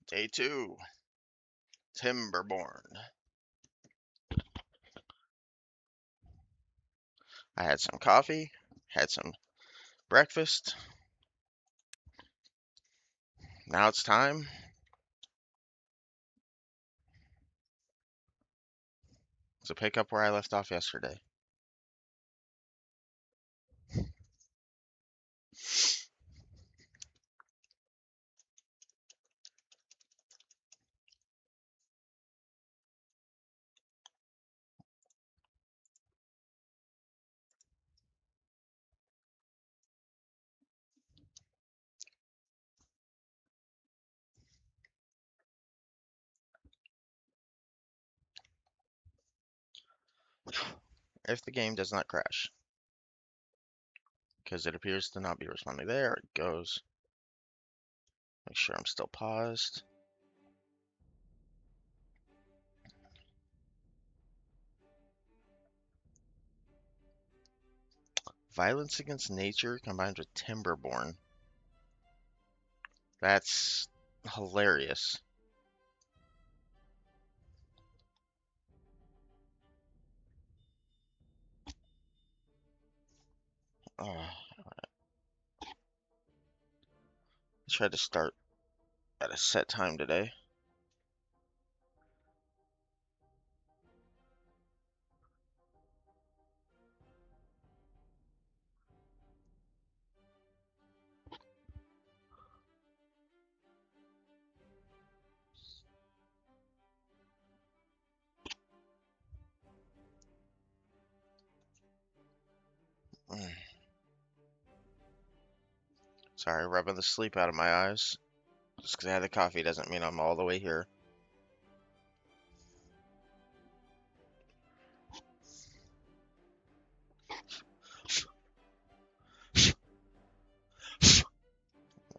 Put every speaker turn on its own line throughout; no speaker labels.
Day 2, Timberborn. I had some coffee, had some breakfast. Now it's time to pick up where I left off yesterday. If the game does not crash, because it appears to not be responding. There it goes. Make sure I'm still paused. Violence against nature combined with Timberborn. That's hilarious. I tried to start at a set time today. Sorry, rubbing the sleep out of my eyes. Just because I had the coffee doesn't mean I'm all the way here.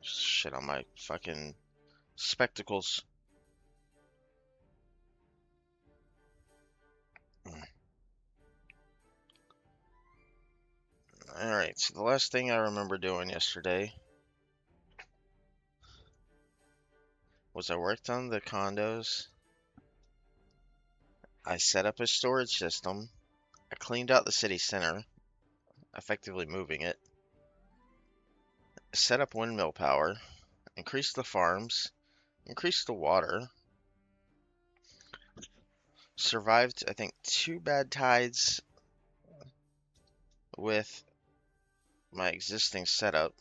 Shit on my fucking spectacles. Alright, so the last thing I remember doing yesterday was I worked on the condos. I set up a storage system. I cleaned out the city center, effectively moving it. Set up windmill power. Increased the farms. Increased the water. Survived, I think, 2 bad tides with my existing setup.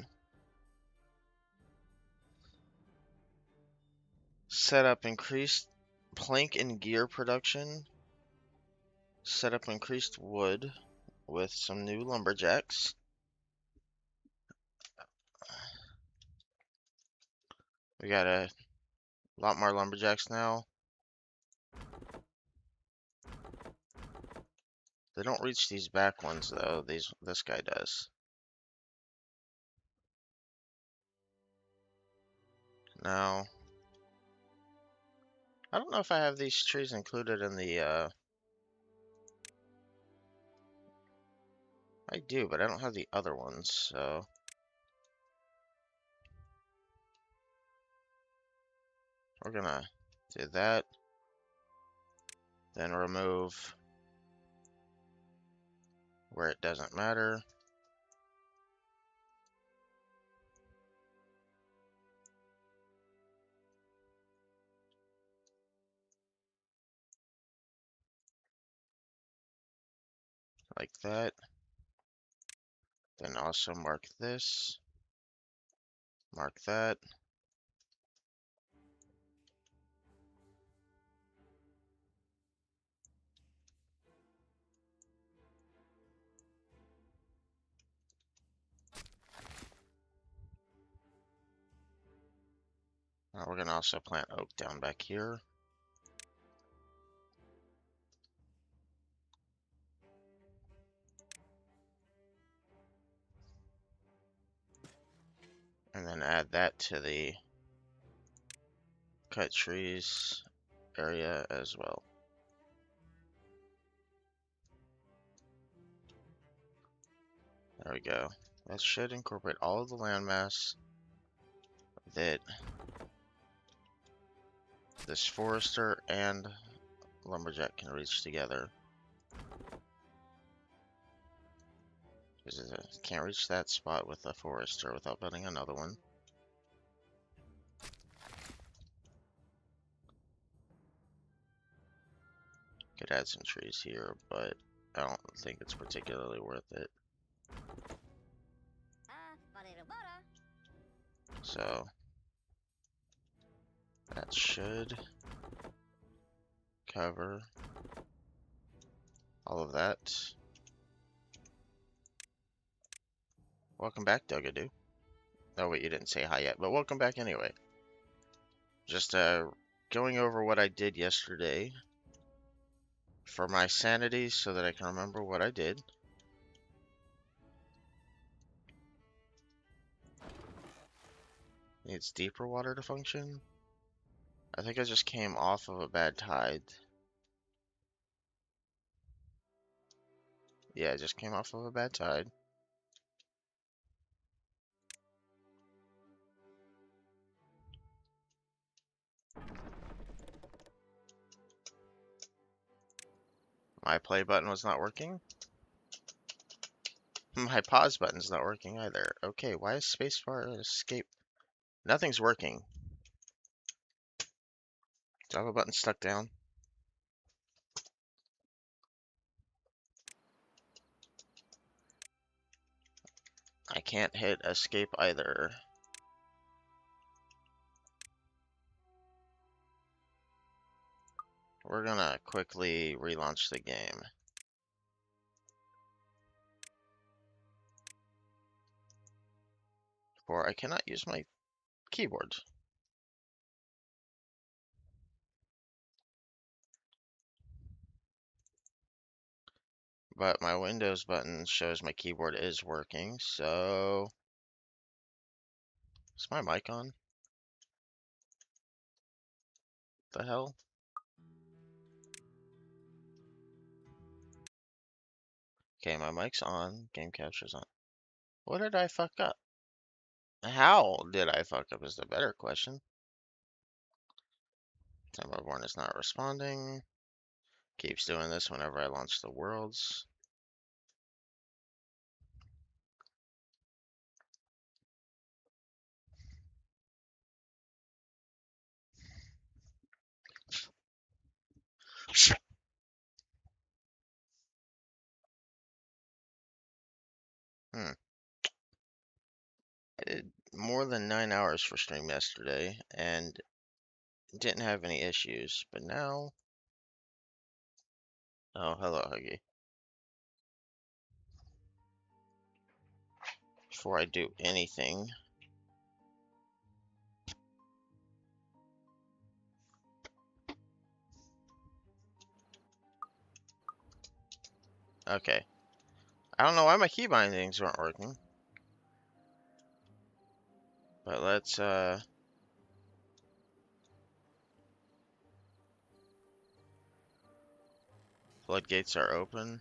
Set up increased plank and gear production. Set up increased wood with some new lumberjacks. We got a lot more lumberjacks now. They don't reach these back ones though. This guy does. Now, I don't know if I have these trees included in the I do, but I don't have the other ones, so we're gonna do that. Then remove where it doesn't matter. Like that. Then also mark this. Mark that. Now we're gonna also plant oak down back here. And then add that to the cut trees area as well. There we go. That should incorporate all of the landmass that This forester and lumberjack can reach together. Because it can't reach that spot with a forester without building another one. Could add some trees here, but I don't think it's particularly worth it. So that should cover all of that. Welcome back, Dugadoo. Oh wait, you didn't say hi yet, but welcome back anyway. Just going over what I did yesterday for my sanity so that I can remember what I did. Needs deeper water to function. I think I just came off of a bad tide. Yeah, I just came off of a bad tide. My play button was not working. My pause button's not working either. Okay, why is spacebar escape? Nothing's working. Do I have a button stuck down? I can't hit escape either. We're gonna quickly relaunch the game. For I cannot use my keyboard. But my Windows button shows my keyboard is working, so... Is my mic on? The hell? Okay, my mic's on, game capture's on. What did I fuck up? How did I fuck up is the better question. Timberborn is not responding. Keeps doing this whenever I launch the worlds. Hmm. I did more than 9 hours for stream yesterday and didn't have any issues, but now... Oh, hello, Huggy. Before I do anything... Okay. I don't know why my key bindings weren't working. But let's, floodgates are open.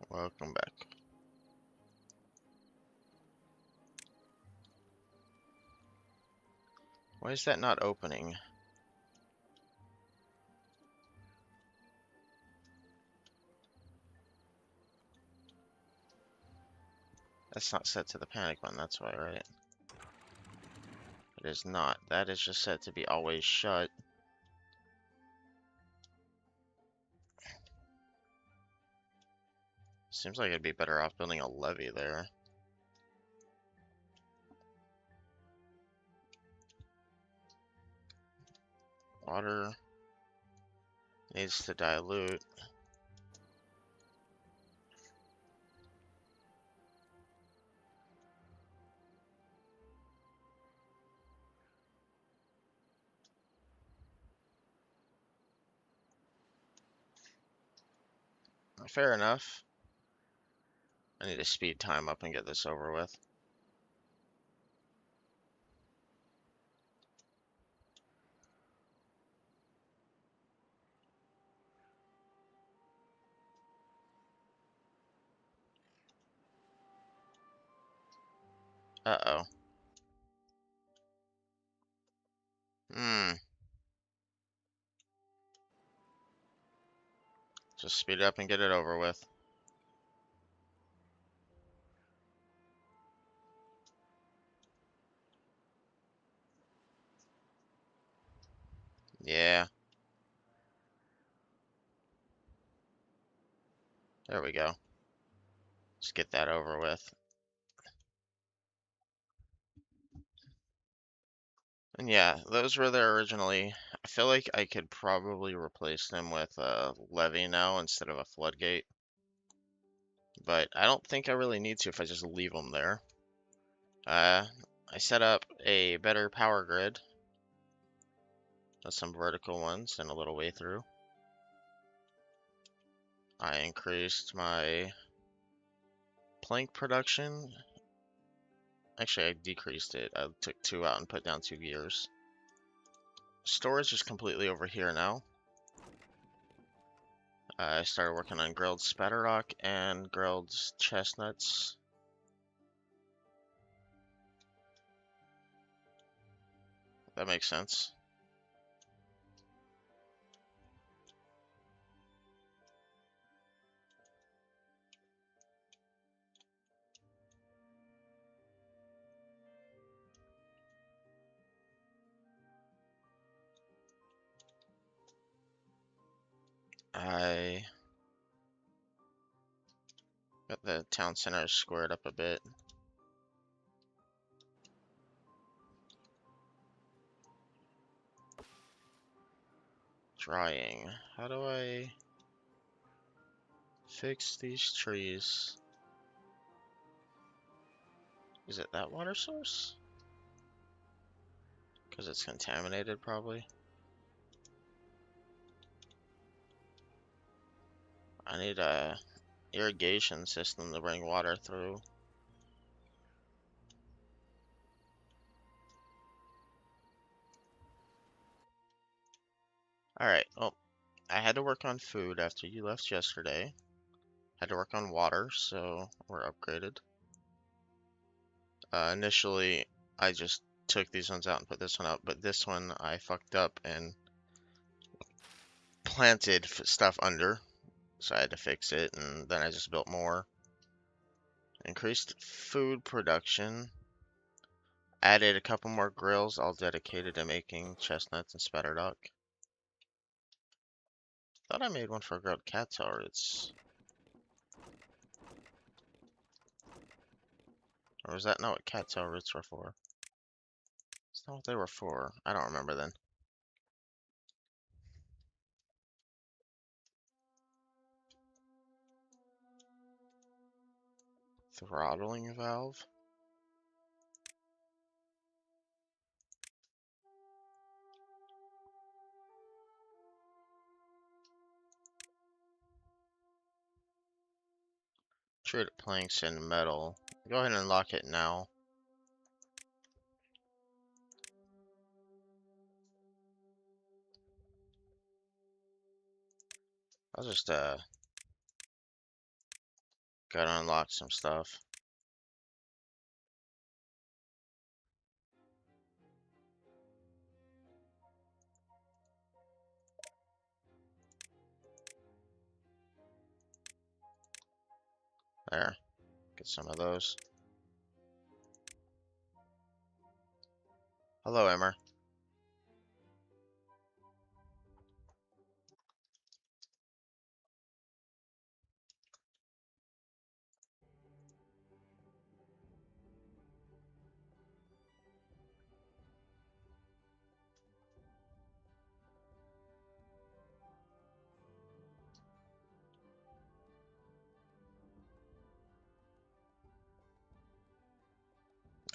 Welcome back. Why is that not opening? That's not set to the panic button, that's why, right? It is not. That is just set to be always shut. Seems like I'd be better off building a levee there. Water needs to dilute. Fair enough. I need to speed time up and get this over with. Uh-oh. Hmm. Just speed it up and get it over with. Yeah. There we go. Just get that over with. And yeah, those were there originally. I feel like I could probably replace them with a levee now instead of a floodgate. But I don't think I really need to if I just leave them there. I set up a better power grid with some vertical ones and a little way through. I increased my plank production. Actually, I decreased it. I took 2 out and put down 2 gears. Storage is completely over here now. I started working on grilled spatterdock and grilled chestnuts. That makes sense. I got the town center squared up a bit. Drying. How do I fix these trees? Is it that water source? Because it's contaminated, probably. I need a irrigation system to bring water through. Alright, well, I had to work on food after you left yesterday. Had to work on water, so we're upgraded. Initially, I just took these ones out and put this one out, but this one I fucked up and planted stuff under, so I had to fix it, and then I just built more. Increased food production. Added a couple more grills, all dedicated to making chestnuts and spatterduck. Thought I made one for grilled cattail roots. Or was that not what cattail roots were for? That's not what they were for. I don't remember then. Throttling valve? Treated planks and metal. Go ahead and lock it now. I'll just gotta unlock some stuff. There. Get some of those. Hello, Emmer.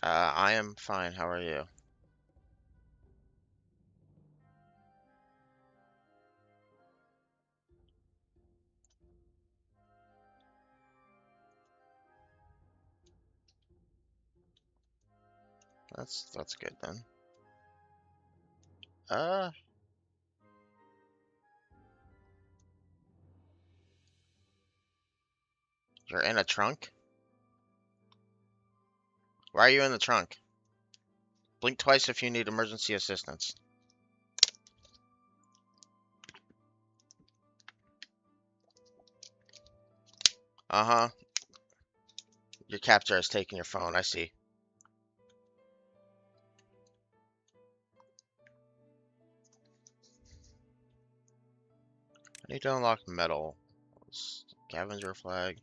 I am fine. How are you? That's good then. Uh, you're in a trunk? Why are you in the trunk? Blink twice if you need emergency assistance. Uh-huh. Your captor has taken your phone, I see. I need to unlock metal. Scavenger flag.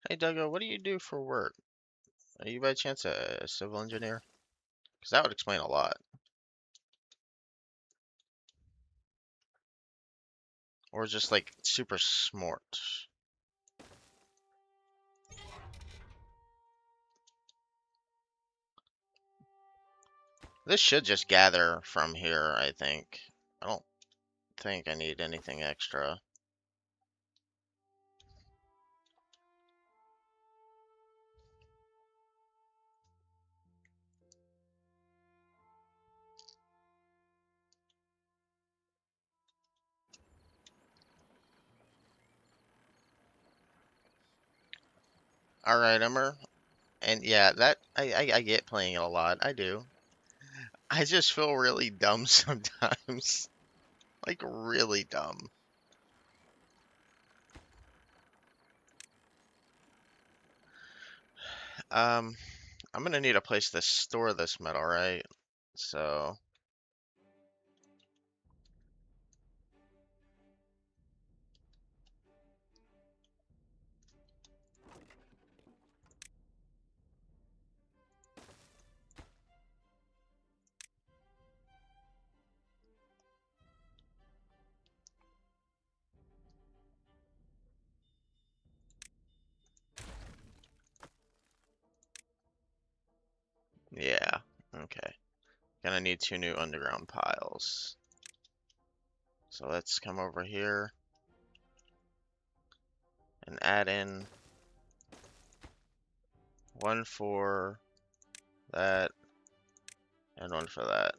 Hey, Duggo, what do you do for work? Are you by chance a civil engineer? Because that would explain a lot. Or just like super smart. This should just gather from here, I think. I don't think I need anything extra. Alright, Emmer. And yeah, that I get playing it a lot. I do. I just feel really dumb sometimes. Like really dumb. Um, I'm gonna need a place to store this metal, right? So, yeah. Okay. Gonna need 2 new underground piles. So let's come over here and add in 1 for that and 1 for that.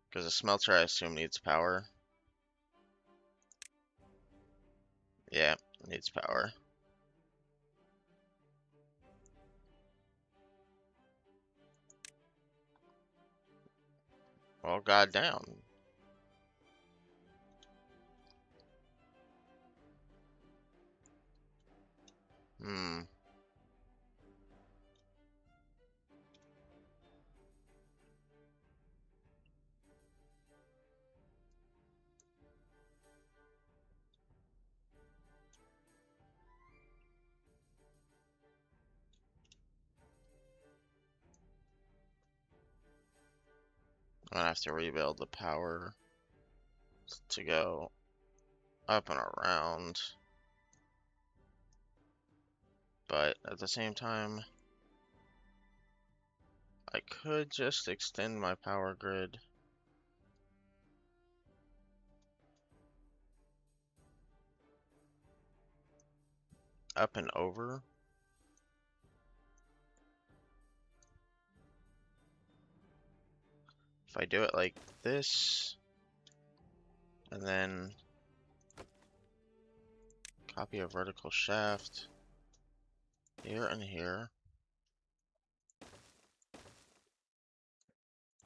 Because the smelter, I assume, needs power. Yeah, it needs power. Well, goddamn. Hmm. I'm gonna have to rebuild the power to go up and around. But at the same time, I could just extend my power grid up and over. If I do it like this, and then copy a vertical shaft here and here,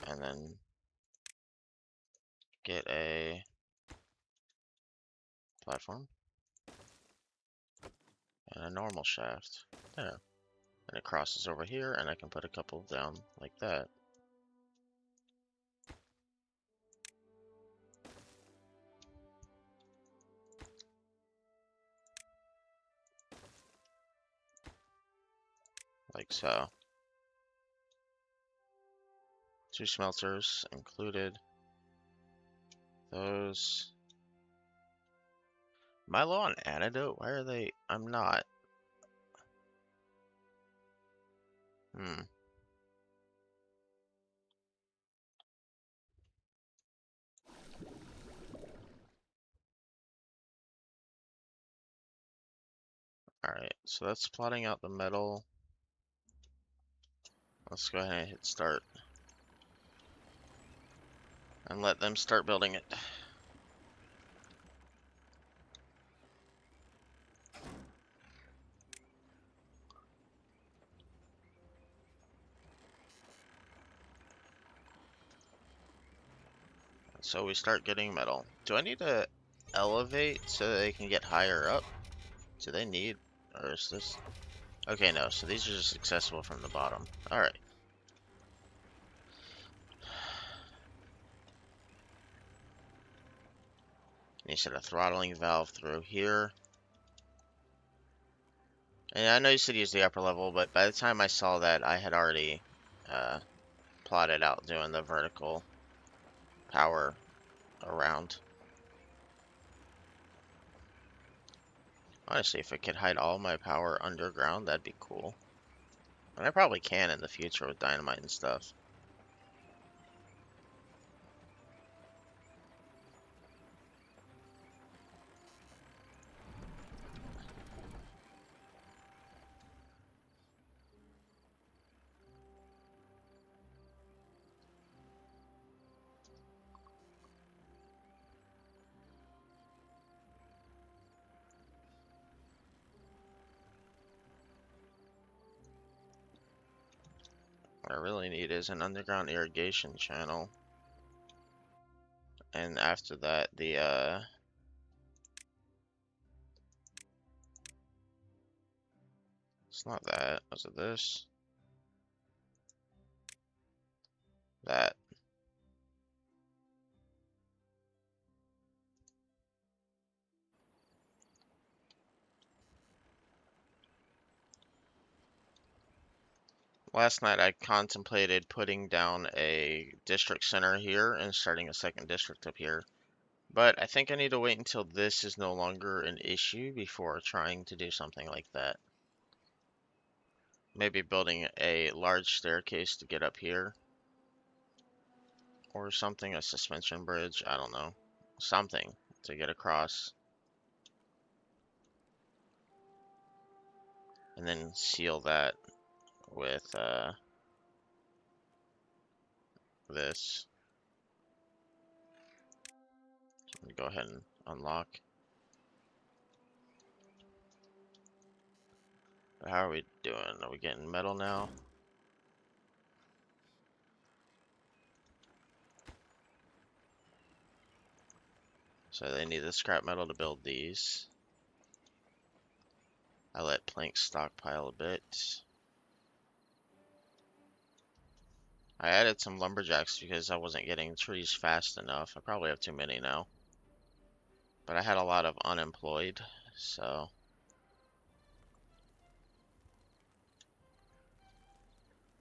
and then get a platform and a normal shaft. There. And it crosses over here, and I can put a couple down like that. Like so. 2 smelters included. Those. Am I low on antidote? Why are they? I'm not. Hmm. Alright, so that's plotting out the metal. Let's go ahead and hit start. And let them start building it. So we start getting metal. Do I need to elevate so that they can get higher up? Do they need, or is this? Okay, no, so these are just accessible from the bottom. Alright. You said a throttling valve through here. And I know you said use the upper level, but by the time I saw that, I had already uh, plotted out doing the vertical power around. Honestly, if I could hide all my power underground, that'd be cool. And I probably can in the future with dynamite and stuff. What I really need is an underground irrigation channel. And after that, it's not that. Was it this? That. Last night I contemplated putting down a district center here and starting a second district up here. But I think I need to wait until this is no longer an issue before trying to do something like that. Maybe building a large staircase to get up here. Or something, a suspension bridge, I don't know. Something to get across. And then seal that with this. Go ahead and unlock. How are we doing? Are we getting metal now? So they need the scrap metal to build these. I let plank stockpile a bit. I added some lumberjacks because I wasn't getting trees fast enough. I probably have too many now. But I had a lot of unemployed, so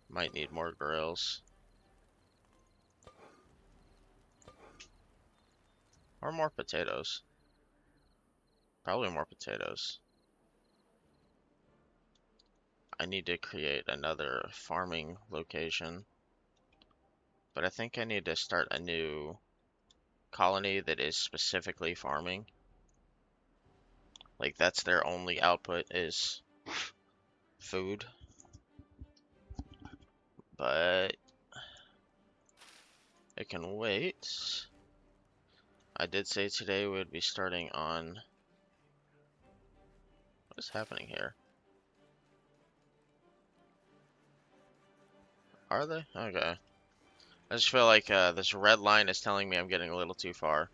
might need more grills. Or more potatoes. Probably more potatoes. I need to create another farming location. But I think I need to start a new colony that is specifically farming. Like that's their only output is food. But it can wait. I did say today we would be starting on... What is happening here? Are they? Okay. I just feel like this red line is telling me I'm getting a little too far.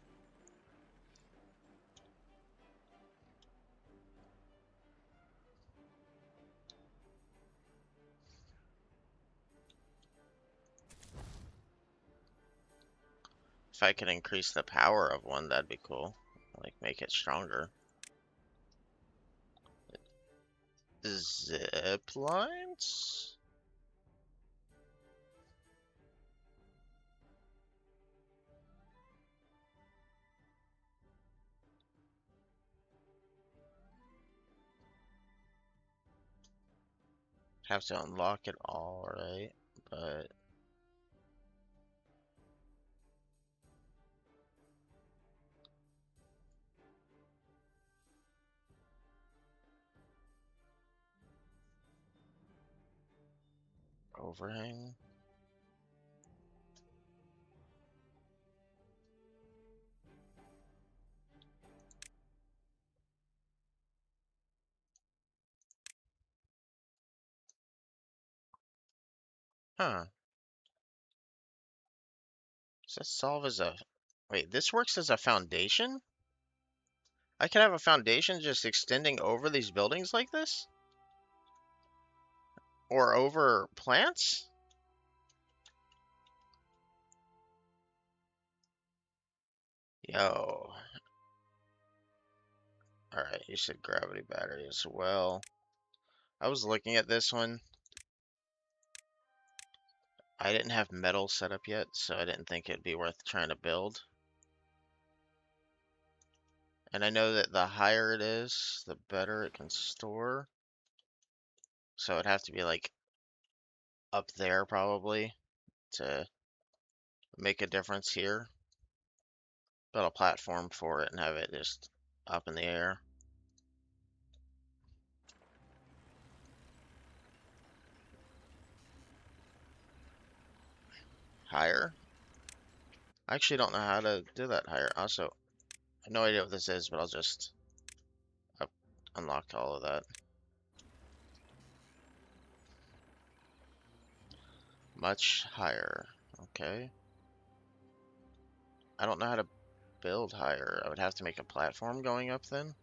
If I could increase the power of one, that'd be cool. Like, make it stronger. Zip lines? Have to unlock it all, right? But overhang. Huh. Does that solve as a... Wait, this works as a foundation? I can have a foundation just extending over these buildings like this? Or over plants? Yo. Alright, you said gravity battery as well. I was looking at this one. I didn't have metal set up yet, so I didn't think it'd be worth trying to build. And I know that the higher it is, the better it can store. So it'd have to be like up there probably to make a difference here. Build a platform for it and have it just up in the air. Higher? I actually don't know how to do that higher. Also, I have no idea what this is, but I'll just unlock all of that. Much higher. Okay. I don't know how to build higher. I would have to make a platform going up then.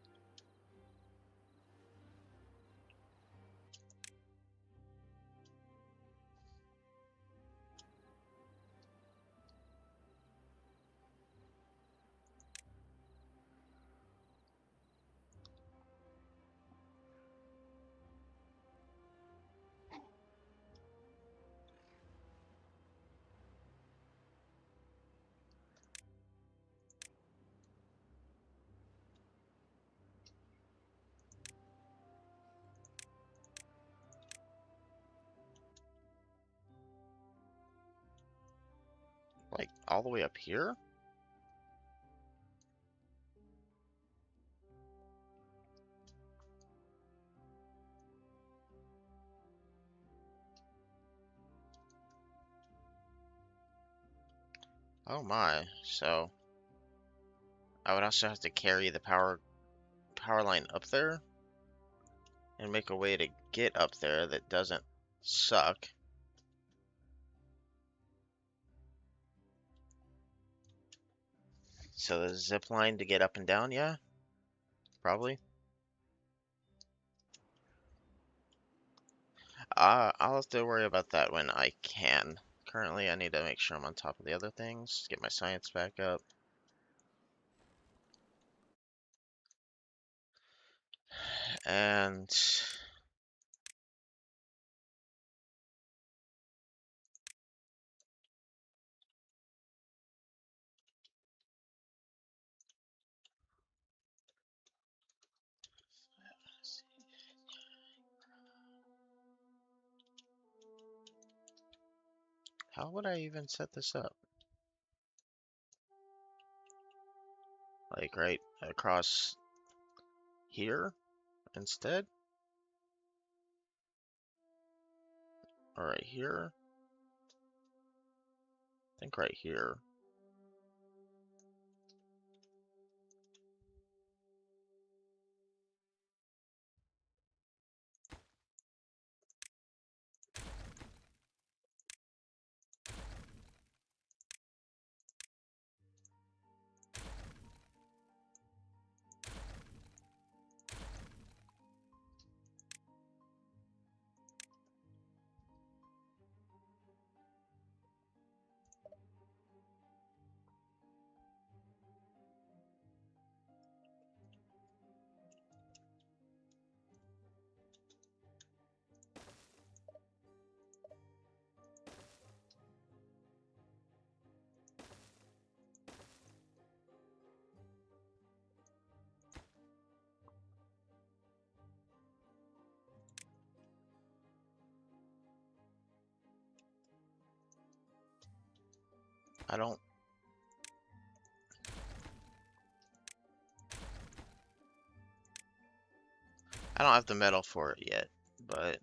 Like all the way up here? Oh my. So I would also have to carry the power line up there and make a way to get up there that doesn't suck. So the zip line to get up and down, yeah, probably. I'll have to worry about that when I can. Currently, I need to make sure I'm on top of the other things, get my science back up. And how would I even set this up? Like right across here instead? Or right here? I think right here. I don't have the metal for it yet, but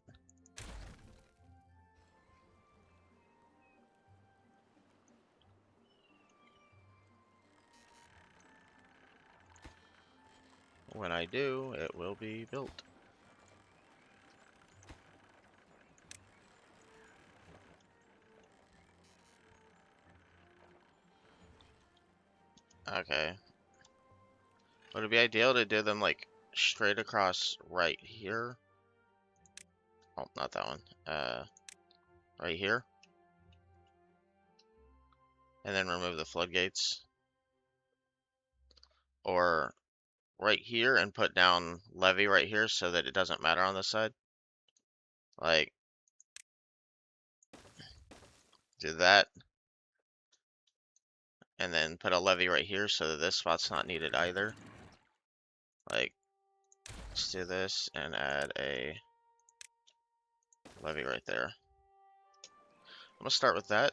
when I do, it will be built. Okay. Would it be ideal to do them like straight across right here? Oh, not that one. Right here. And then remove the floodgates. Or right here and put down levee right here so that it doesn't matter on this side. Like, do that. And then put a levee right here so that this spot's not needed either. Like, let's do this and add a levee right there. I'm gonna start with that.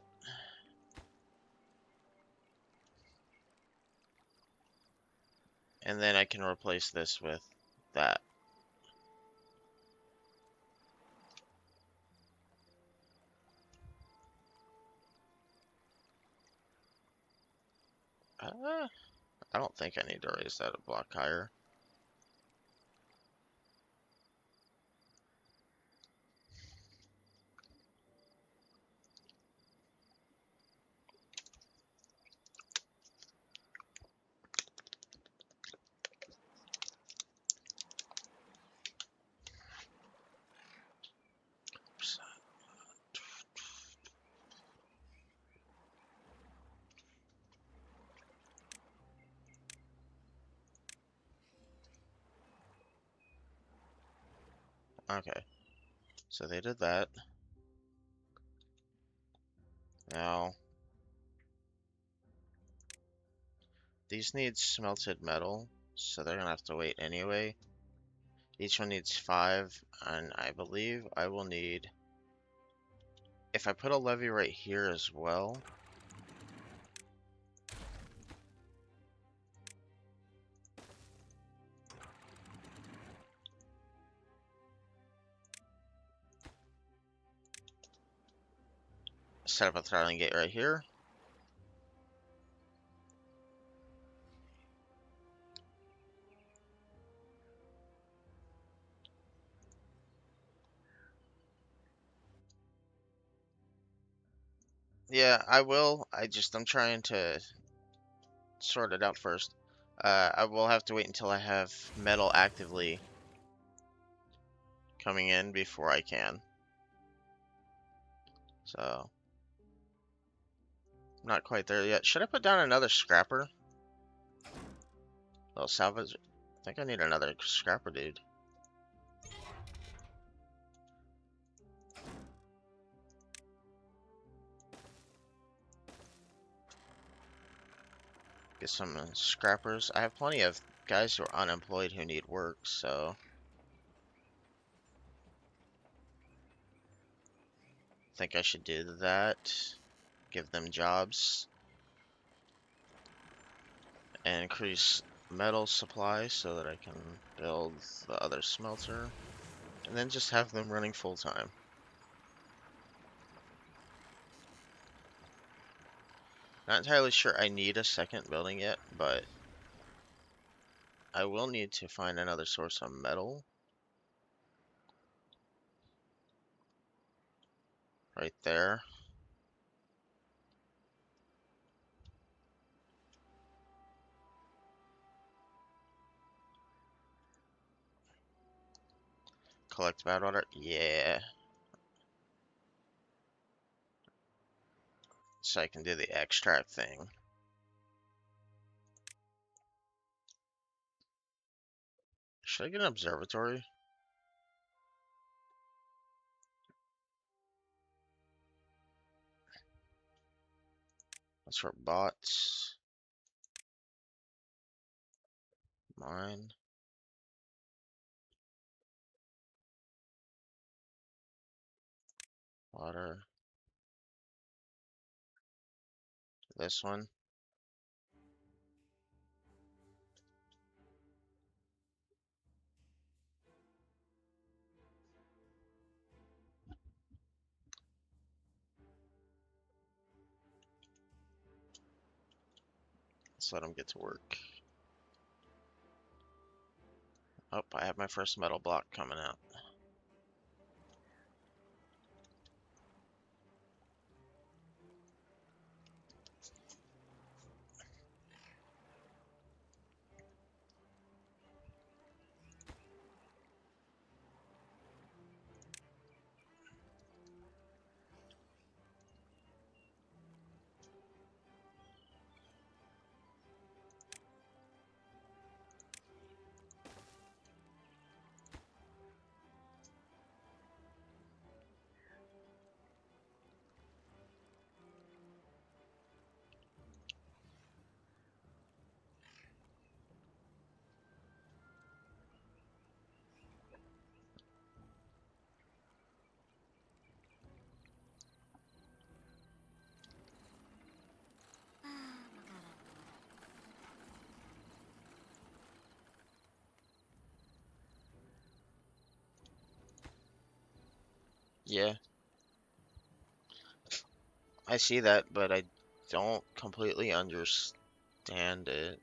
And then I can replace this with that. I don't think I need to raise that a block higher. Okay, so they did that. Now, these need smelted metal, so they're gonna have to wait anyway. Each one needs 5, and I believe I will need... If I put a levee right here as well... Set up a throttling gate right here. Yeah, I will. I'm trying to sort it out first. I will have to wait until I have metal actively coming in before I can. So, not quite there yet. Should I put down another scrapper? Little salvage. I think I need another scrapper, dude. Get some scrappers. I have plenty of guys who are unemployed who need work, so I think I should do that. Give them jobs. And increase metal supply so that I can build the other smelter. And then just have them running full time. Not entirely sure I need a second building yet, but I will need to find another source of metal. Right there. Collect bad water. Yeah. So I can do the extract thing. Should I get an observatory? That's for bots. Mine. Water. this one. Let's let him get to work. Oh, I have my first metal block coming out. Yeah, I see that, but I don't completely understand it.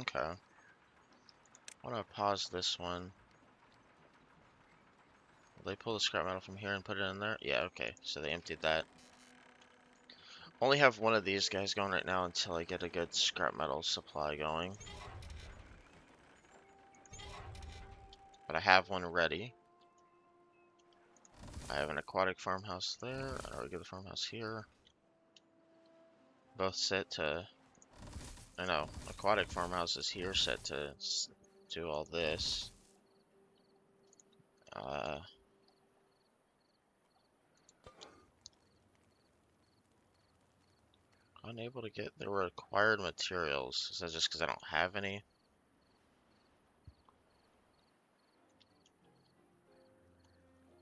Okay. I want to pause this one. Will they pull the scrap metal from here and put it in there? Yeah, okay. So they emptied that. Only have one of these guys going right now until I get a good scrap metal supply going. But I have one ready. I have an aquatic farmhouse there, a regular farmhouse here. Both set to... I know, aquatic farmhouse is here, set to do all this. Uh, Unable to get the required materials. Is that just because I don't have any?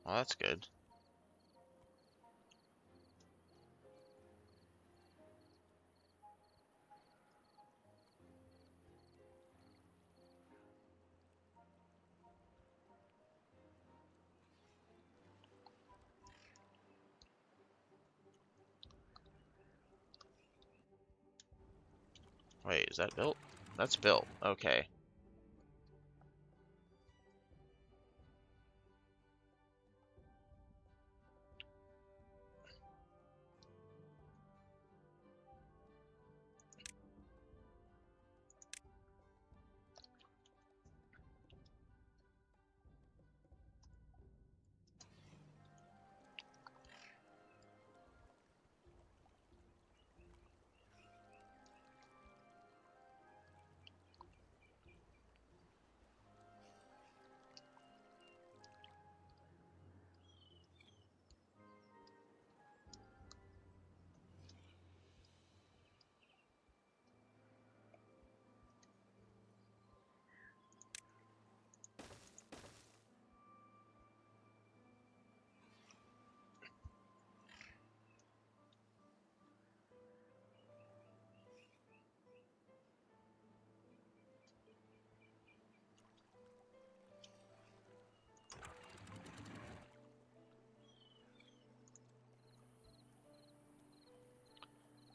Well, that's good. Wait, is that built? That's built. Okay.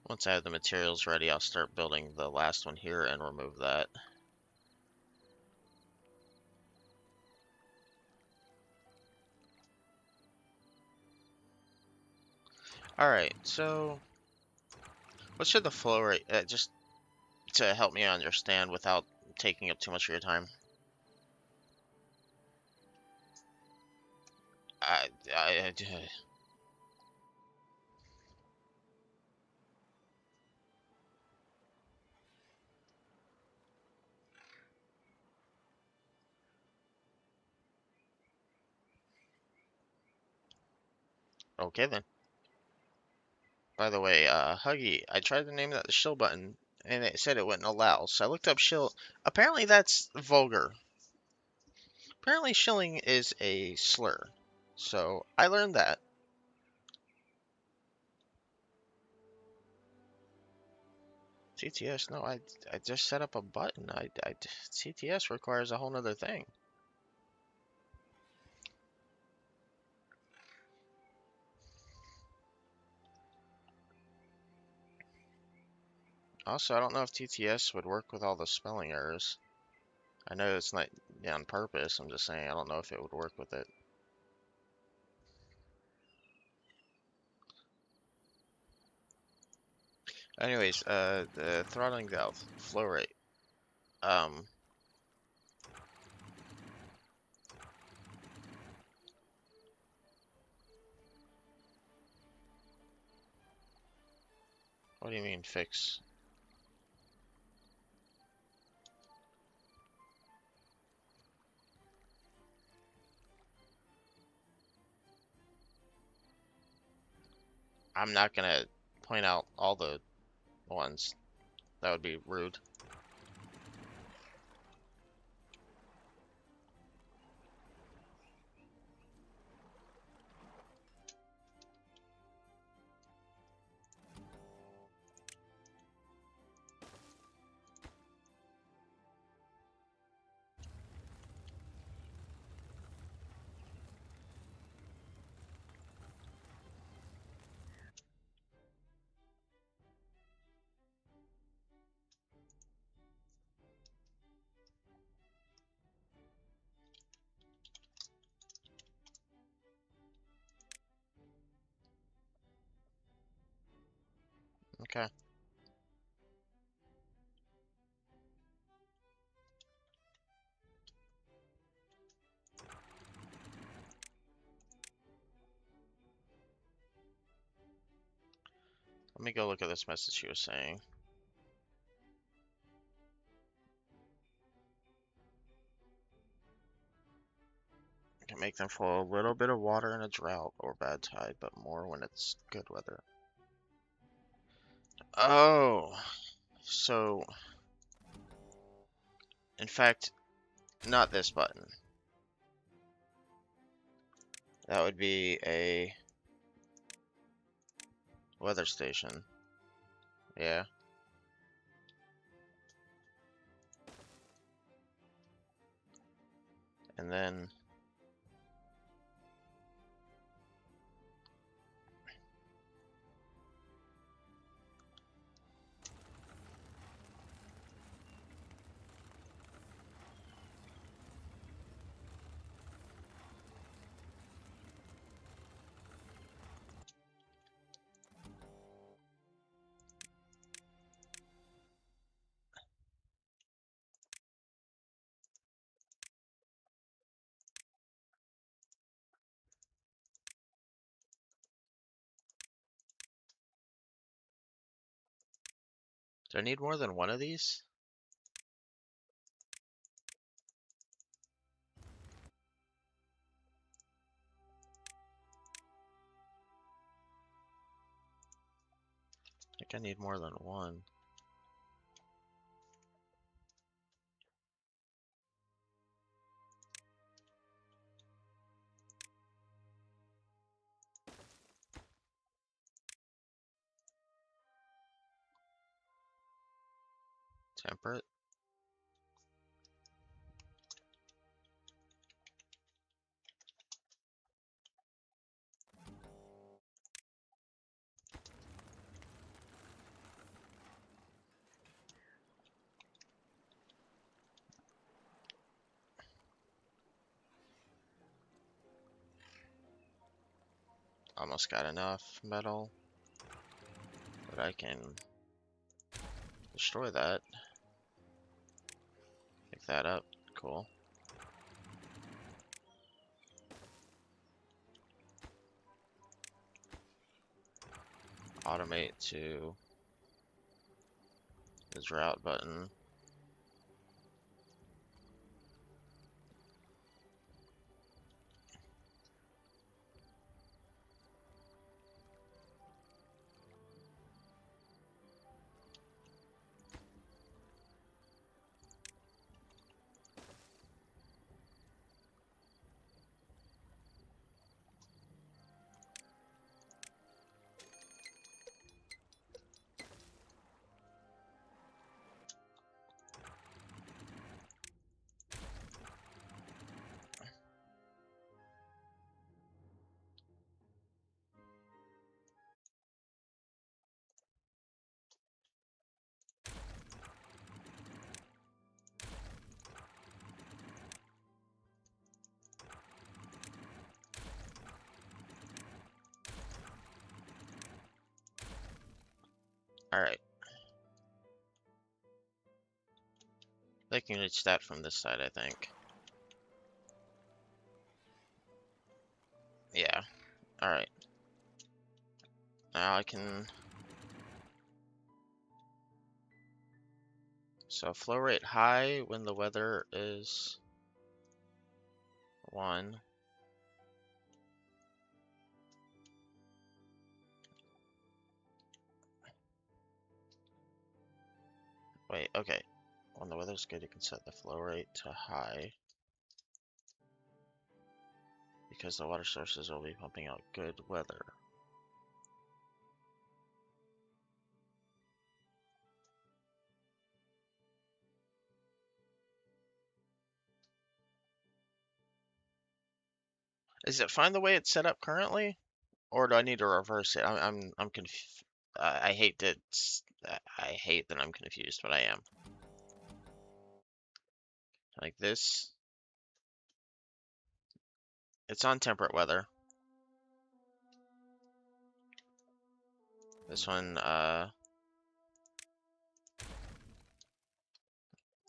Once I have the materials ready, I'll start building the last one here and remove that. Alright, so what should the flow rate, just to help me understand without taking up too much of your time? I, okay then. By the way, Huggy, I tried to name that the shill button, and it said it wouldn't allow. So I looked up shill. Apparently that's vulgar. Apparently shilling is a slur. So I learned that. CTS, no, I just set up a button. CTS requires a whole nother thing. Also, I don't know if TTS would work with all the spelling errors. I know it's not on purpose. I'm just saying I don't know if it would work with it. Anyways, the throttling valve flow rate. Um, what do you mean fix? I'm not gonna point out all the ones. That would be rude. Okay. Let me go look at this message she was saying. Can make them flow a little bit of water in a drought or bad tide, but more when it's good weather. Oh, so in fact, not this button. That would be a weather station. Yeah. And then do I need more than one of these? I think I need more than one. Temperate. Almost got enough metal that I can destroy that. Pick that up. Cool. automate to the drought button. Alright. They can reach that from this side, I think. Yeah. Alright. Now I can... So flow rate high when the weather is 1. Wait, okay. When the weather's good, you can set the flow rate to high, because the water sources will be pumping out good weather. Is it fine the way it's set up currently, or do I need to reverse it? I'm confused. I hate that. I hate that I'm confused, but I am. Like this, it's on temperate weather. This one,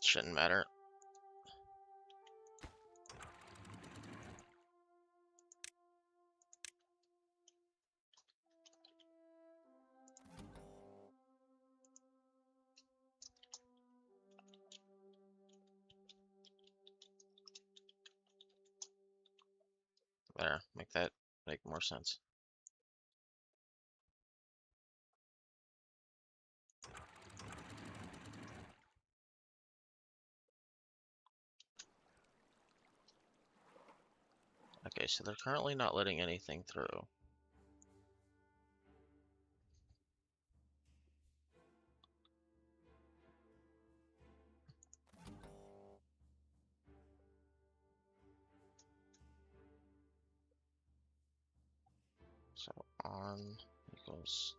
shouldn't matter. There, make that make more sense. Okay, so they're currently not letting anything through. So on equals.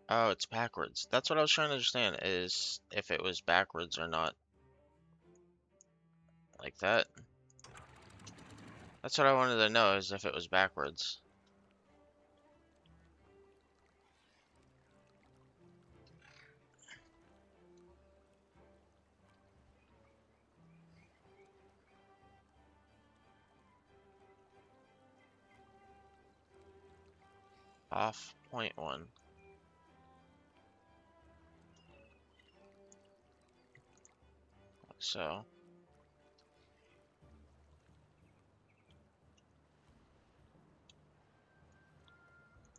Oh, it's backwards. That's what I was trying to understand, is if it was backwards or not. Like that. That's what I wanted to know, is if it was backwards. Off 0.1. Like so.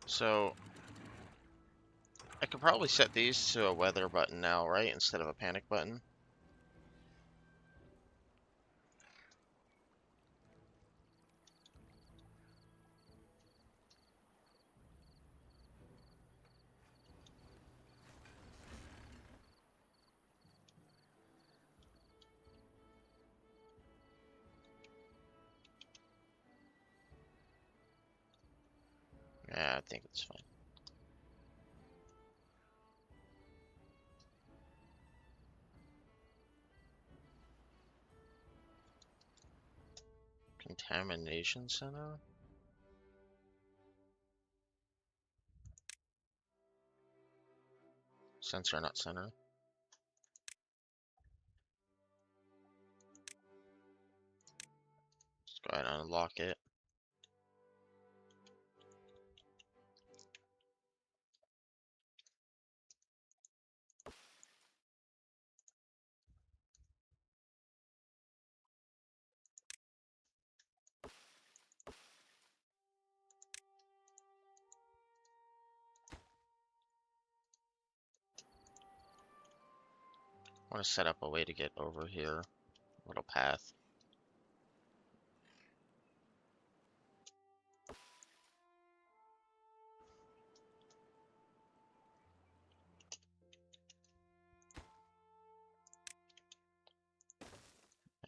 So I could probably set these to a weather button now, right? Instead of a panic button. Yeah, I think it's fine. Contamination center? Sensor, not center. Let's go ahead and unlock it. want to set up a way to get over here. A little path.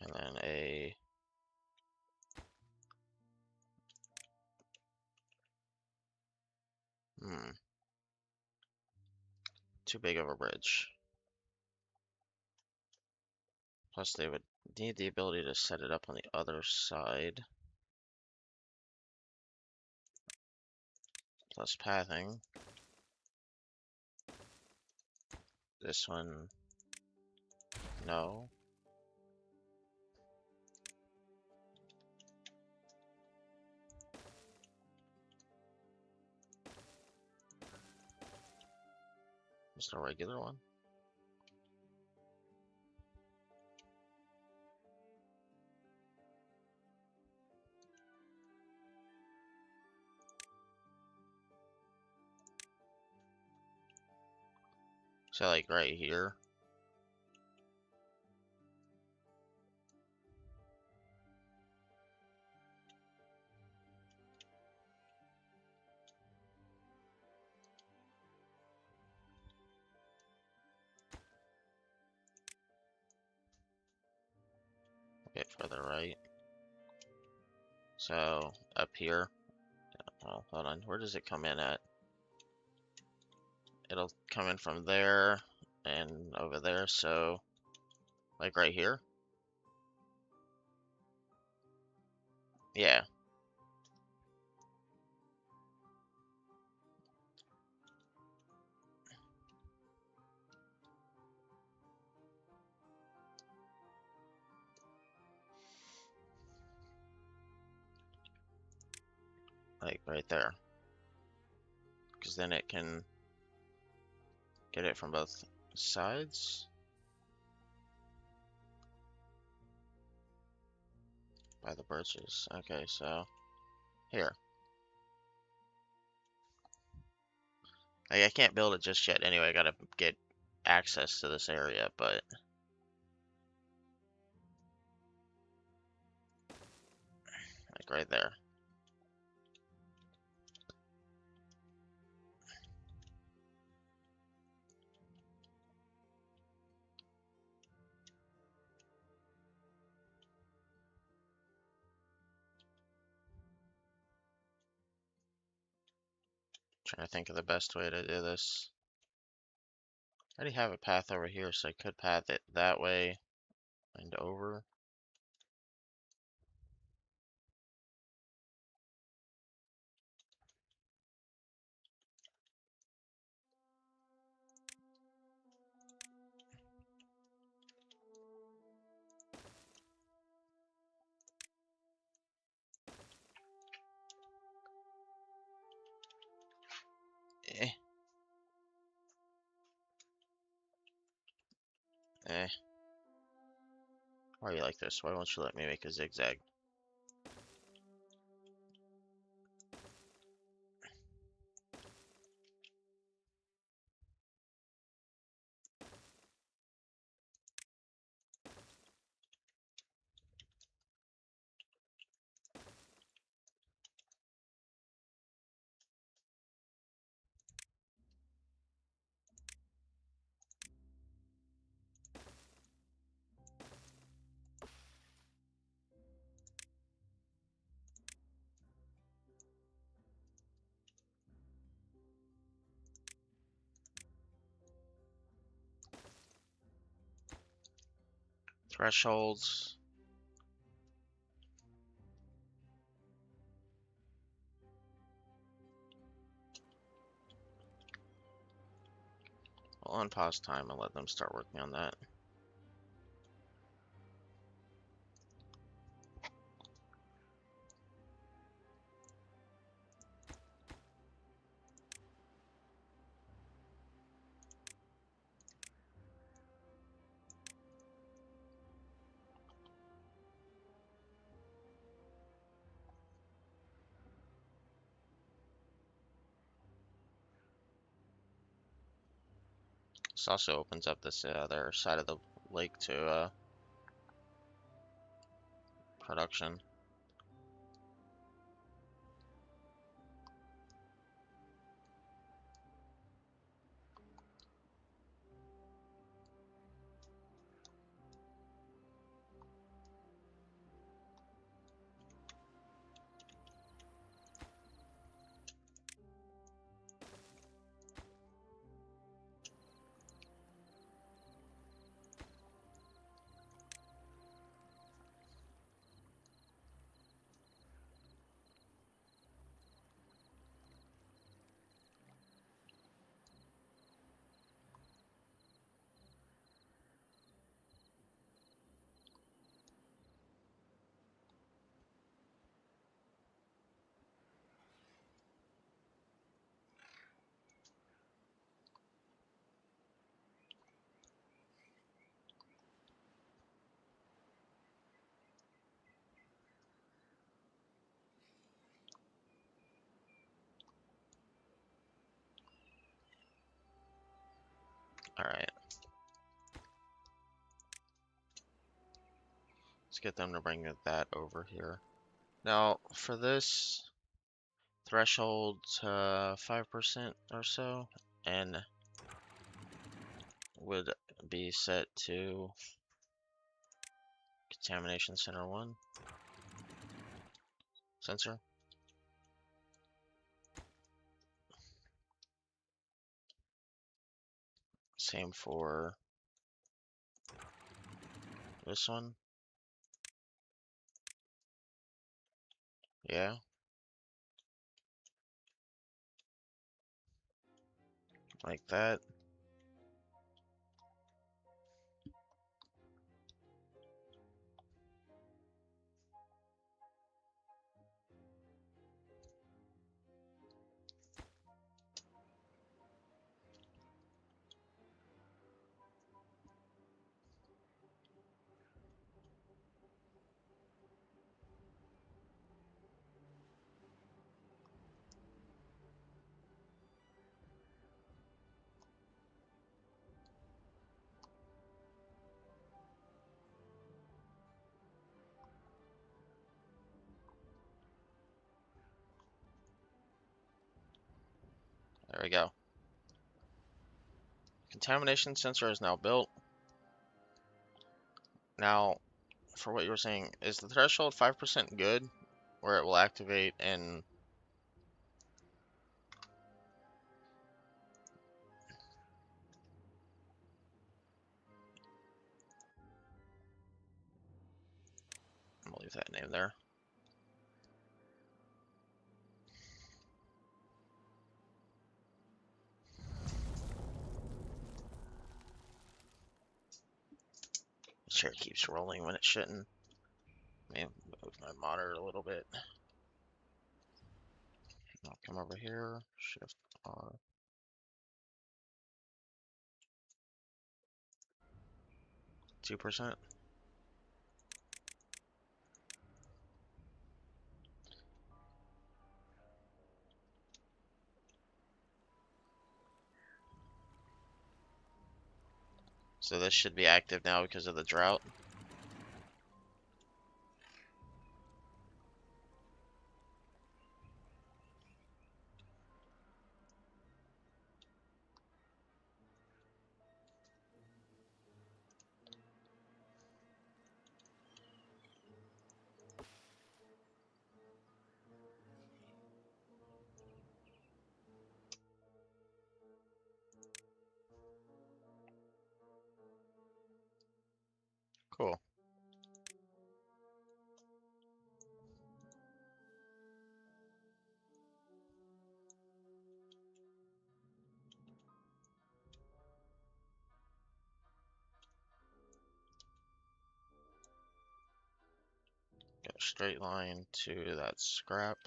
And then a... Too big of a bridge. Plus they would need the ability to set it up on the other side. Plus pathing. This one, no. Just a regular one. So like right here. A bit further right. So up here. Oh, hold on. Where does it come in at? It'll come in from there and over there. So like right here. Yeah. Like right there. Because then it can get it from both sides. By the birches. Okay, so here. Like, I can't build it just yet anyway. I gotta get access to this area, but like right there. Trying to think of the best way to do this. I already have a path over here, so I could path it that way and over. Eh, eh. Why are you like this? Why won't you let me make a zigzag? Thresholds. I'll unpause time and let them start working on that. This also opens up this other side of the lake to production. Alright. Let's get them to bring that over here. Now, for this threshold, 5% or so, and would be set to contamination center 1 sensor. Same for this one. Yeah. Like that. There we go. Contamination sensor is now built. Now, for what you were saying, is the threshold 5% good? Where it will activate and... I'm gonna leave that name there. Sure, it keeps rolling when it shouldn't. Let me move my monitor a little bit. I'll come over here, Shift R. 2%. So this should be active now because of the drought. Cool. Go straight line to that scrap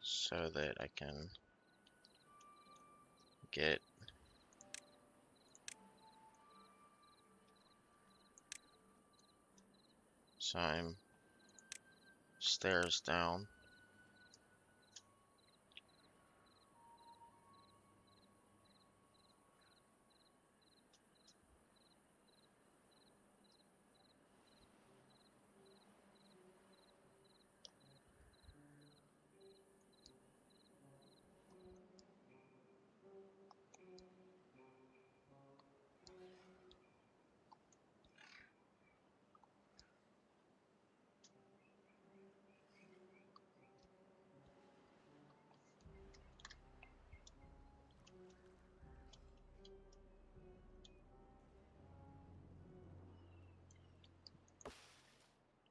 so that I can get some stairs down.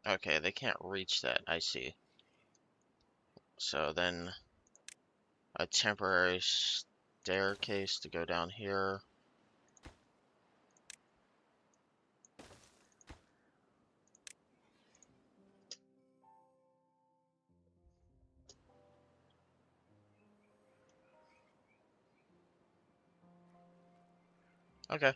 Okay, they can't reach that. I see. So then a temporary staircase to go down here. Okay.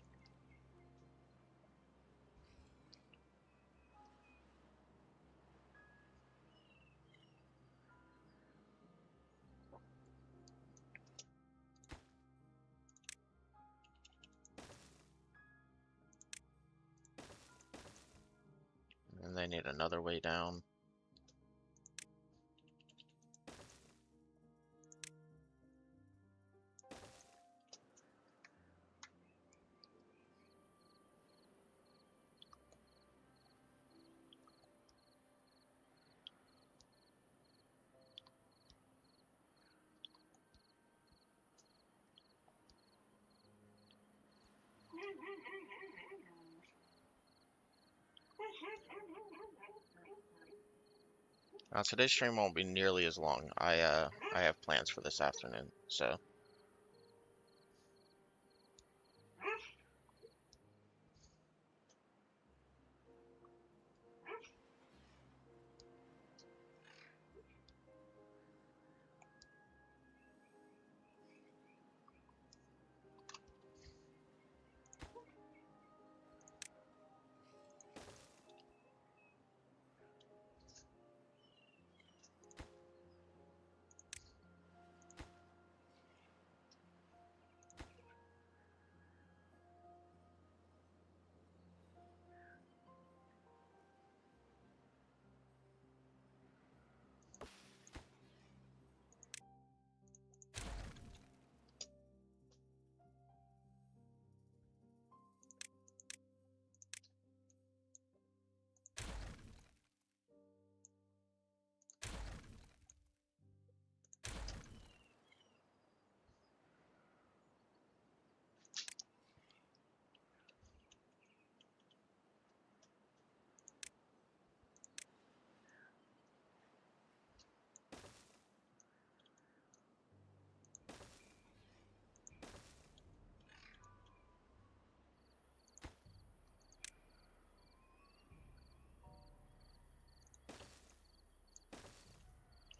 And they need another way down. Now today's stream won't be nearly as long. I have plans for this afternoon, so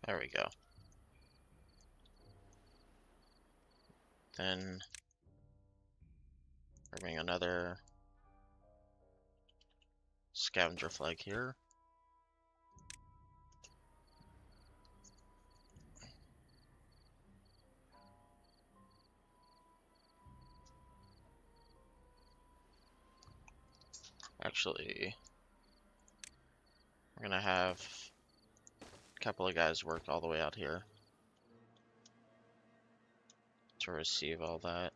there we go. Then bring another scavenger flag here. Actually, we're gonna have a couple of guys work all the way out here to receive all that.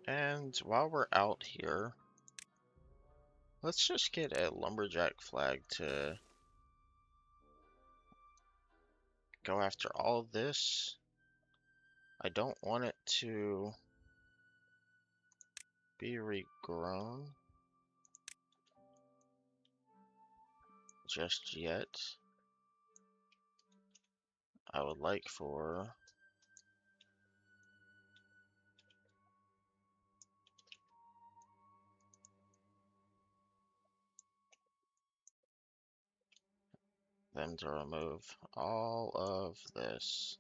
And while we're out here, let's just get a lumberjack flag to go after all of this. I don't want it to be regrown just yet. I would like for them to remove all of this.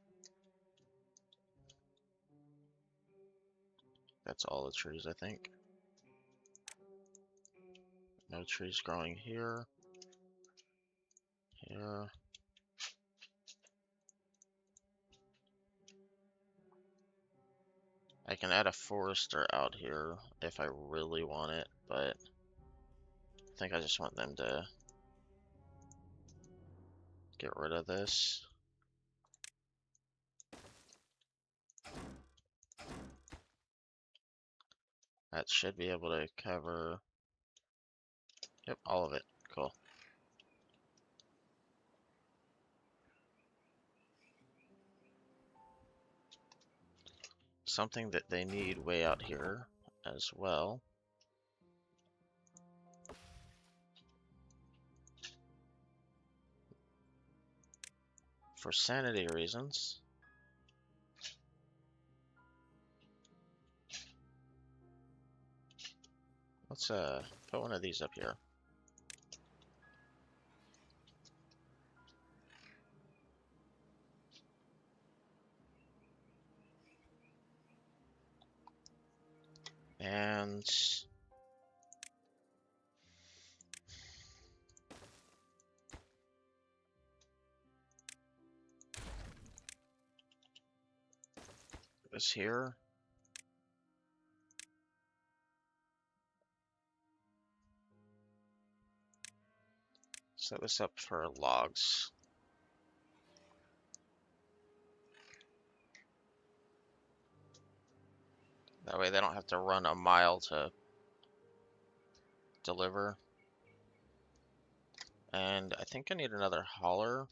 That's all the trees, I think. No trees growing here. Here. I can add a forester out here if I really want it, but I think I just want them to get rid of this. That should be able to cover, yep, all of it. Cool. Something that they need way out here as well. For sanity reasons. Let's put one of these up here. And this here. Set this up for logs. That way they don't have to run a mile to deliver. And I think I need another hauler.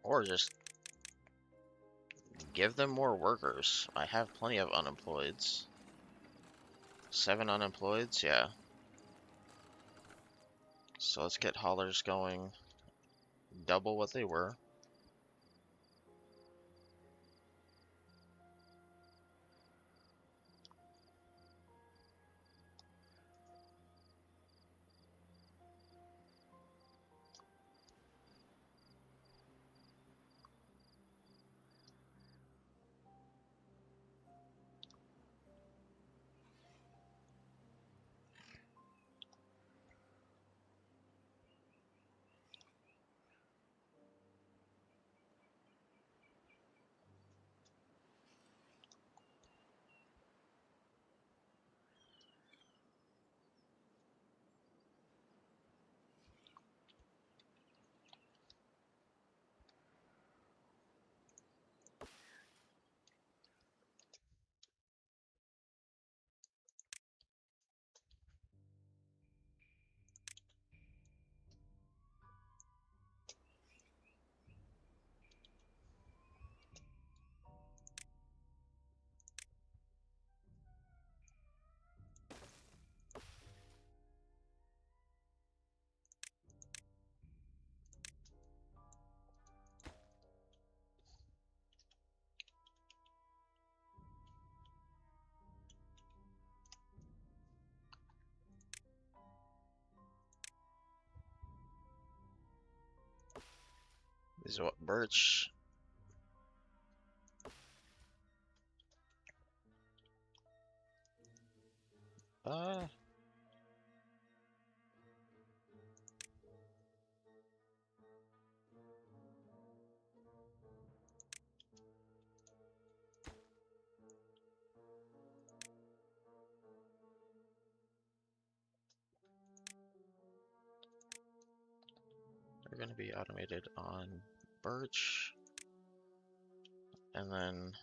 Or just give them more workers. I have plenty of unemployeds. 7 unemployeds, yeah. So let's get haulers going. Double what they were. These are what, birch. Uh, they're going to be automated on birch. And then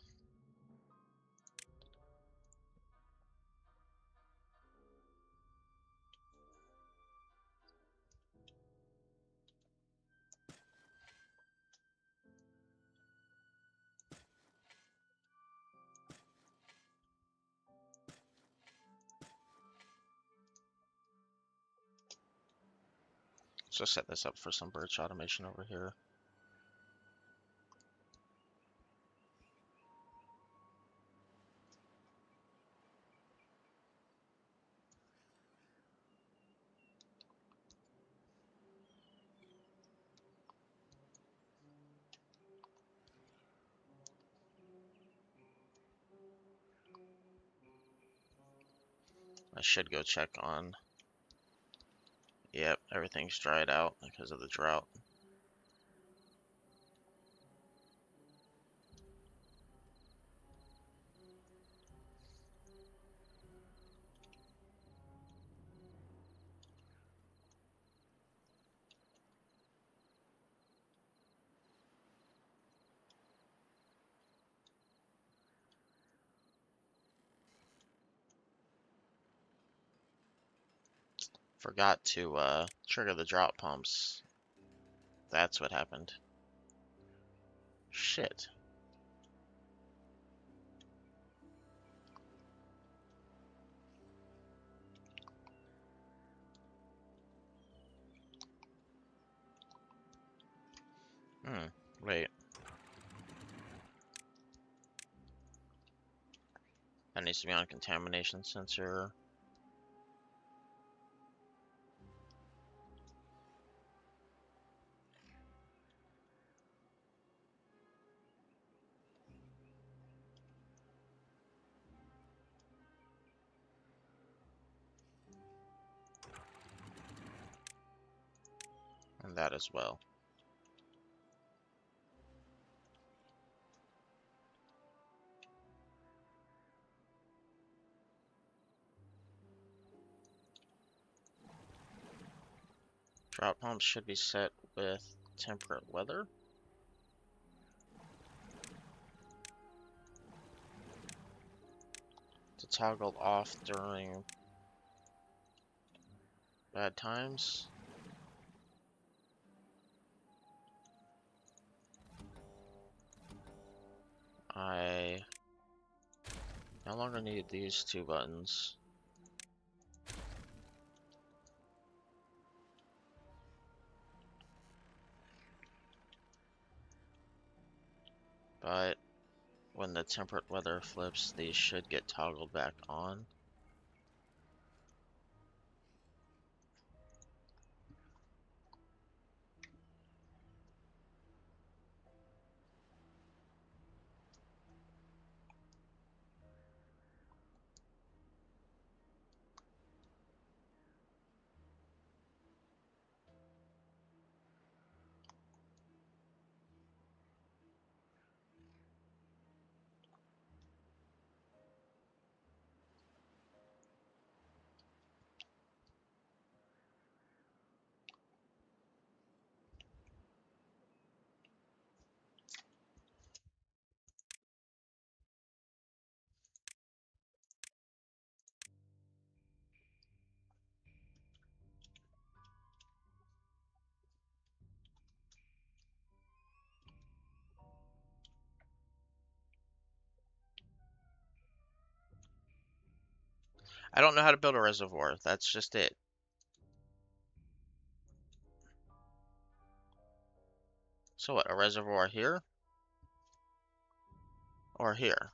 let's just set this up for some birch automation over here. I should go check on. Yep, everything's dried out because of the drought. Forgot to trigger the drop pumps. That's what happened. Shit. Wait. That needs to be on contamination sensor. And that as well. Drop pumps should be set with temperate weather. To toggle off during bad times. I no longer need these two buttons. But when the temperate weather flips, these should get toggled back on. I don't know how to build a reservoir. That's just it. So what, a reservoir here? Or here?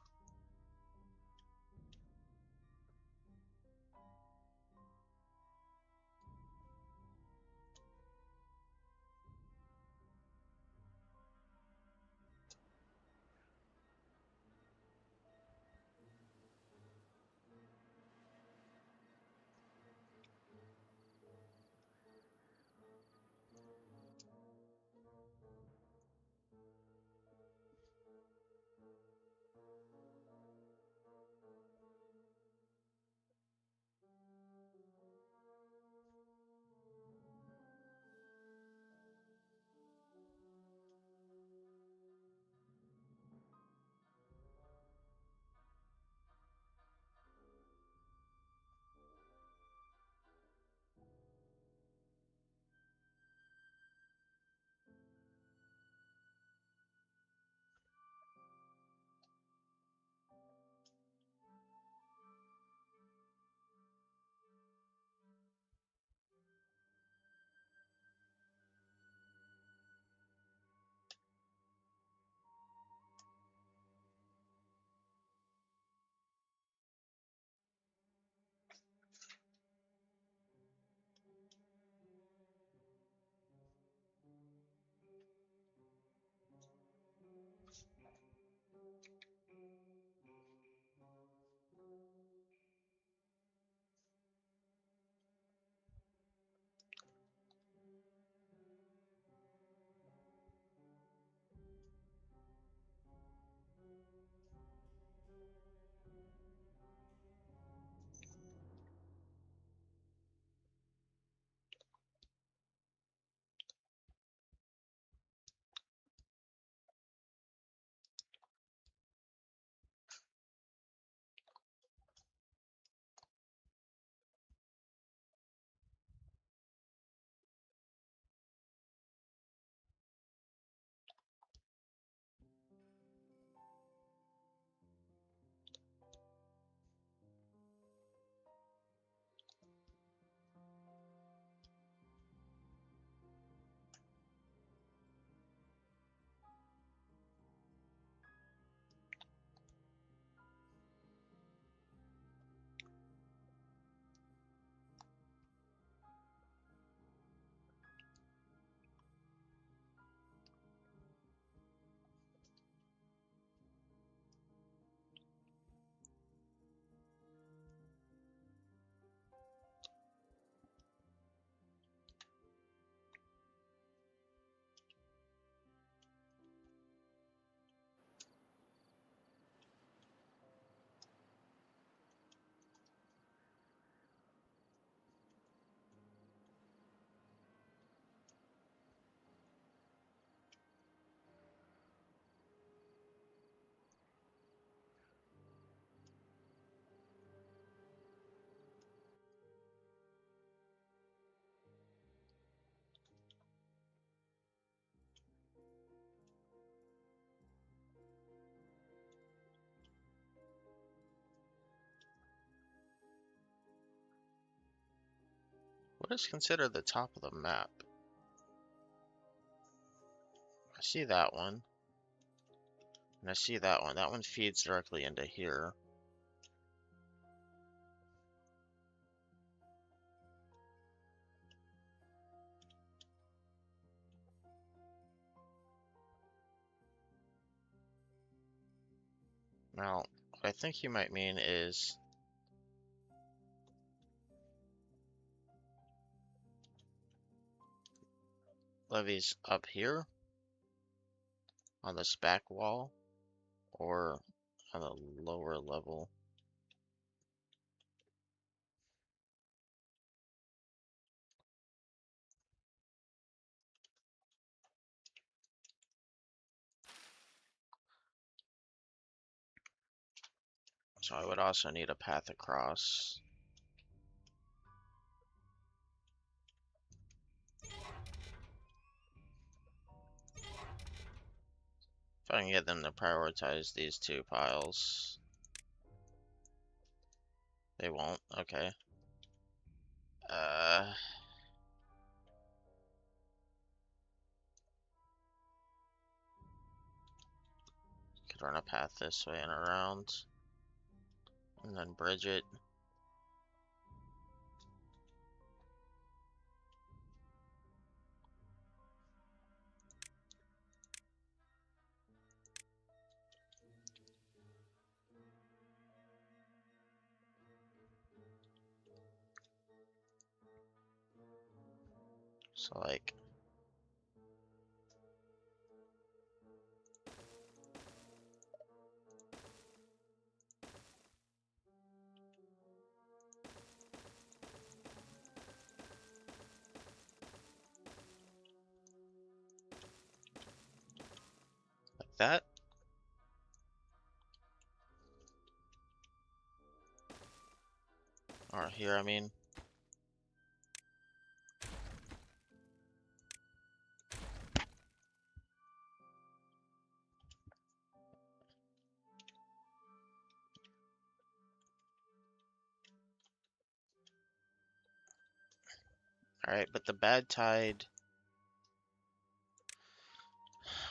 What is considered the top of the map? I see that one. And I see that one. That one feeds directly into here. Now, what I think you might mean is levees up here on this back wall or on the lower level. So I would also need a path across. If I can get them to prioritize these two piles. They won't, okay. Could run a path this way and around. And then bridge it. So like that. Or here, I mean. Alright, but the bad tide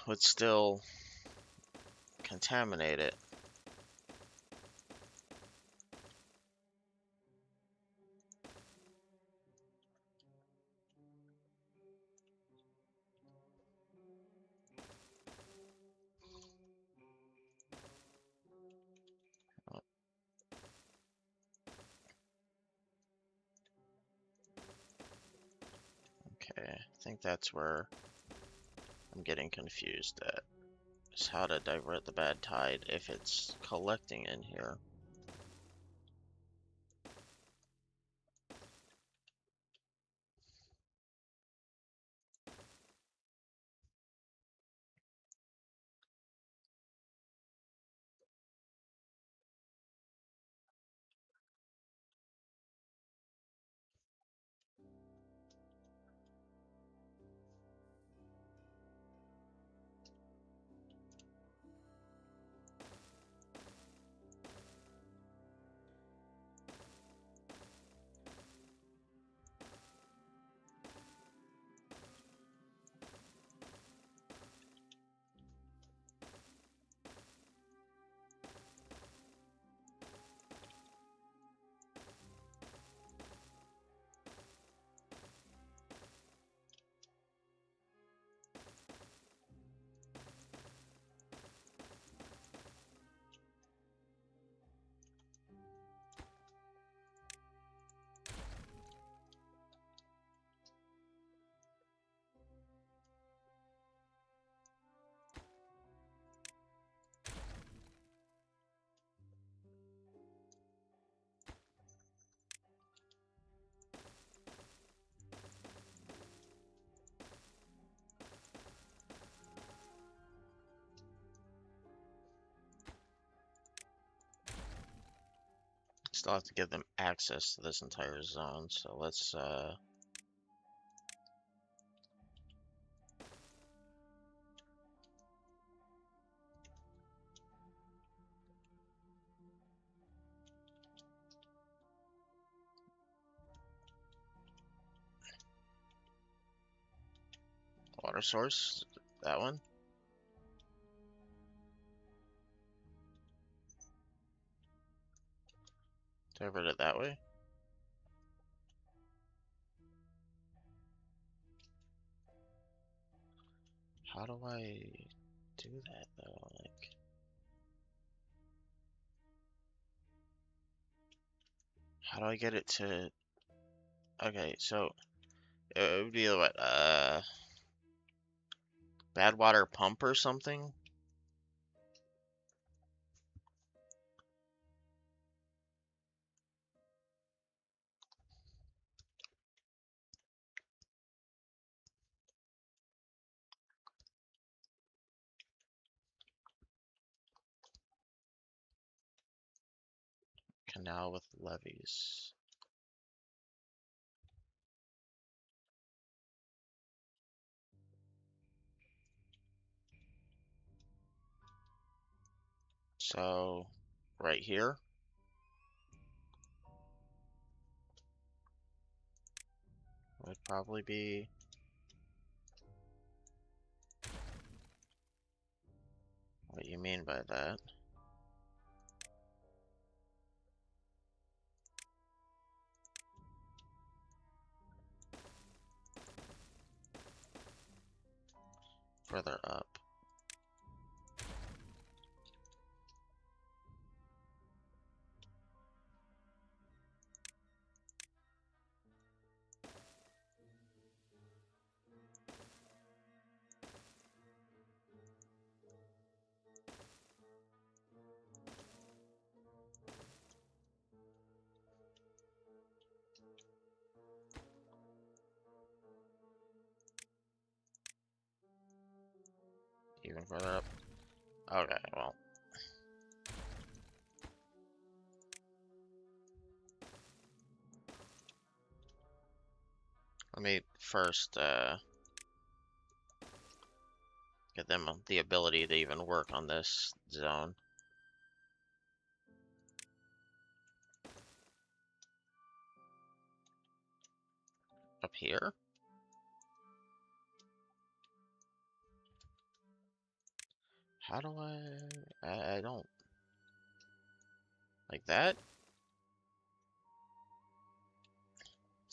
would still contaminate it. Okay, I think that's where I'm getting confused at. Is how to divert the bad tide if it's collecting in here. Still have to give them access to this entire zone, so let's Water source? That one? Divert it that way? How do I do that though? Like, how do I get it to? Okay, so it would be what? Bad water pump or something? Canal with levees. So, right here would probably be. What you mean by that? Further up. Even further up. Okay, well. Let me first get them the ability to even work on this zone. Up here? How do I don't. Like that?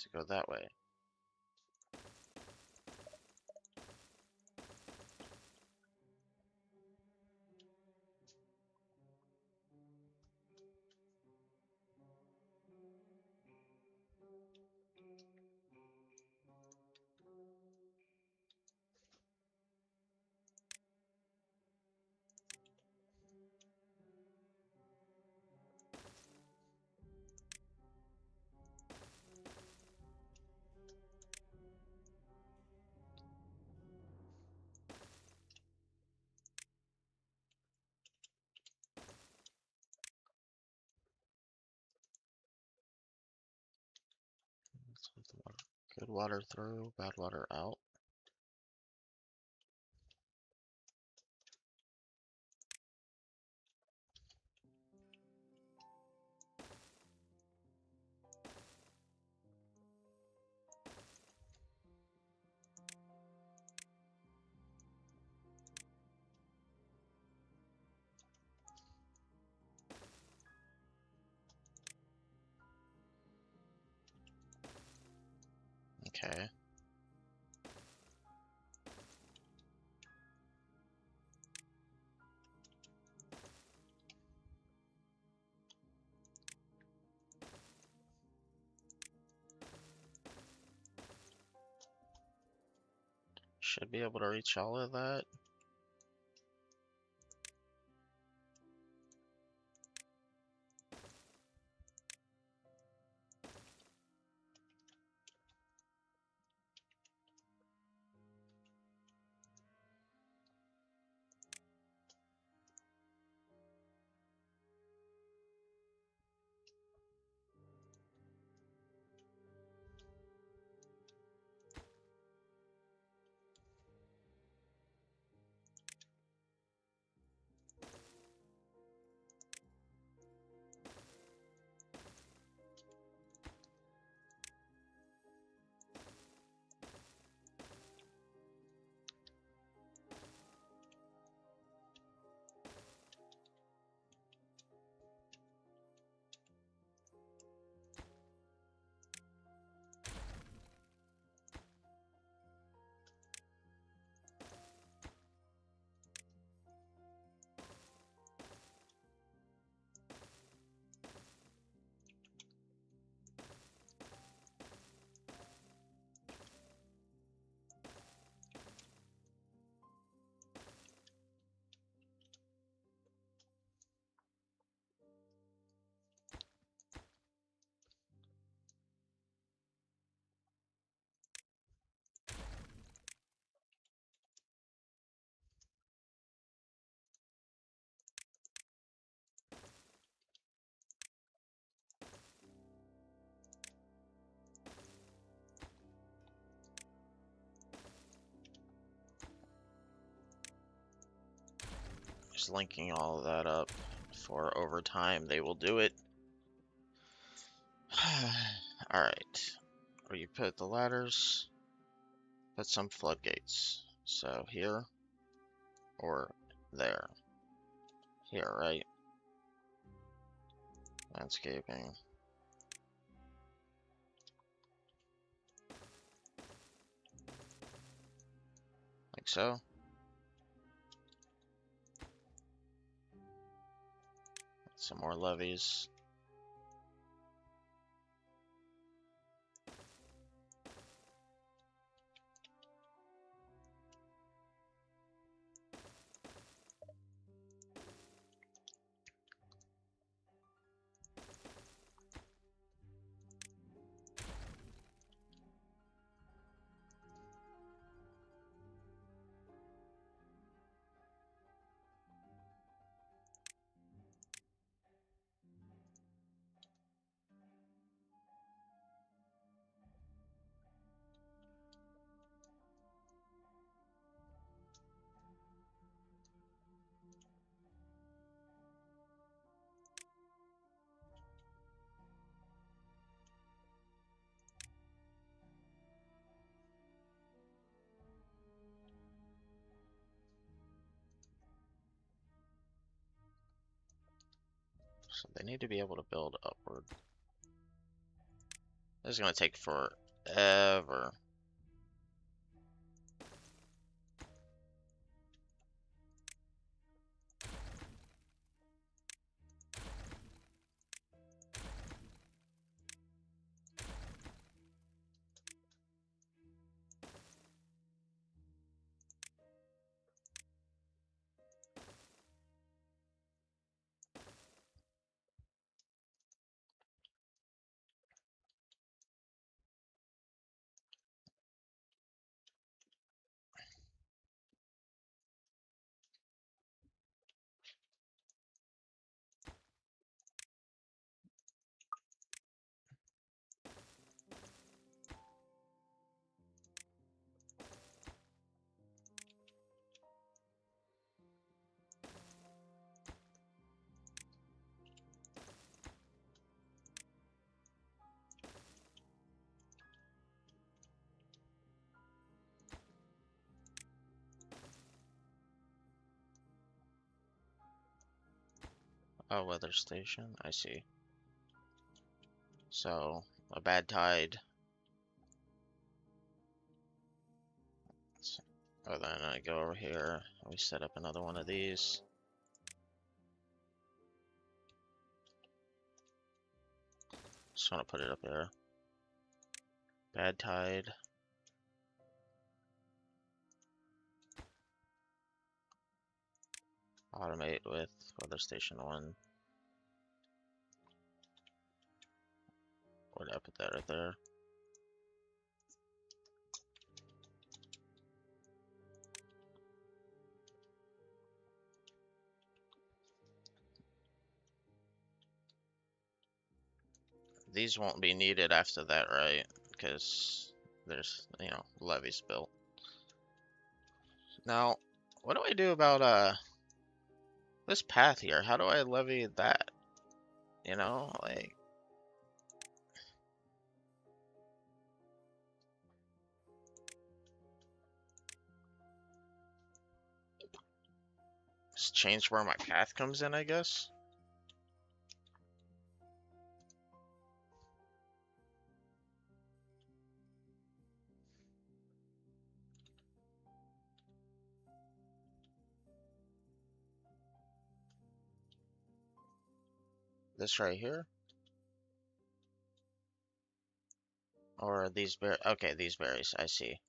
To go that way. Good water through, bad water out. Okay. Should be able to reach all of that. just linking all of that up for over time. They will do it. Alright. Where you put the ladders, put some floodgates. So here or there. Here, right? Landscaping. Like so. Some more levees. So they need to be able to build upward. This is gonna take forever. Oh, weather station. I see. So a bad tide. Oh, then I go over here. We set up another one of these. Just want to put it up there. Bad tide. Automate with weather station 1. Where did I put that? Right there. These won't be needed after that, right? Because there's, levees built. Now, what do I do about this path here? How do I levy that? Like, just change where my path comes in, I guess. This right here? Or these okay, these berries, I see.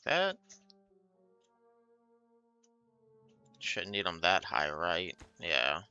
that. Shouldn't need them that high, right? Yeah.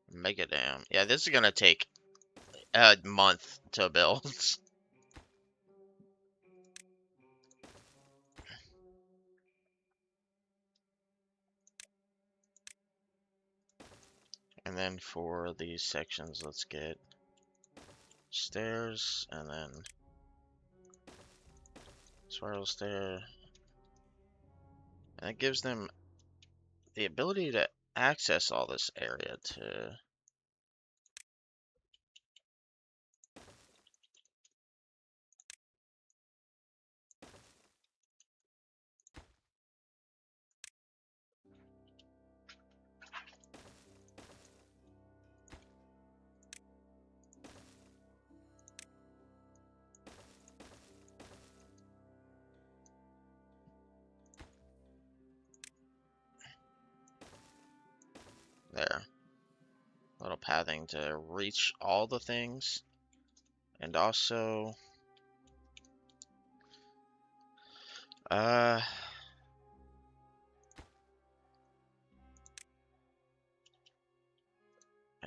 Mega dam. Yeah, this is gonna take a month to build. And then for these sections, let's get stairs and then spiral stair. And it gives them the ability to access all this area to. There. Little pathing to reach all the things. And also, I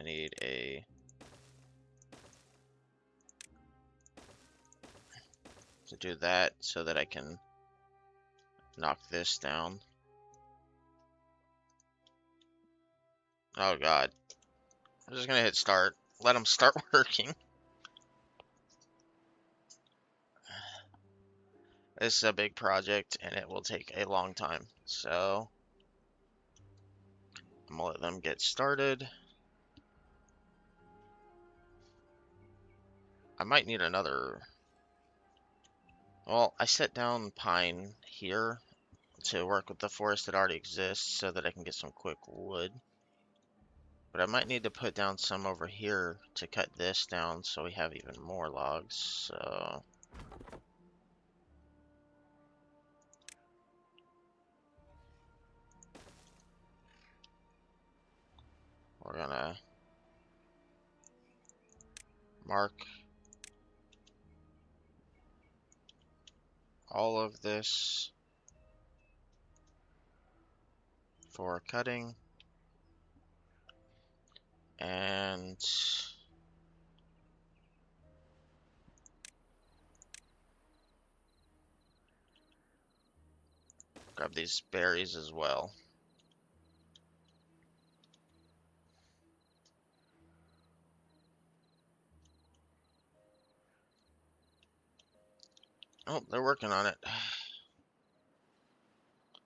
need to do that so that I can knock this down. Oh god. I'm just gonna hit start. Let them start working. This is a big project and it will take a long time. So I'm gonna let them get started. I might need another. Well, I set down pine here to work with the forest that already exists so that I can get some quick wood. But I might need to put down some over here to cut this down so we have even more logs. So we're gonna mark all of this for cutting and grab these berries as well. Oh, they're working on it.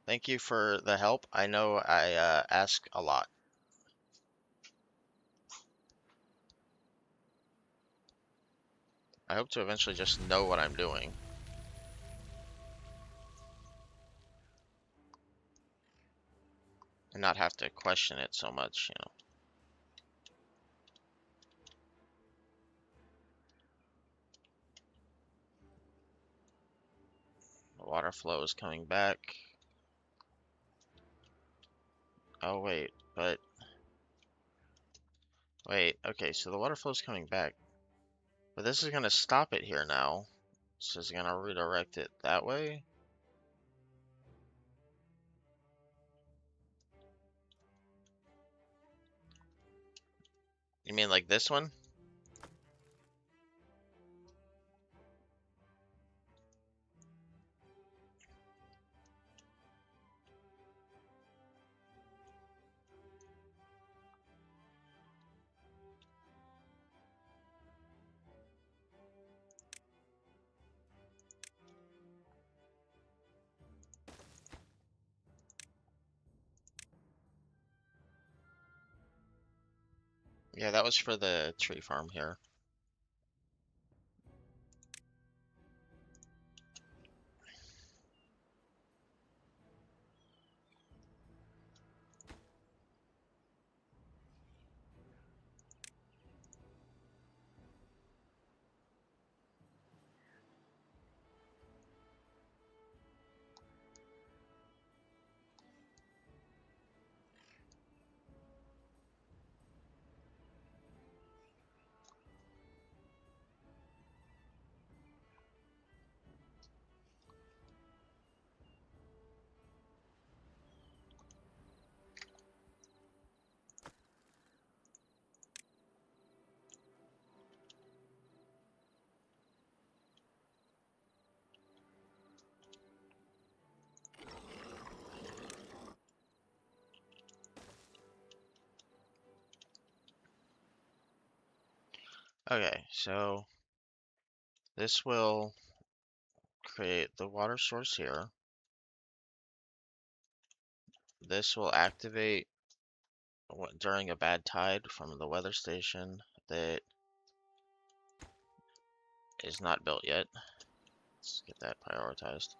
Thank you for the help. I know I ask a lot. I hope to eventually just know what I'm doing. And not have to question it so much, you know. The water flow is coming back. Oh, wait, but... Wait, okay, so the water flow is coming back. But this is going to stop it here now. So it's going to redirect it that way. You mean like this one? Yeah, that was for the tree farm here. Okay, so this will create the water source here. This will activate during a bad tide from the weather station that is not built yet. Let's get that prioritized.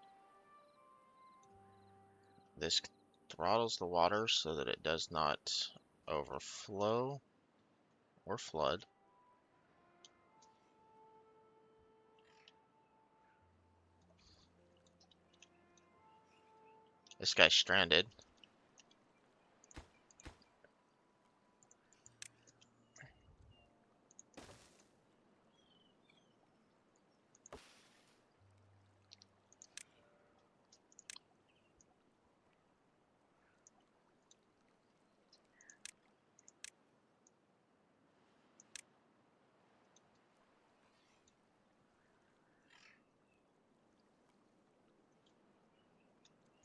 This throttles the water so that it does not overflow or flood. This guy's stranded.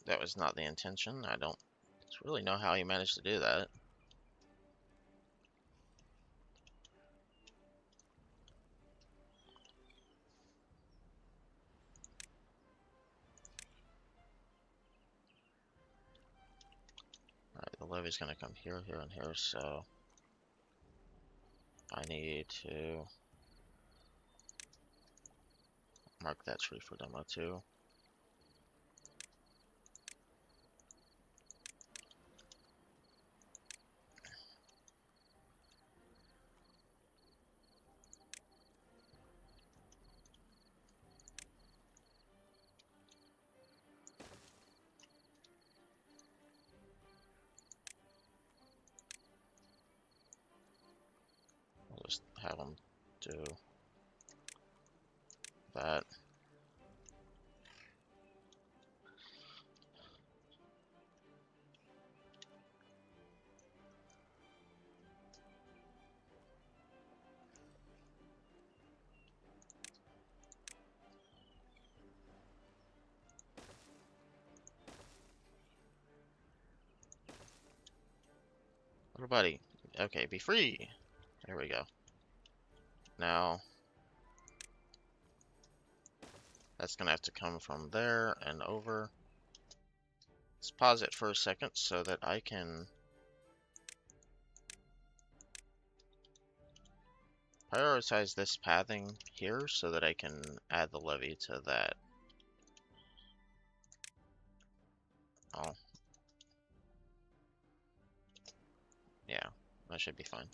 That was not the intention. I don't really know how he managed to do that. Alright, the levee's gonna come here, here, and here, so I need to mark that tree for demo 2. We'll just have them do that. Little buddy. Okay, be free. There we go. Now, that's gonna have to come from there and over. Let's pause it for a second so that I can prioritize this pathing here so that I can add the levee to that. Oh. Yeah, that should be fine.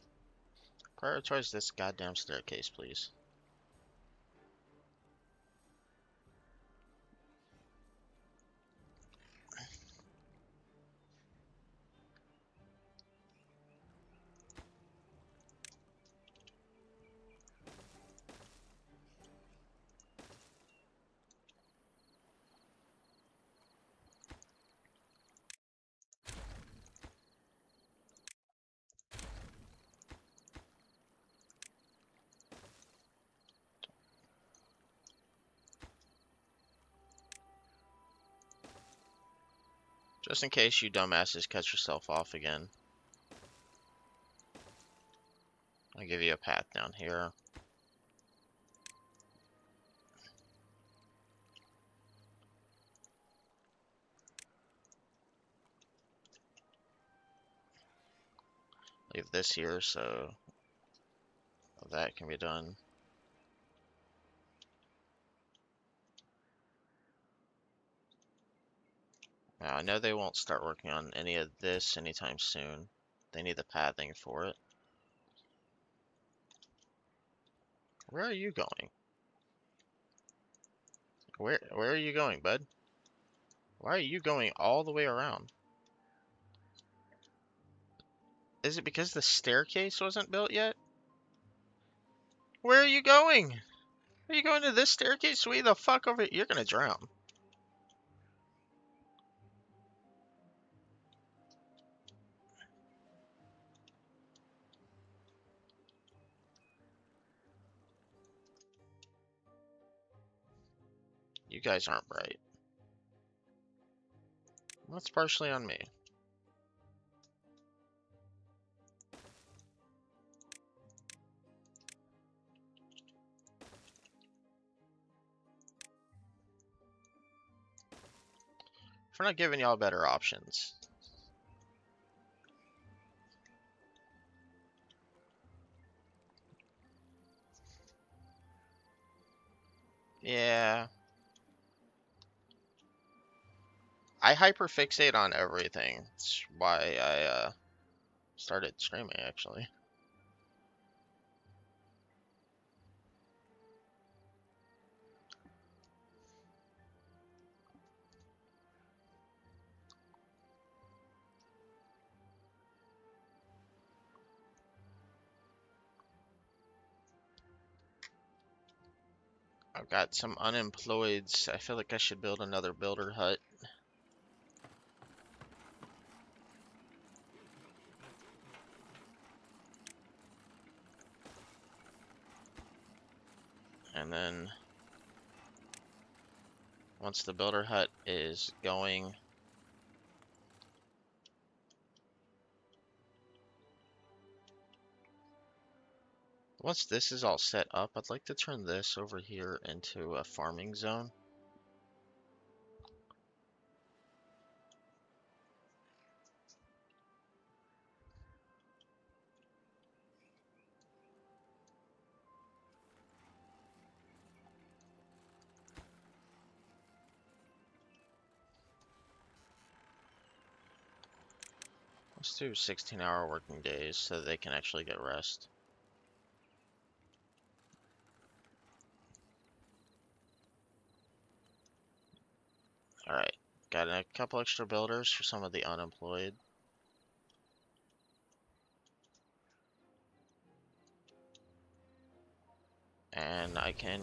Prioritize this goddamn staircase, please. Just in case you dumbasses cut yourself off again. I'll give you a path down here. Leave this here so that can be done. Now, I know they won't start working on any of this anytime soon. They need the pathing for it. Where are you going? Where are you going, bud? Why are you going all the way around? Is it because the staircase wasn't built yet? Where are you going? Are you going to this staircase? Way the fuck over here. You're gonna drown. You guys aren't bright. That's partially on me. For not giving y'all better options. Yeah. I hyperfixate on everything. That's why I started streaming, actually. I've got some unemployeds. I feel like I should build another builder hut. And then once the builder hut is going, once this is all set up, I'd like to turn this over here into a farming zone. Let's do 16-hour working days so that they can actually get rest. Alright, got a couple extra builders for some of the unemployed. And I can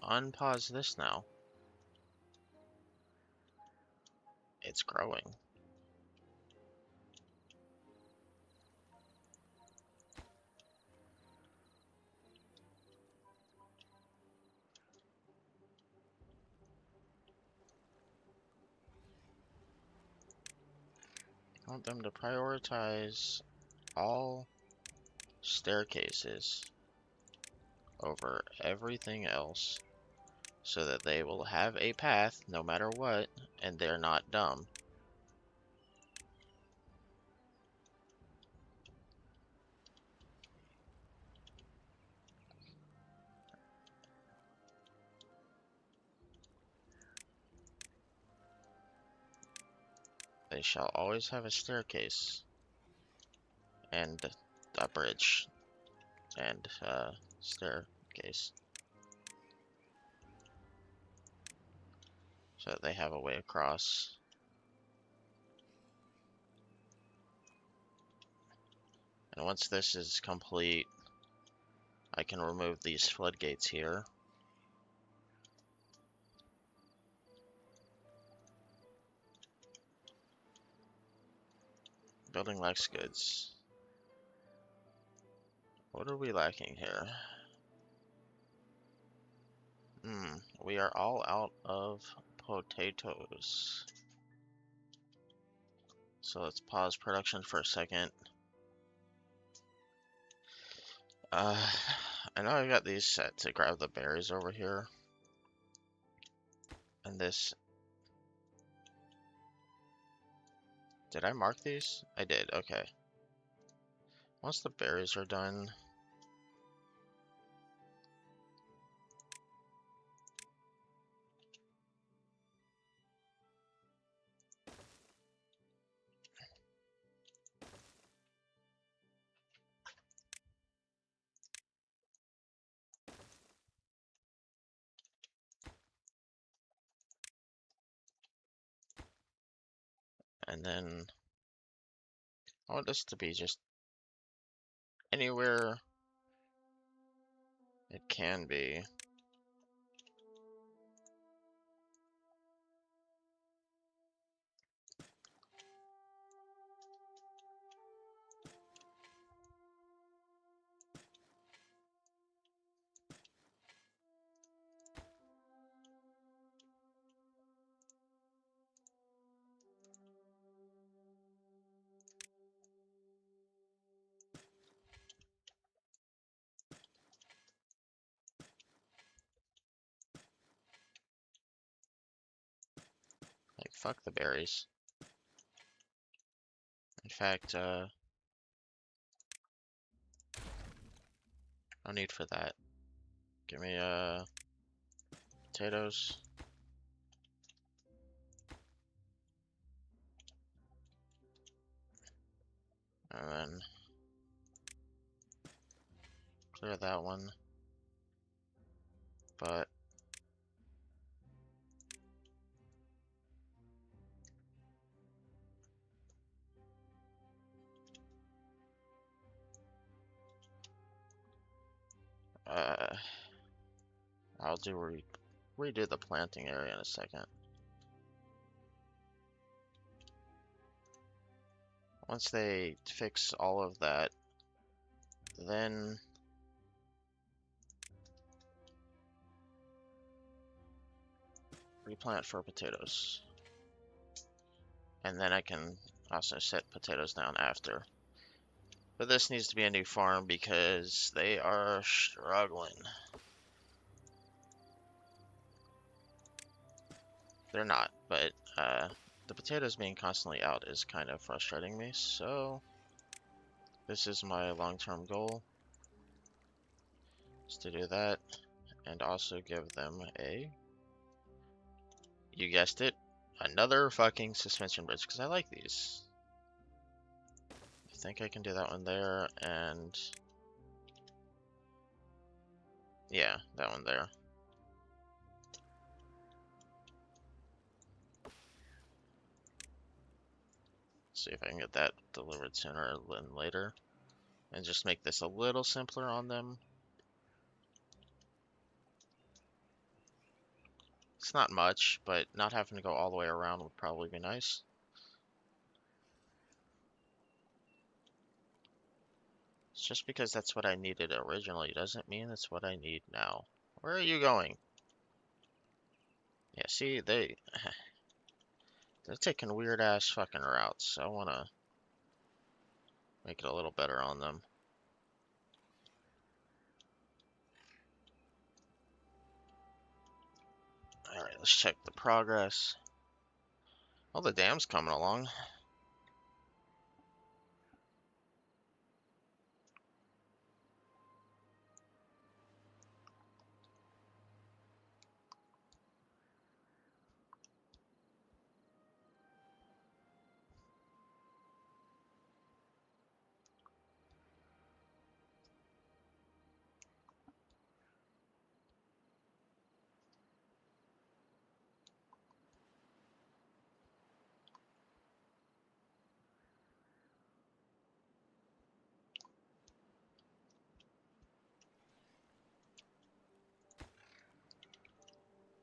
unpause this now. It's growing. I want them to prioritize all staircases over everything else so that they will have a path no matter what, and they're not dumb. They shall always have a staircase and a bridge and staircase so that they have a way across. And once this is complete, I can remove these floodgates here. Building lacks goods. What are we lacking here? We are all out of potatoes. So let's pause production for a second. I know I got these set to grab the berries over here. And this... Did I mark these? I did, okay. Once the berries are done, And then I want this to be just anywhere it can be. Like, fuck the berries. In fact, no need for that. Give me, potatoes. And then clear that one. But I'll redo the planting area in a second. Once they fix all of that, then replant for potatoes. And then I can also set potatoes down after. But this needs to be a new farm because they are struggling. They're not, but the potatoes being constantly out is kind of frustrating me, so this is my long-term goal, is to do that, and also give them a, you guessed it, another fucking suspension bridge, because I like these. I think I can do that one there, and yeah, that one there. See if I can get that delivered sooner than later, and just make this a little simpler on them. It's not much, but not having to go all the way around would probably be nice. Just because that's what I needed originally doesn't mean it's what I need now. Where are you going? Yeah, see, they're taking weird ass fucking routes. I wanna make it a little better on them. Alright, let's check the progress. Oh, the dam's coming along.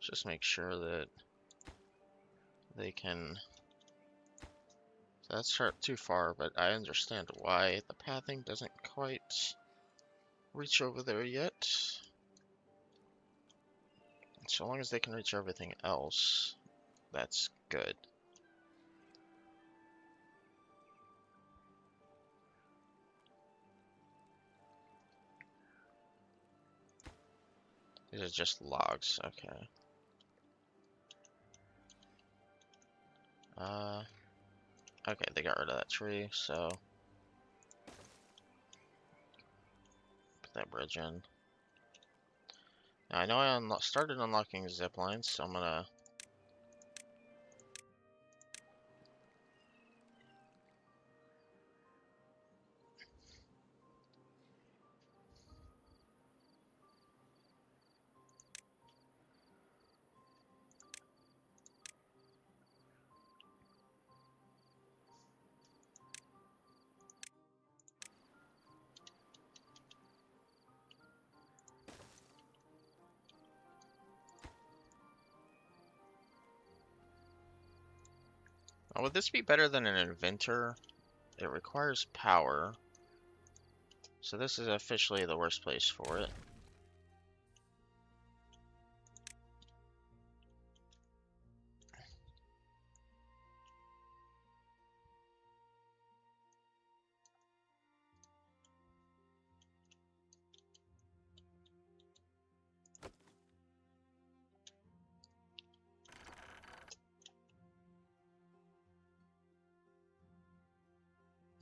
Just make sure that they can... That's too far, but I understand why the pathing doesn't quite reach over there yet. So long as they can reach everything else, that's good. These are just logs, okay. Okay, they got rid of that tree, so put that bridge in. Now, I know I started unlocking zip lines, so I'm gonna... Would this be better than an inventor? It requires power. So this is officially the worst place for it.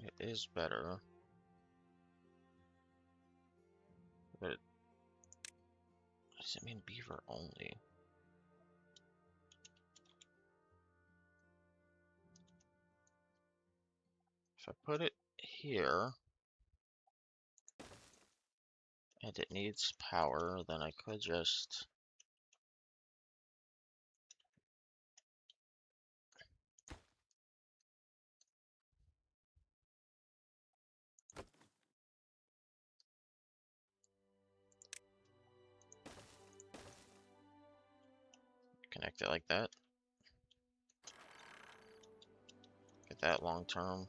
It is better. But does it mean beaver only? If I put it here, and it needs power, then I could just... connect it like that. Get that long term.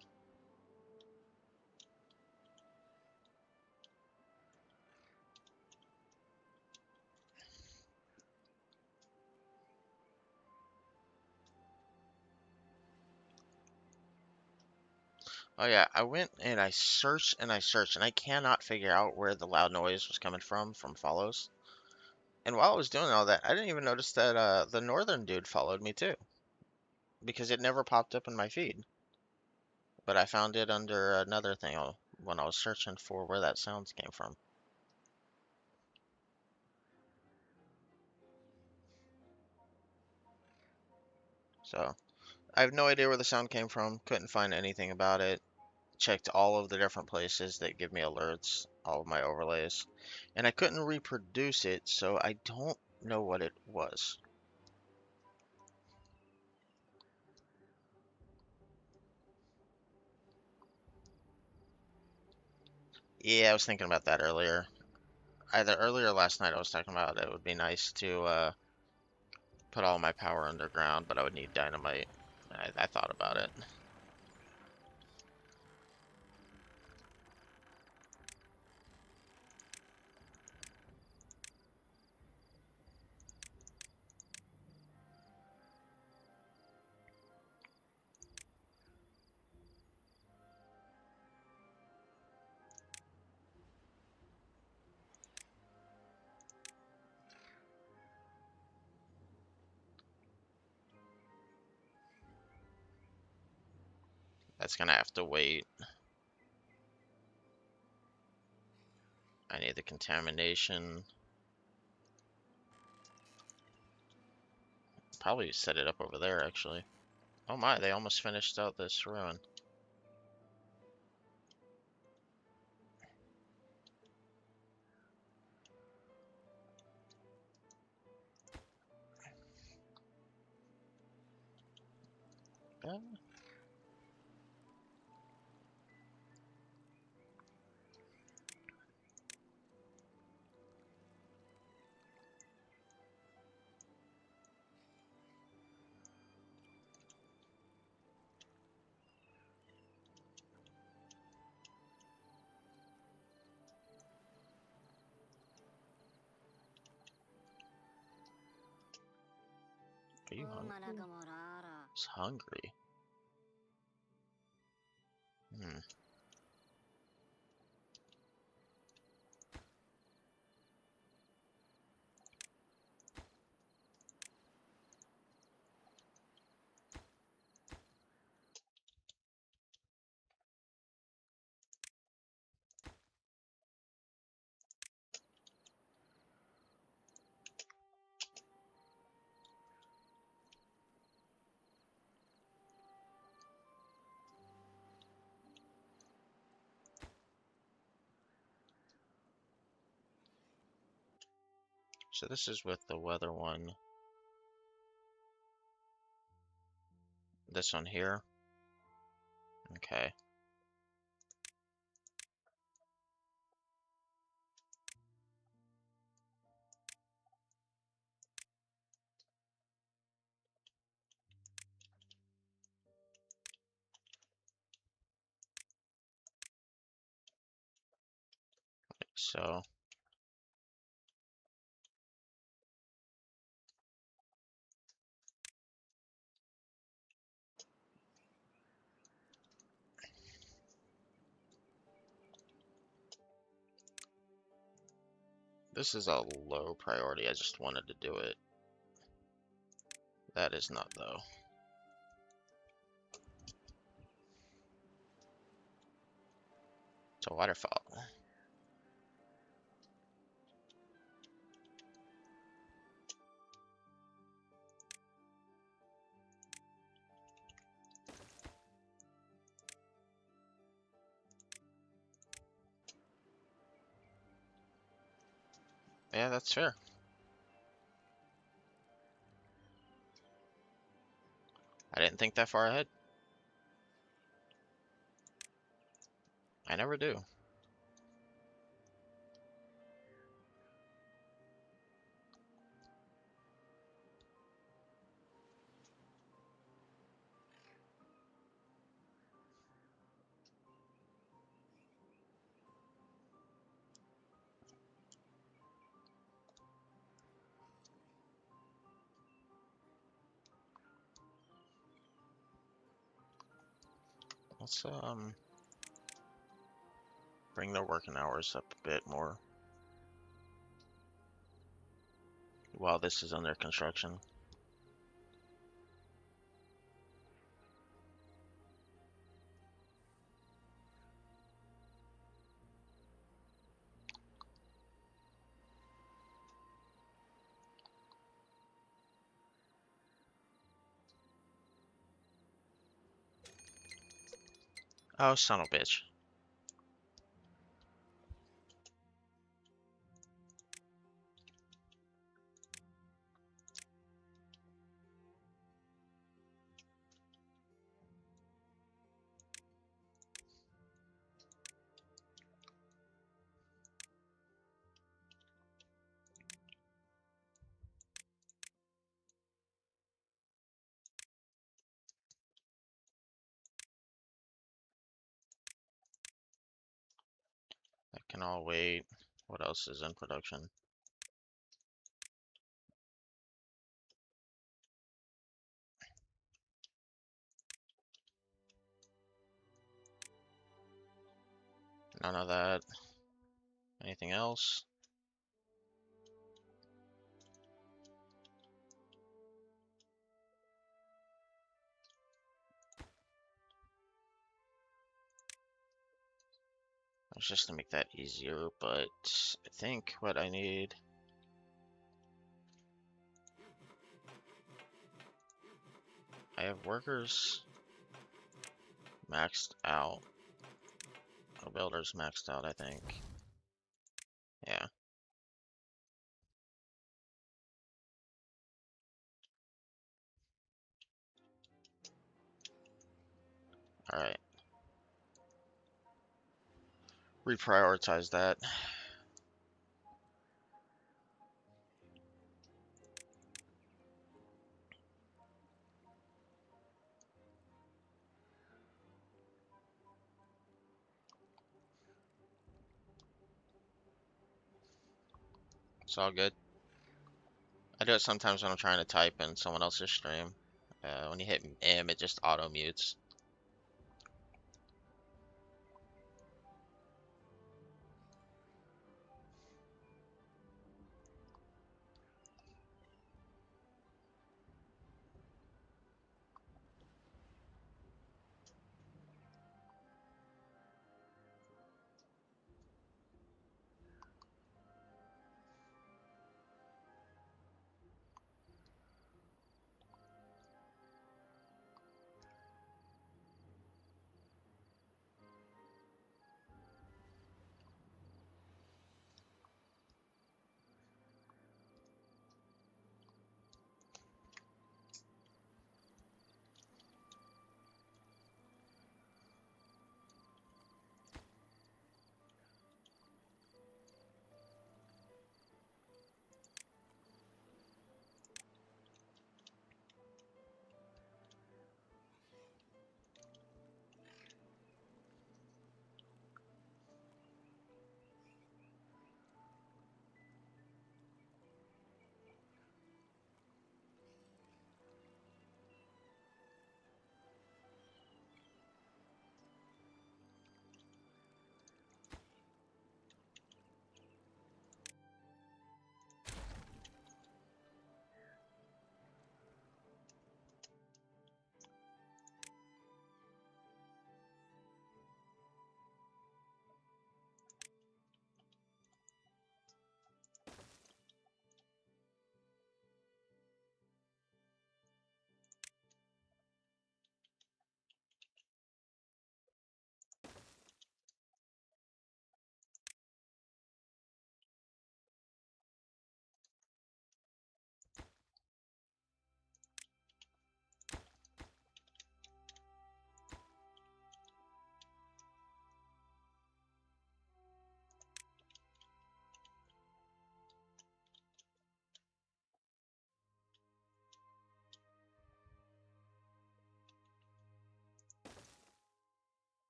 Oh yeah, I went and I searched and I searched and I cannot figure out where the loud noise was coming from follows. And while I was doing all that, I didn't even notice that the northern dude followed me too, because it never popped up in my feed. But I found it under another thing when I was searching for where that sounds came from. So I have no idea where the sound came from. Couldn't find anything about it. Checked all of the different places that give me alerts, all of my overlays, and I couldn't reproduce it, so I don't know what it was. Yeah, I was thinking about that earlier. Either earlier last night I was talking about it would be nice to put all my power underground, but I would need dynamite. I thought about it. That's gonna have to wait. I need the contamination. Probably set it up over there, actually. Oh my, they almost finished out this ruin. Uh, Are you hungry? He's hungry. Hmm. So this is with the weather one. This one here. Okay. So this is a low priority. I just wanted to do it. That is not, though. It's a waterfall. Yeah, that's fair. I didn't think that far ahead. I never do. Let's bring the working hours up a bit more while this is under construction. Oh, son of a bitch. That can all wait. What else is in production? None of that. Anything else? It's just to make that easier, but I think what I need. I have workers maxed out. Oh, builders maxed out, I think. Yeah. Alright. Reprioritize that. It's all good. I do it sometimes when I'm trying to type in someone else's stream. When you hit M, it just auto mutes.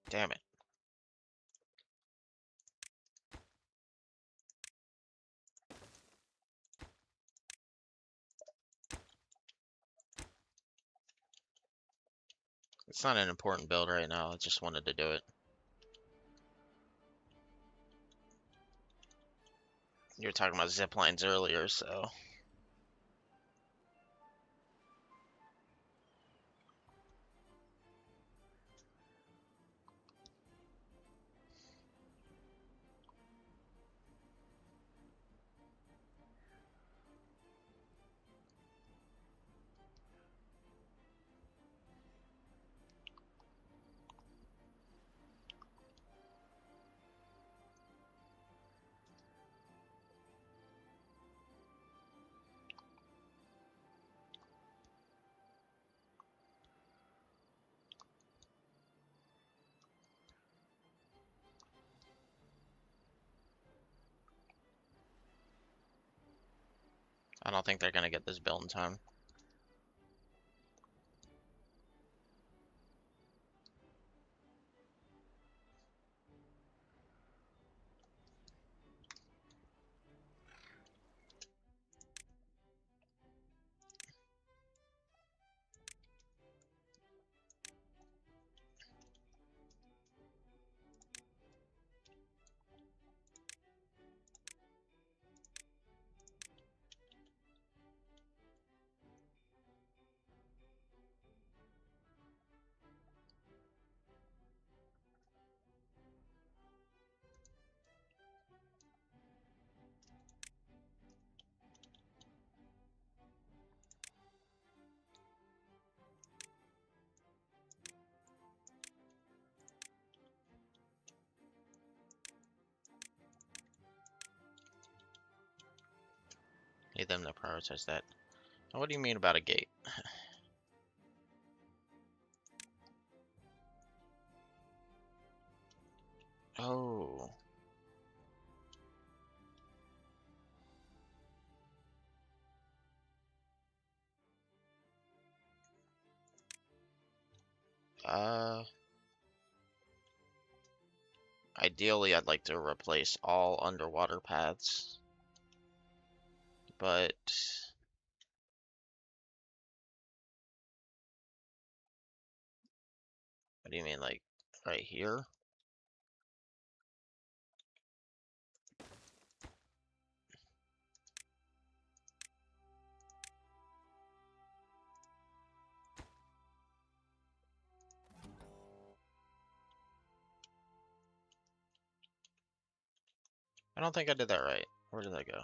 Damn it. It's not an important build right now. I just wanted to do it. You were talking about zip lines earlier, so I don't think they're gonna get this built in time. Need them to prioritize that. Now, what do you mean about a gate? Oh. Uh, Ideally, I'd like to replace all underwater paths, but what do you mean, like right here? I don't think I did that right. Where did that go?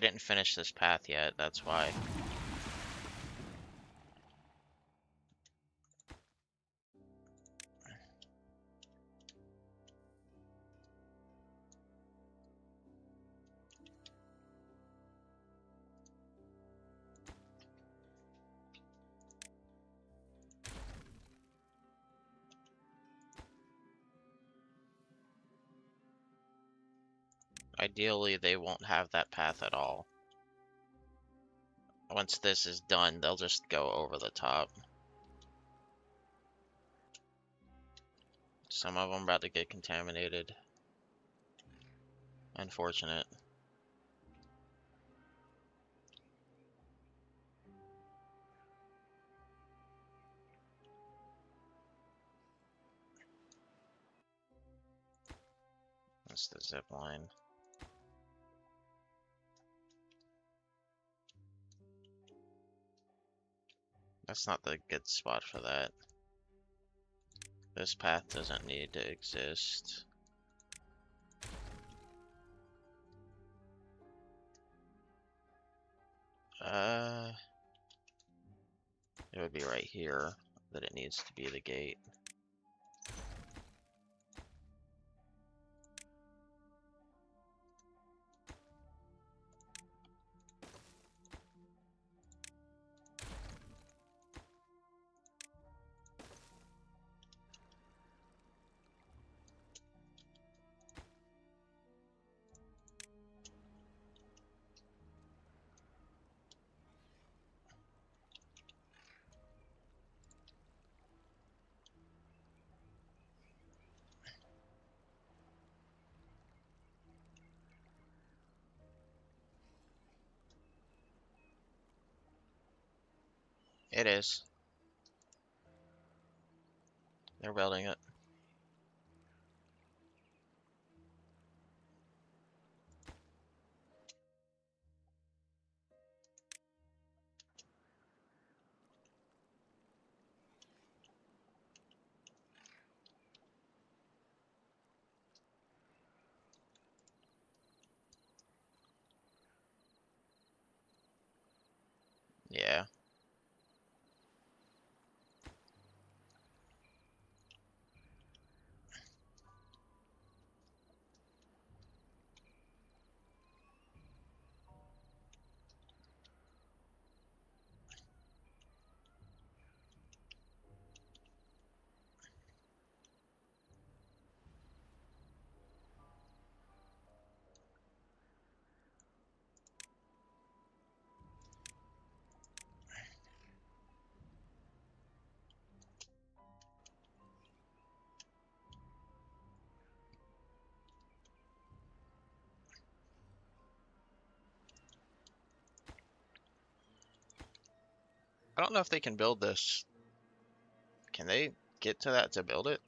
didn't finish this path yet, that's why. Ideally, they won't have that path at all. Once this is done, they'll just go over the top. Some of them about to get contaminated. Unfortunate. That's the zip line. That's not the good spot for that. This path doesn't need to exist. It would be right here that it needs to be the gate. It is. They're building it. Yeah. I don't know if they can build this. Can they get to that to build it?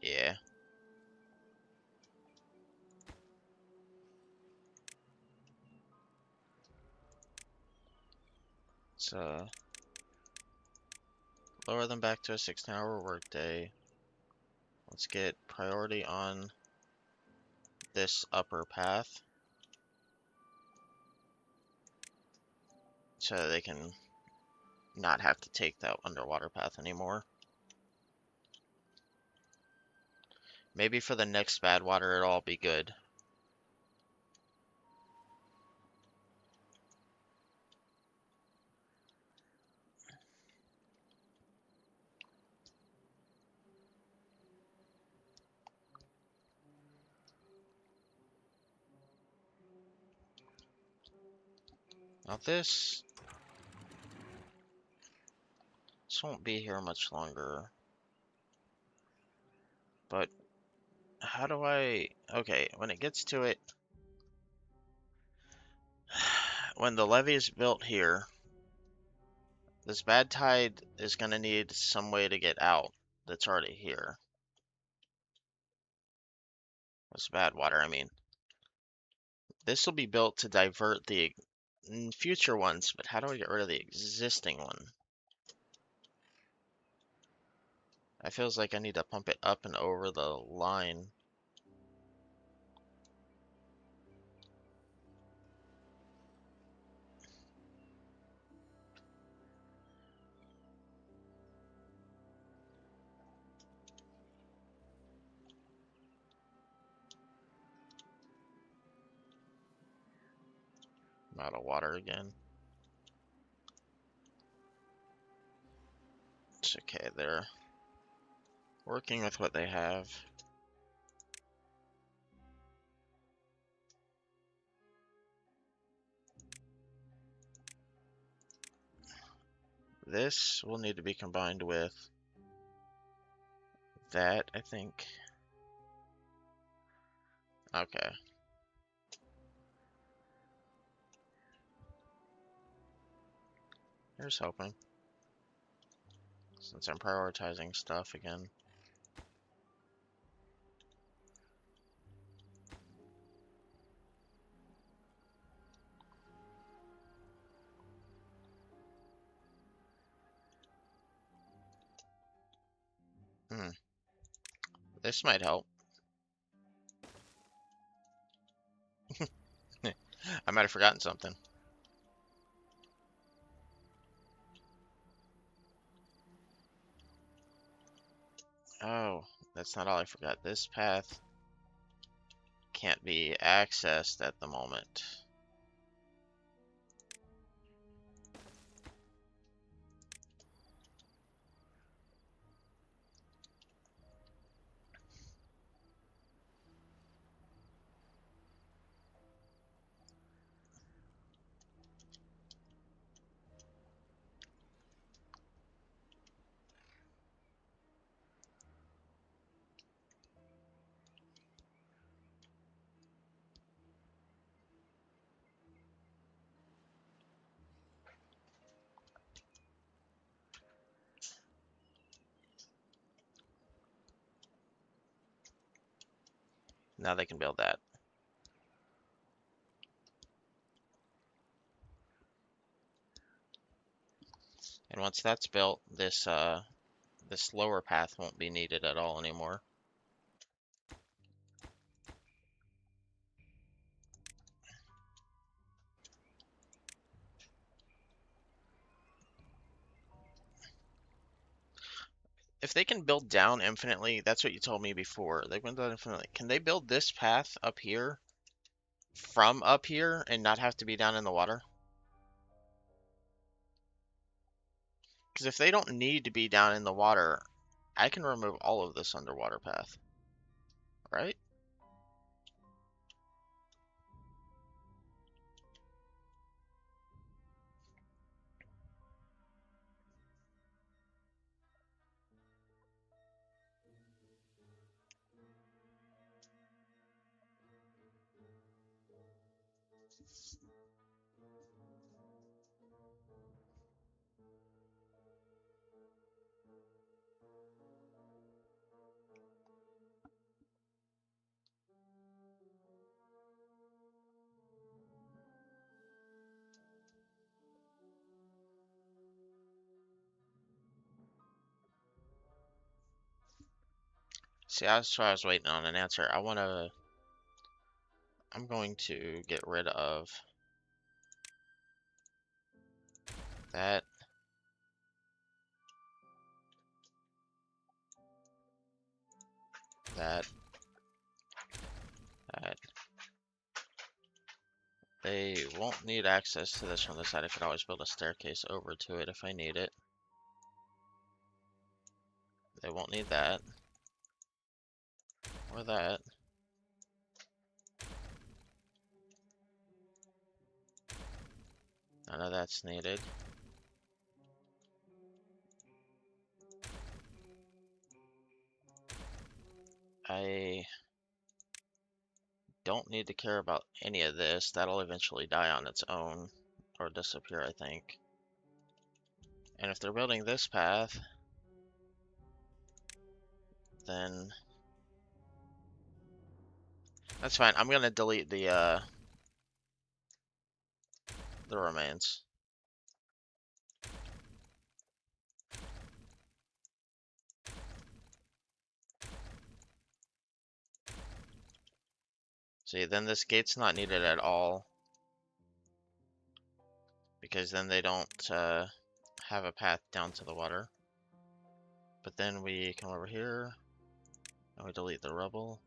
Yeah. So lower them back to a 16-hour workday. Let's get priority on this upper path so they can not have to take that underwater path anymore. Maybe for the next bad water it'll all be good. Now this won't be here much longer. But how do I... Okay, when it gets to it... When the levee is built here, this bad tide is going to need some way to get out that's already here. This bad water, I mean. This will be built to divert the future ones, but how do I get rid of the existing one? I feels like I need to pump it up and over the line. I'm out of water again. It's okay, they're working with what they have. This will need to be combined with that, I think. Okay. Here's hoping. Since I'm prioritizing stuff again. Hmm. This might help. I might have forgotten something. Oh, that's not all I forgot. This path can't be accessed at the moment. Now they can build that. And once that's built, this lower path won't be needed at all anymore. If they can build down infinitely, that's what you told me before. They can build infinitely. Can they build this path up here from up here and not have to be down in the water? Because if they don't need to be down in the water, I can remove all of this underwater path, right? See, that's why I was waiting on an answer. I'm going to get rid of that, that, that. They won't need access to this from the side. I could always build a staircase over to it if I need it. They won't need that. Or that. None of that's needed. I don't need to care about any of this. That'll eventually die on its own. Or disappear, I think. And if they're building this path, then that's fine. I'm gonna delete the the remains. See, then this gate's not needed at all, because then they don't have a path down to the water. But then we come over here, and we delete the rubble.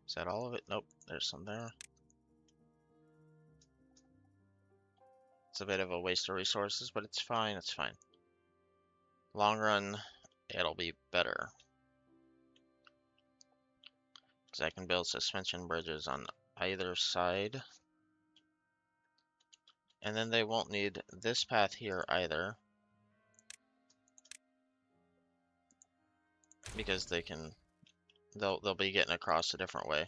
Is that all of it? Nope, there's some there. It's a bit of a waste of resources, but it's fine, it's fine. Long run, it'll be better. Because I can build suspension bridges on either side. And then they won't need this path here either. Because they'll be getting across a different way.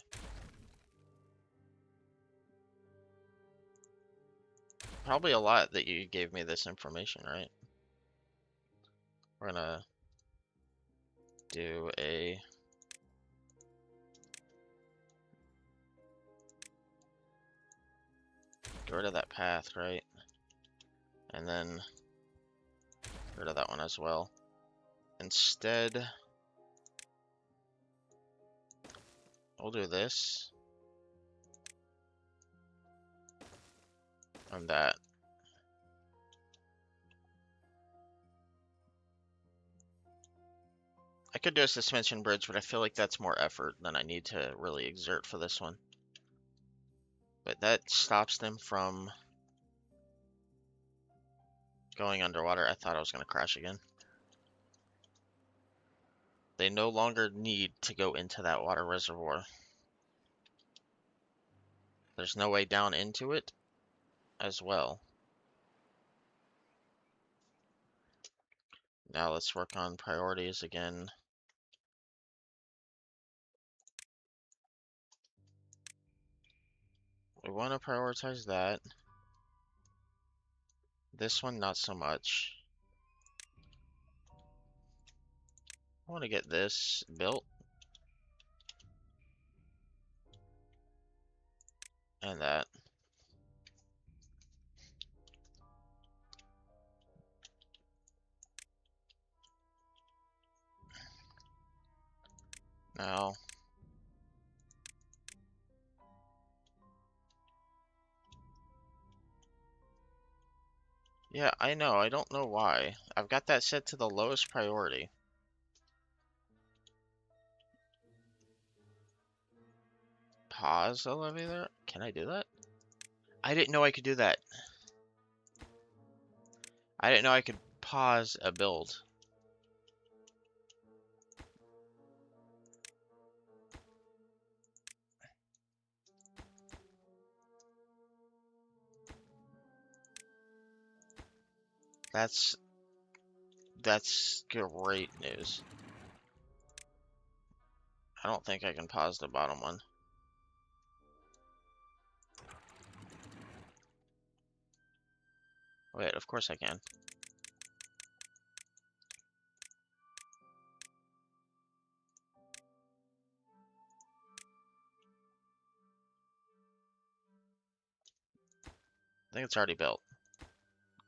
Probably a lot that you gave me this information, right? We're gonna do a get rid of that path, right? And then get rid of that one as well. Instead, we'll do this and that. I could do a suspension bridge, but I feel like that's more effort than I need to really exert for this one. But that stops them from going underwater. I thought I was going to crash again. They no longer need to go into that water reservoir. There's no way down into it as well. Now let's work on priorities again. We want to prioritize that. This one, not so much. I want to get this built. And that. Now, yeah, I know. I don't know why. I've got that set to the lowest priority. Pause the levy there? Can I do that? I didn't know I could do that. I didn't know I could pause a build. That's great news. I don't think I can pause the bottom one. Wait, of course I can. I think it's already built.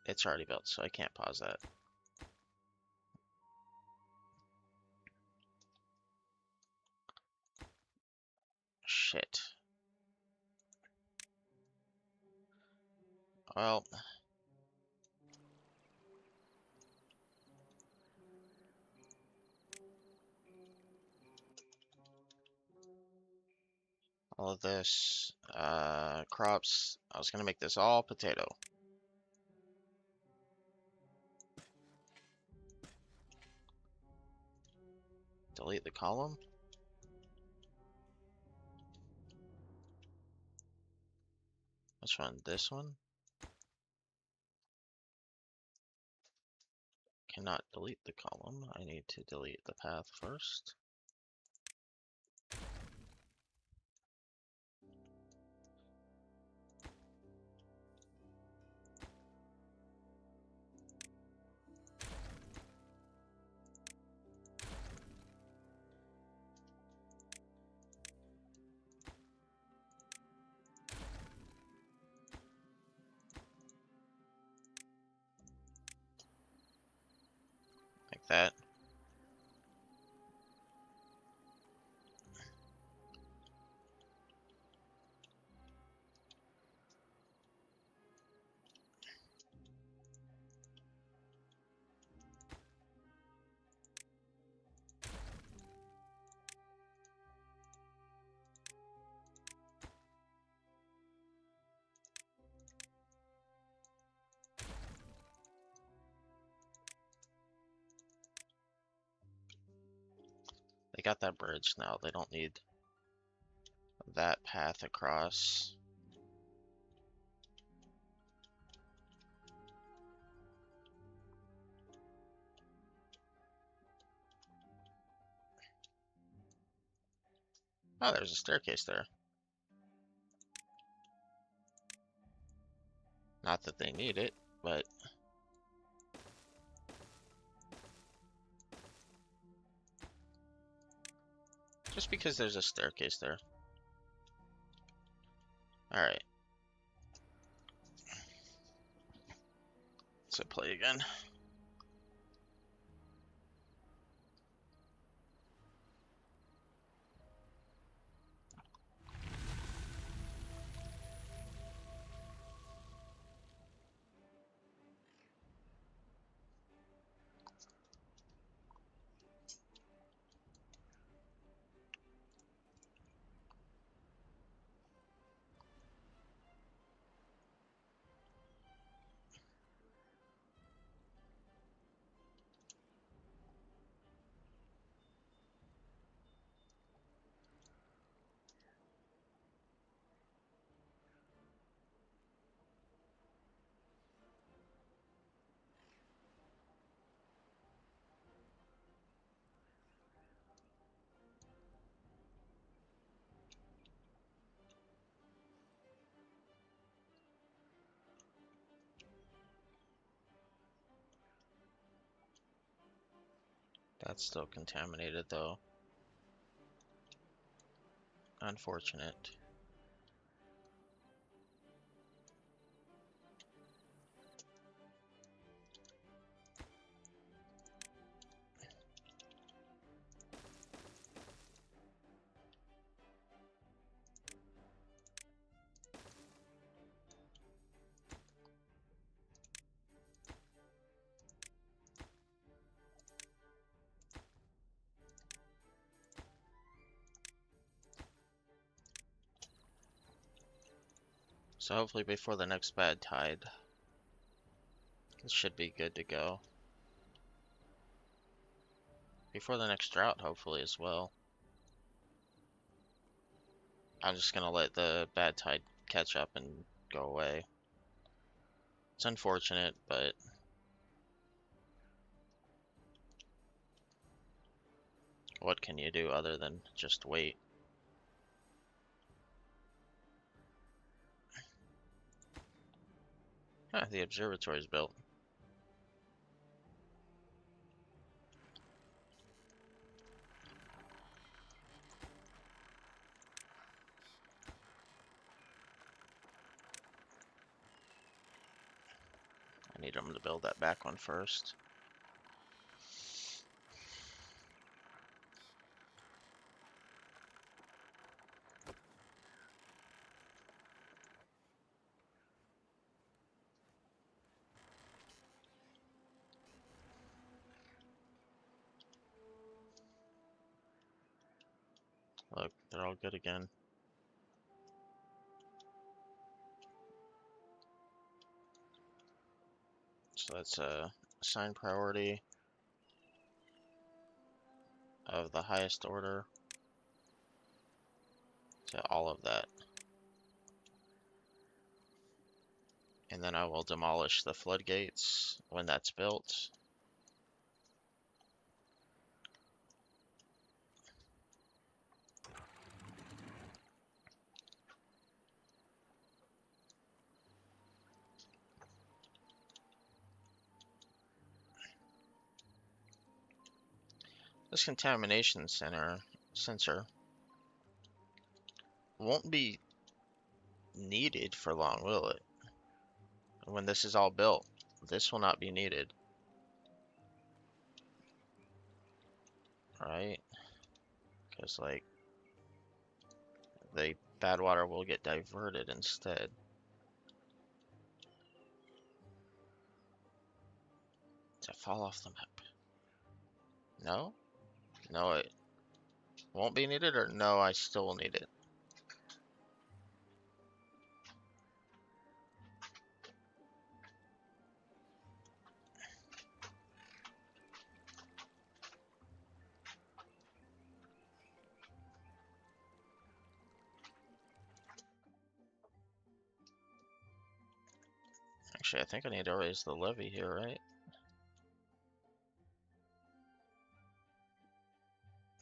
It's already built, so I can't pause that. Shit. Well, all of this, crops. I was gonna make this all potato. Delete the column. Let's run this one. Cannot delete the column. I need to delete the path first. that. They got that bridge now. They don't need that path across. Oh, there's a staircase there. Not that they need it, but just because there's a staircase there. Alright. So play again. That's still contaminated though. Unfortunate. So hopefully before the next bad tide, this should be good to go. Before the next drought, hopefully as well. I'm just gonna let the bad tide catch up and go away. It's unfortunate, but what can you do other than just wait? Huh, the observatory's built. I need them to build that back one first. Look, they're all good again. So that's assign priority of the highest order to all of that. And then I will demolish the floodgates when that's built. This contamination sensor won't be needed for long, will it? When this is all built, this will not be needed. right? Because, like, the bad water will get diverted instead. Does it fall off the map? No? No, it won't be needed, or no, I still will need it? Actually, I think I need to raise the levee here, right?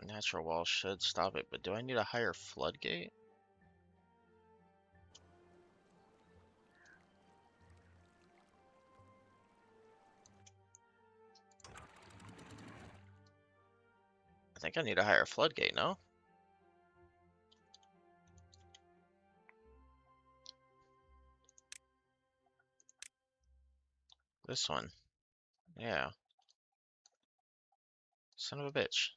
Natural wall should stop it, but do I need a higher floodgate? I think I need a higher floodgate, no? This one. Yeah. Son of a bitch.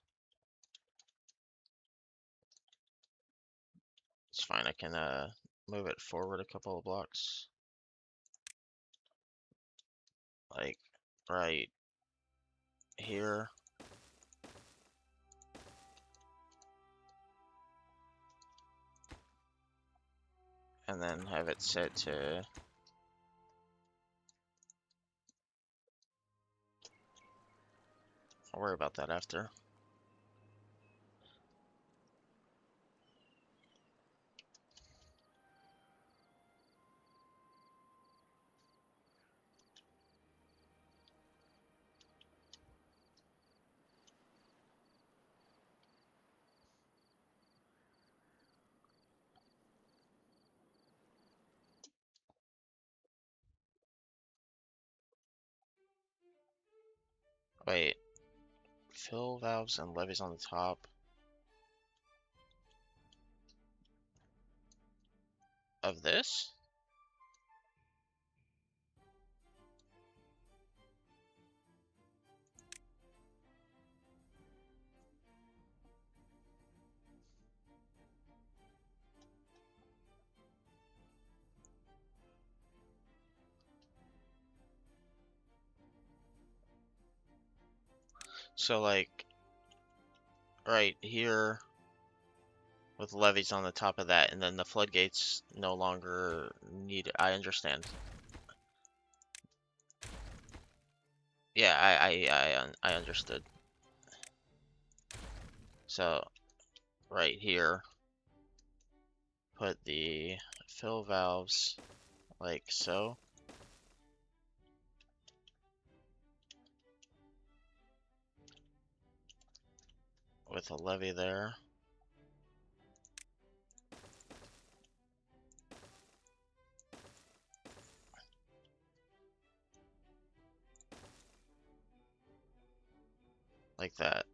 It's fine, I can move it forward a couple of blocks. Like, right here. And then have it set to... I'll worry about that after. Wait, fill valves and levees on the top of this? So like, right here with levees on the top of that, and then the floodgates no longer need. I understand. Yeah, I understood. So right here, put the fill valves like so, with a levee there. Like that.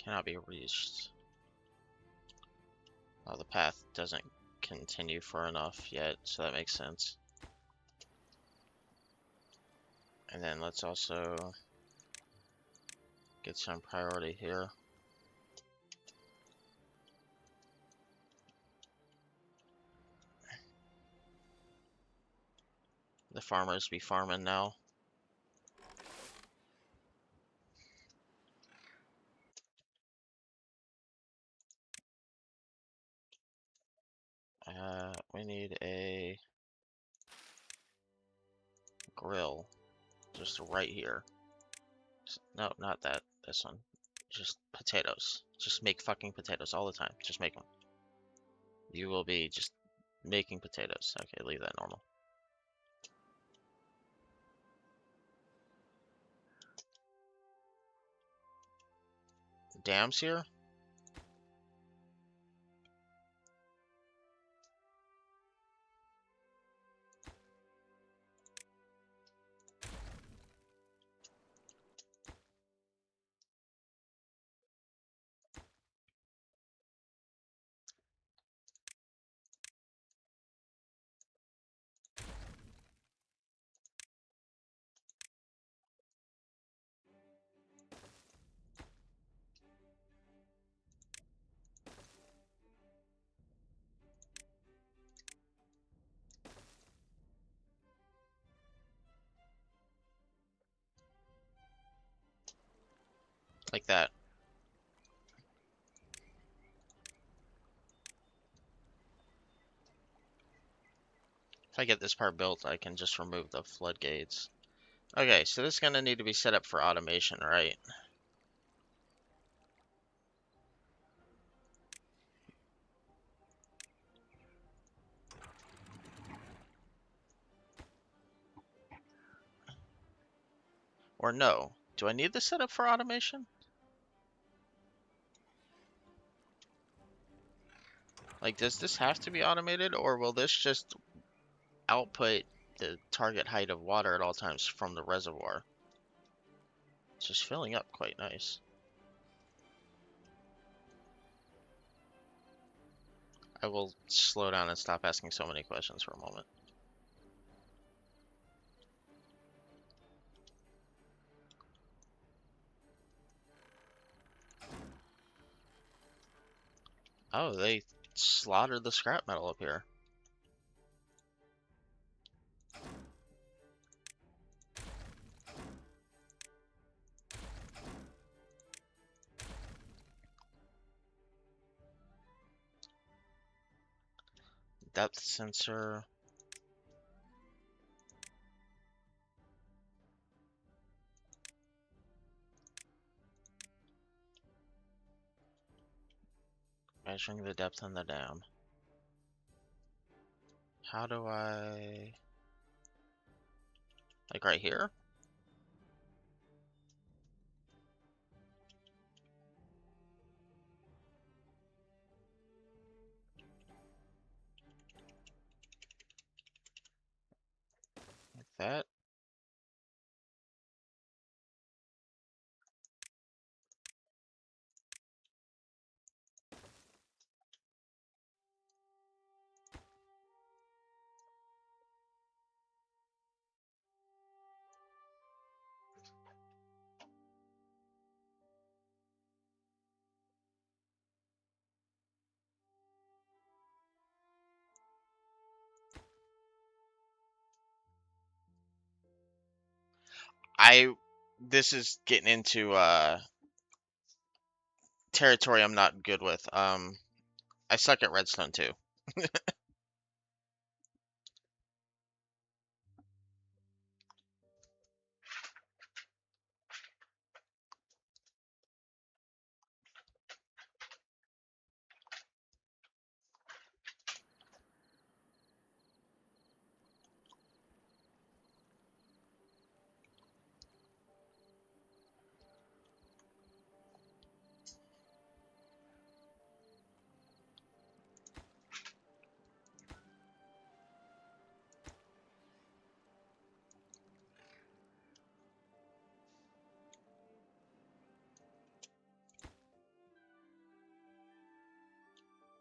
Cannot be reached. Oh, the path doesn't continue far enough yet, so that makes sense. And then let's also get some priority here. The farmers be farming now. We need a grill just right here. No, not that. This one. Just potatoes. Just make fucking potatoes all the time. Just make them. You will be just making potatoes. Okay, leave that normal. The dam's here? Like that. If I get this part built, I can just remove the floodgates. Okay, so this is gonna need to be set up for automation, right? Or no? Do I need this set up for automation? Like, does this have to be automated, or will this just output the target height of water at all times from the reservoir? It's just filling up quite nice. I will slow down and stop asking so many questions for a moment. Oh, they slaughtered the scrap metal up here. Depth sensor. Measuring the depth on the dam. How do I... Like right here? Like that? This is getting into territory I'm not good with. I suck at redstone too.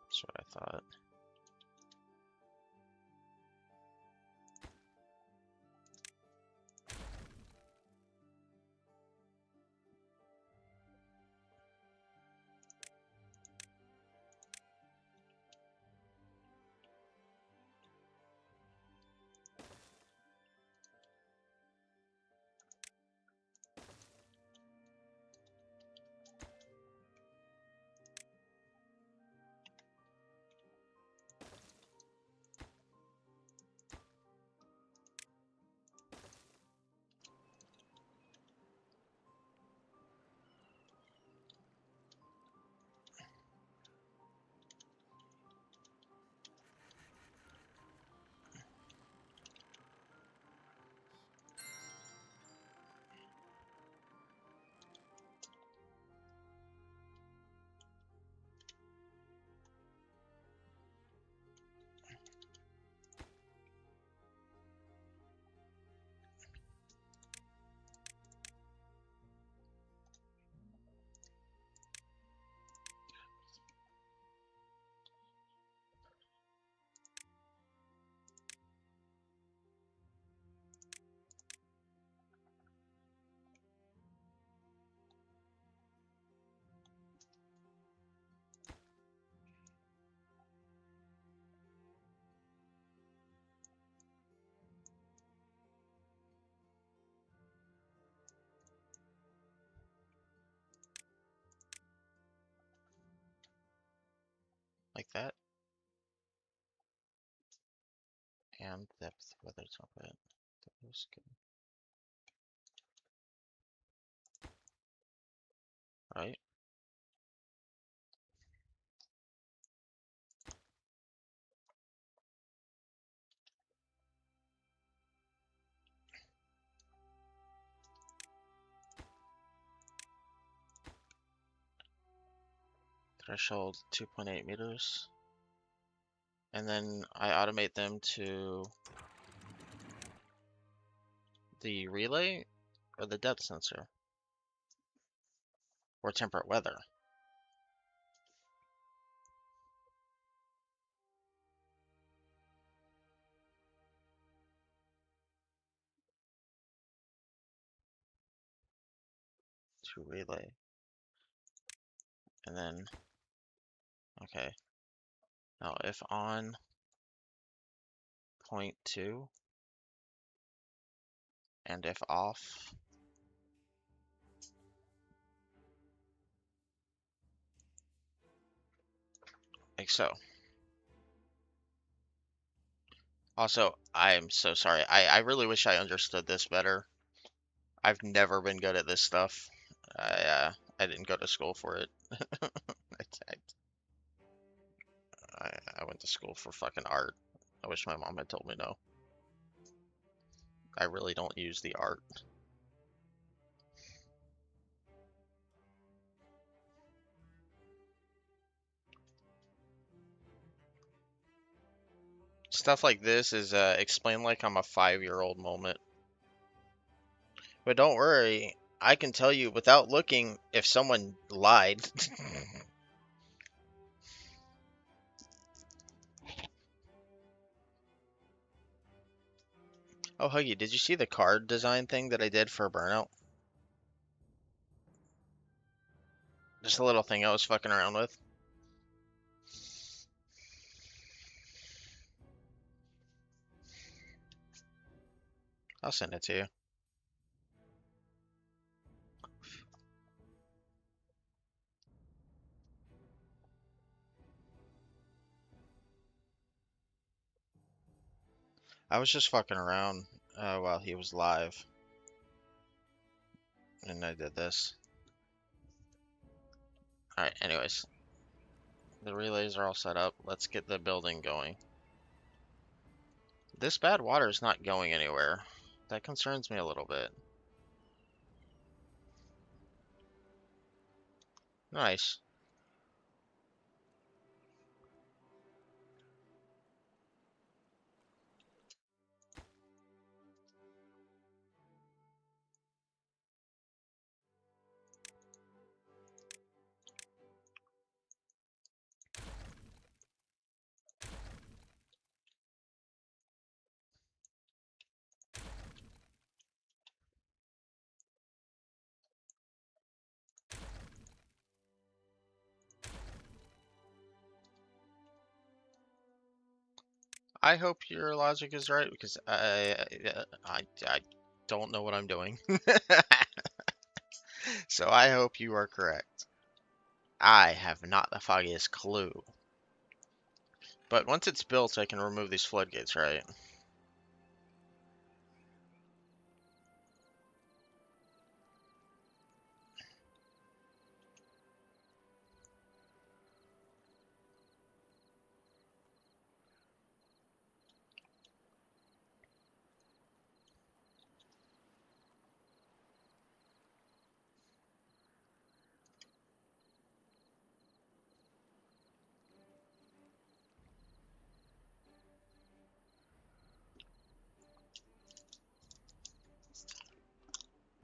That's what I thought. time, depth, weather, top it. Right? Threshold 2.8 meters. And then I automate them to the relay or the depth sensor or temperate weather. To relay. And then, okay. Now if on 0.2 and if off, like so. Also, I'm so sorry. I really wish I understood this better. I've never been good at this stuff. I didn't go to school for it. I, I went to school for fucking art. I wish my mom had told me no. I really don't use the art. Stuff like this is explained like I'm a 5-year-old moment. But don't worry, I can tell you without looking if someone lied. Oh, Huggy, did you see the card design thing that I did for Burnout? Just a little thing I was fucking around with. I'll send it to you. I was just fucking around while he was live. And I did this. Alright, anyways. The relays are all set up. Let's get the building going. This bad water is not going anywhere. That concerns me a little bit. Nice. I hope your logic is right because I don't know what I'm doing. So I hope you are correct. I have not the foggiest clue. But once it's built, I can remove these floodgates, right?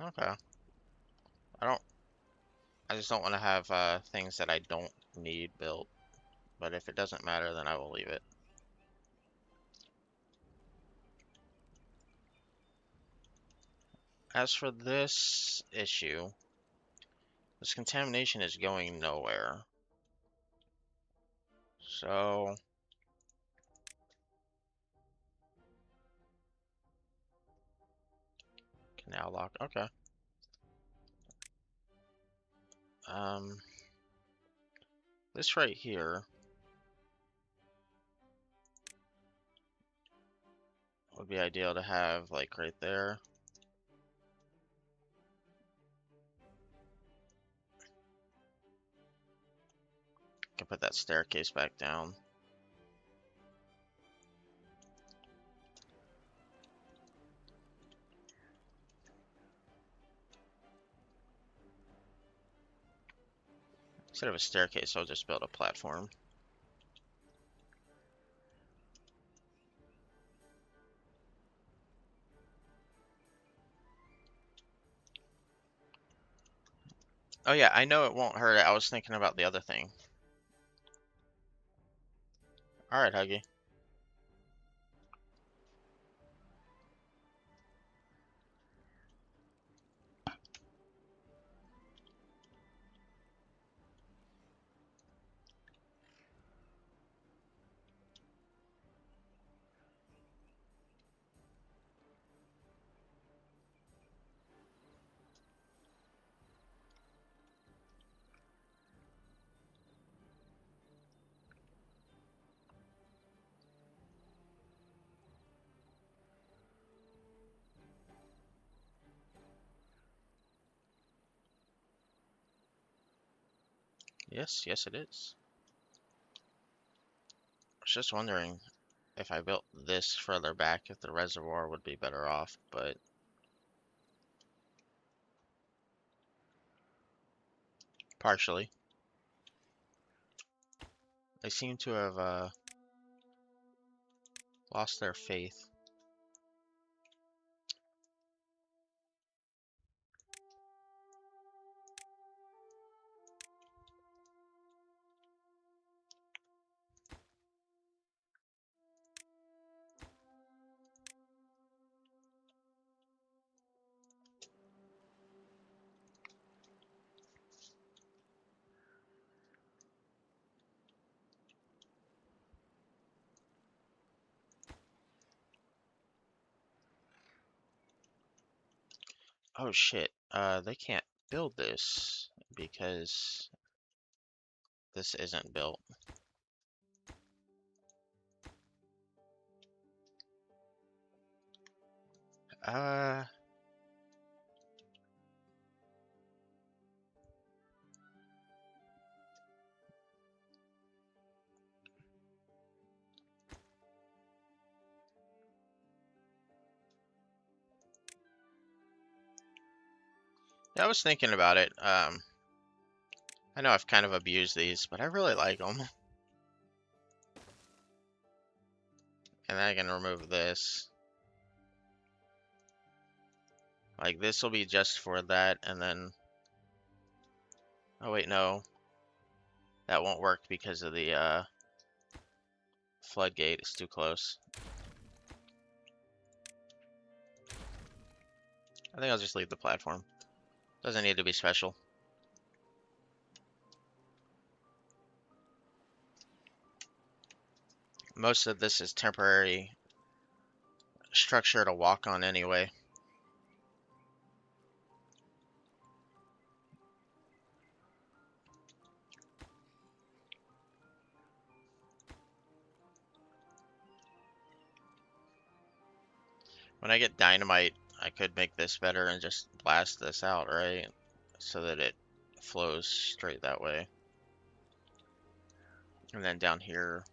Okay. I don't. I just don't want to have things that I don't need built. But if it doesn't matter, then I will leave it. As for this issue, this contamination is going nowhere. So canal lock. Okay. Um, this right here. would be ideal to have, like, right there. Can put that staircase back down. Instead of a staircase, I'll just build a platform. Oh yeah, I know it won't hurt. I was thinking about the other thing. Alright, Huggy. Yes, yes it is. I was just wondering if I built this further back, if the reservoir would be better off, but partially. They seem to have lost their faith. Oh shit, they can't build this because this isn't built. Uh, yeah, I was thinking about it. I know I've kind of abused these, but I really like them. And then I can remove this. Like, this will be just for that, and then... Oh, wait, no. That won't work because of the, floodgate. It's too close. I think I'll just leave the platform. Doesn't need to be special. Most of this is temporary structure to walk on anyway. When I get dynamite, I could make this better and just blast this out, right? So that it flows straight that way. And then down here,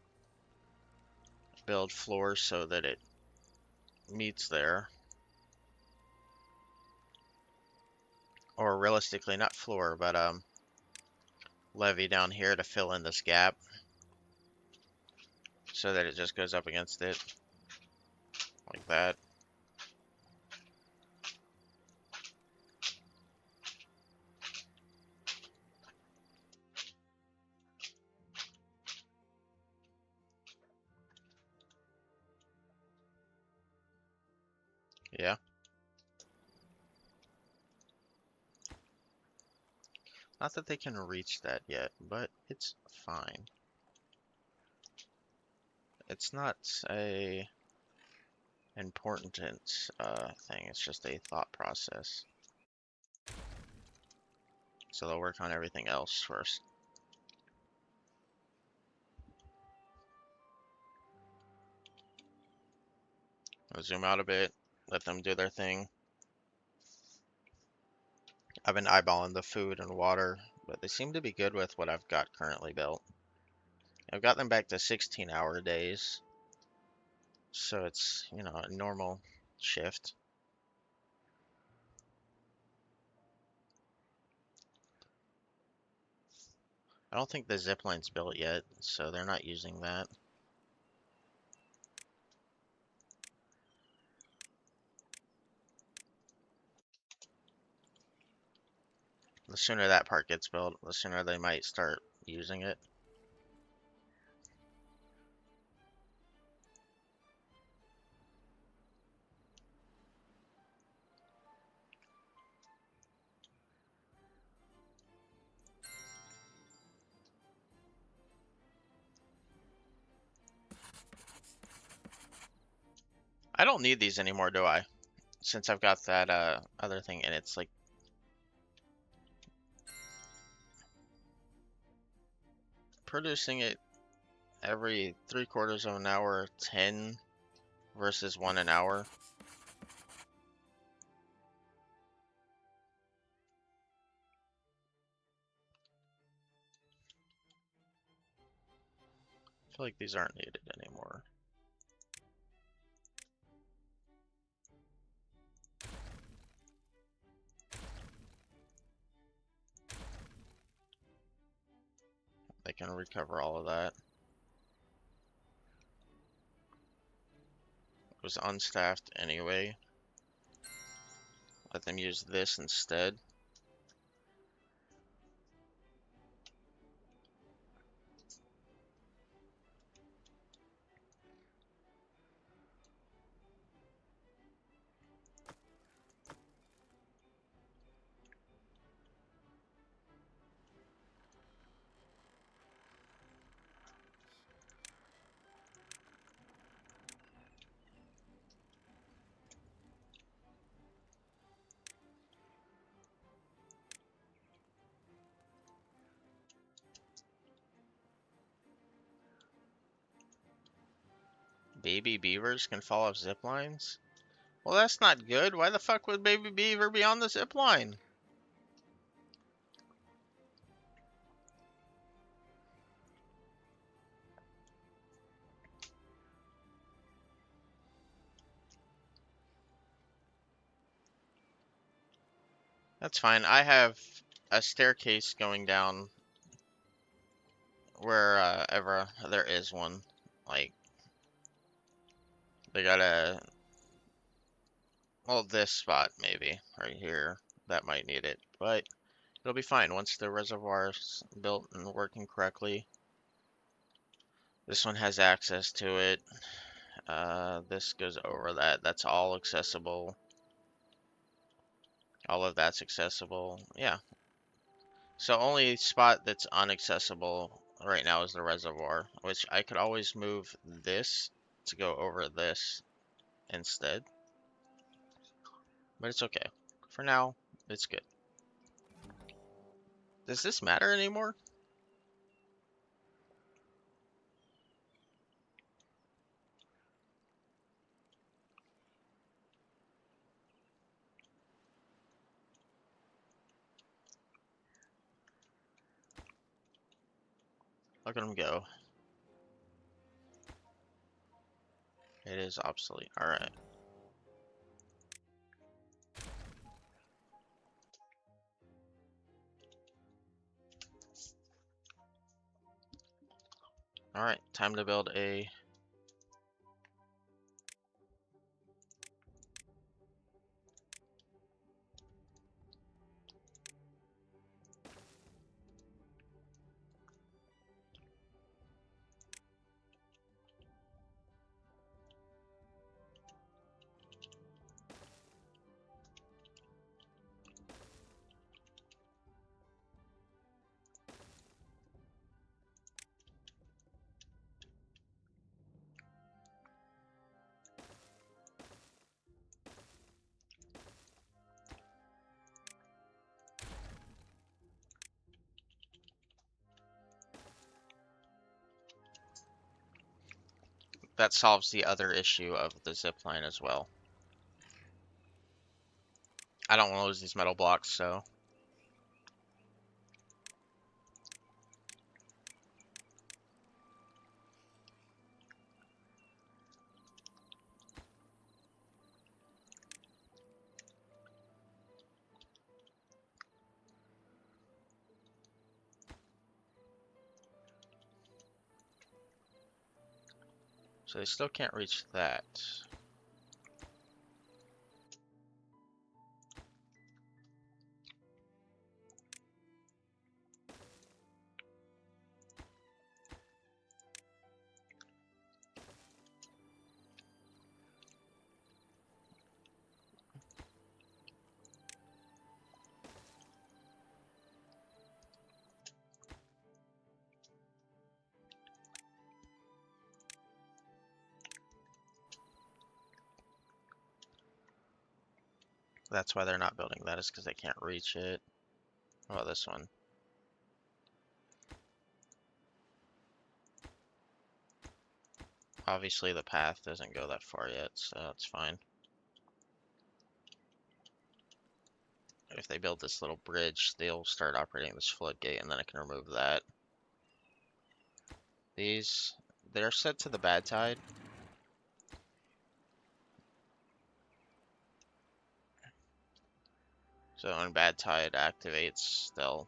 build floors so that it meets there. Or realistically, not floor, but levee down here to fill in this gap. So that it just goes up against it. Like that. Yeah. Not that they can reach that yet, but it's fine. It's not a important thing, it's just a thought process. So they'll work on everything else first. I'll zoom out a bit, let them do their thing. I've been eyeballing the food and water, but they seem to be good with what I've got currently built. I've got them back to 16-hour days, so it's, you know, a normal shift. I don't think the zip line's built yet, so they're not using that. The sooner that part gets built, the sooner they might start using it. I don't need these anymore, do I? Since I've got that other thing, and it's like producing it every 3/4 of an hour, 10 versus 1 an hour. I feel like these aren't needed anymore. They can recover all of that. It was unstaffed anyway. Let them use this instead. Baby beavers can fall off zip lines? Well, that's not good. Why the fuck would baby beaver be on the zip line? That's fine. I have a staircase going down wherever there is one. Like, they got a, well, this spot maybe, right here. That might need it, but it'll be fine once the reservoir's built and working correctly. This one has access to it. This goes over that. That's all accessible. All of that's accessible. Yeah. So only spot that's unaccessible right now is the reservoir, which I could always move this to go over this instead. But it's okay. For now, it's good. Does this matter anymore? Look at him go. It is obsolete. Alright. Alright, time to build a... that solves the other issue of the zip line as well. I don't want to lose these metal blocks, so they still can't reach that. That's why they're not building that, is because they can't reach it. How about this one? Obviously the path doesn't go that far yet, so that's fine. If they build this little bridge, they'll start operating this floodgate, and then I can remove that. These, they're set to the bad tide. So when bad tide activates, they'll...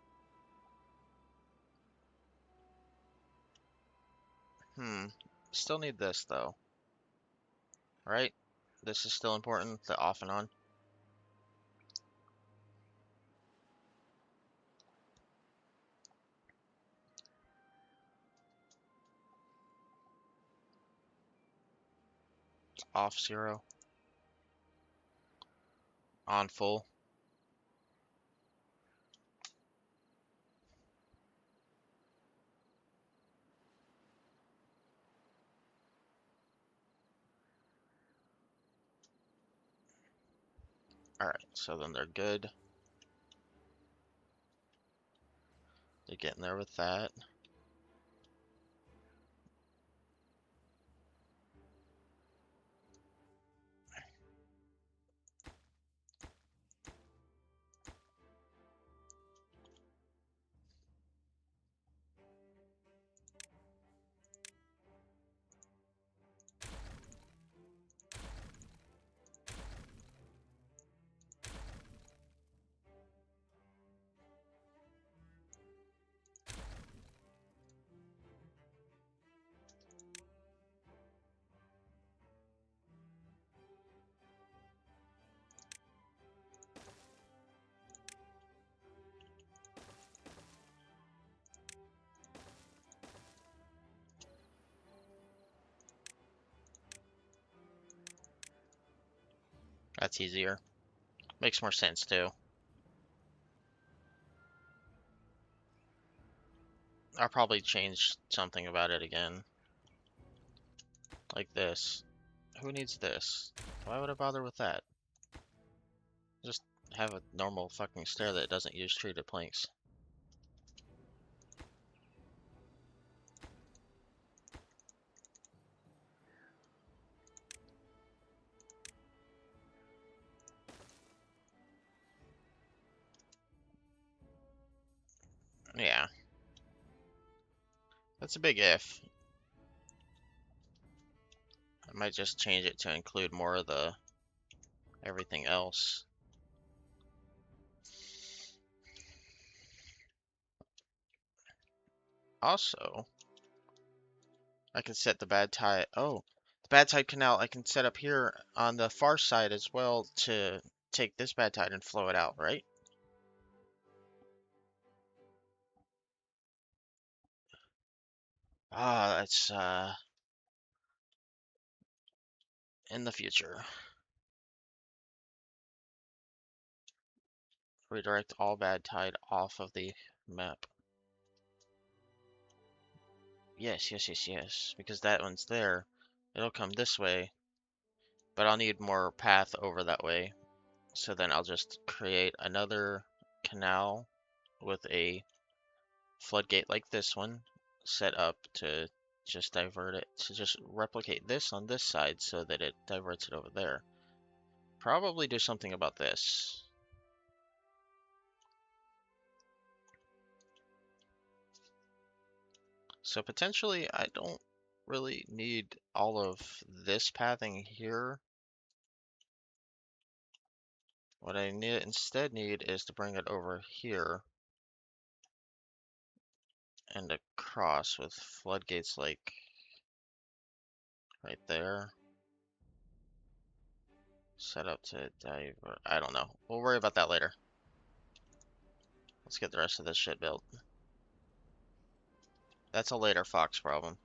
Still need this, though. Right? This is still important, the off and on. Off 0. On full. Alright, so then they're good. They're getting there with that. That's easier. Makes more sense, too. I'll probably change something about it again. Like this. Who needs this? Why would I bother with that? Just have a normal fucking stair that doesn't use treated planks. Yeah. That's a big if. I might just change it to include more of the everything else. Also, I can set the bad tide. Oh, the bad tide canal I can set up here on the far side as well to take this bad tide and flow it out, right? Ah, that's in the future. Redirect all bad tide off of the map. Yes, yes, yes, yes. Because that one's there. It'll come this way, but I'll need more path over that way. So then I'll just create another canal with a floodgate like this one set up to just divert it to just replicate this on this side so that it diverts it over there. Probably do something about this. So potentially I don't really need all of this pathing here. What I instead need is to bring it over here and across with floodgates like right there. Set up to divert. I don't know. We'll worry about that later. Let's get the rest of this shit built. That's a later Fox problem.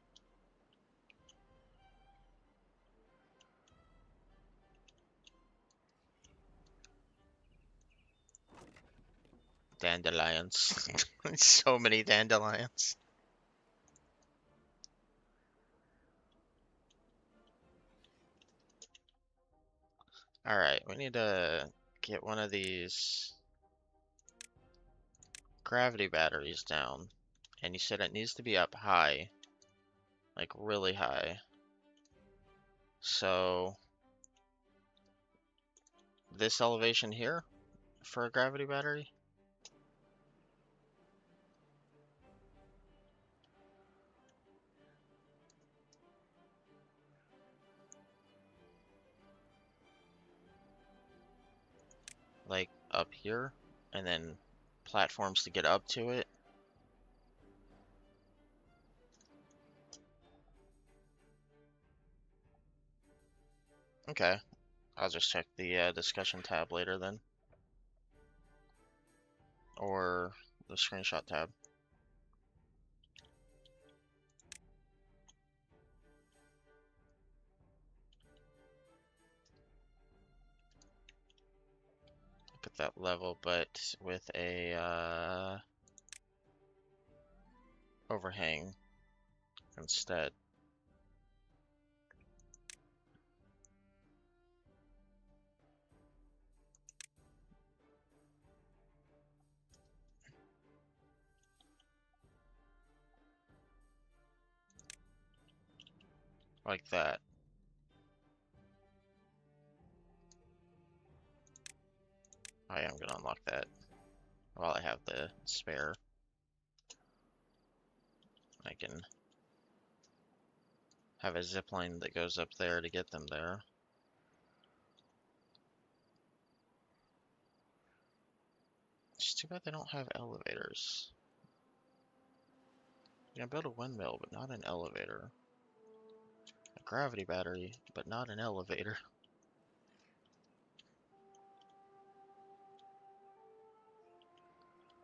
Dandelions. So many dandelions. Alright, we need to get one of these gravity batteries down. And you said it needs to be up high. Like really high. So this elevation here for a gravity battery? Like up here? And then platforms to get up to it? Okay. I'll just check the discussion tab later then. Or the screenshot tab. Look at that level, but with a overhang instead. Like that. I am gonna unlock that while I have the spare. I can have a zip line that goes up there to get them there. It's too bad they don't have elevators. You can build a windmill, but not an elevator. A gravity battery, but not an elevator.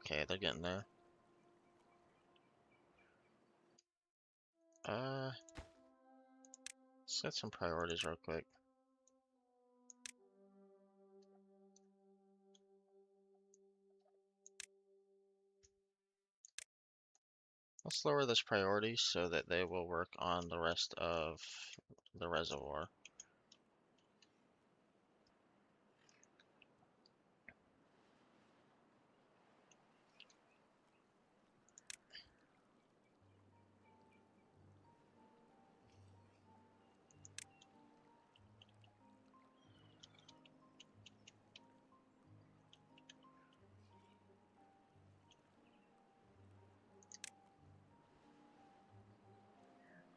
Okay, they're getting there. Set some priorities real quick. Let's lower this priority so that they will work on the rest of the reservoir.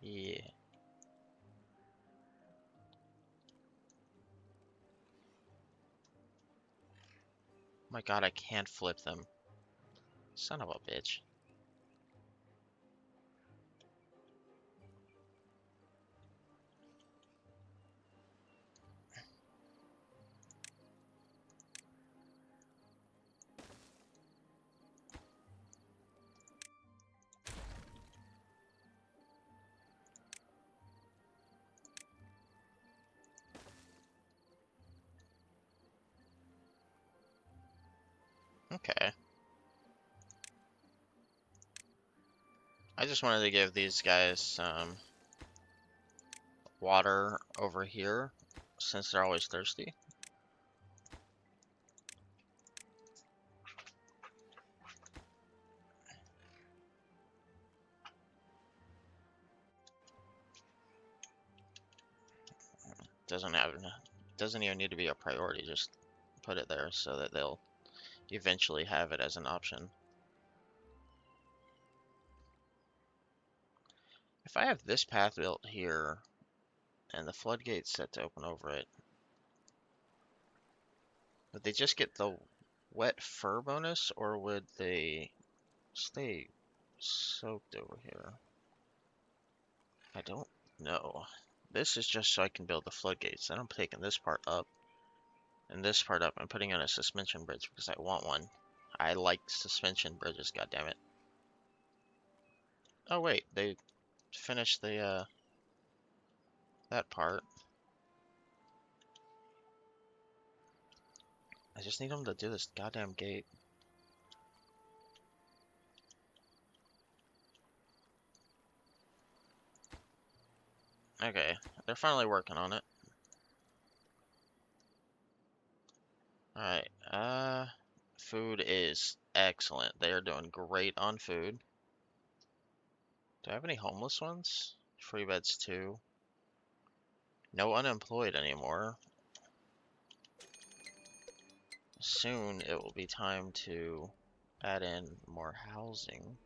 Yeah. My god, I can't flip them. Son of a bitch. Okay. I just wanted to give these guys some water over here since they're always thirsty. doesn't even need to be a priority. Just put it there so that they'll eventually have it as an option. If I have this path built here and the floodgates set to open over it, would they just get the wet fur bonus, or would they stay soaked over here? I don't know. This is just so I can build the floodgates. Then I'm taking this part up and this part up and putting on a suspension bridge because I want one. I like suspension bridges, goddammit. Oh wait, they finished the that part. I just need them to do this goddamn gate. Okay, they're finally working on it. Alright, food is excellent. They are doing great on food. Do I have any homeless ones? Free beds too. No unemployed anymore. Soon it will be time to add in more housing.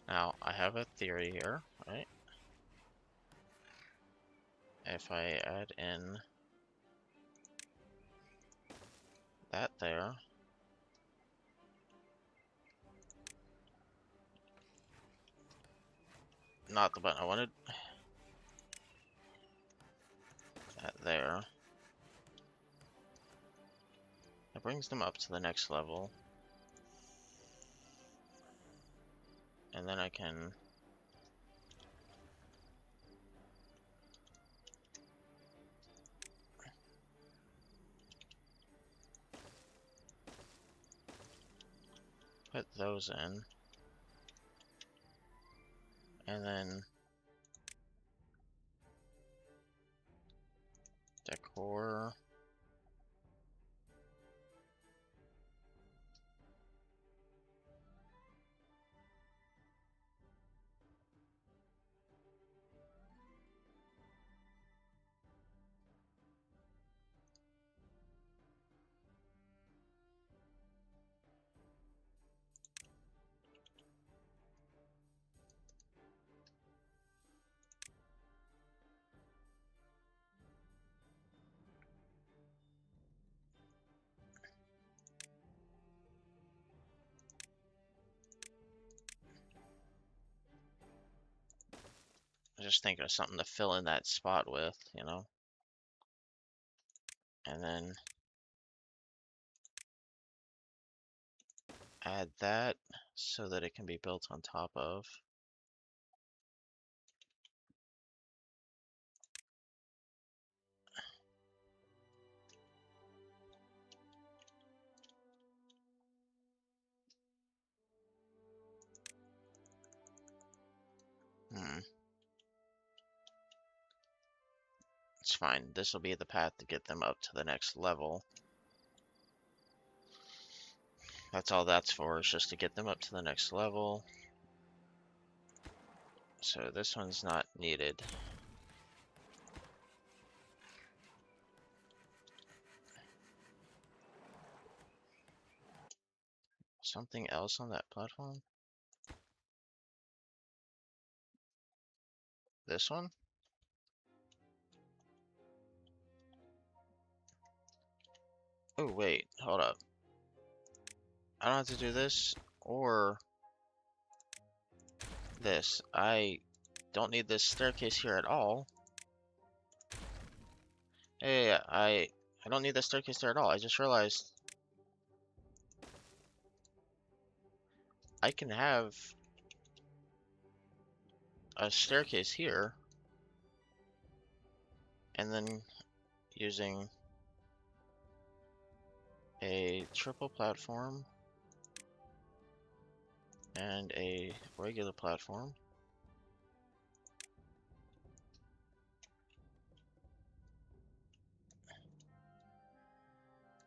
Now, I have a theory here, right? If I add in that there, not the button I wanted, that there, it brings them up to the next level. And then I can put those in. And then decor. I'm just thinking of something to fill in that spot with, you know? And then add that so that it can be built on top of. It's fine. This will be the path to get them up to the next level. That's all that's for, is just to get them up to the next level. So this one's not needed. Something else on that platform? This one? Oh, wait, hold up. I don't have to do this or this. I don't need this staircase here at all. Hey, I don't need the staircase there at all. I just realized I can have a staircase here and then using a triple platform and a regular platform.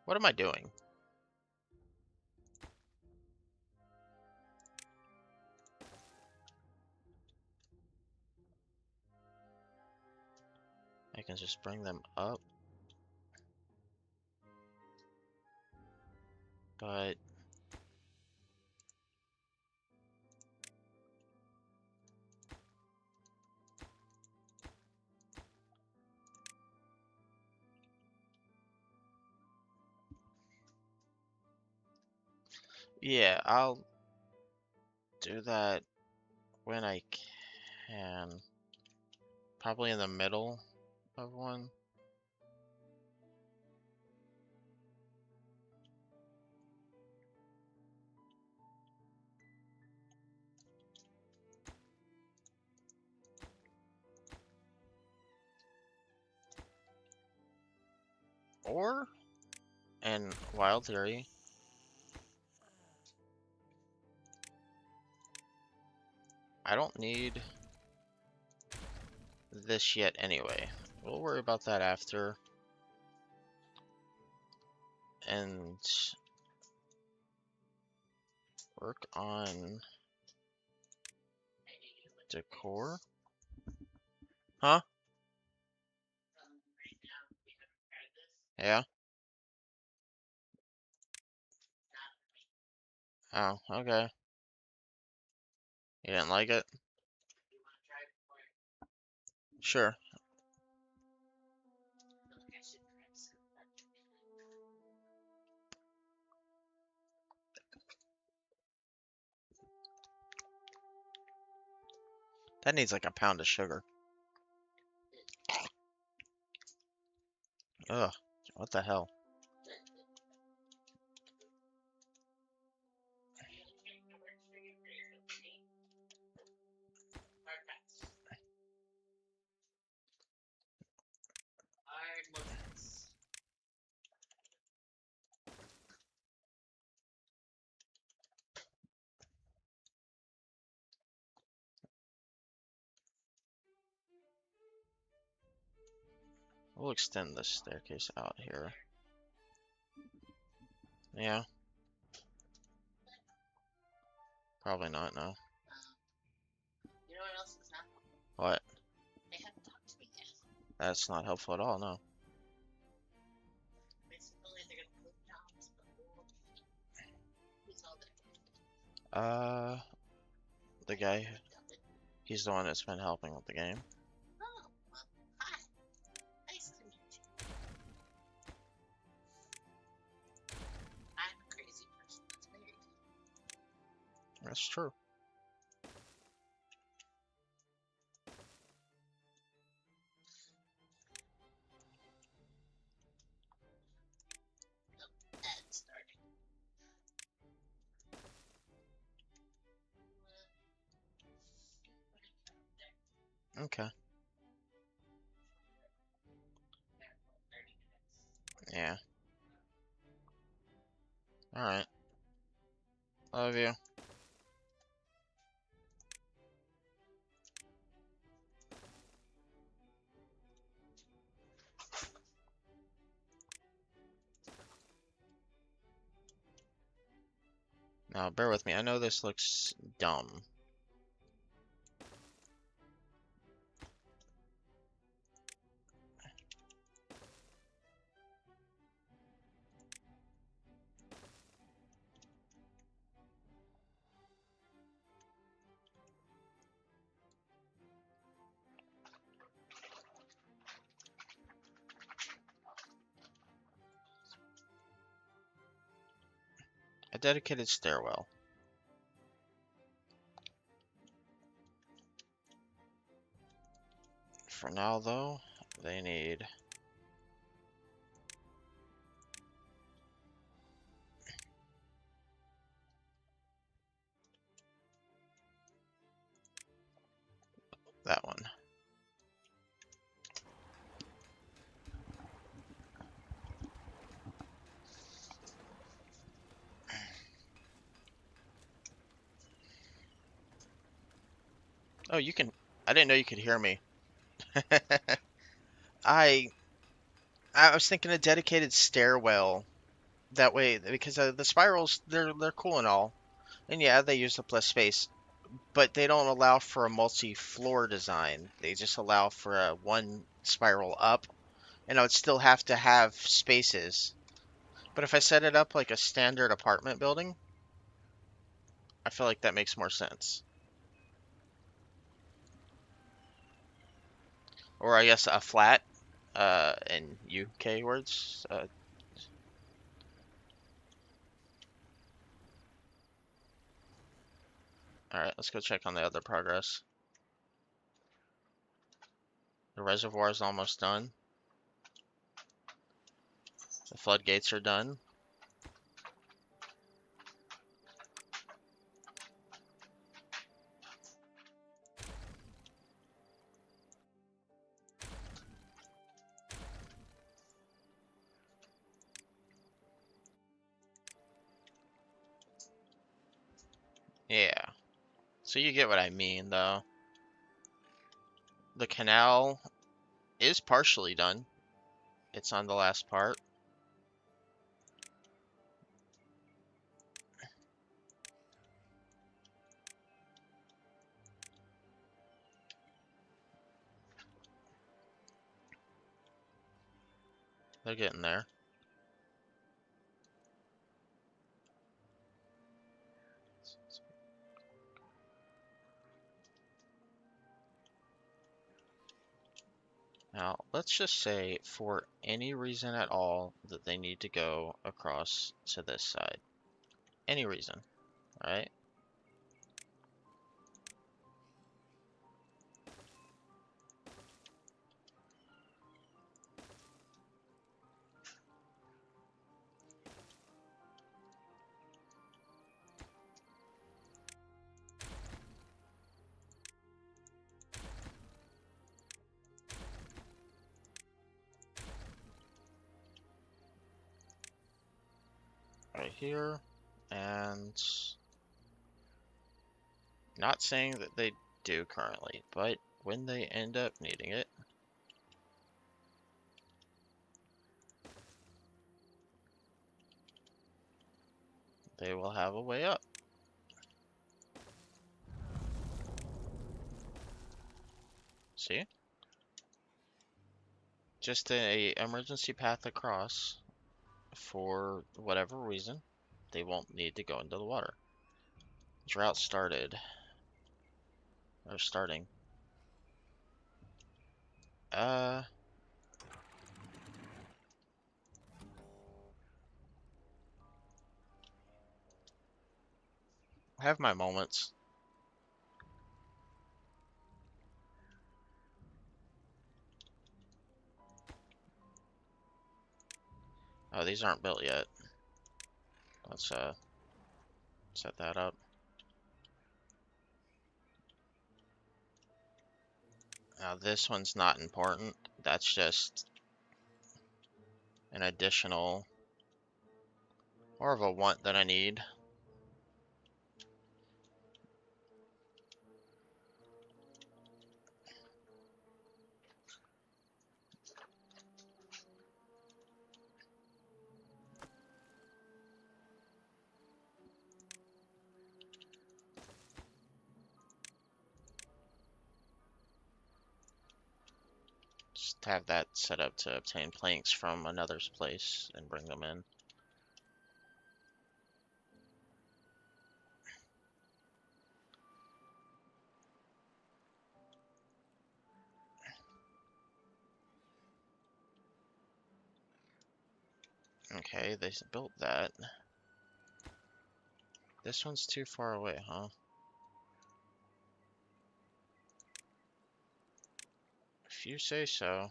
What am I doing? I can just bring them up. But yeah, I'll do that when I can. Probably in the middle of one. Or, in Wild Theory, I don't need this yet anyway. We'll worry about that after. And work on decor. Huh? Yeah? Oh, okay. You didn't like it? Sure. That needs like a pound of sugar. Ugh, what the hell? We'll extend this staircase out here. Yeah. Probably not, no. What? That's not helpful at all, no. Uh, the guy, he's the one that's been helping with the game. That's true. Okay. Yeah. Alright. Love you. Now, bear with me. I know this looks dumb. A dedicated stairwell. For now, though, they need that one. Oh, you can. I didn't know you could hear me. I I was thinking a dedicated stairwell. That way, because the spirals, they're cool and all, and yeah, they use up less space, but they don't allow for a multi-floor design. They just allow for a one spiral up, and I would still have to have spaces. But if I set it up like a standard apartment building, I feel like that makes more sense. Or I guess a flat, in UK words. All right, let's go check on the other progress. The reservoir is almost done. The floodgates are done. Yeah. So you get what I mean, though. The canal is partially done. It's on the last part. They're getting there. Now, let's just say, for any reason at all, that they need to go across to this side. Any reason, alright? Right here. And not saying that they do currently, but when they end up needing it, they will have a way up. See? Just a emergency path across for whatever reason. They won't need to go into the water. Drought started. Or starting. Uh, I have my moments. Oh, these aren't built yet. Let's set that up. Now this one's not important. That's just an additional, more of a want than I need. Just have that set up to obtain planks from another's place and bring them in. Okay, they built that. This one's too far away, huh? If you say so.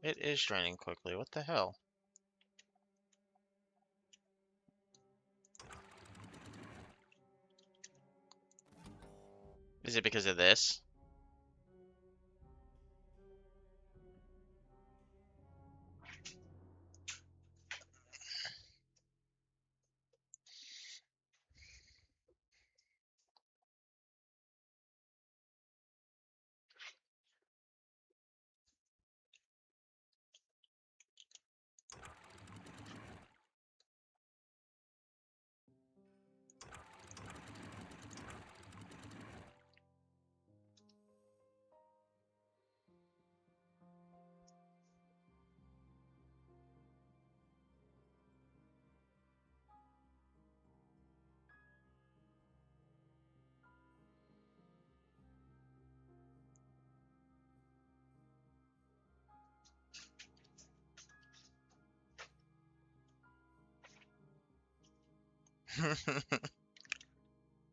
It is draining quickly. What the hell? Is it because of this?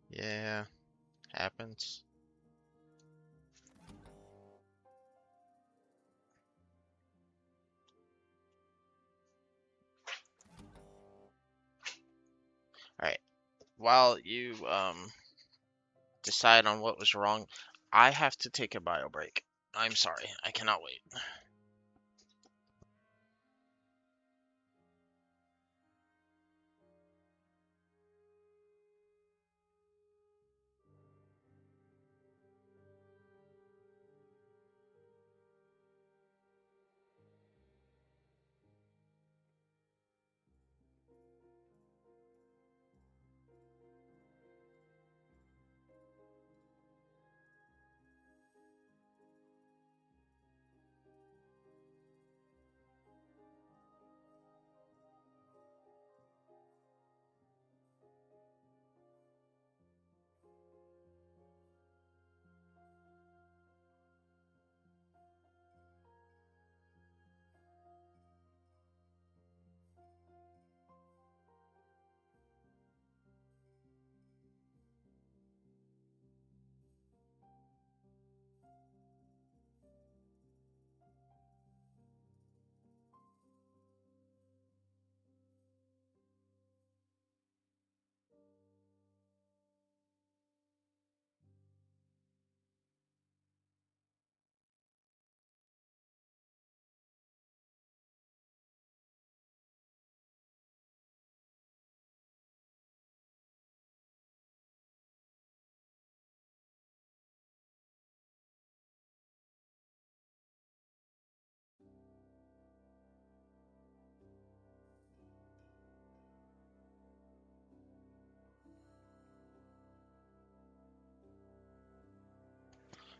Yeah, happens. All right. While you decide on what was wrong, I have to take a bio break. I'm sorry. I cannot wait.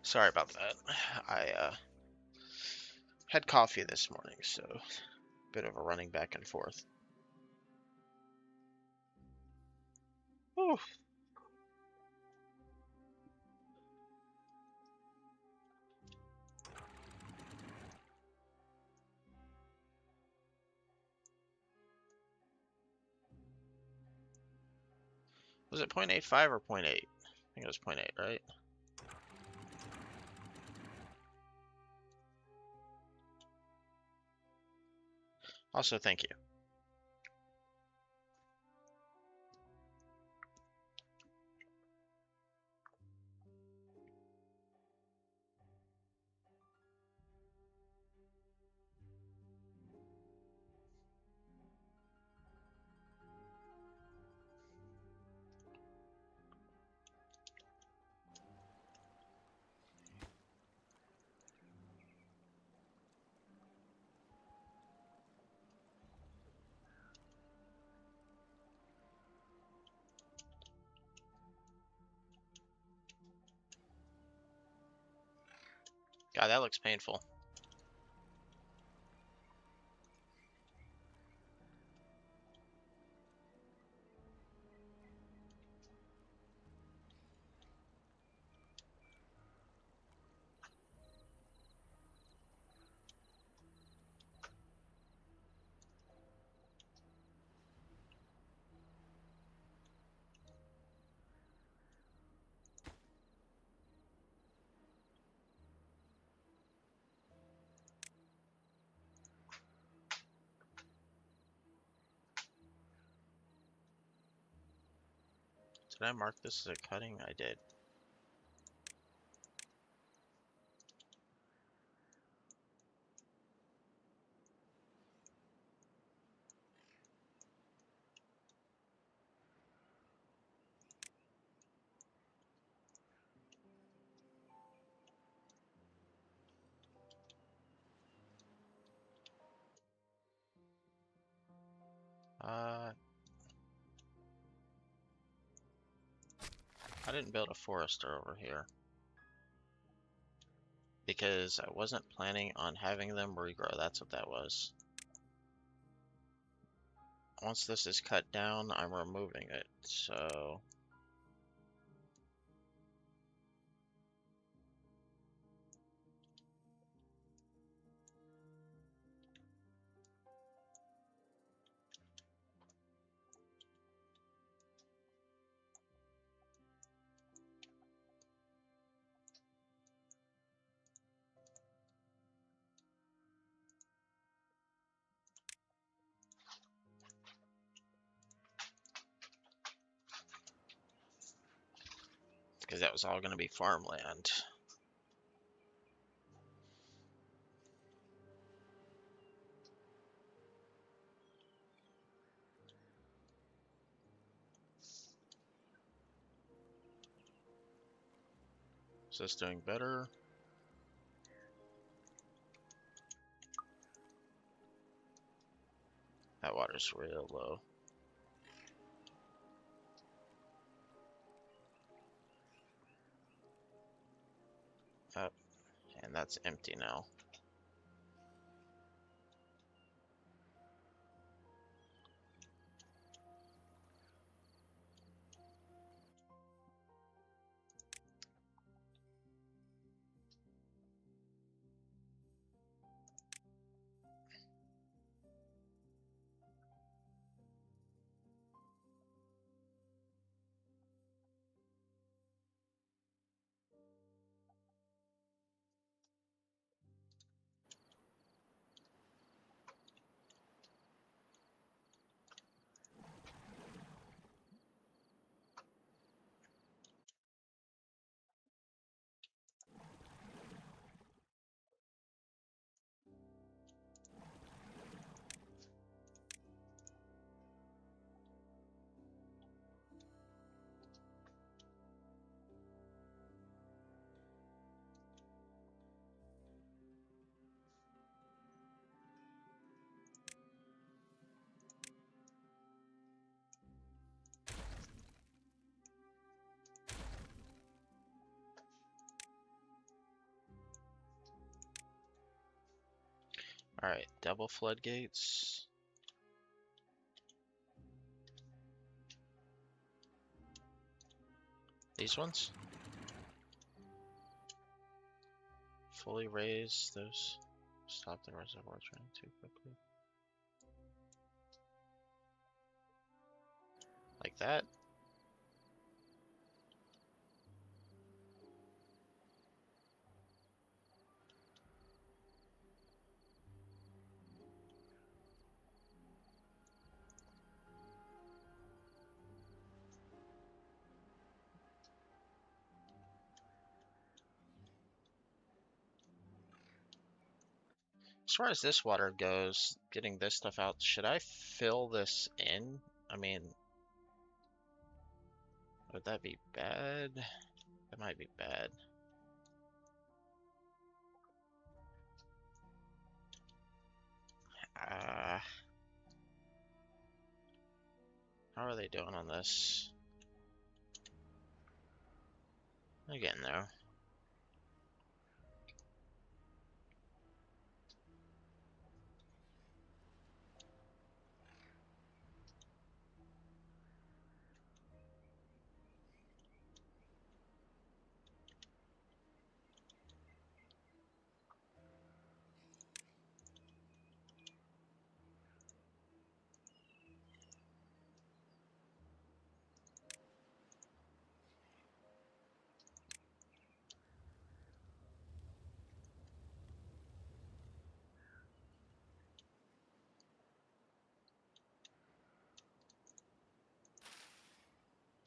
Sorry about that. I had coffee this morning, so bit of a running back and forth. Whew. Was it 0.85 or point 0.8? I think it was point 0.8, right? Also, thank you. God, that looks painful. Did I mark this as a cutting? I did. Uh, I didn't build a forester over here because I wasn't planning on having them regrow. That's what that was. Once this is cut down, I'm removing it. So because that was all going to be farmland. Is this doing better? That water's real low. Oh, and that's empty now. Alright, double floodgates. These ones? Fully raise those. Stop the reservoir draining too quickly. Like that? As far as this water goes, getting this stuff out, should I fill this in? I mean, would that be bad? That might be bad. Uh, how are they doing on this? They're getting there.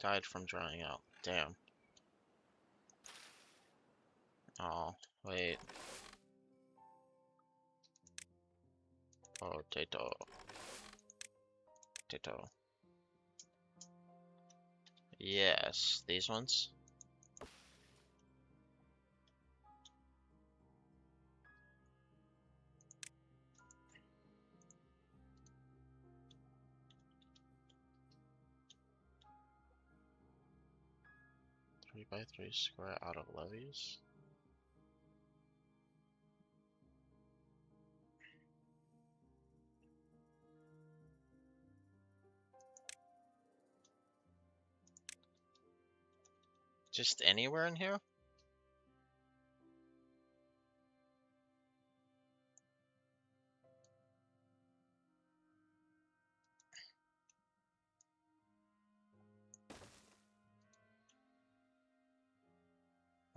Died from drying out. Damn. Oh, wait. Potato. Potato. Yes, these ones. Three by three square out of levees. Just anywhere in here?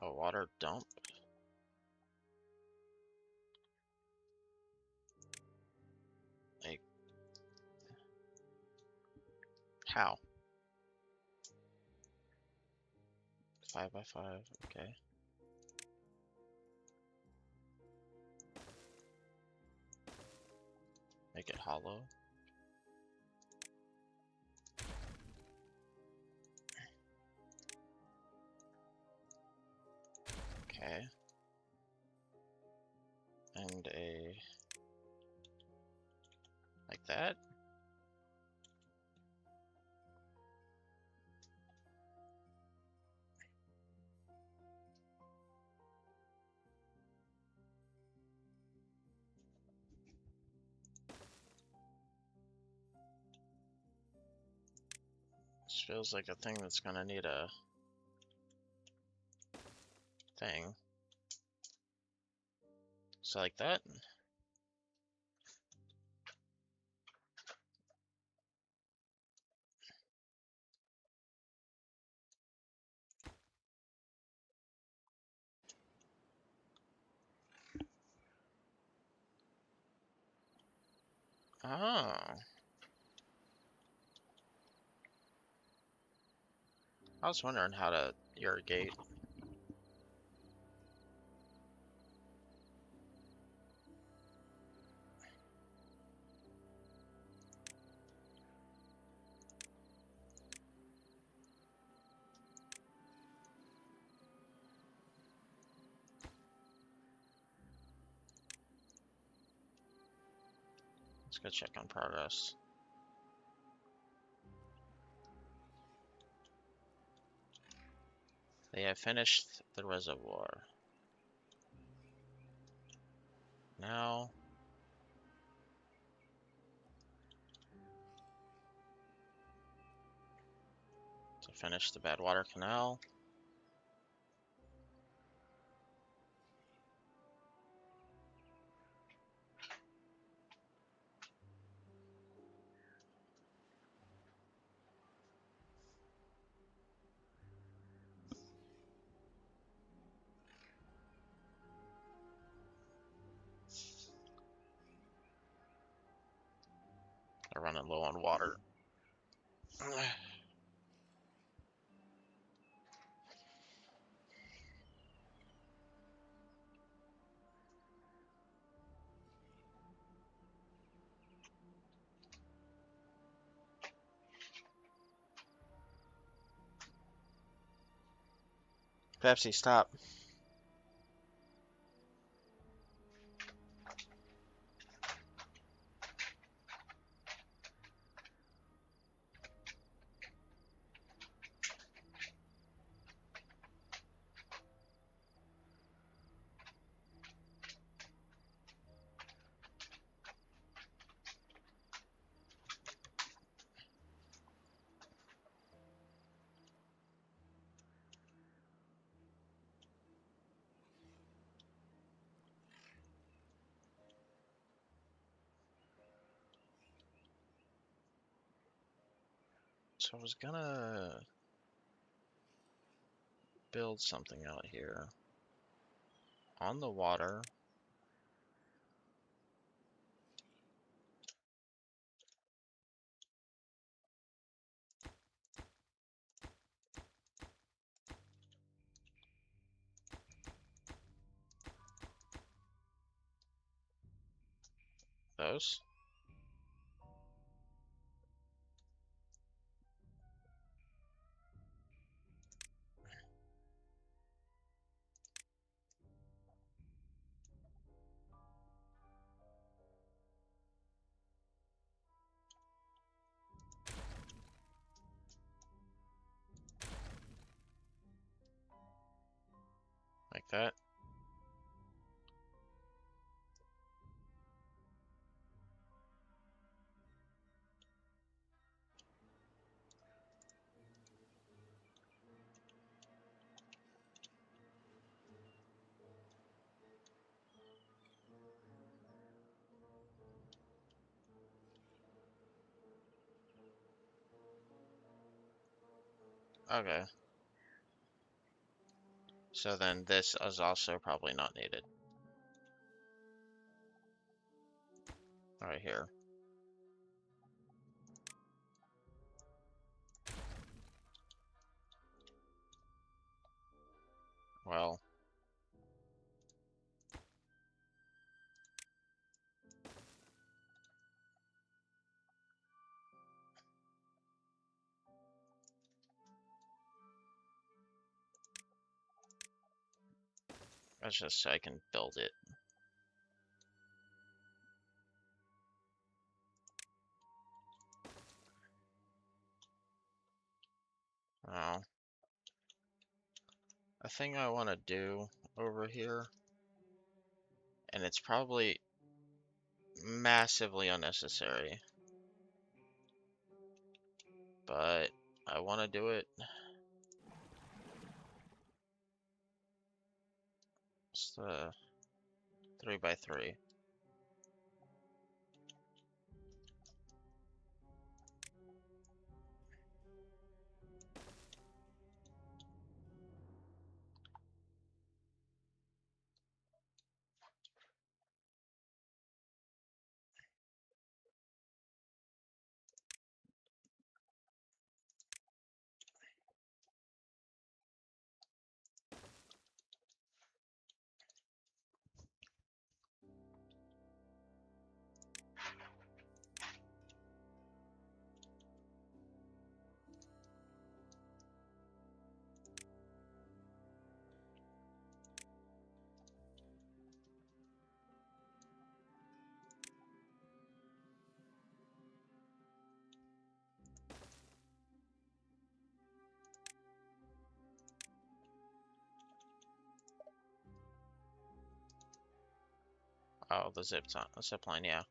A water dump? Like, how? 5x5, okay. Make it hollow. Okay. And a... like that? This feels like a thing that's gonna need a thing. So like that? Oh. I was wondering how to irrigate. Let's go check on progress. They have finished the reservoir. Now... to finish the bad water canal. They're running low on water. Pepsi, stop. So I was gonna build something out here on the water. Those. Like that. Okay. So then this is also probably not needed. Right here. Well, that's just so I can build it. Oh. A thing I want to do over here, and it's probably massively unnecessary, but I want to do it. It's the 3x3. Oh, the zip line, yeah.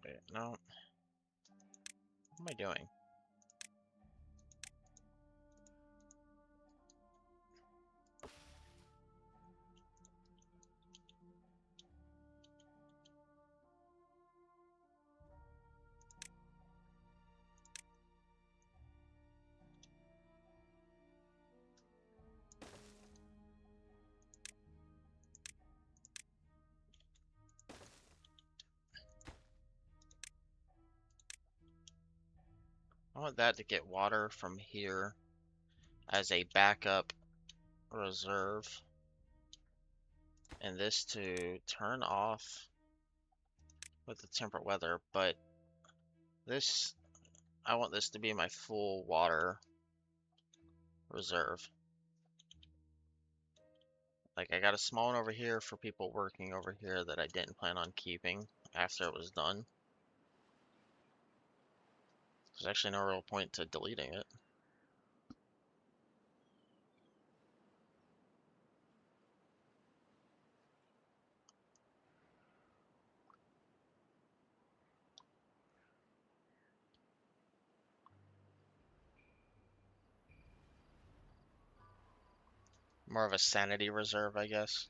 Wait, no. What am I doing? I want that to get water from here as a backup reserve, and this to turn off with the temperate weather, but this, I want this to be my full water reserve. Like, I got a small one over here for people working over here that I didn't plan on keeping after it was done. There's actually no real point to deleting it. More of a sanity reserve, I guess.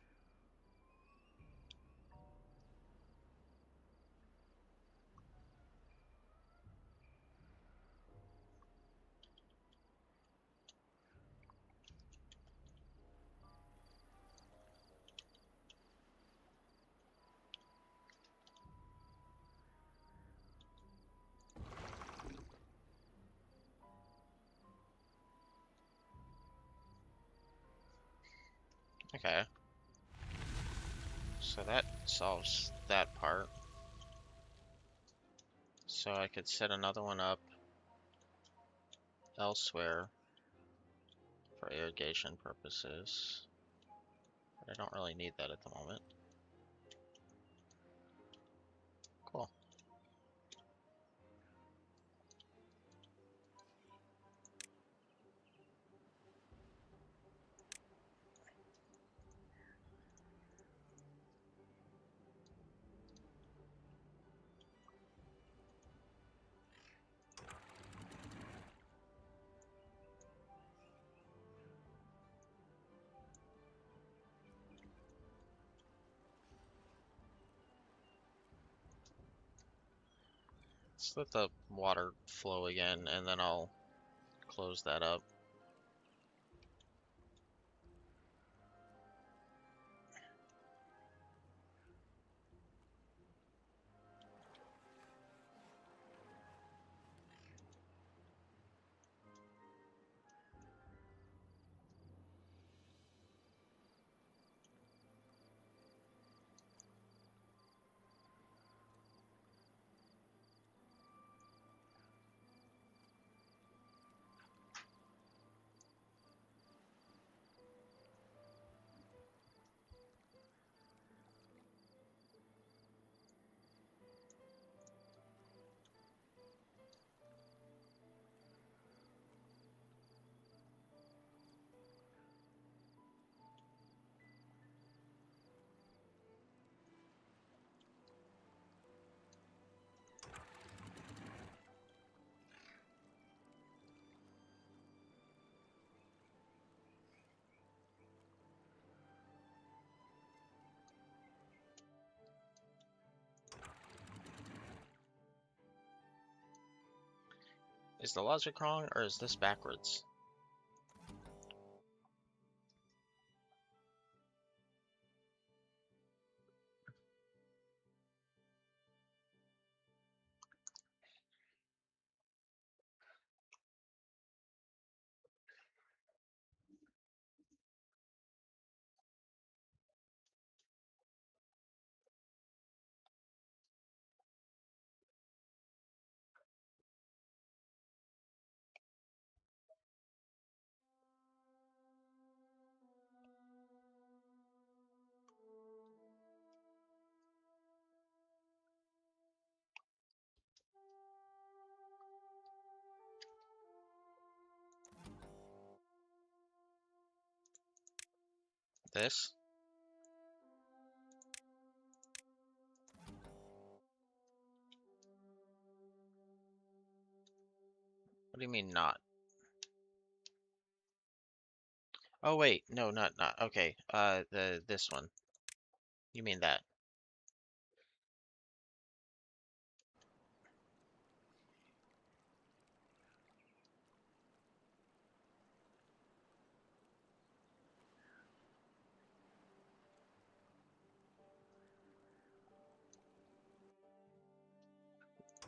Okay. So that solves that part. So I could set another one up elsewhere for irrigation purposes. But I don't really need that at the moment. Cool. Let's let the water flow again, and then I'll close that up. Is the logic wrong, or is this backwards? This? What do you mean not? Oh wait, no, not. Okay, this one. You mean that?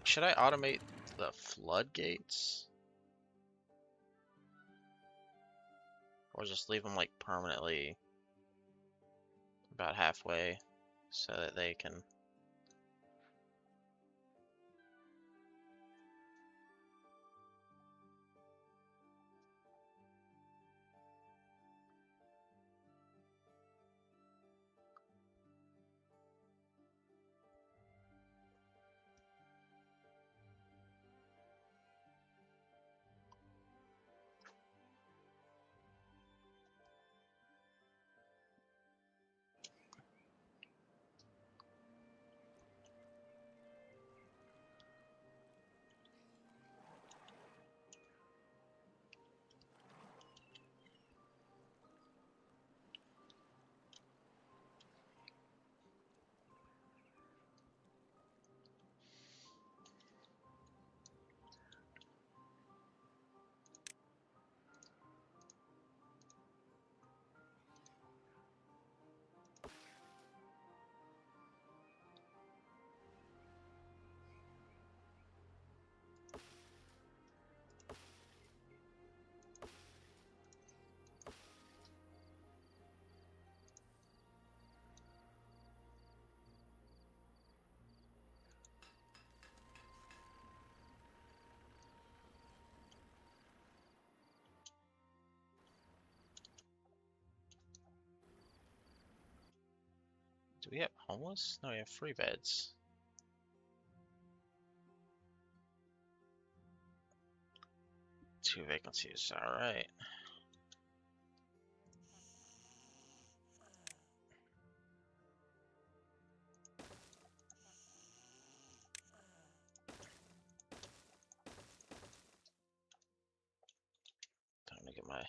Should I automate the floodgates? Or just leave them like permanently about halfway so that they can... Do we have homeless? No, we have free beds. Two vacancies, alright. Time to get my...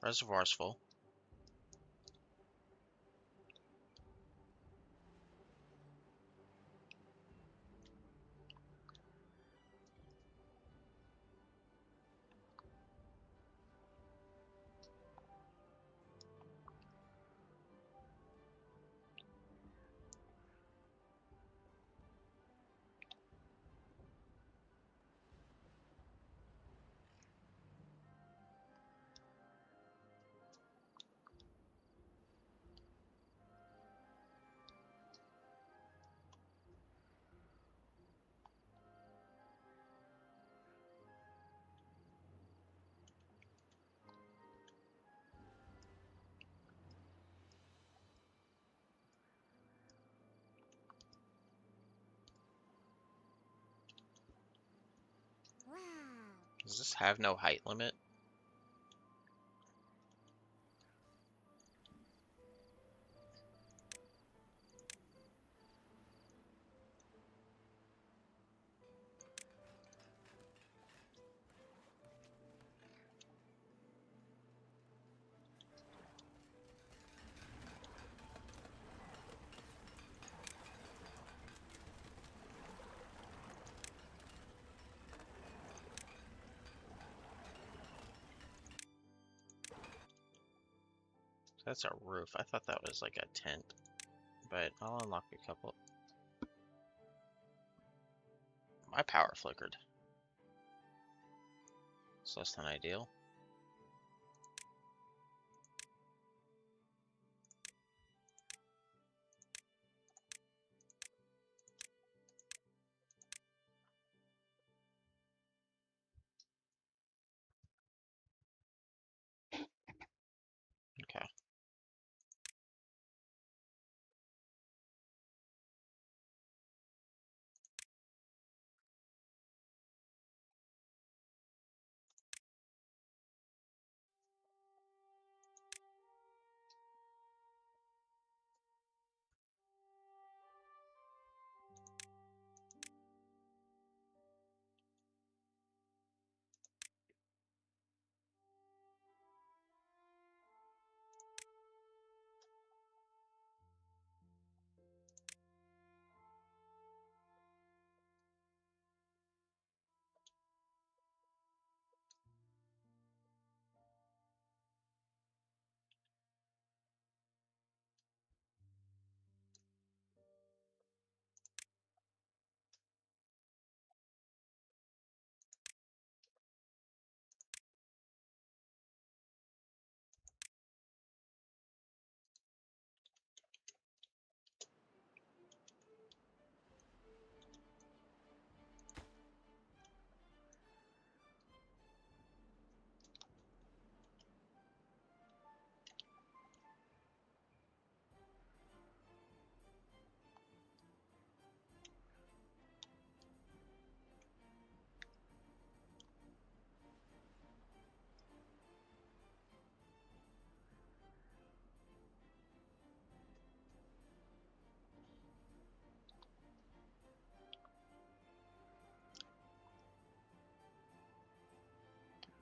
Reservoir's full. Does this have no height limit? That's a roof. I thought that was like a tent, but I'll unlock a couple. My power flickered. It's less than ideal. Okay.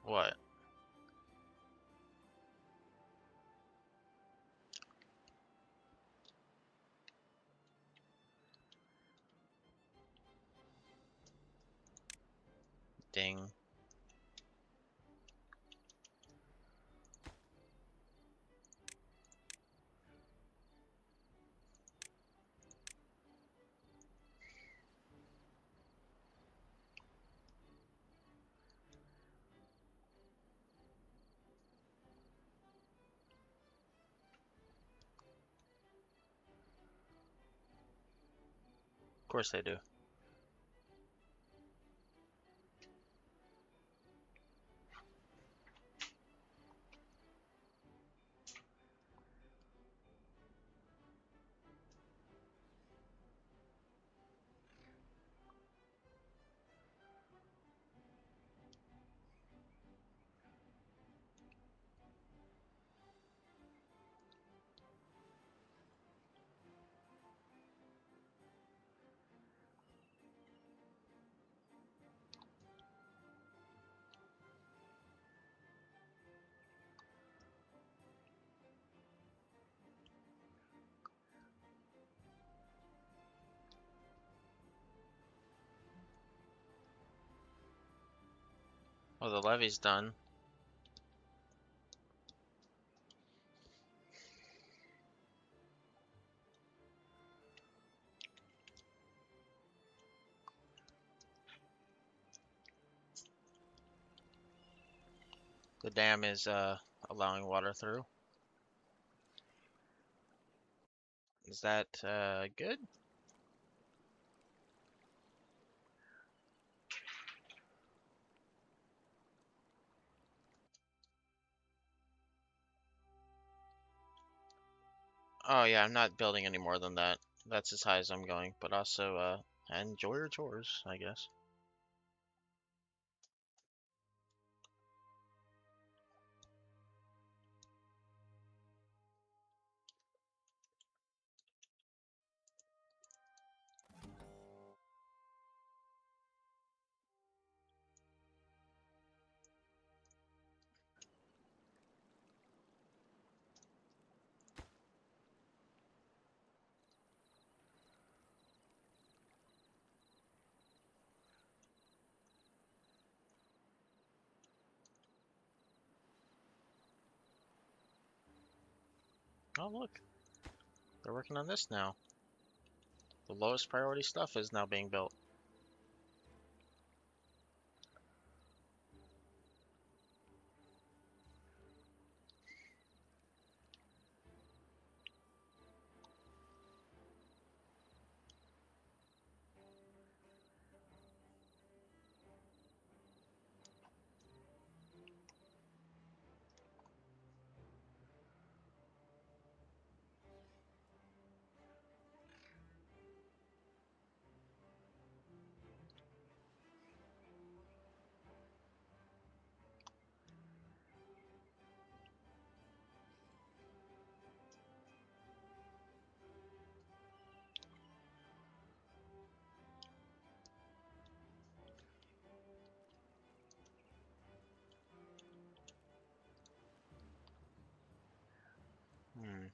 What? Ding. Of course they do. Well, the levee's done. The dam is allowing water through. Is that good? Oh yeah, I'm not building any more than that. That's as high as I'm going, but also enjoy your chores, I guess. Oh look, they're working on this now. The lowest priority stuff is now being built. Hmm.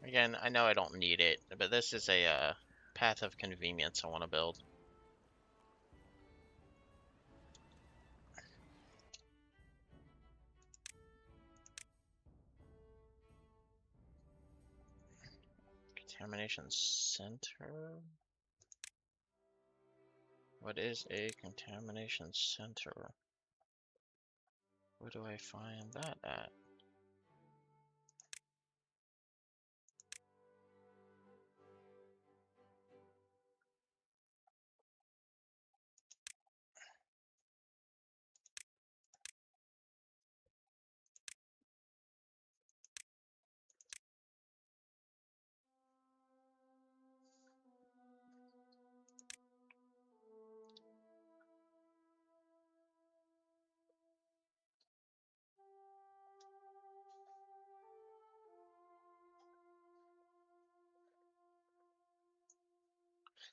Again, I know I don't need it, but this is a path of convenience I want to build. Contamination center? What is a contamination center? Where do I find that at?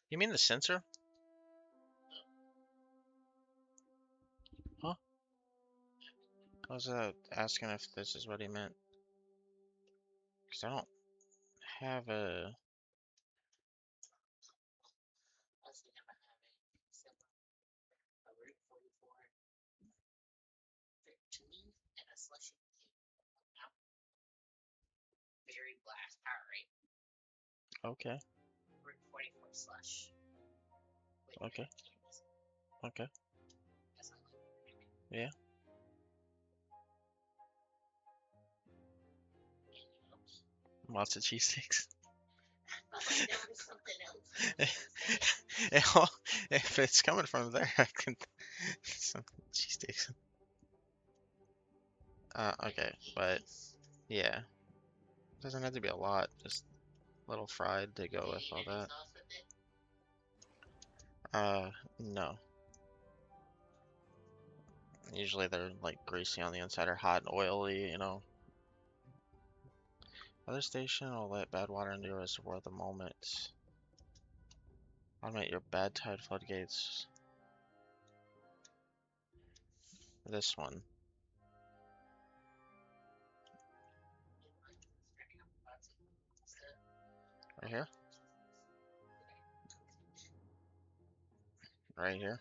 You mean the sensor? Huh? I was asking if this is what he meant. Because I don't have a... Okay. Okay. Okay. Yeah. Lots of cheesesteaks. If it's coming from there, I can some cheesesteaks. Okay, but yeah, doesn't have to be a lot. Just a little fried to go with all that. No. Usually they're like greasy on the inside or hot and oily, you know. Other station will let bad water into your reservoir at the moment. Automate your bad tide floodgates. This one. Right here? Right here?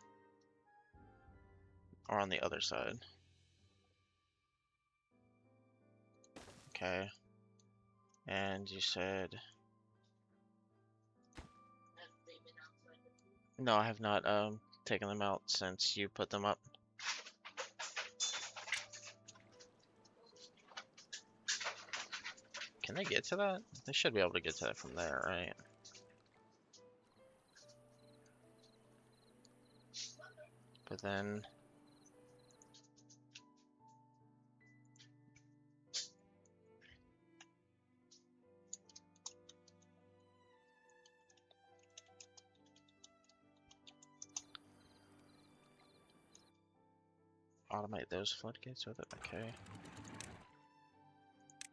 Or on the other side? Okay. And you said... No, I have not taken them out since you put them up. Can they get to that? They should be able to get to that from there, right? But then... Automate those floodgates with it, okay.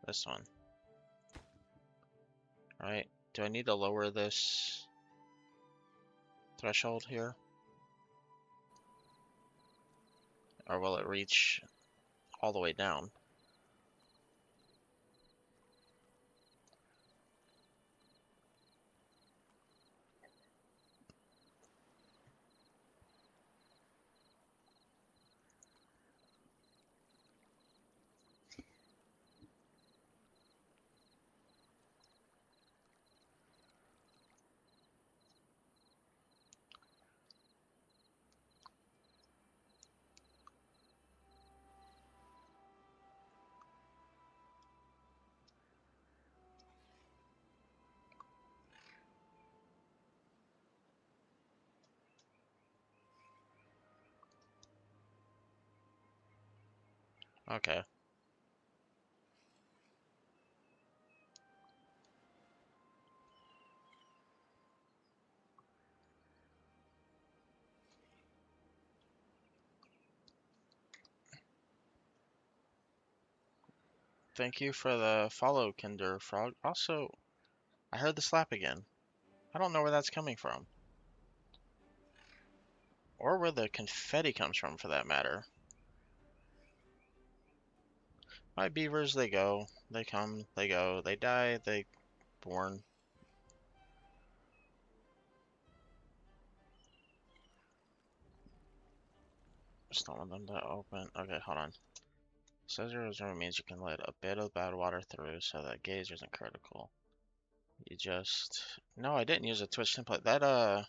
This one. Right. Do I need to lower this threshold here? Or will it reach all the way down? Okay. Thank you for the follow, Kinder Frog. Also, I heard the slap again. I don't know where that's coming from. Or where the confetti comes from, for that matter. My beavers, they go. They come, they go. They die, they born. Just don't want them to open. Okay, hold on. Says your reserve means you can let a bit of bad water through, so that gaze isn't critical. You just... No, I didn't use a Twitch template. That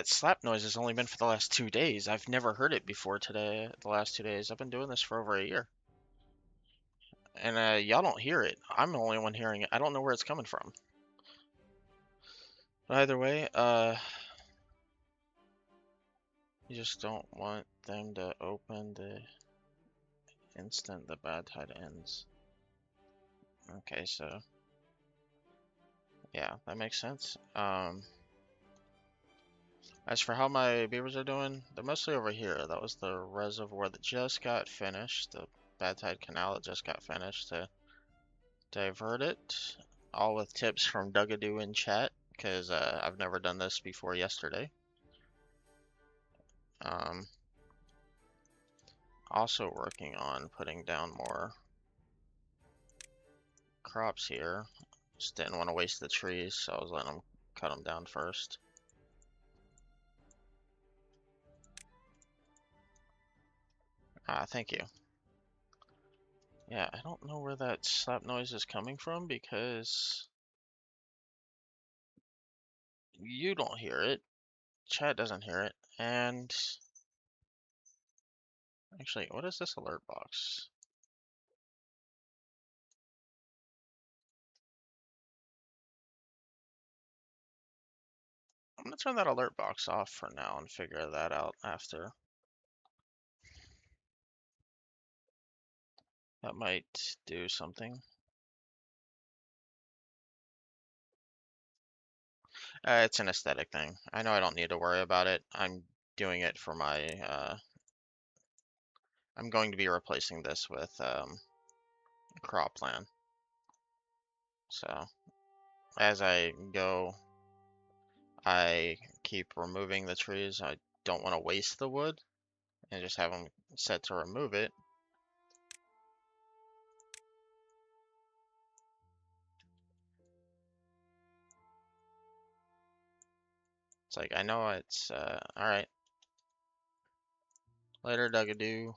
slap noise has only been for the last 2 days. I've never heard it before today, the last 2 days. I've been doing this for over a year. And y'all don't hear it. I'm the only one hearing it. I don't know where it's coming from. But either way, you just don't want them to open the instant the bad tide ends. Okay, so yeah, that makes sense. As for how my beavers are doing, they're mostly over here. That was the reservoir that just got finished, the bad tide canal that just got finished to divert it. All with tips from Dugadoo in chat, because I've never done this before yesterday. Um, Also working on putting down more crops here. Just didn't want to waste the trees, so I was letting them cut them down first. Ah, thank you. Yeah, I don't know where that slap noise is coming from because you don't hear it, chat doesn't hear it, and actually, what is this alert box? I'm gonna turn that alert box off for now and figure that out after. That might do something. It's an aesthetic thing. I know I don't need to worry about it. I'm doing it for my I'm going to be replacing this with cropland. So as I go, I keep removing the trees. I don't want to waste the wood and just have them set to remove it. It's like, I know it's, alright. Later, Dugadoo.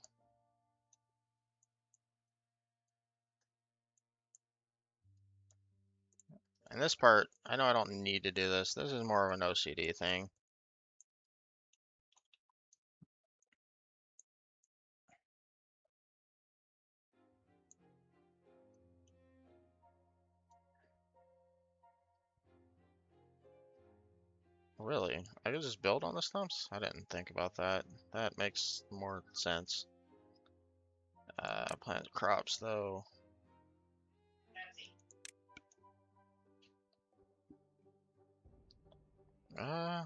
And this part, I know I don't need to do this. This is more of an OCD thing. Really? I could just build on the stumps? I didn't think about that. That makes more sense. Plant crops, though. Uh,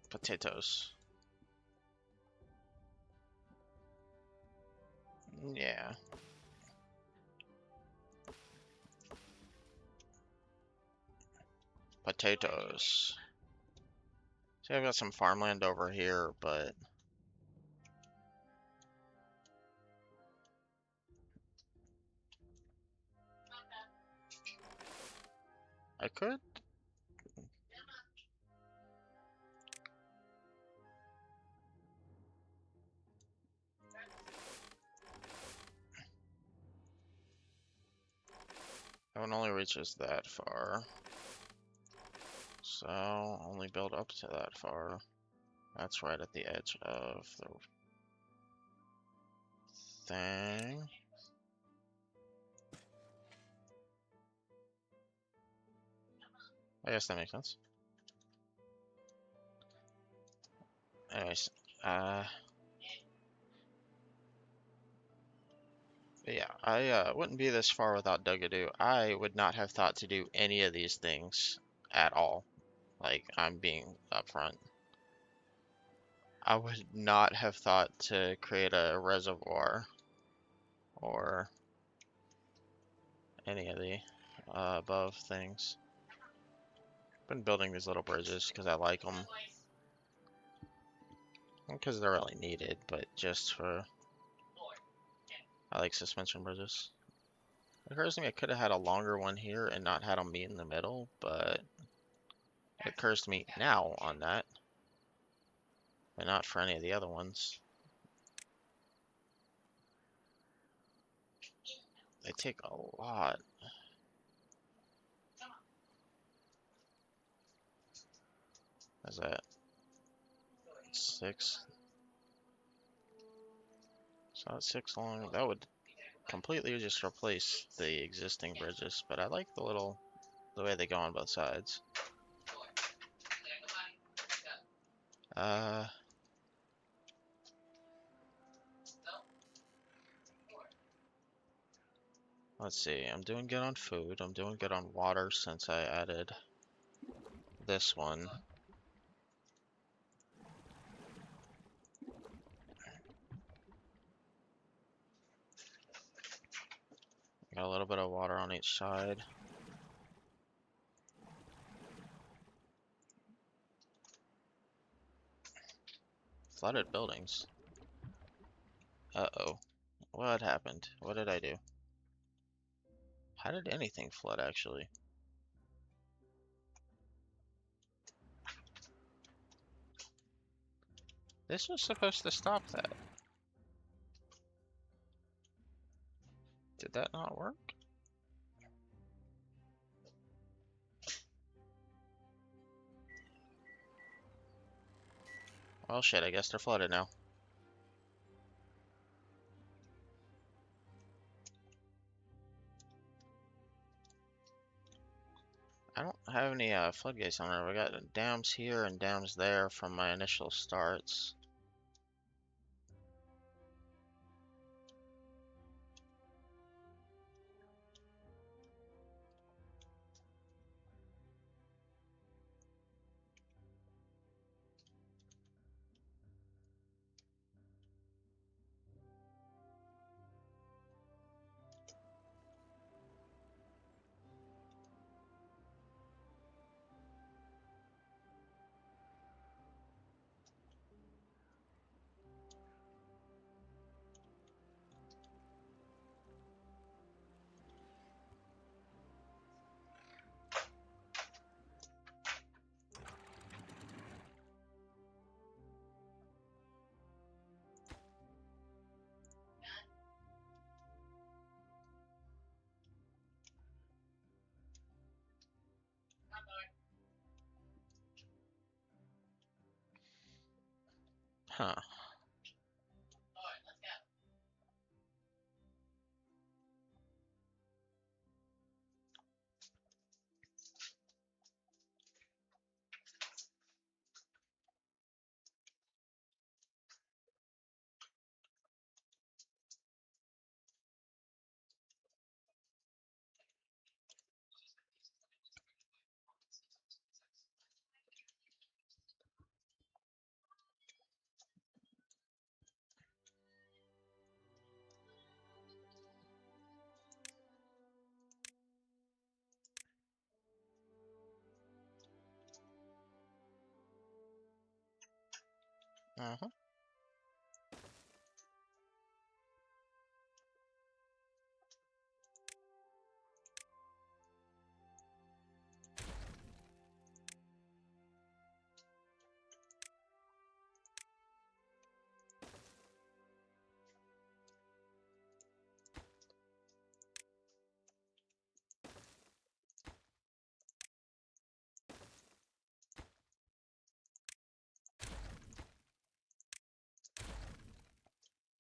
Potatoes. Yeah. Potatoes. See, I've got some farmland over here, but I could. That one only reaches that far. So, only build up to that far. That's right at the edge of the thing. I guess that makes sense. Anyways, yeah, I wouldn't be this far without Dugadoo. I would not have thought to do any of these things at all. Like, I'm being upfront. I would not have thought to create a reservoir or any of the above things. Been building these little bridges because I like them. Not because they're really needed, but just for... I like suspension bridges. It occurs to me I could have had a longer one here and not had them meet in the middle, but it occurs to me now on that, but not for any of the other ones. They take a lot. Is that 6? So that's 6 long. That would completely just replace the existing bridges, but I like the way they go on both sides. Uh, let's see. I'm doing good on food. I'm doing good on water since I added this one. Got a little bit of water on each side. Flooded buildings. Uh-oh. What happened? What did I do? How did anything flood, actually? This was supposed to stop that. Did that not work? Well, shit, I guess they're flooded now. I don't have any floodgates on there. We got dams here and dams there from my initial starts. Huh. Uh-huh.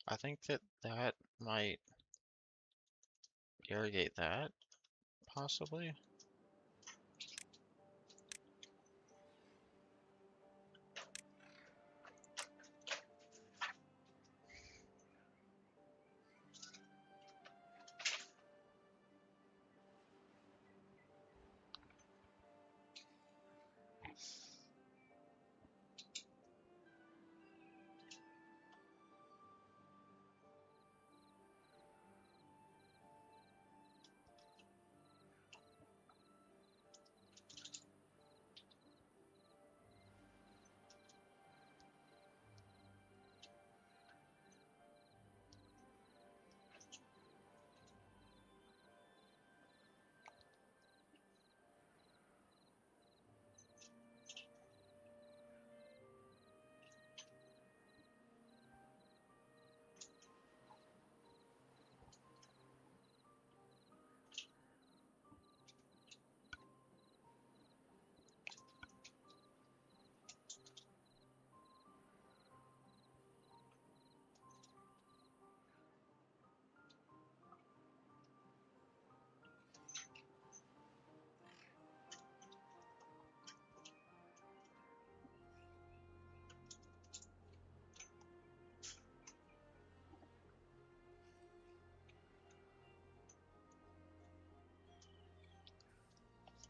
I think that might irrigate that, possibly.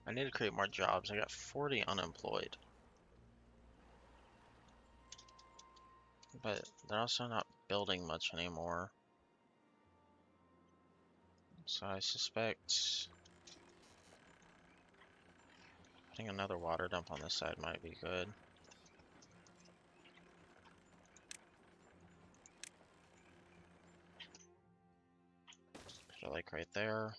I need to create more jobs. I got 40 unemployed. But they're also not building much anymore. So I suspect putting another water dump on this side might be good. Put it like right there.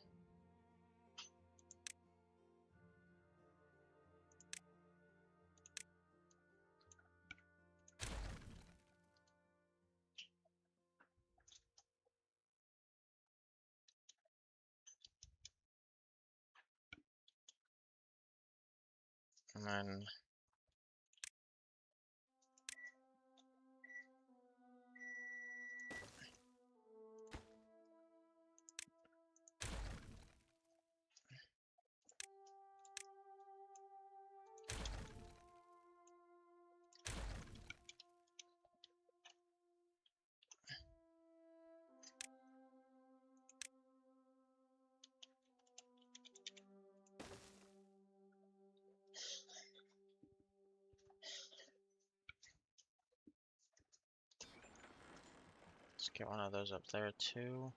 And then let's get one of those up there too.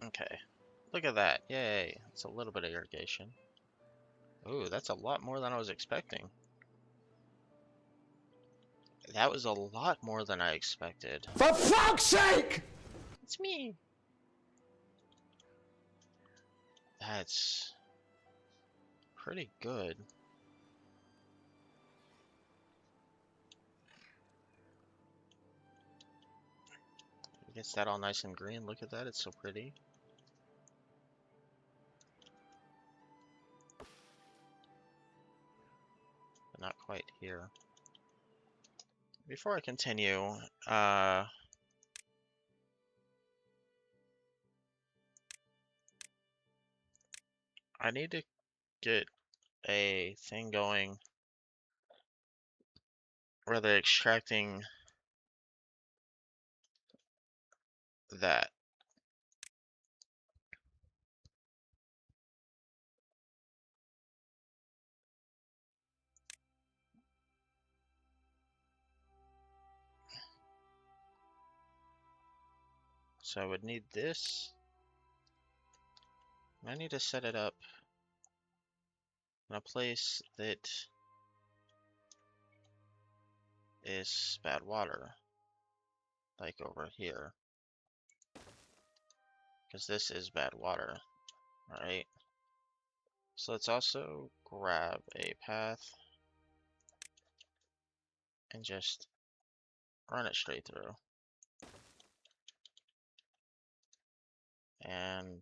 Okay. Look at that. Yay. It's a little bit of irrigation. Ooh, that's a lot more than I was expecting. That was a lot more than I expected.
For fuck's sake!
It's me. That's pretty good. It gets that all nice and green. Look at that. It's so pretty. But not quite here. Before I continue, I need to get a thing going where they're extracting that. So I would need this. I need to set it up in a place that is bad water, like over here, because this is bad water, right? So let's also grab a path and just run it straight through. And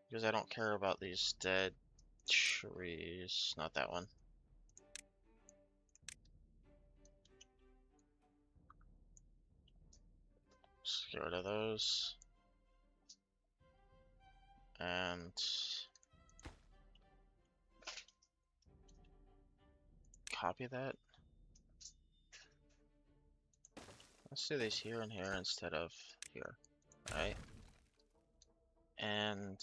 because I don't care about these dead trees, not that one. Just get rid of those. And copy that. Let's do these here and here instead of here, right? And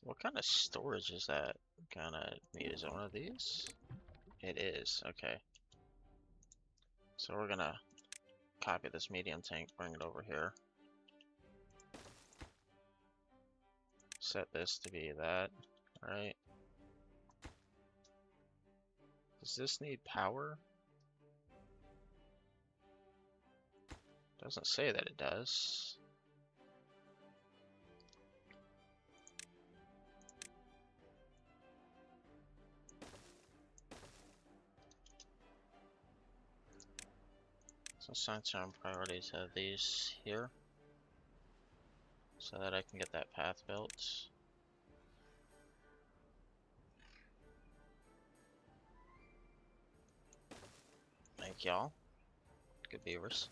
what kind of storage is that gonna need? Is it one of these? It is, okay. So we're gonna copy this medium tank, bring it over here. Set this to be that, right? Does this need power? Doesn't say that it does. So assign some priorities have these here so that I can get that path built. Thank y'all. Good beavers.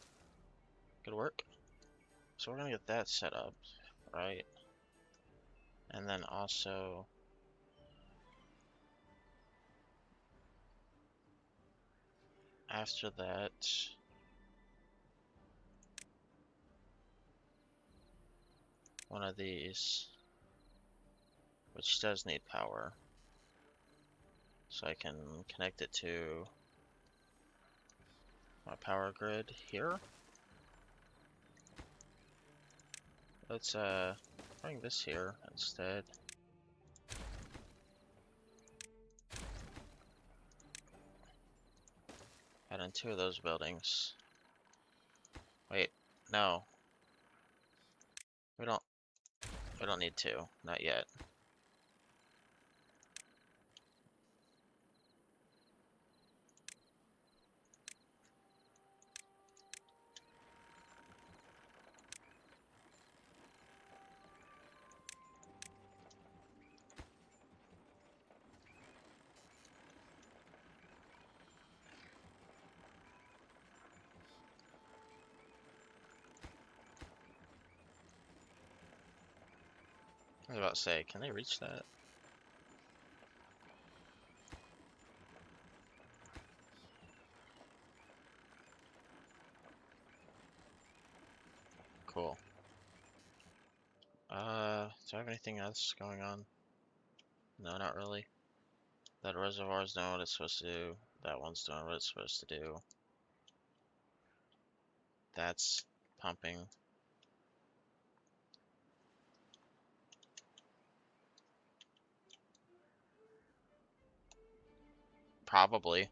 Good work. So we're gonna get that set up, right? And then also after that, one of these, which does need power. So I can connect it to my power grid here. Let's bring this here instead. Add in 2 of those buildings. Wait, no. We don't need to, not yet. I was about to say, can they reach that? Cool. Do I have anything else going on? No, not really. That reservoir's doing what it's supposed to do. That one's doing what it's supposed to do. That's pumping. Probably.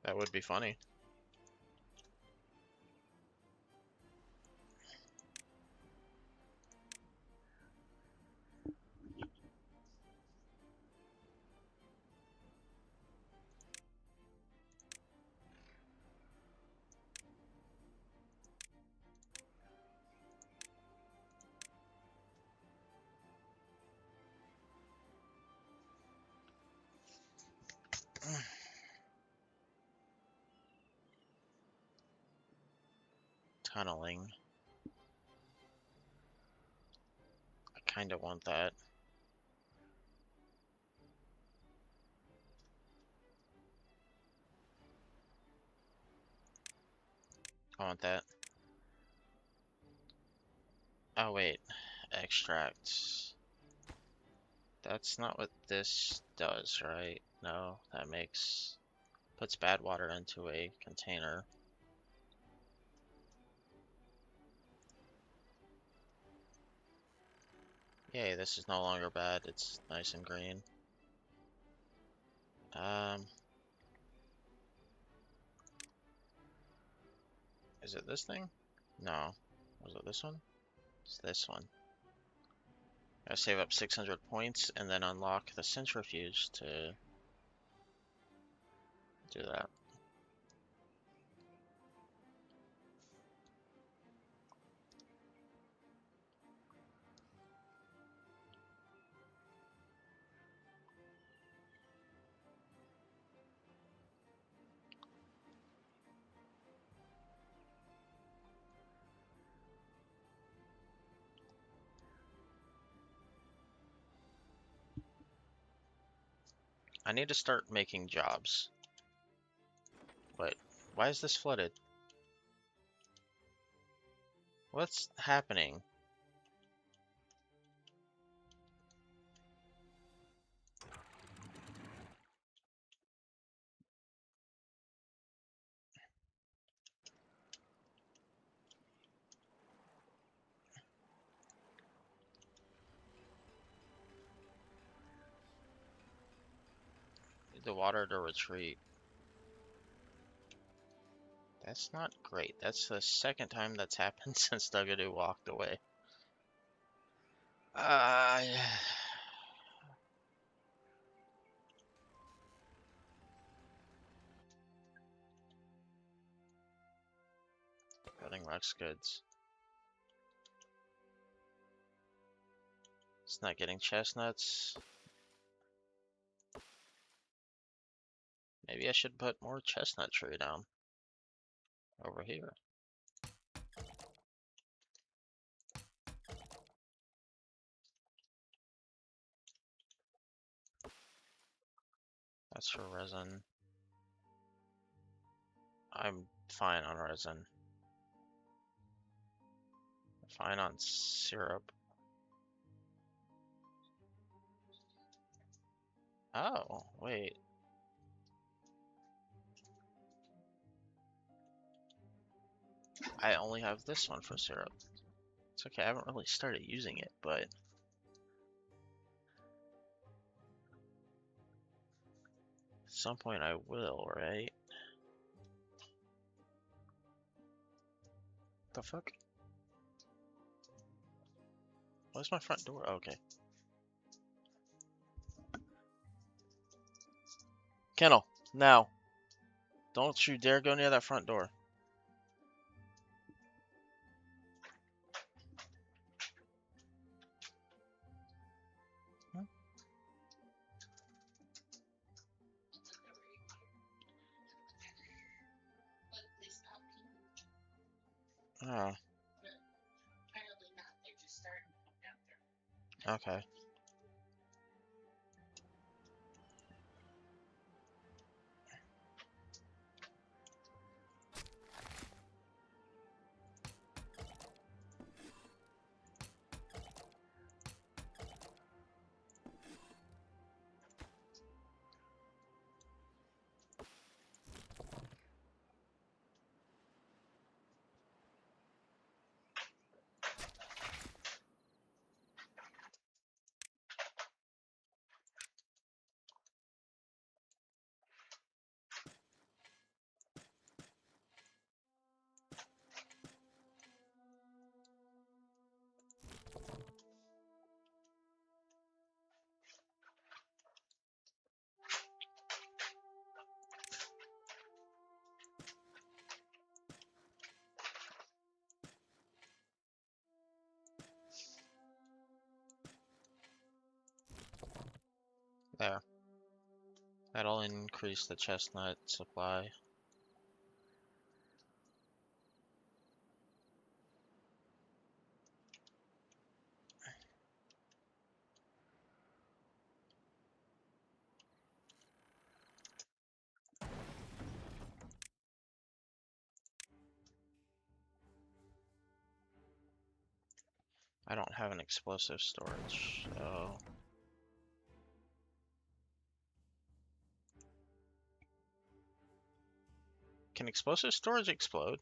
That would be funny. Tunneling. I kind of want that. I want that. Oh, wait. Extracts. That's not what this does, right? No, that puts bad water into a container. Yay, this is no longer bad. It's nice and green. Is it this thing? No. Was it this one? It's this one. I save up 600 points and then unlock the centrifuge to do that. I need to start making jobs. But why is this flooded? What's happening? Need the water to retreat. That's not great. That's the second time that's happened since Dugadoo walked away. Yeah. Building Rex goods. It's not getting chestnuts. Maybe I should put more chestnut tree down over here. That's for resin. I'm fine on resin. Fine on syrup. Oh, wait. I only have this one for syrup. It's okay, I haven't really started using it, but at some point I will, right? The fuck? Where's my front door? Okay. Kennel, now. Don't you dare go near that front door. Oh. Okay. That'll increase the chestnut supply. I don't have an explosive storage, so... Can explosive storage explode?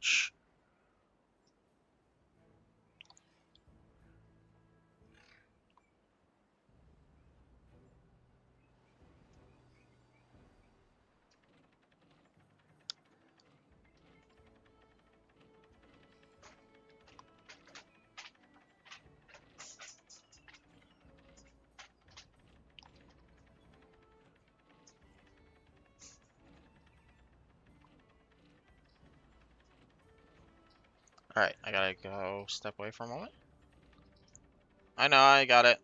Shh. Alright, I gotta go step away for a moment. I know, I got it.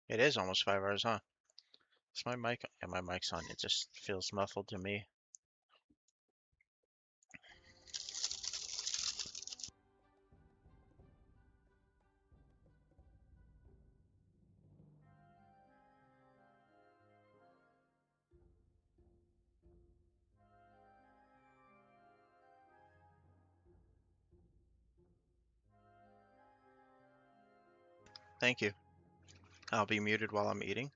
It is almost 5 hours, huh? Is my mic? Yeah, my mic's on. It just feels muffled to me. Thank you. I'll be muted while I'm eating.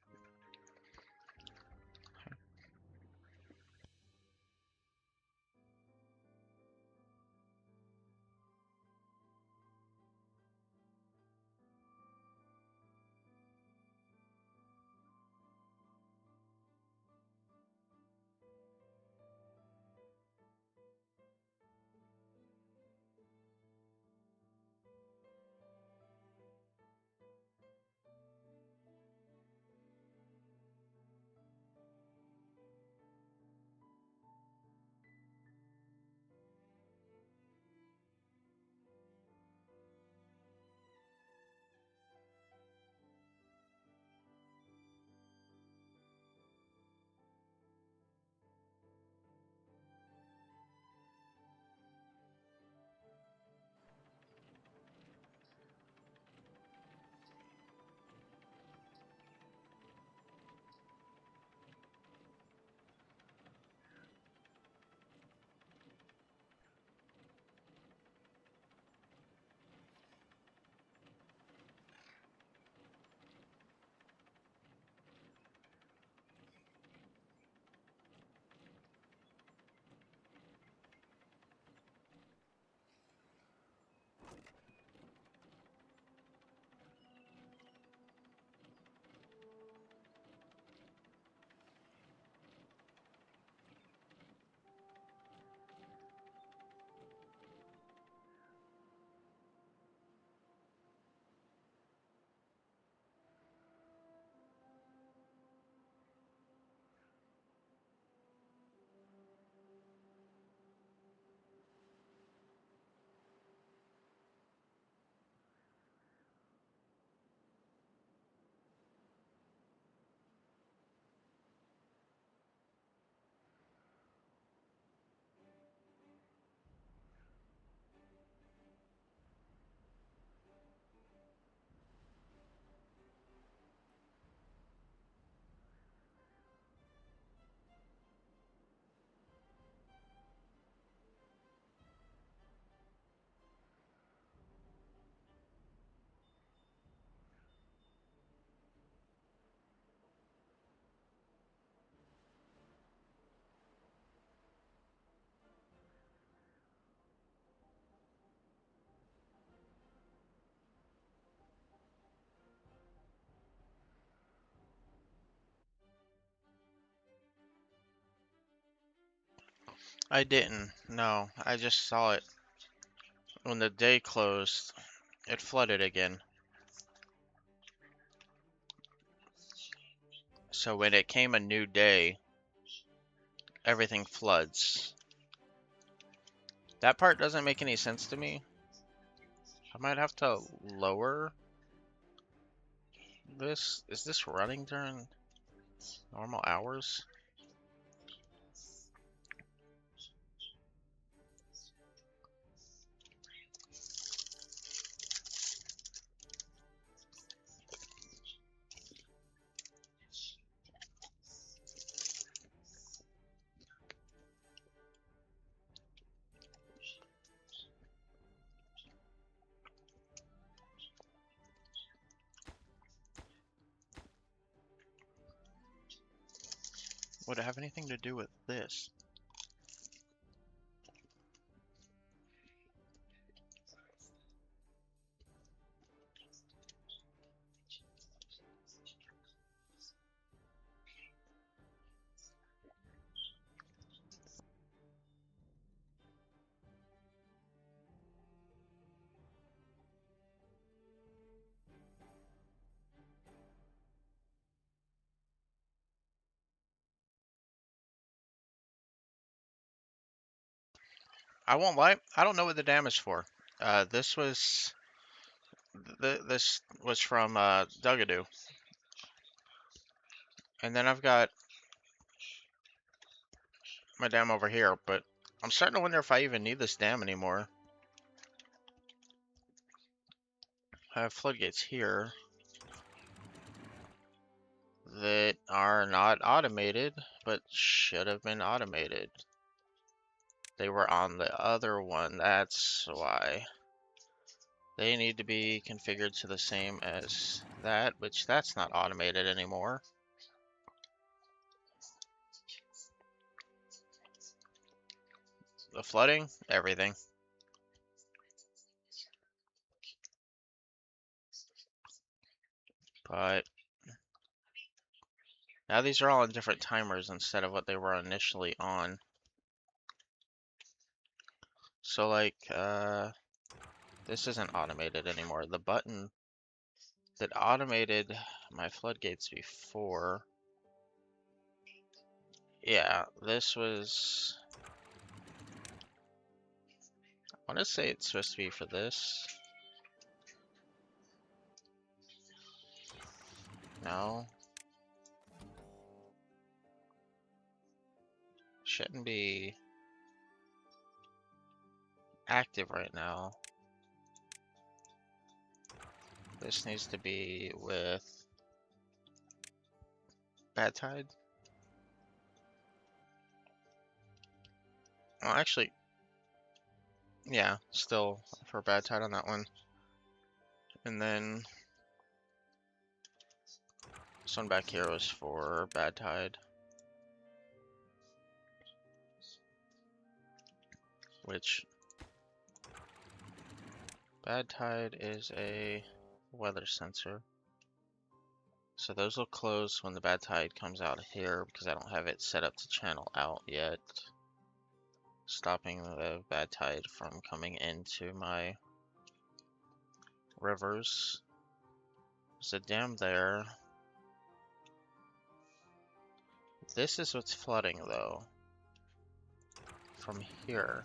I didn't. No, I just saw it when the day closed. It flooded again. So when it came a new day, everything floods. That part doesn't make any sense to me. I might have to lower this. Is this running during normal hours? Would it have anything to do with this? I won't lie. I don't know what the dam is for. This was from Dugadoo. And then I've got my dam over here, but I'm starting to wonder if I even need this dam anymore. I have floodgates here that are not automated, but should have been automated. They were on the other one, that's why. They need to be configured to the same as that, which that's not automated anymore. The flooding, everything. But now these are all on different timers instead of what they were initially on. So like, this isn't automated anymore. The button that automated my floodgates before, yeah, this was, I want to say it's supposed to be for this. No. Shouldn't be active right now. This needs to be with bad tide. Well, actually, yeah, still for bad tide on that one. And then this one back here was for bad tide, which bad tide is a weather sensor. So those will close when the bad tide comes out here because I don't have it set up to channel out yet, stopping the bad tide from coming into my rivers. There's a dam there. This is what's flooding though, from here.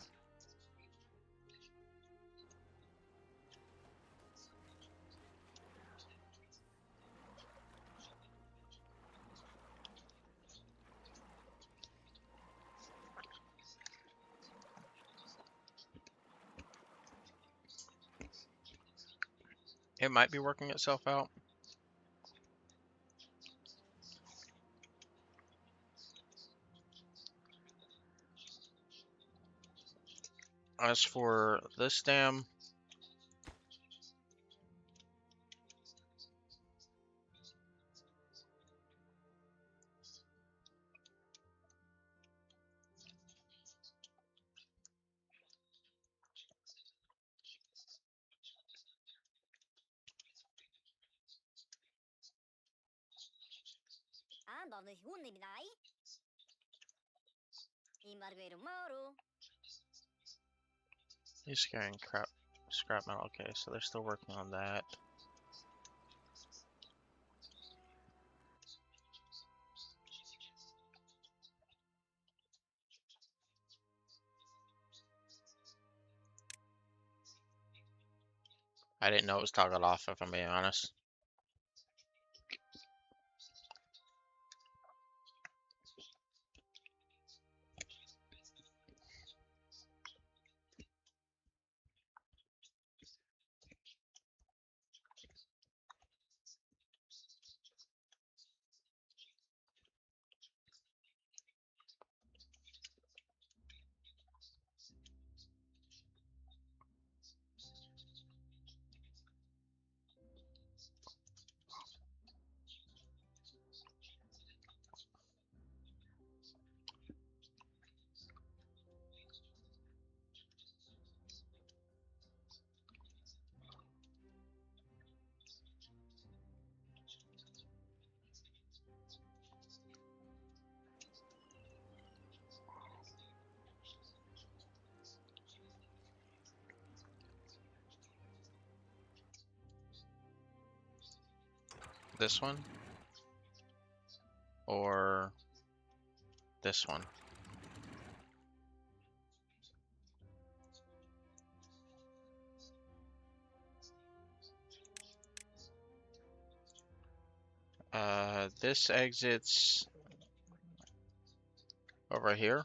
It might be working itself out. As for this dam, he's carrying scrap metal. Okay, so they're still working on that. I didn't know it was toggled off, if I'm being honest. This one or this one? This exits over here.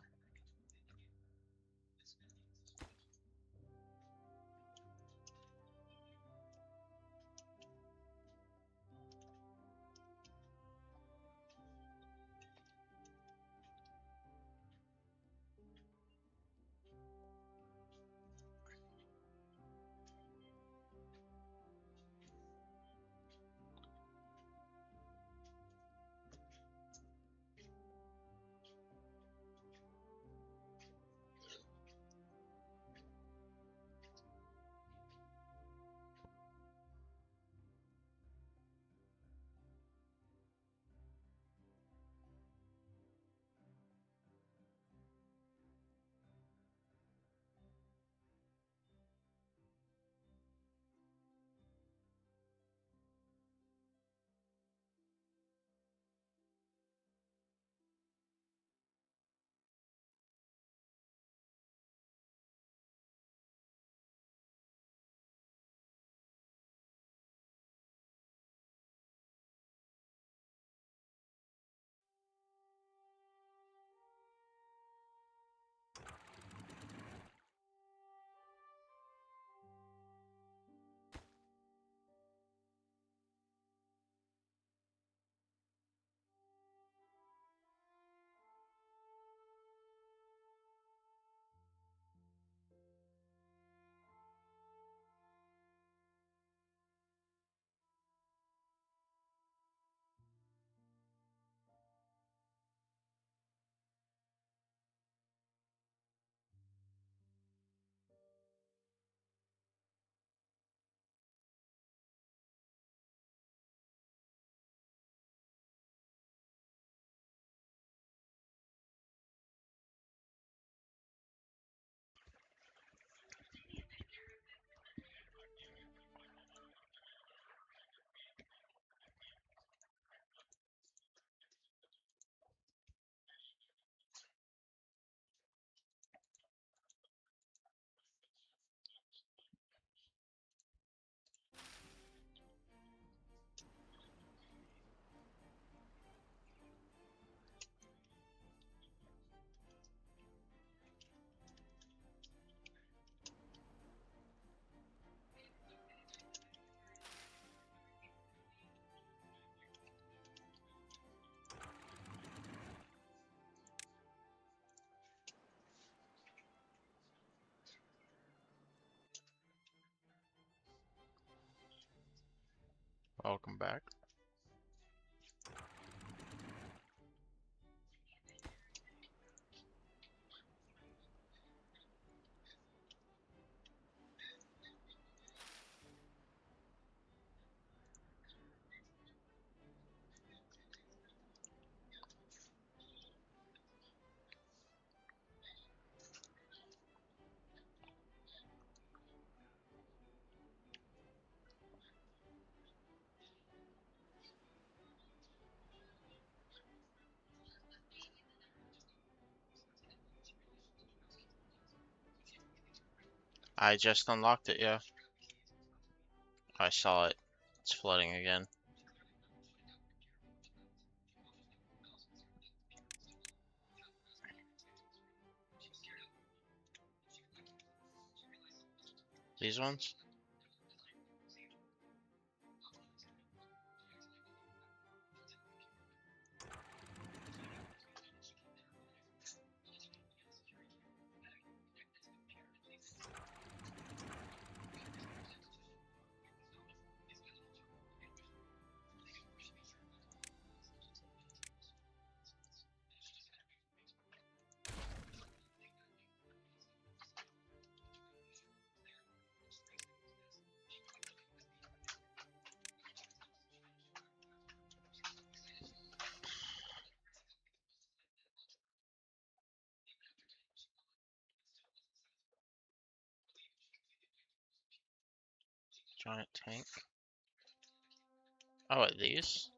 Welcome back. I just unlocked it, yeah. I saw it. It's flooding again. These ones? Giant tank. Oh, these?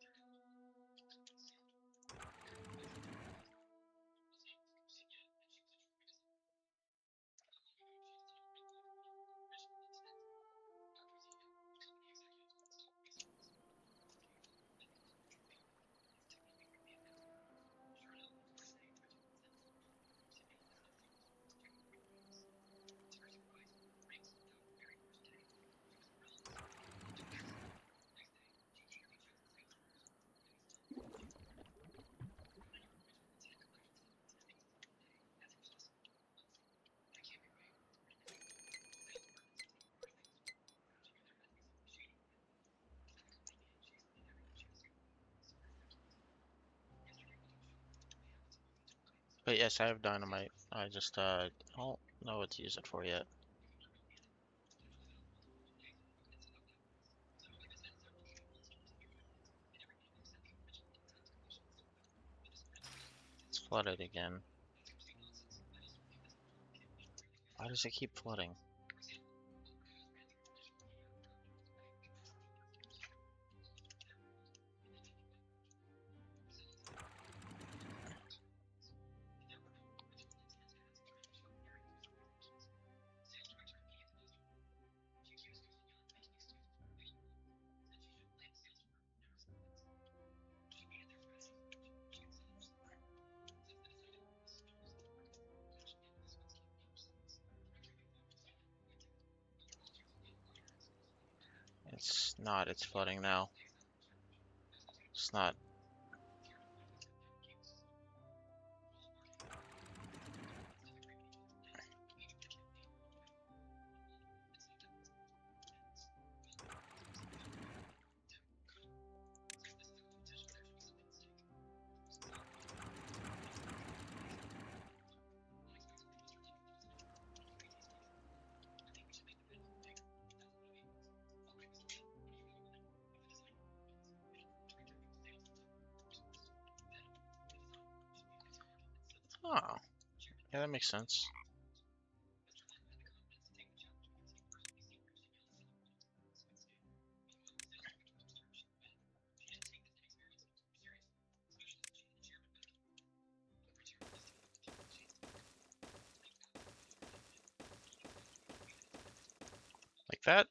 But yes, I have dynamite. I just don't know what to use it for yet. It's flooded again. Why does it keep flooding? It's not, it's flooding now. It's not. Oh, yeah, that makes sense. Like that?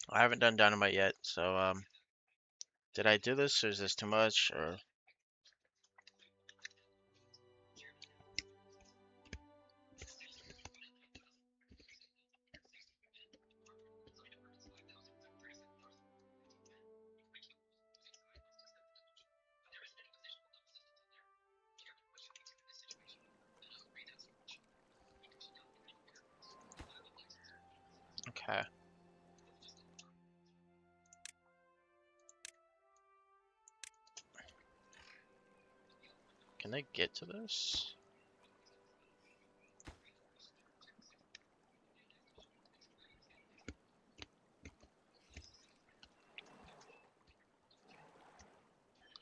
I haven't done dynamite yet, so did I do this or is this too much or okay. Can they get to this?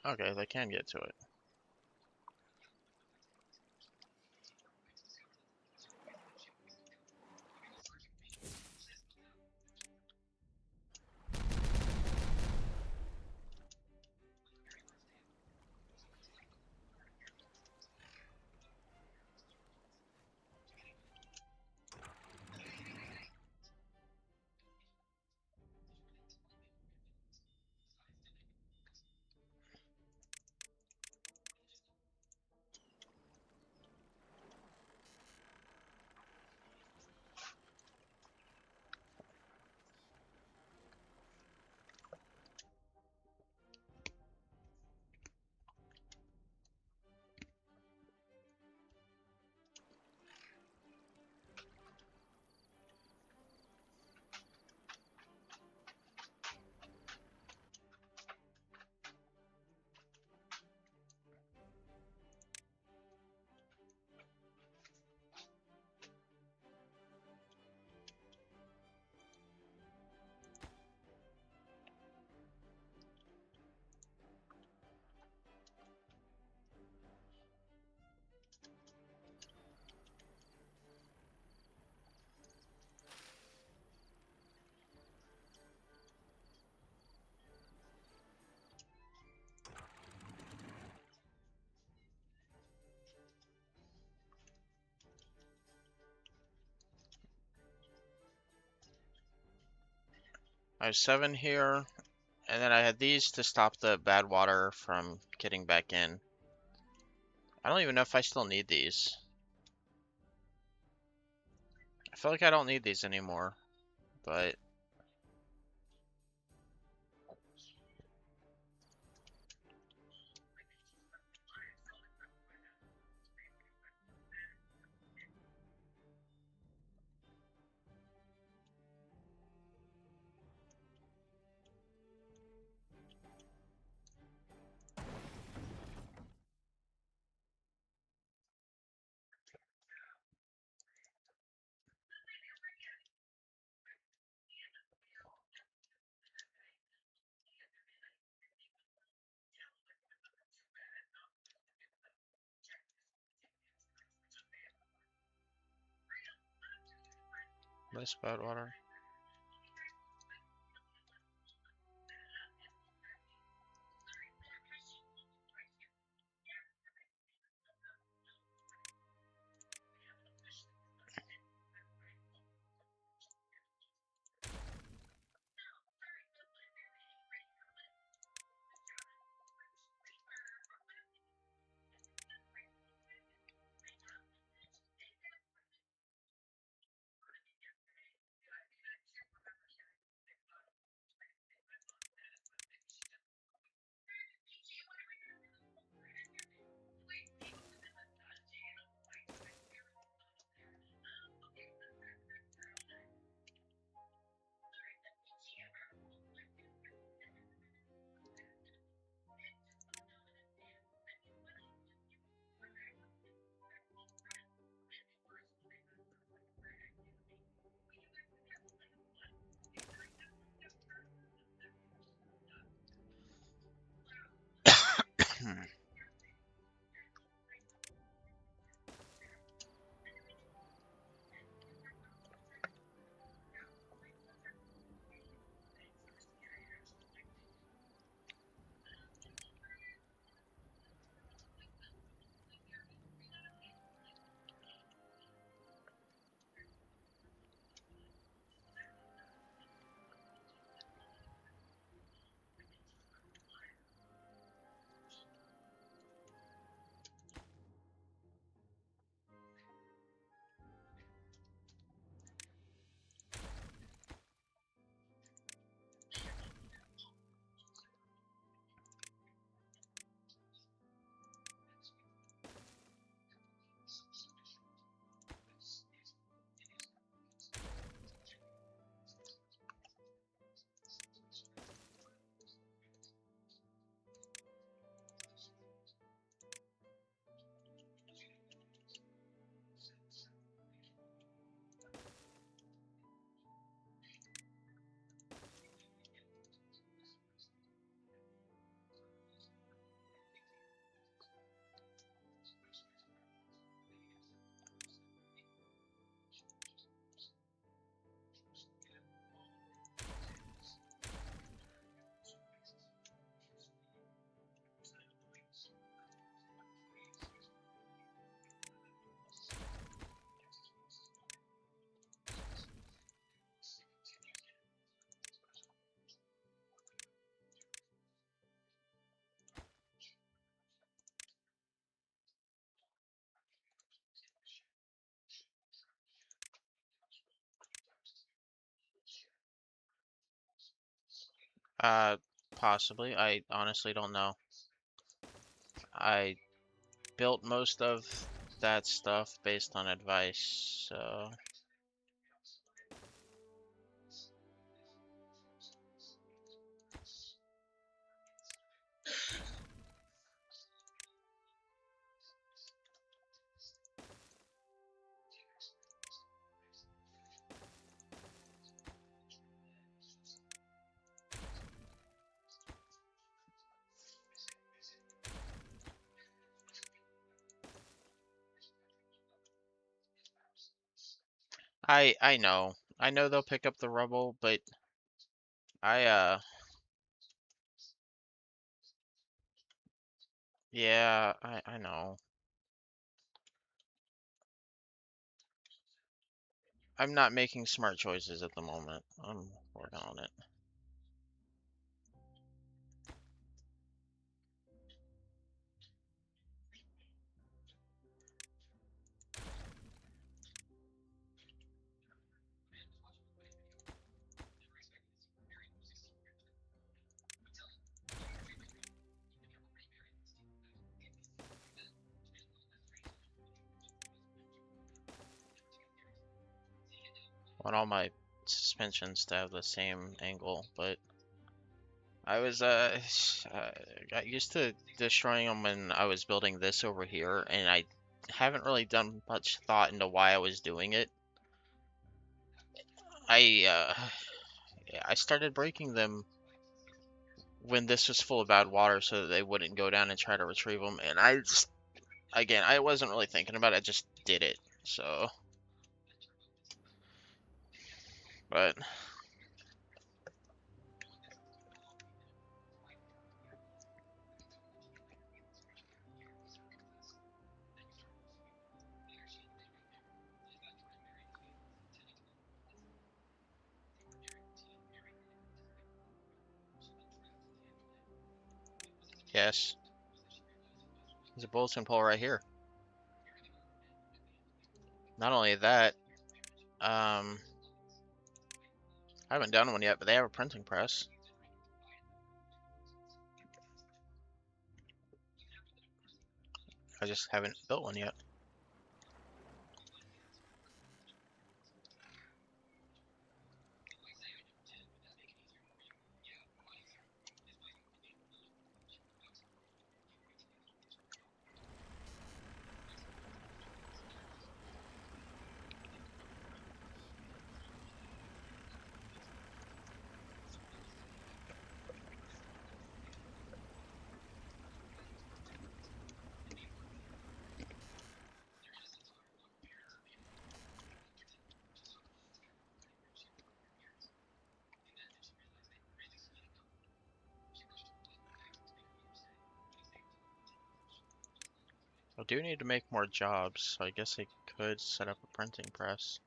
Okay, they can get to it. I have 7 here, and then I had these to stop the bad water from getting back in. I don't even know if I still need these. I feel like I don't need these anymore, but Less bad water. Uh, Possibly. I honestly don't know. I built most of that stuff based on advice, so I know. I know they'll pick up the rubble, but I yeah, I know. I'm not making smart choices at the moment. I'm working on it. Want all my suspensions to have the same angle, but I was got used to destroying them when I was building this over here, and I haven't really done much thought into why I was doing it. I I started breaking them when this was full of bad water so that they wouldn't go down and try to retrieve them, and I just again I wasn't really thinking about it, I just did it. So But yes, there's a bulletin pole right here. Not only that, I haven't done one yet, but they have a printing press. I just haven't built one yet. I do need to make more jobs, so I guess I could set up a printing press.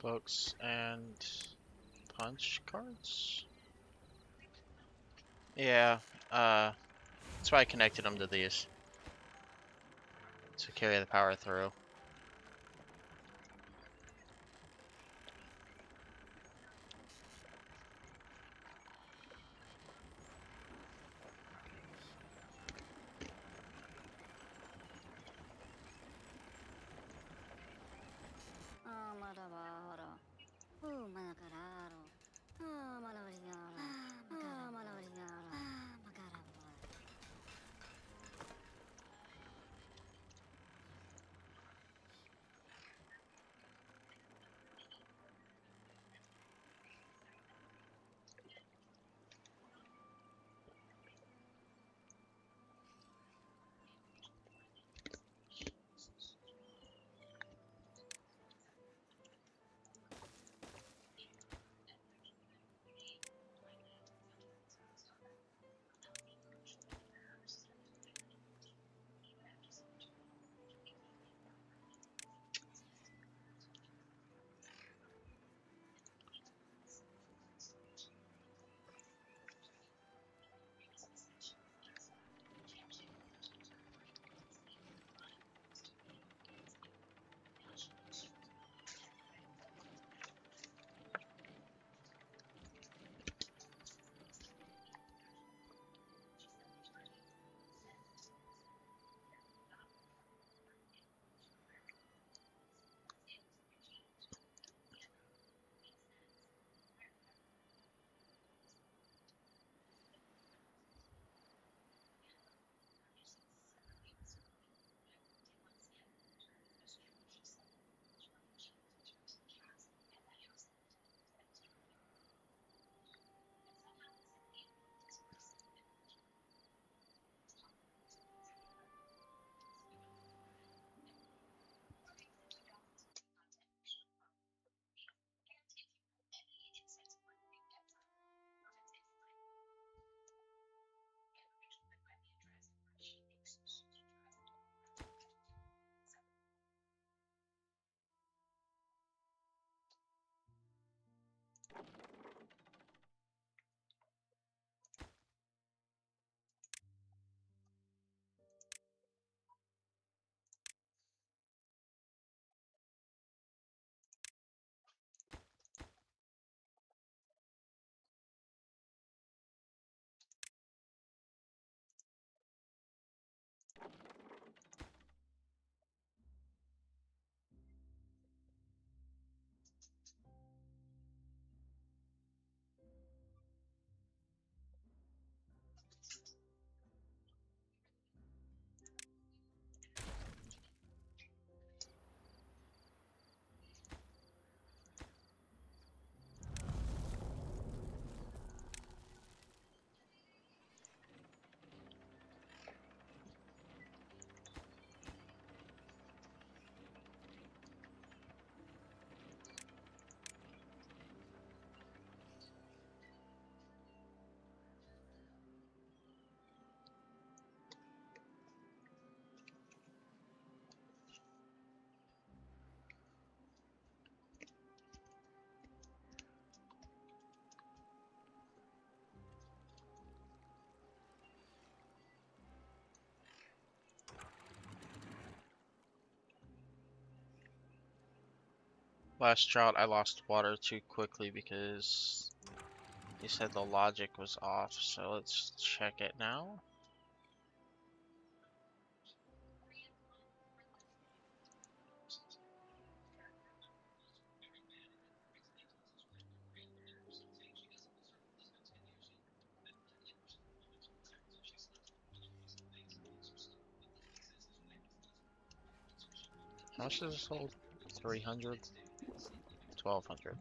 Books and punch cards? Yeah, that's why I connected them to these, to carry the power through.
Last drought, I lost water too quickly because he said the logic was off. So let's check it now. How much does this hold? 300? 1200.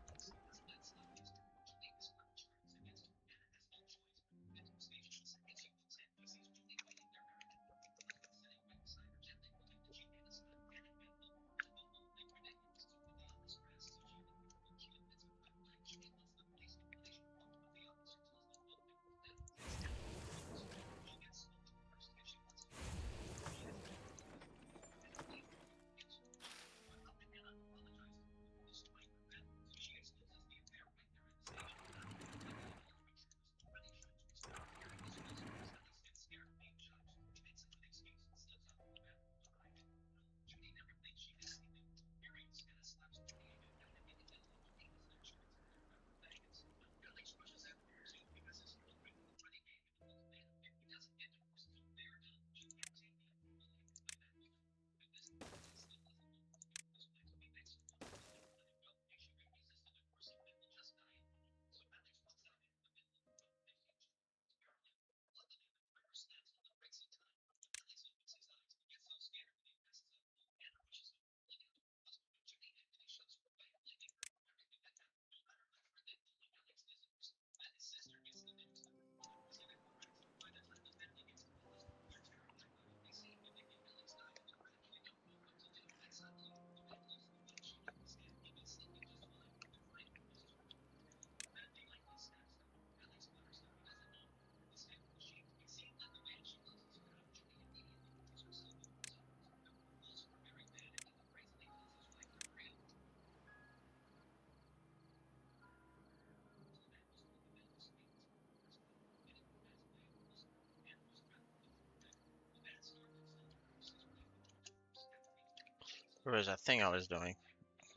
There was a thing I was doing.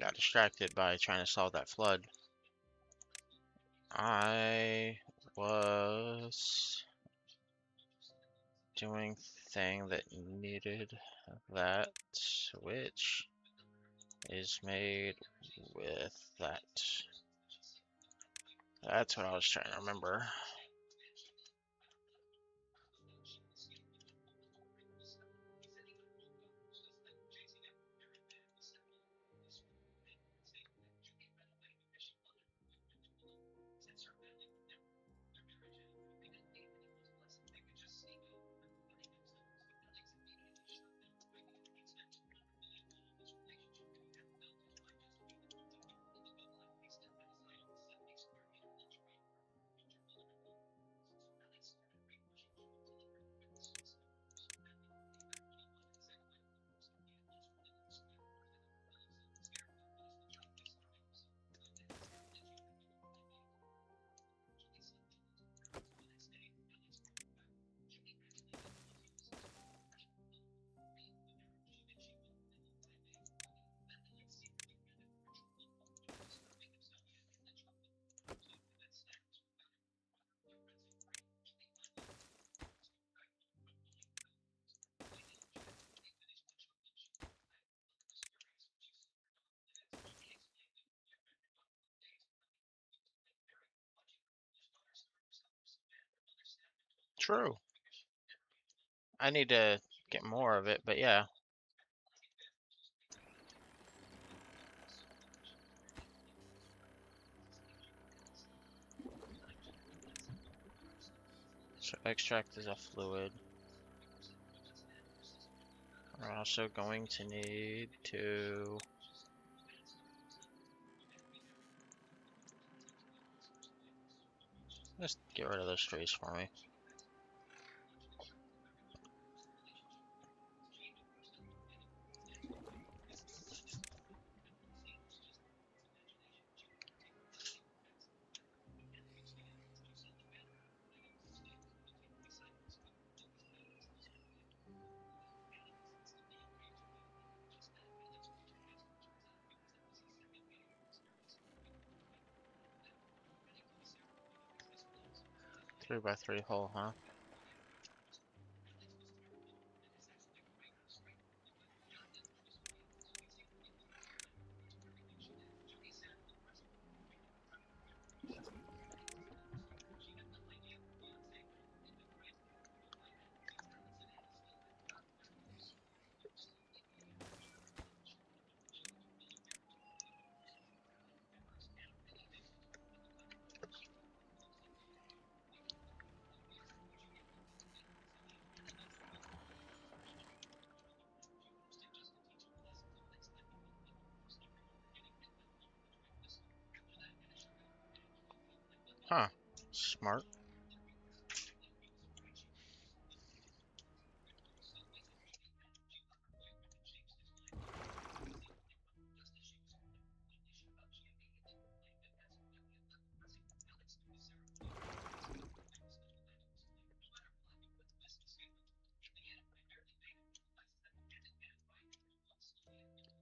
Got distracted by trying to solve that flood. I was doing thing that needed that, which is made with that. That's what I was trying to remember. True. I need to get more of it, but yeah. So extract is a fluid. We're also going to need to just get rid of those trees for me. 3x3 hole, huh? Huh. Smart.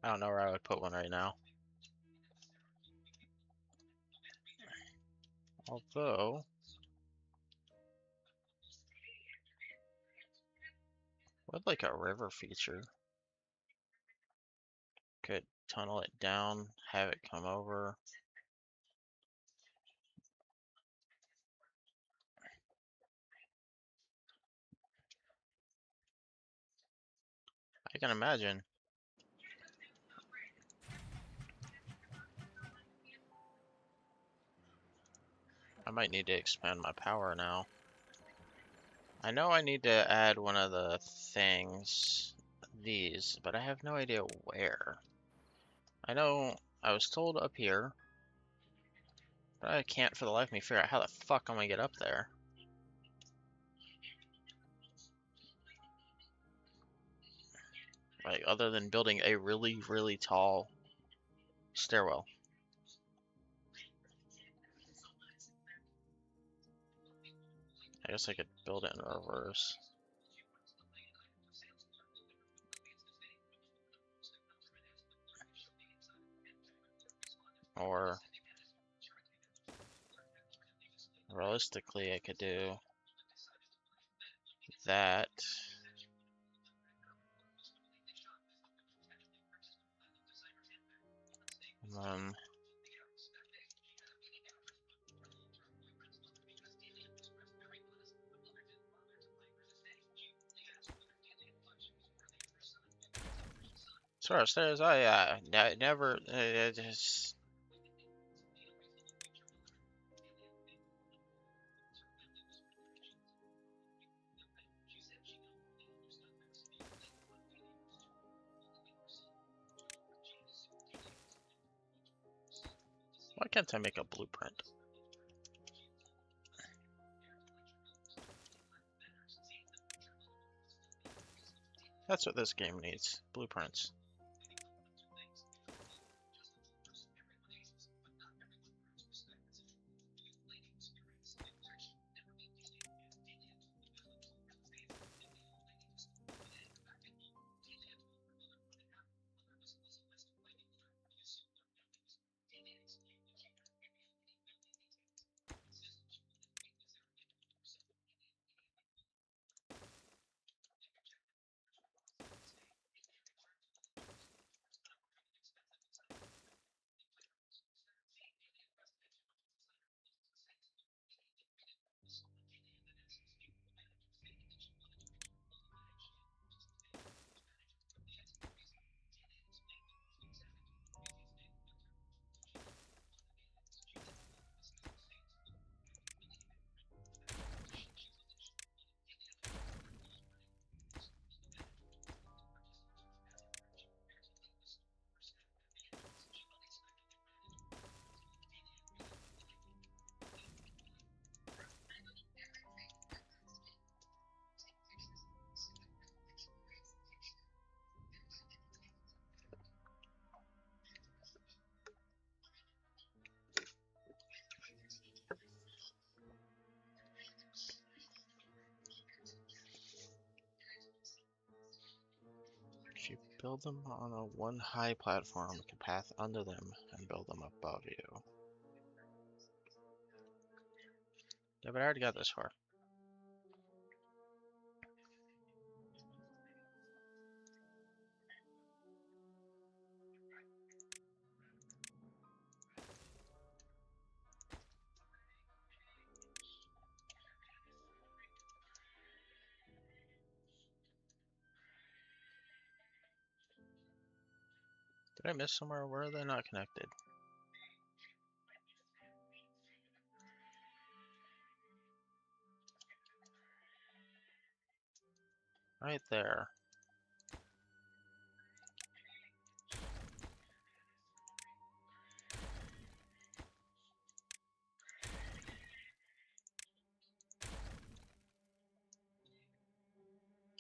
I don't know where I would put one right now. Although, with like a river feature, could tunnel it down, have it come over. I can imagine. I might need to expand my power now. I know I need to add one of the things, these, but I have no idea where. I know I was told up here, but I can't for the life of me figure out how the fuck I'm gonna get up there. Like, other than building a really, really tall stairwell. I guess I could build it in reverse. Or, realistically, I could do that. And then sort of stairs. I never. Just, why can't I make a blueprint? That's what this game needs. Blueprints. If you build them on a one high platform, you can path under them and build them above you. Yeah, but I already got this far. Did I miss somewhere? Where are they not connected? Right there.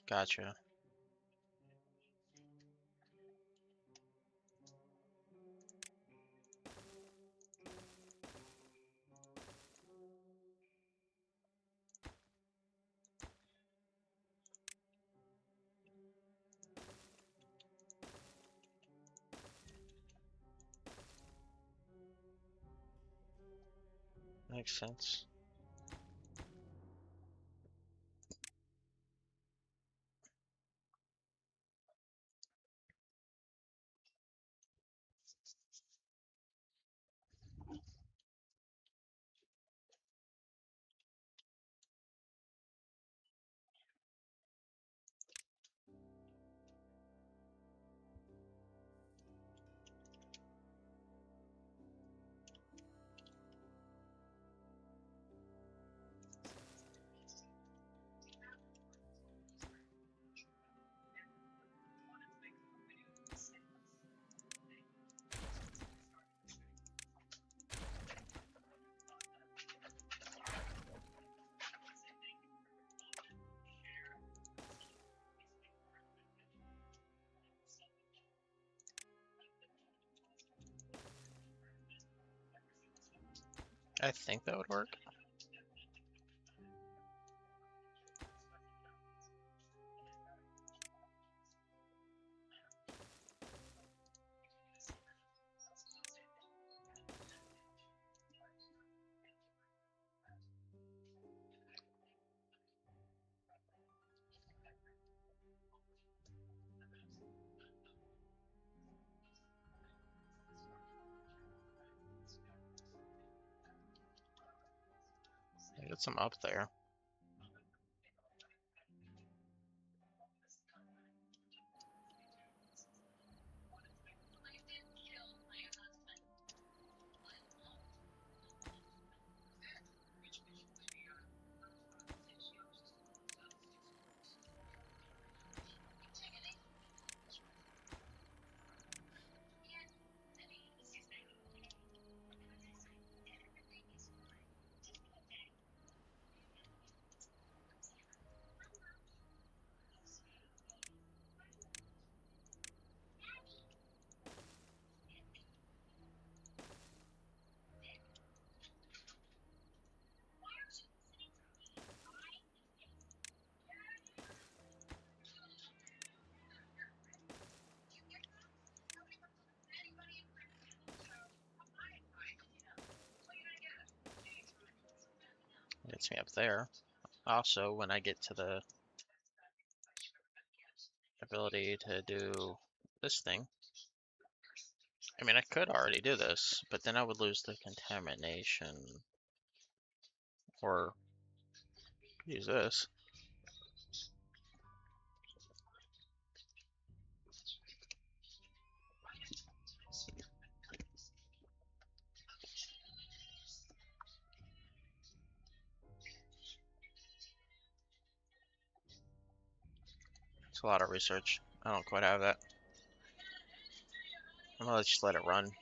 Gotcha. Makes sense. I think that would work. I get some up there. Gets me up there. Also, when I get to the ability to do this thing, I mean, I could already do this, but then I would lose the contamination. Or use this. It's a lot of research. I don't quite have that. I'm gonna just let it run.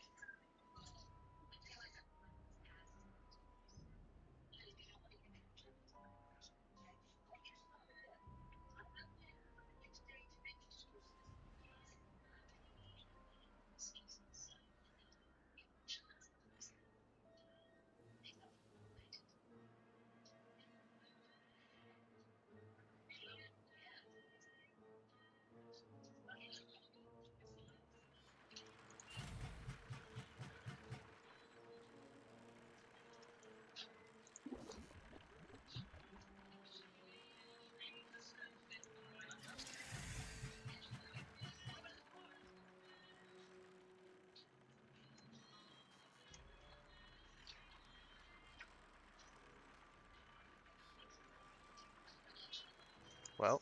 Well,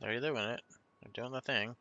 they're doing it. They're doing the thing.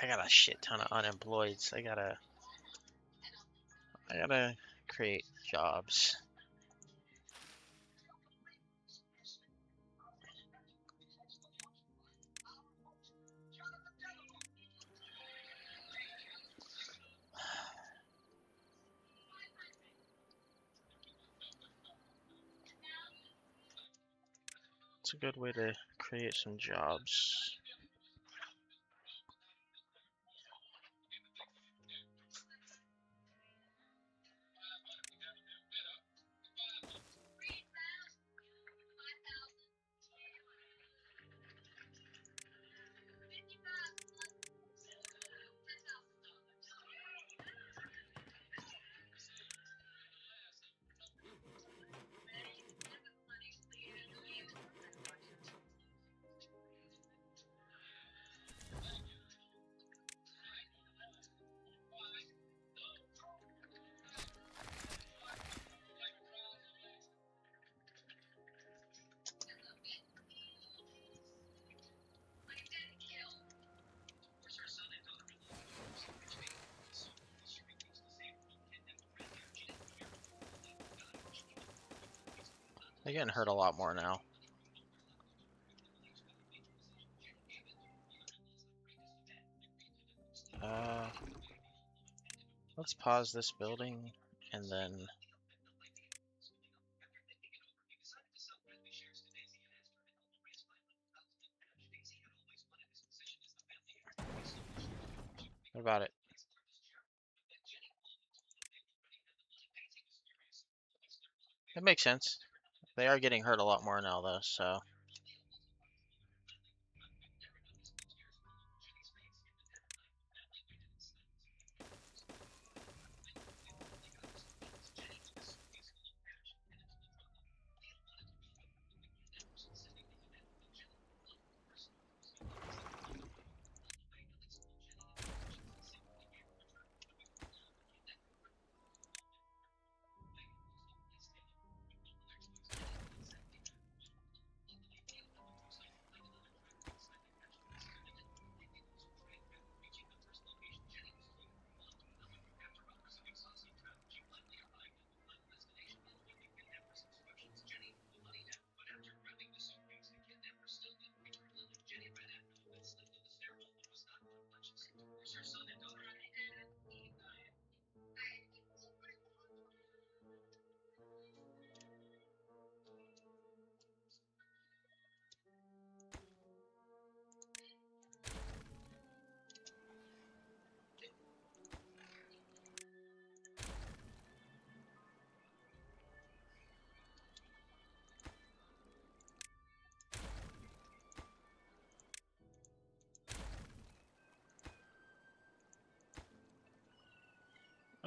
I got a shit ton of unemployeds. I gotta create jobs. It's a good way to create some jobs. They're getting hurt a lot more now. Uh, let's pause this building and then what about it? It makes sense. They are getting hurt a lot more now though, so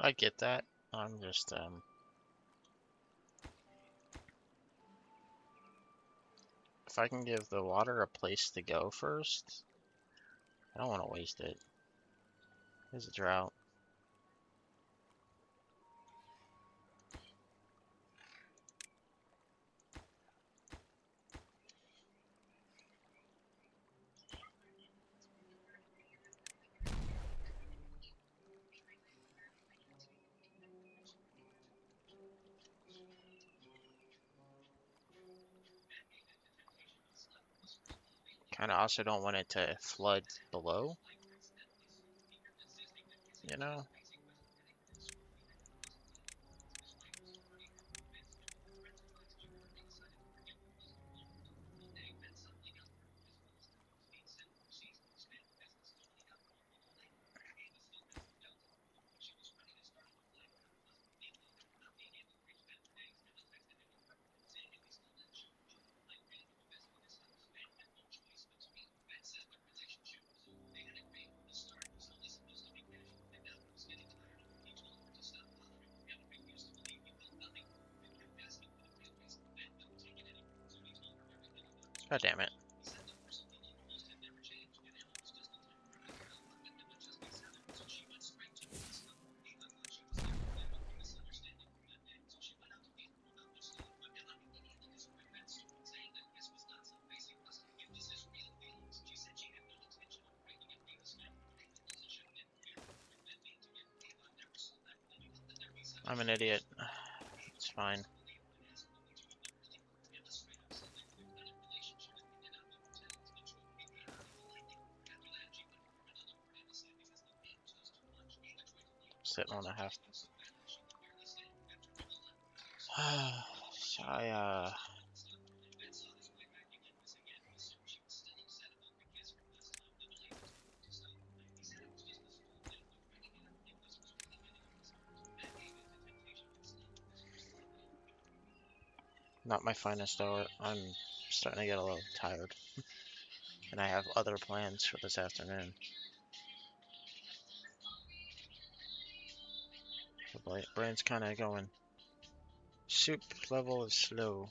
I get that. I'm just If I can give the water a place to go first, I don't want to waste it. There's a drought. Kind of also don't want it to flood below, you know? God damn it. I'm an idiot. It's fine. Sitting on a half. I, not my finest hour. I'm starting to get a little tired. And I have other plans for this afternoon. The brain's kind of going. Soup level is slow.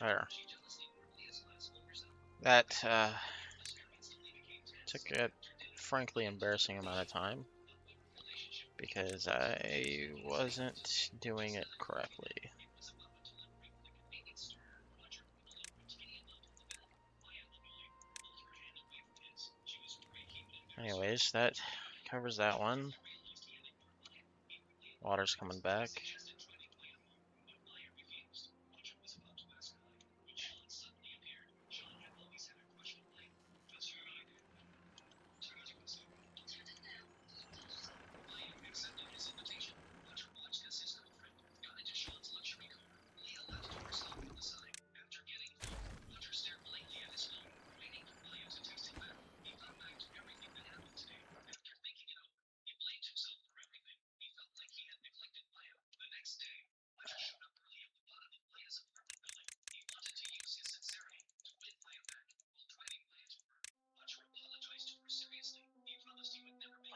There. That took a frankly embarrassing amount of time because I wasn't doing it correctly. Anyways, that covers that one. Water's coming back.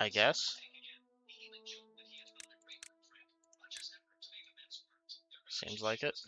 I guess. Seems like it.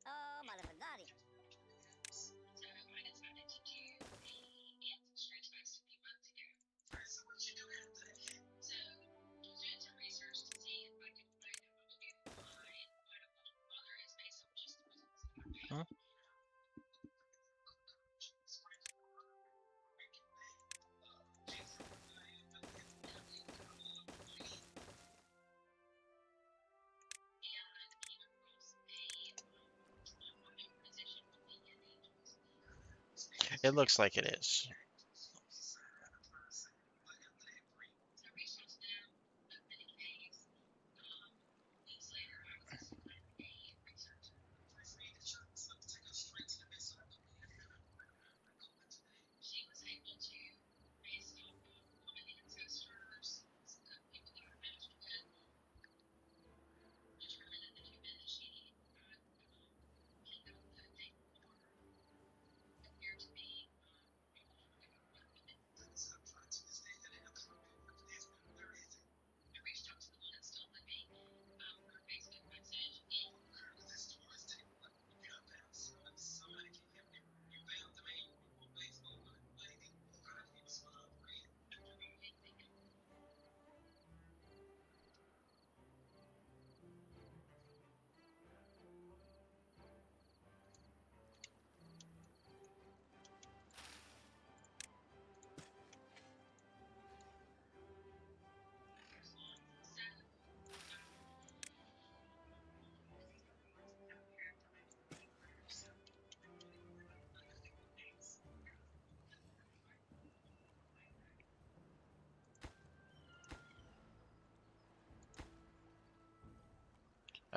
Oh, maleficari.
Huh? It looks like it is.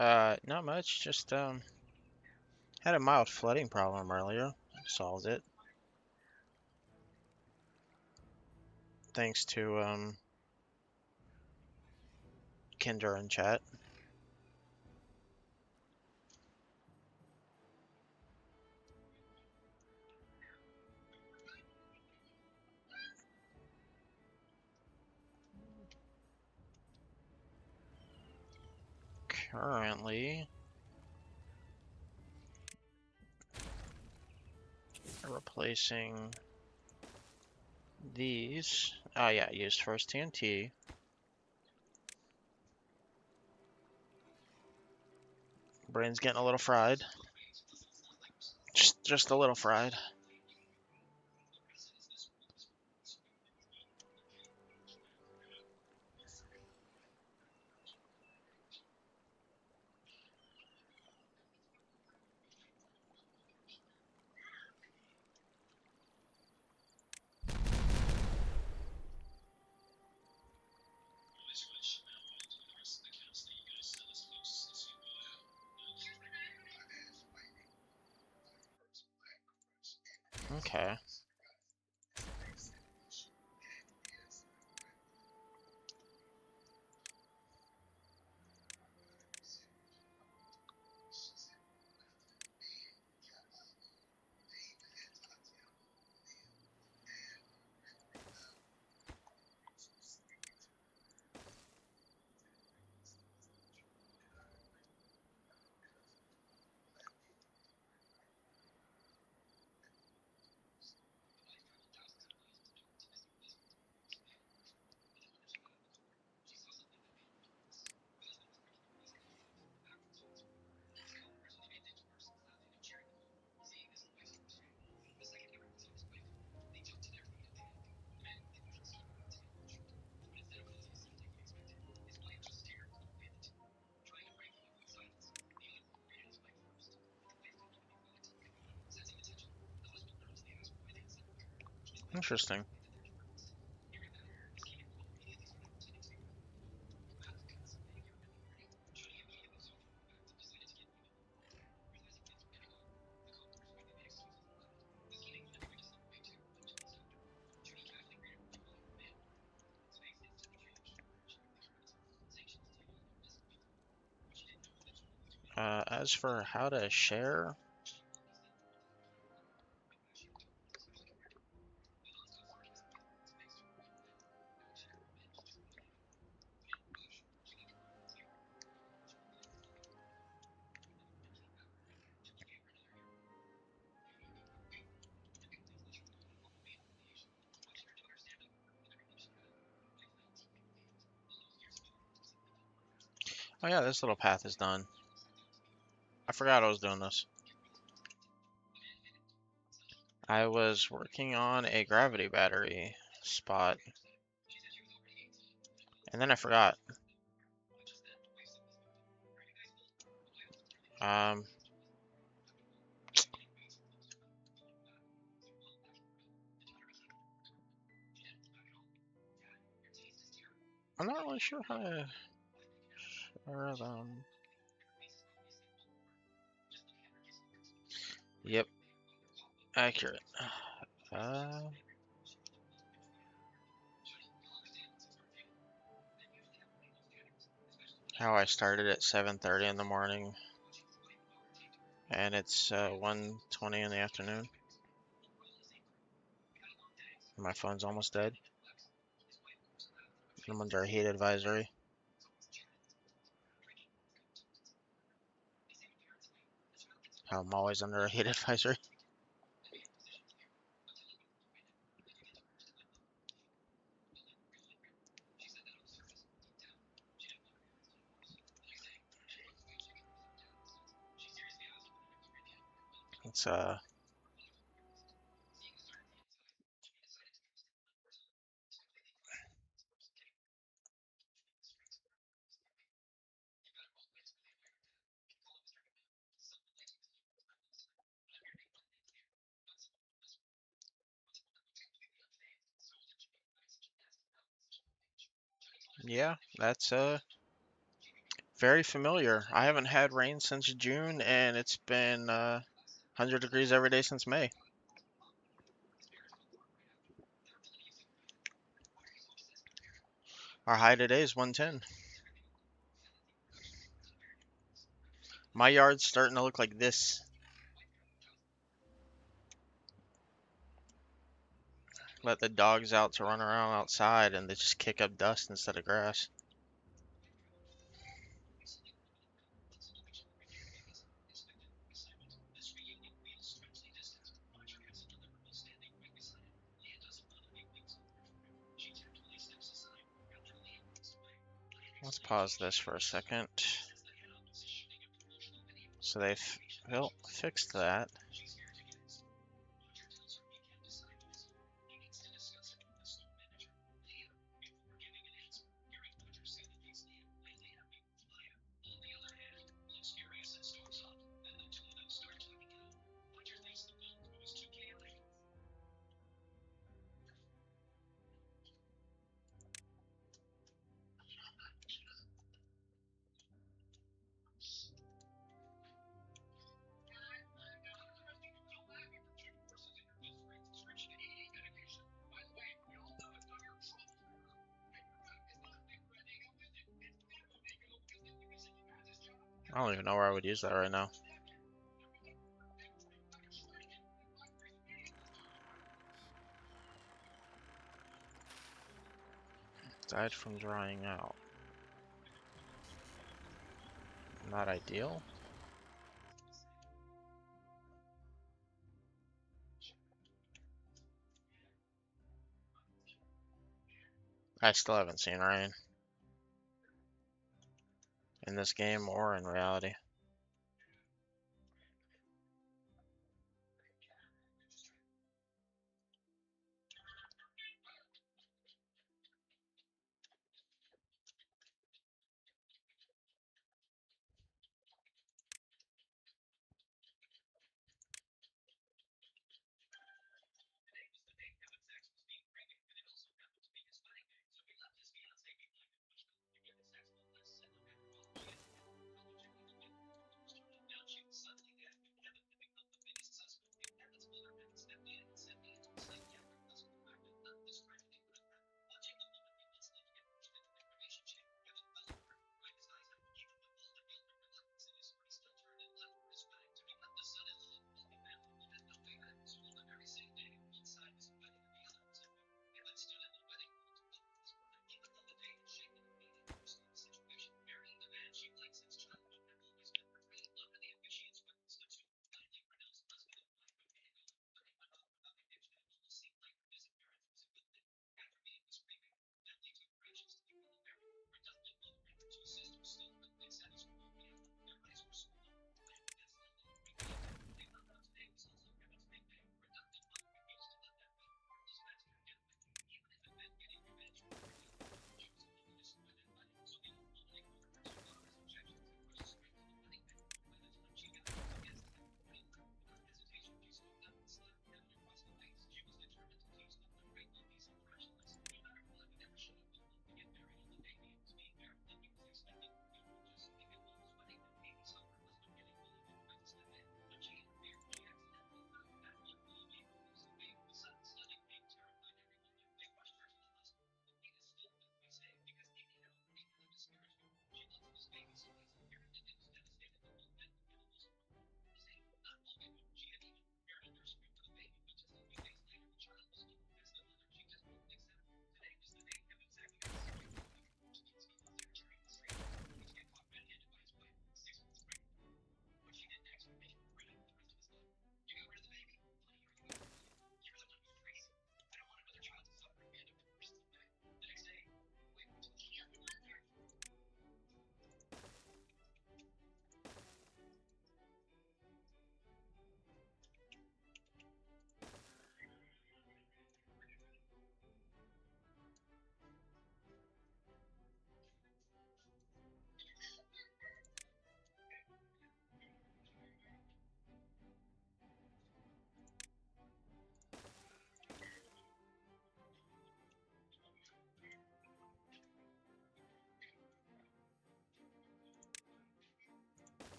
Not much. Just had a mild flooding problem earlier. Solved it thanks to Kinder and chat. Currently replacing these. Oh yeah, used first TNT. Brain's getting a little fried. Just a little fried. Okay. Interesting. As for how to share, oh yeah, this little path is done. I forgot I was doing this. I was working on a gravity battery spot, and then I forgot. Um, I'm not really sure how to share them. Yep, accurate. Uh, how I started at 7:30 in the morning, and it's 1:20 in the afternoon. My phone's almost dead. I'm under a heat advisory. How I'm always under a heat advisory. It's yeah, that's Very familiar. I haven't had rain since June, and it's been 100 degrees every day since May. Our high today is 110. My yard's starting to look like this. Let the dogs out to run around outside, and they just kick up dust instead of grass. Let's pause this for a second. So they fixed that. I don't even know where I would use that right now. Died from drying out. Not ideal. I still haven't seen rain in this game or in reality.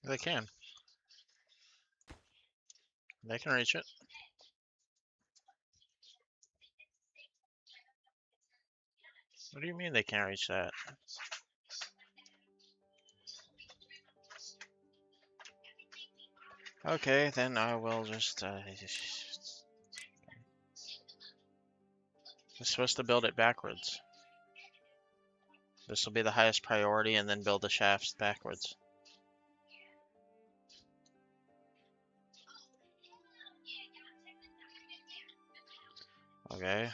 They can. They can reach it. What do you mean they can't reach that? Okay, then I will just, I'm supposed to build it backwards. This will be the highest priority and then build the shafts backwards. Okay.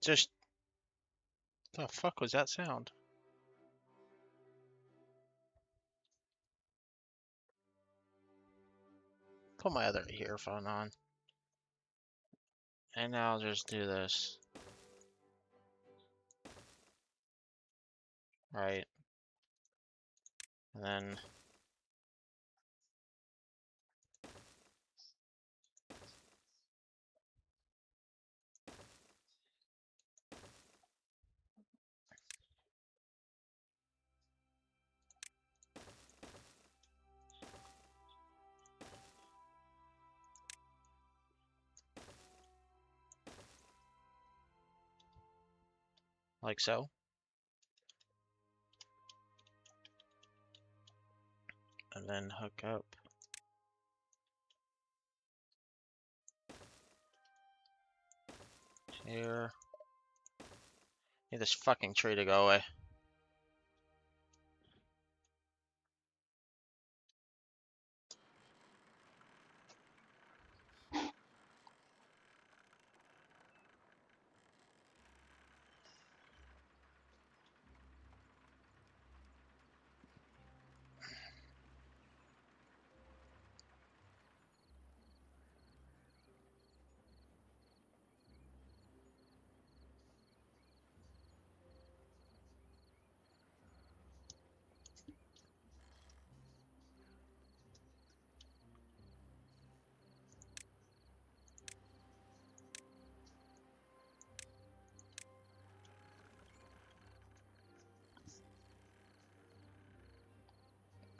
Just the fuck was that sound? Put my other earphone on. And now I'll just do this. Right. And then like so. And then hook up here. Need this fucking tree to go away.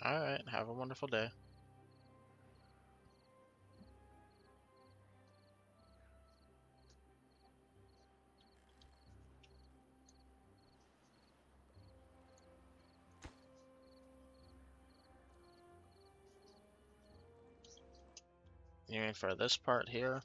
Alright, have a wonderful day. You mean for this part here?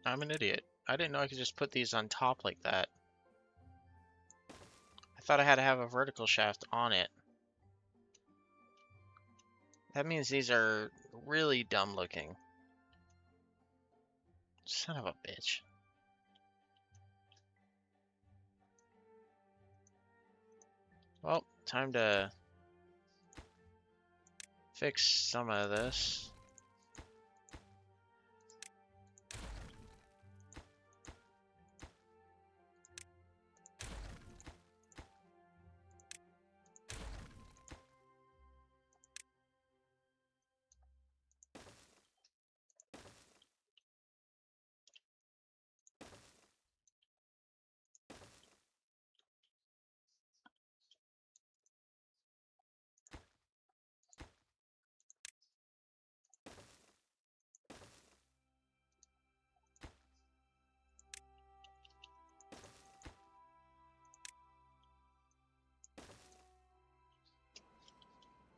I'm an idiot. I didn't know I could just put these on top like that. I thought I had to have a vertical shaft on it. That means these are really dumb looking. Son of a bitch. Well, time to fix some of this.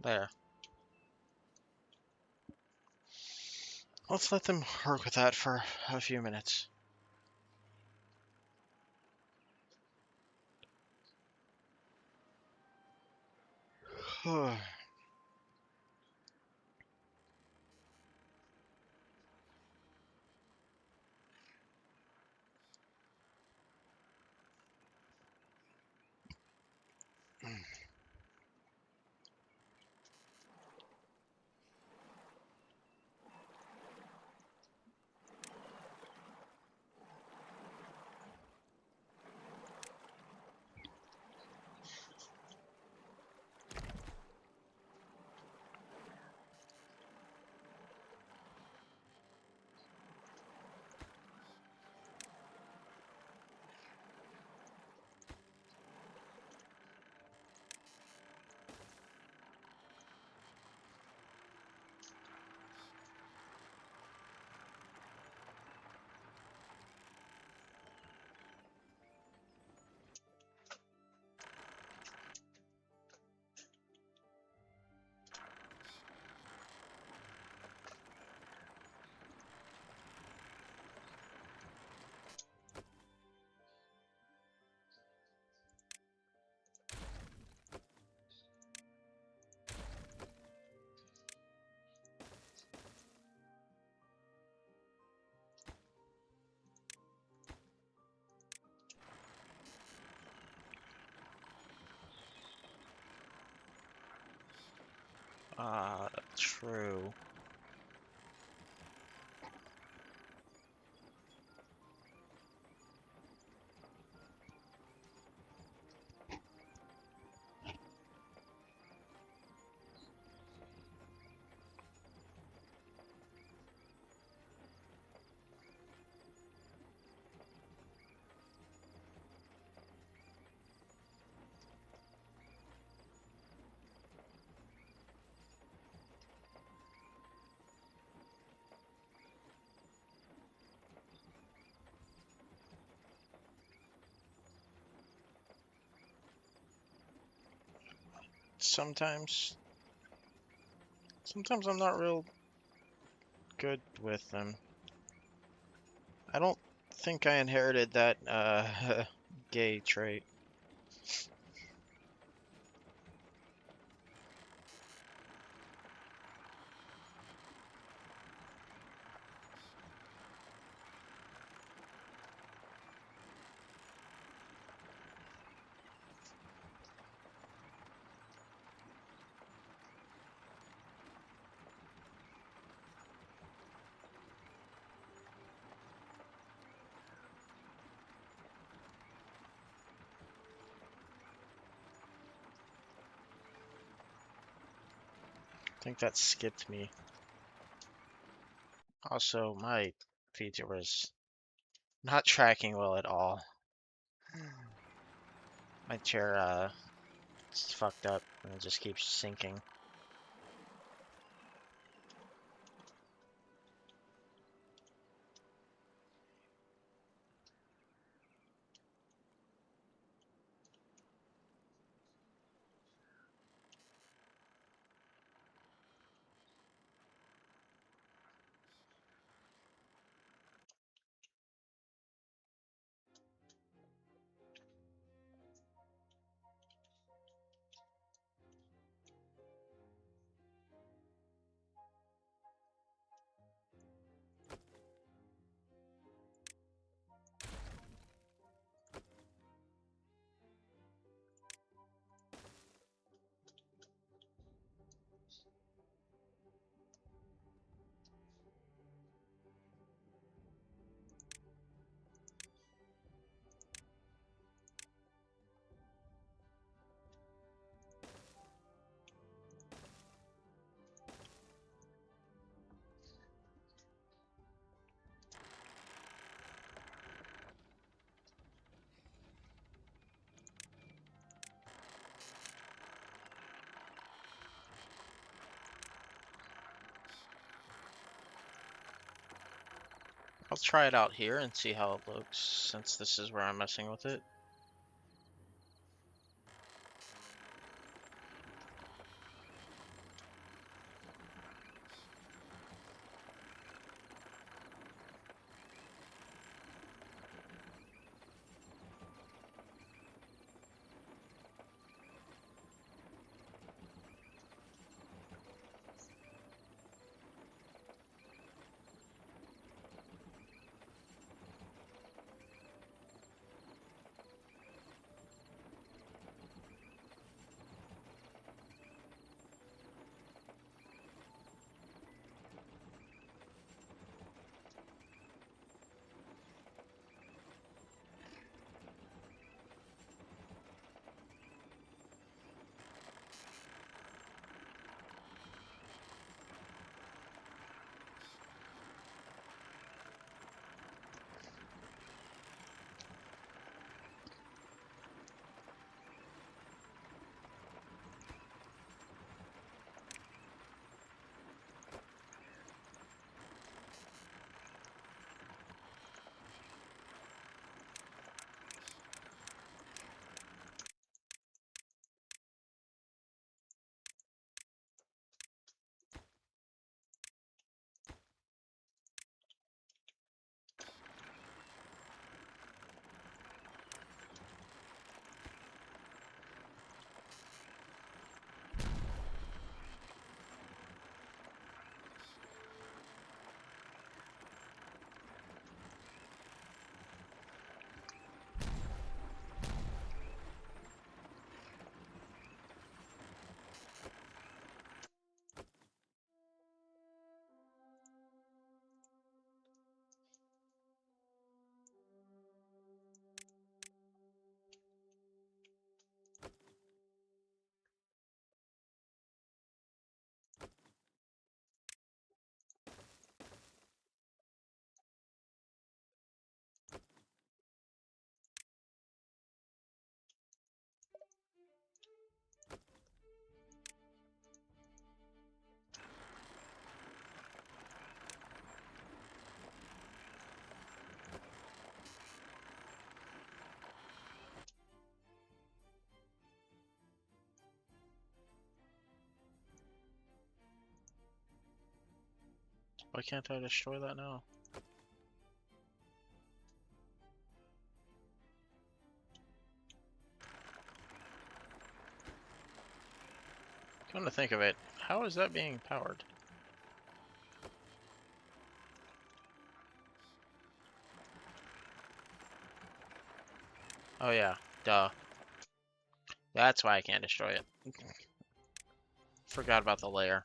There. Let's let them work with that for a few minutes. True. Sometimes I'm not real good with them. I don't think I inherited that gay trait. I think that skipped me. Also, my feature was not tracking well at all. My chair it's fucked up and it just keeps sinking. try it out here and see how it looks, since this is where I'm messing with it. Why can't I destroy that now? Come to think of it, how is that being powered? Oh yeah, duh. That's why I can't destroy it. Forgot about the layer.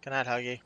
Good night, Huggy.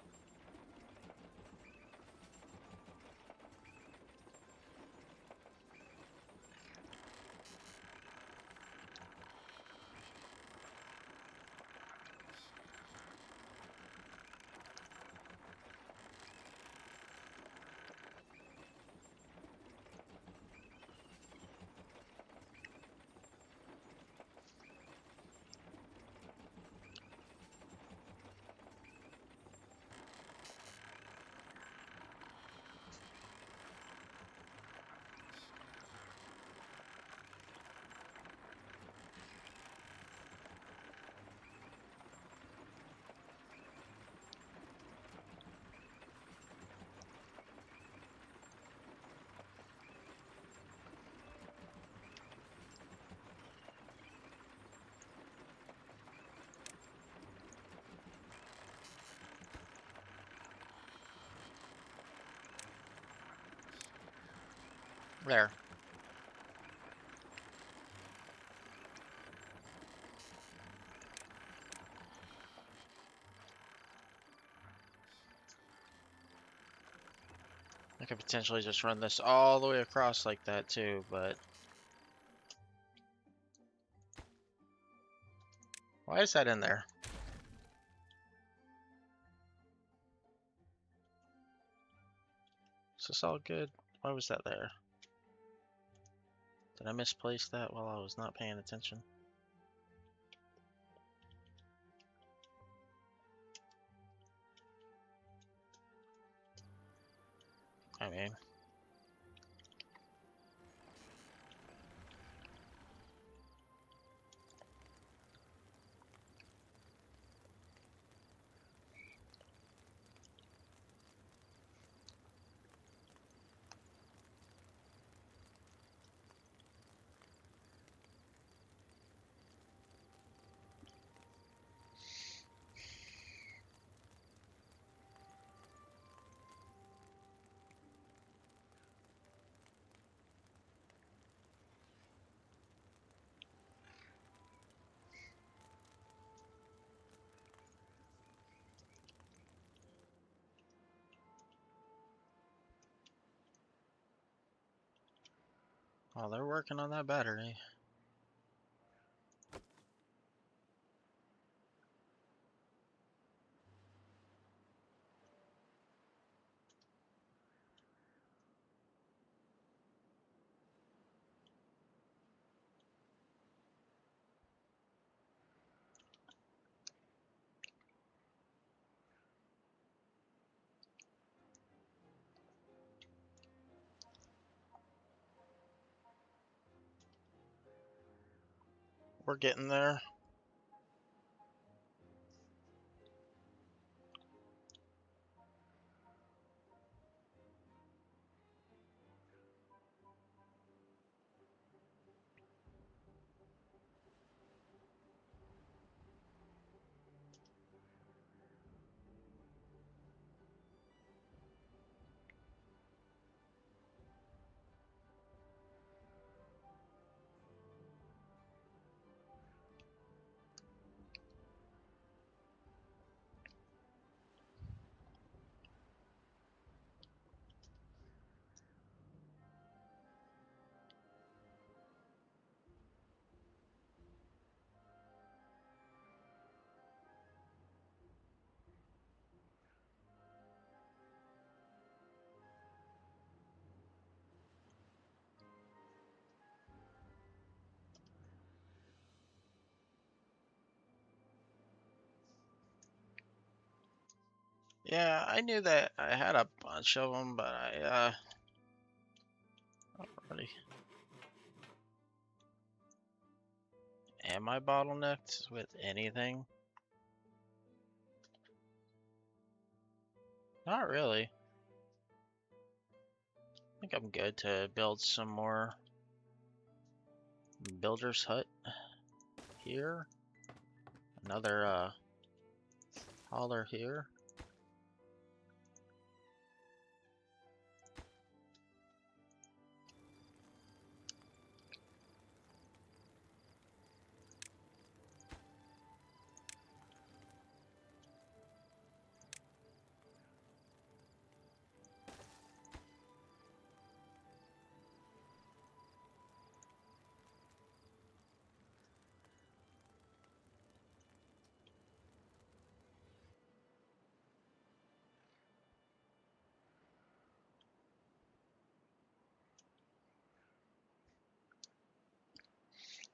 There. I could potentially just run this all the way across like that too, but why is that in there? Is this all good? Why was that there? Did I misplace that while I was not paying attention? I mean, while they're working on that battery. We're getting there. Yeah, I knew that I had a bunch of them, but not really. Am I bottlenecked with anything? Not really. I think I'm good to build some more builder's hut here. Another hauler here.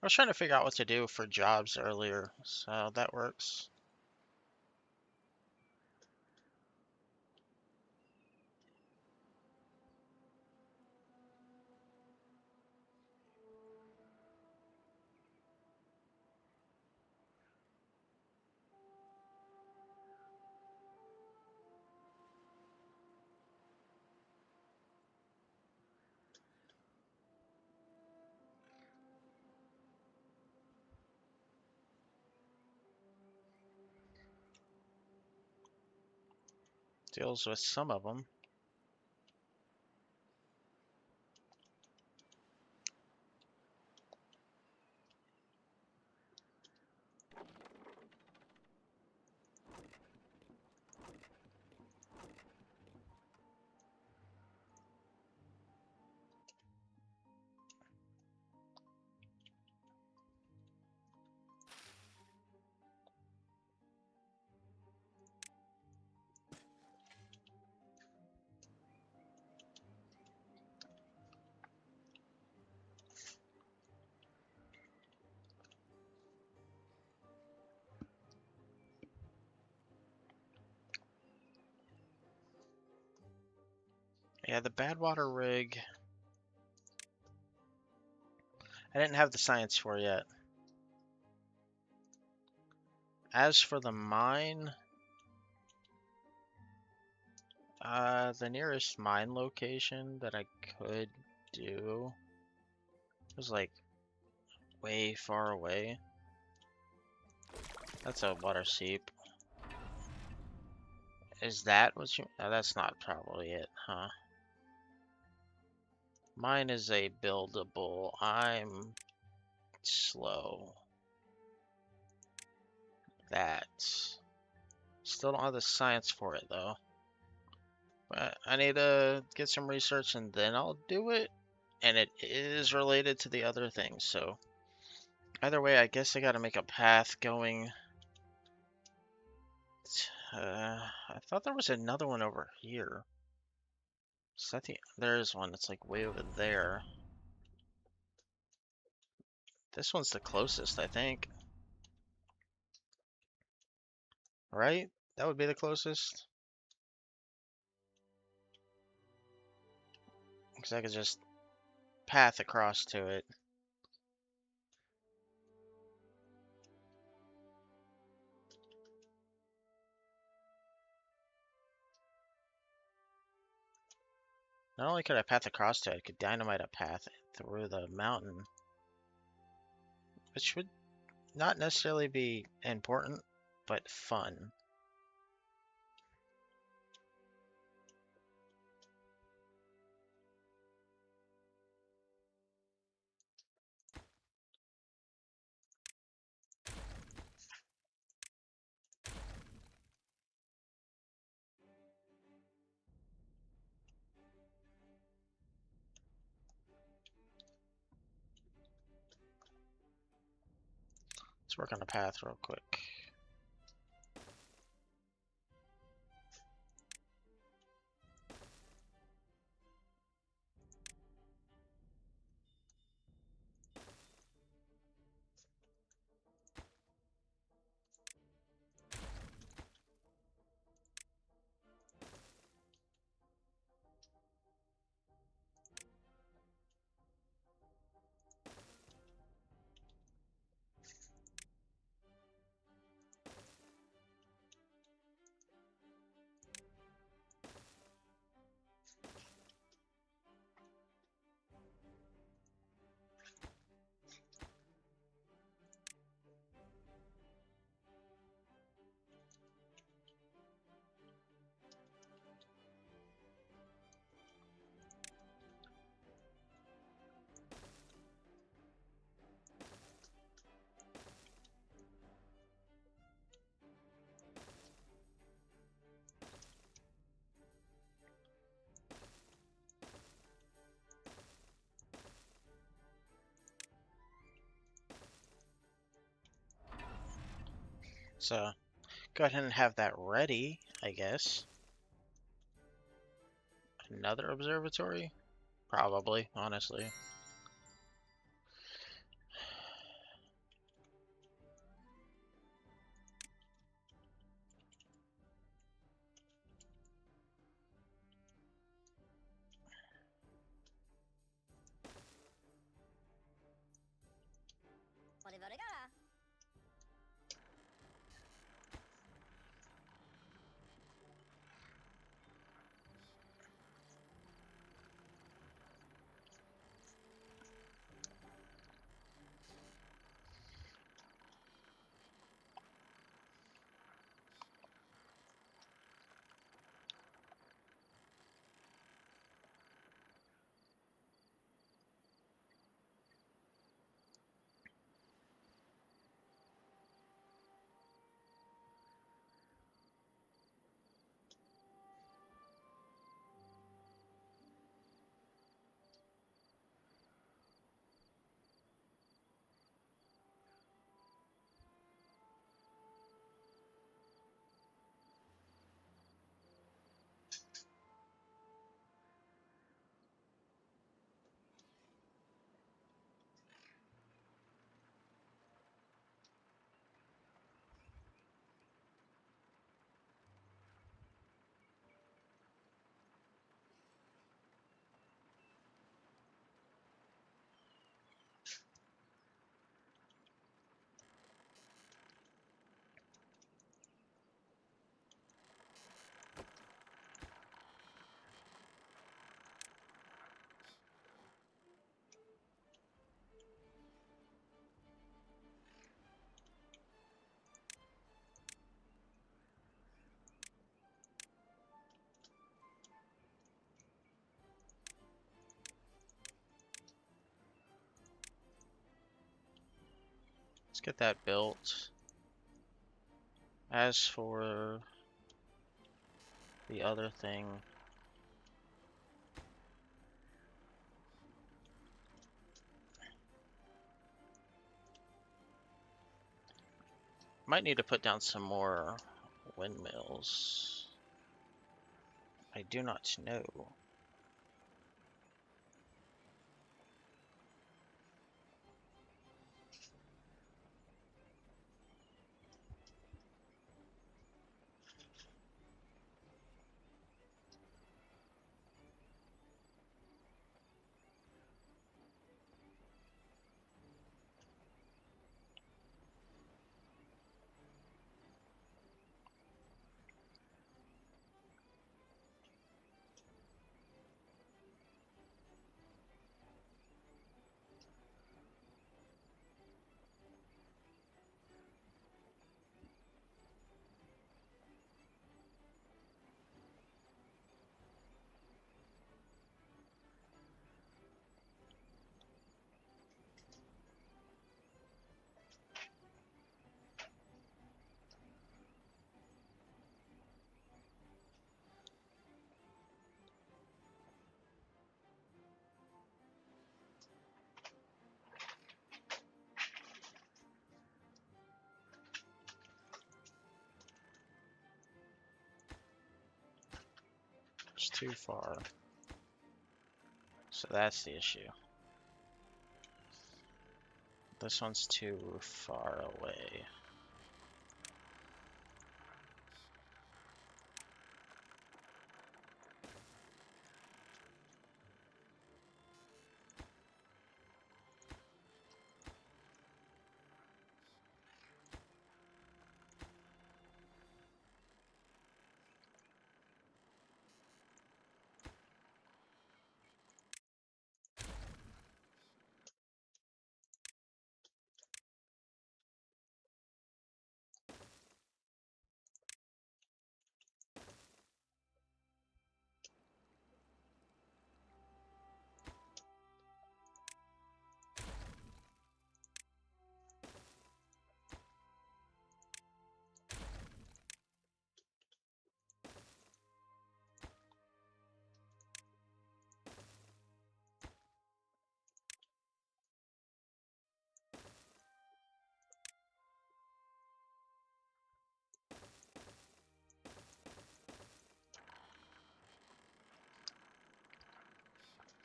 I was trying to figure out what to do for jobs earlier, so that works. Deals with some of them. Yeah, the Badwater rig, I didn't have the science for yet. As for the mine, the nearest mine location that I could do was like way far away. That's a water seep. Is that what you? That's not probably it, huh? Mine is a buildable. I'm slow. That. Still don't have the science for it though. But I need to get some research and then I'll do it. And it is related to the other things, so either way, I guess I gotta make a path going. I thought there was another one over here. So I think there's one that's like way over there. This one's the closest, I think. Right? That would be the closest. Because I could just path across to it. Not only could I path across to it, I could dynamite a path through the mountain. Which would not necessarily be important, but fun. Let's work on the path real quick. So, go ahead and have that ready, I guess. Another observatory? Probably, honestly. Let's get that built. As for the other thing, might need to put down some more windmills. I do not know. It's too far. So that's the issue. This one's too far away.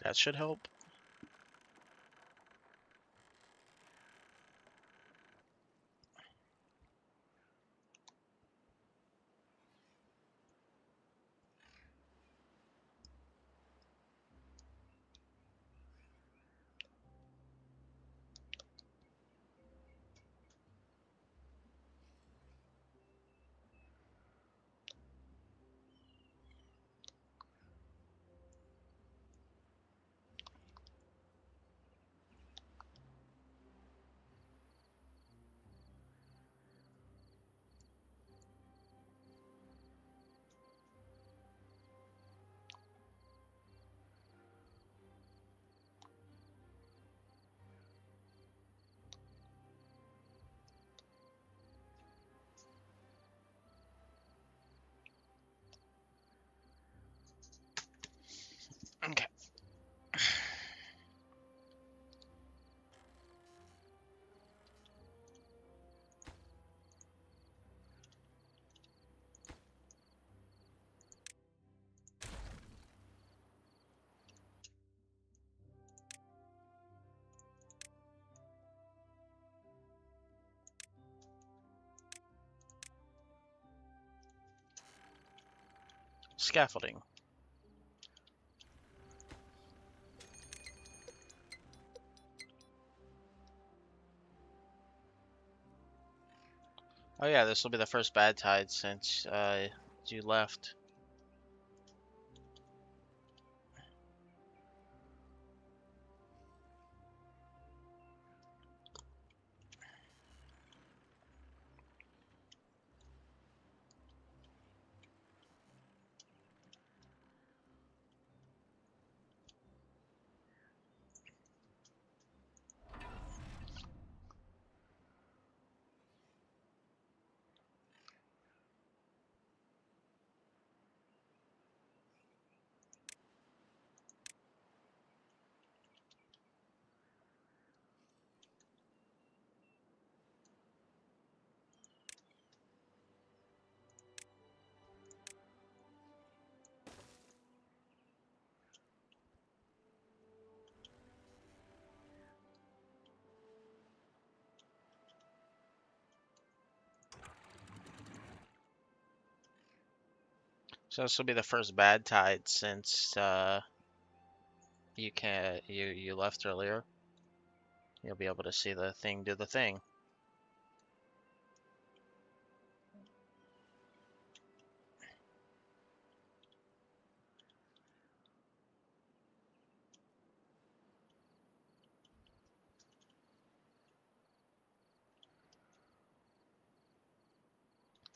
That should help. Okay. Scaffolding. Oh yeah, this will be the first bad tide since you left. So this will be the first bad tide since you left earlier. You'll be able to see the thing do the thing.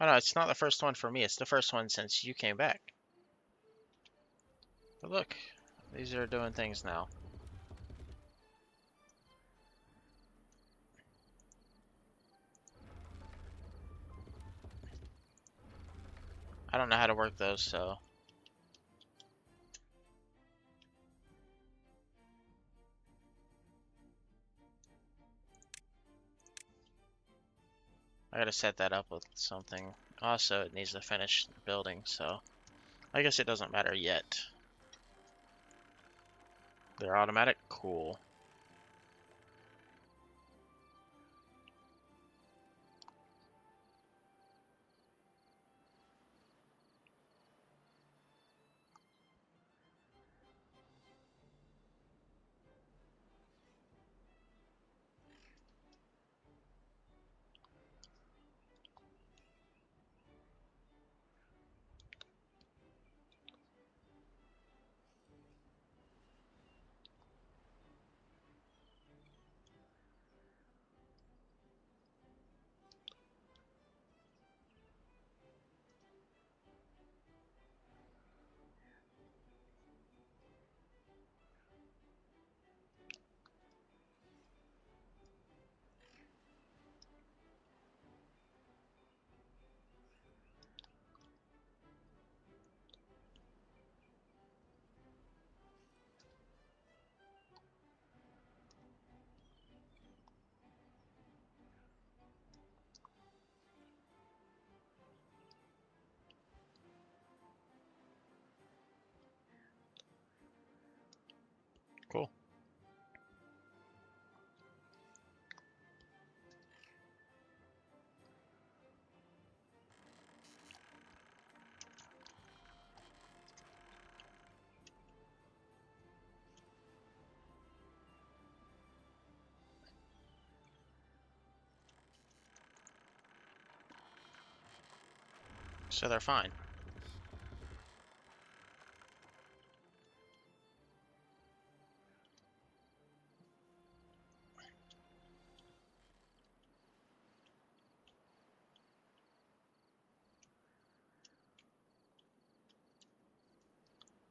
Oh no, it's not the first one for me. It's the first one since you came back. But look, these are doing things now. I don't know how to work those, so I gotta set that up with something. Also, it needs to finish building, so I guess it doesn't matter yet. They're automatic? Cool. Cool. So they're fine.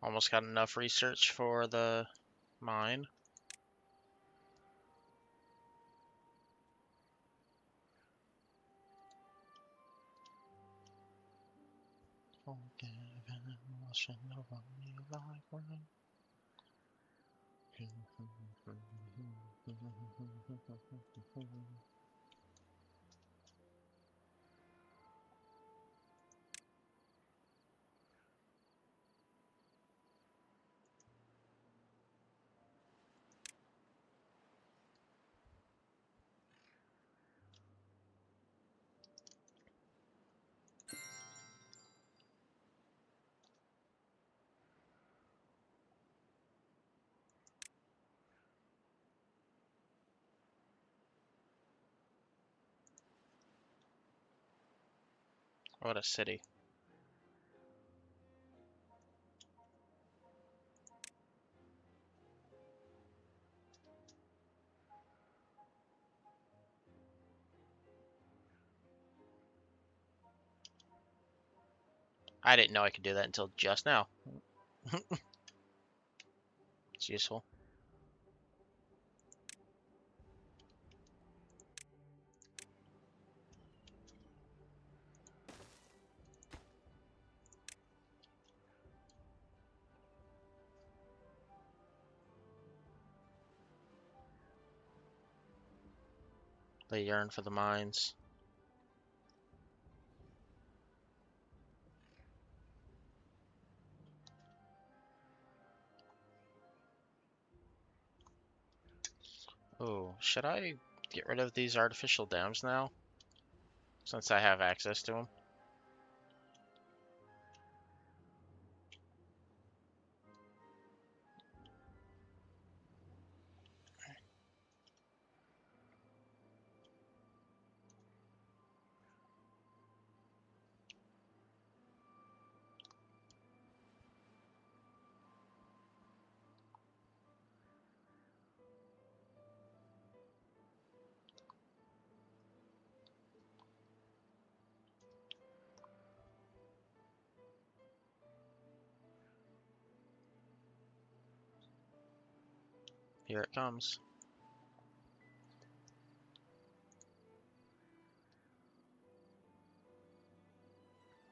Almost got enough research for the mine. What a city. I didn't know I could do that until just now. It's useful. They yearn for the mines. Oh, should I get rid of these artificial dams now? Since I have access to them? Here it comes.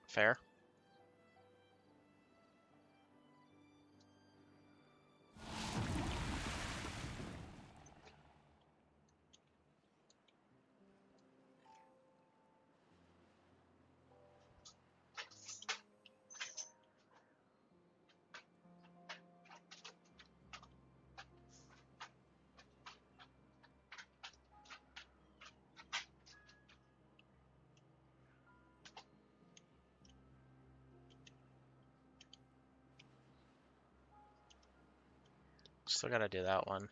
Fair. Still gotta do that one.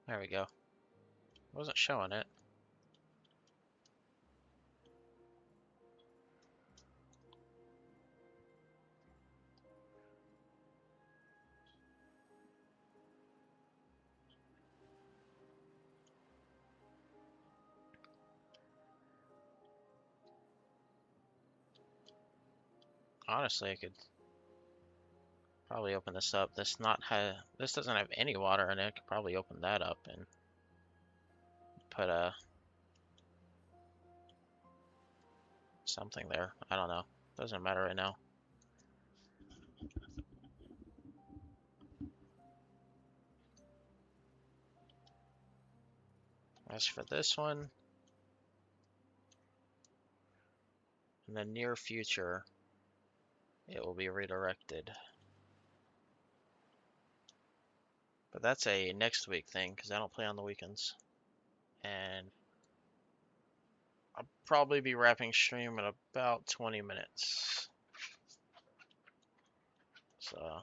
There we go. Wasn't showing it. Honestly, I could probably open this up. This doesn't have any water in it. I could probably open that up and put a something there. I don't know. Doesn't matter right now. As for this one, in the near future, it will be redirected. But that's a next week thing because I don't play on the weekends. And I'll probably be wrapping stream in about 20 minutes. So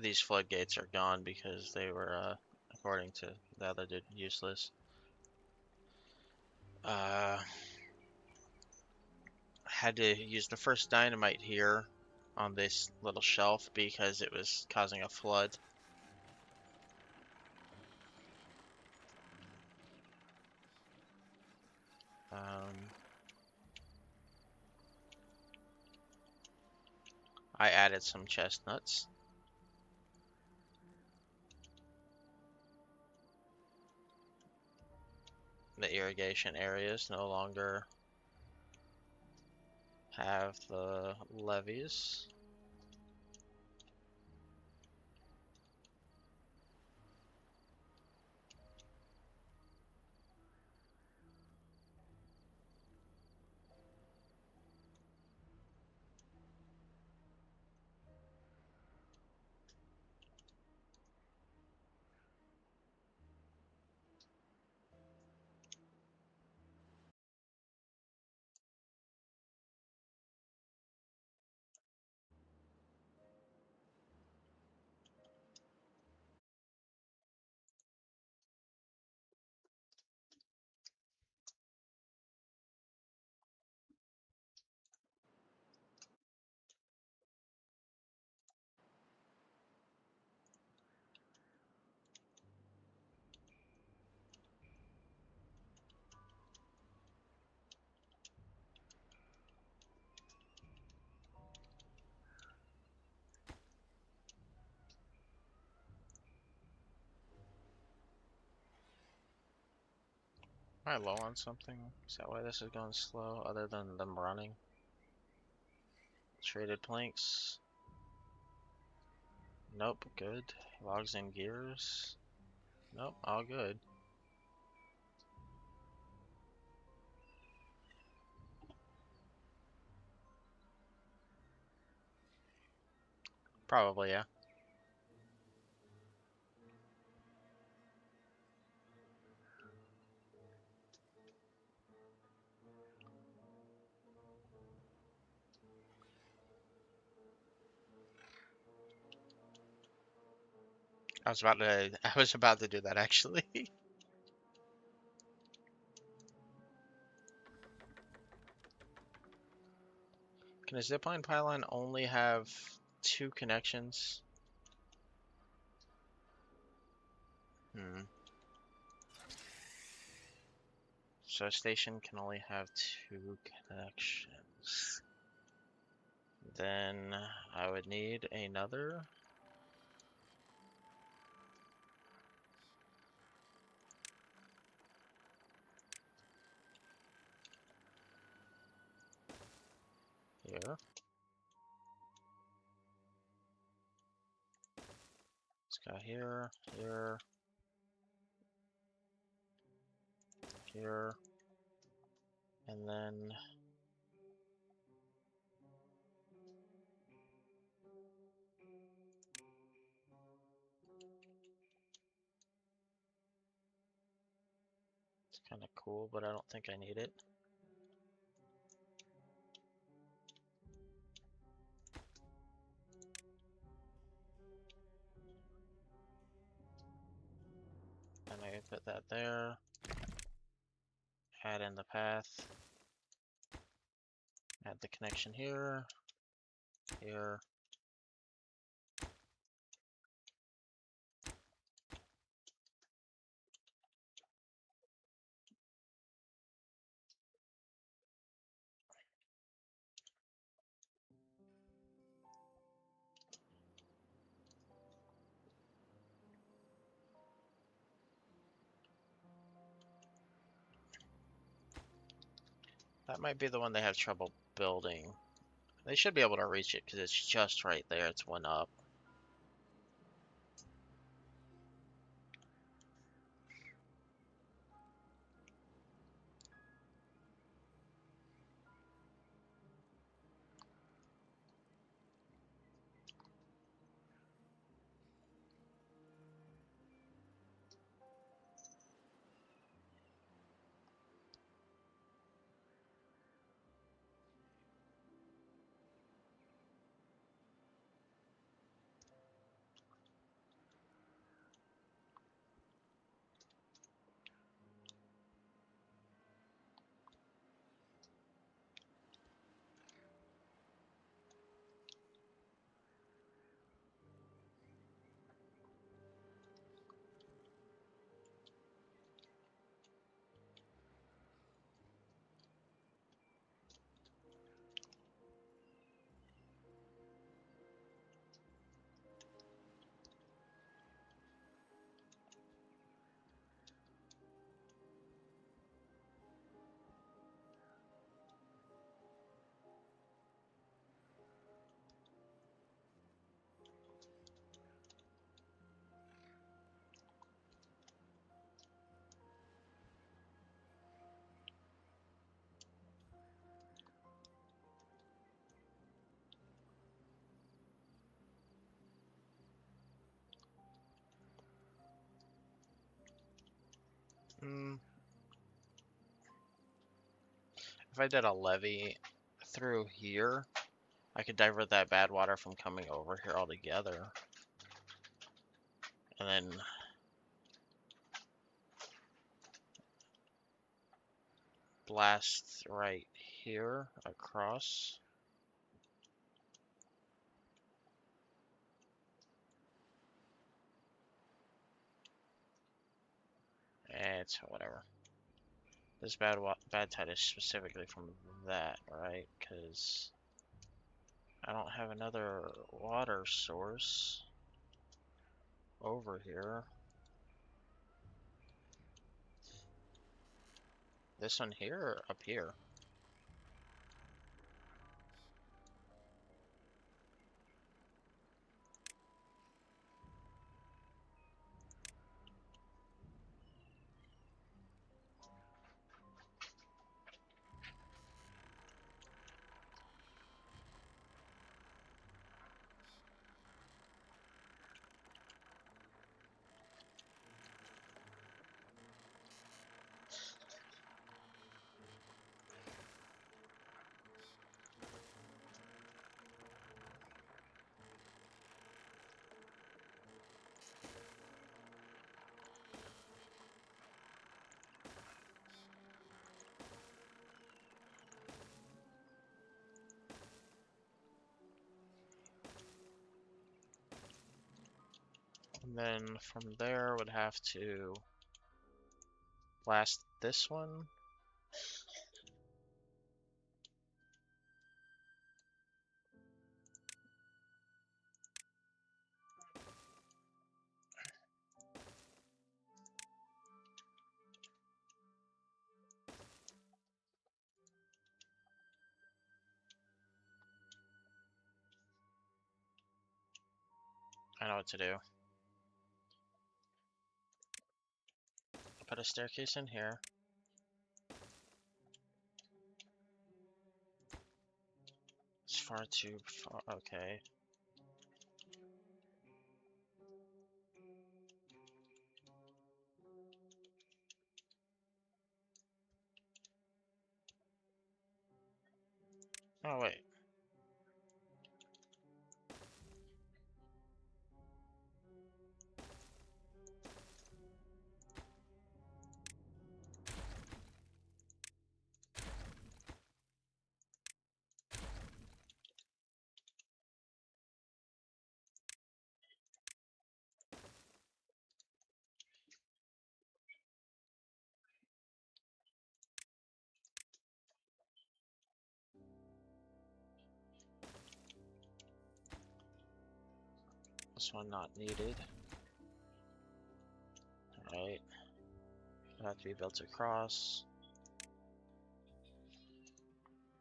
these floodgates are gone because they were, according to the other dude, useless. Had to use the first dynamite here on this little shelf because it was causing a flood. I added some chestnuts. The irrigation areas no longer have the levees. Am I low on something? Is that why this is going slow, other than them running? Traded planks. Nope, good. Logs and gears. Nope, all good. Probably, yeah. I was about to do that actually. Can a zipline pylon only have 2 connections? Hmm. So a station can only have 2 connections. Then I would need another. Here. Let's go here, here, here, and then it's kind of cool, but I don't think I need it. And I put that there. Add in the path. Add the connection here, here. That might be the one they have trouble building. They should be able to reach it because it's just right there. It's one up. Mm, if I did a levee through here, I could divert that bad water from coming over here altogether. And then blast right here across. It's whatever. This bad tide is specifically from that, right? Because I don't have another water source over here. This one here or up here? And then from there would have to blast this one. I know what to do. I'll put a staircase in here. It's far too far. Okay. Oh, wait. This one not needed. Alright. It'll have to be built across.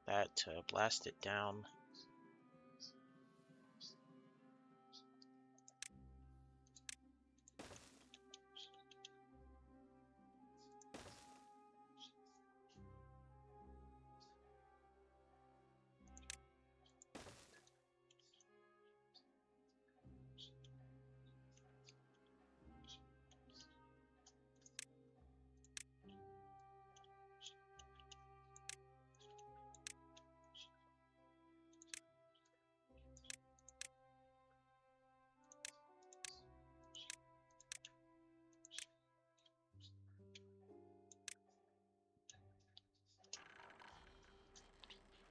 That to blast it down.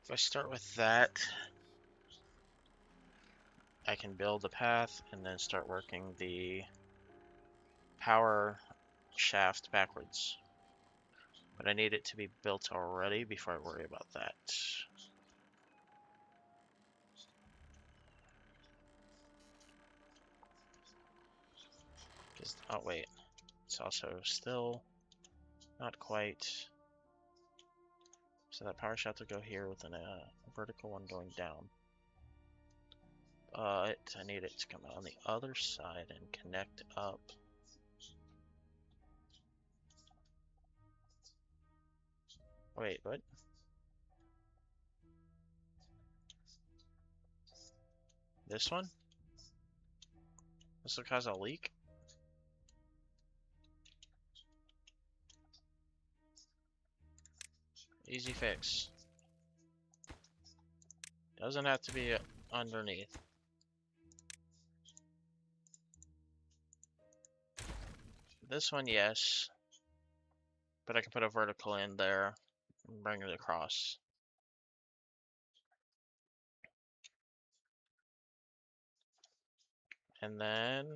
If I start with that, I can build a path and then start working the power shaft backwards. But I need it to be built already before I worry about that. Oh wait, it's also still not quite. So that power shaft will go here with a vertical one going down. But I need it to come out on the other side and connect up. Wait, what? This one? This will cause a leak? Easy fix. Doesn't have to be underneath. This one, yes. But I can put a vertical in there and bring it across. And then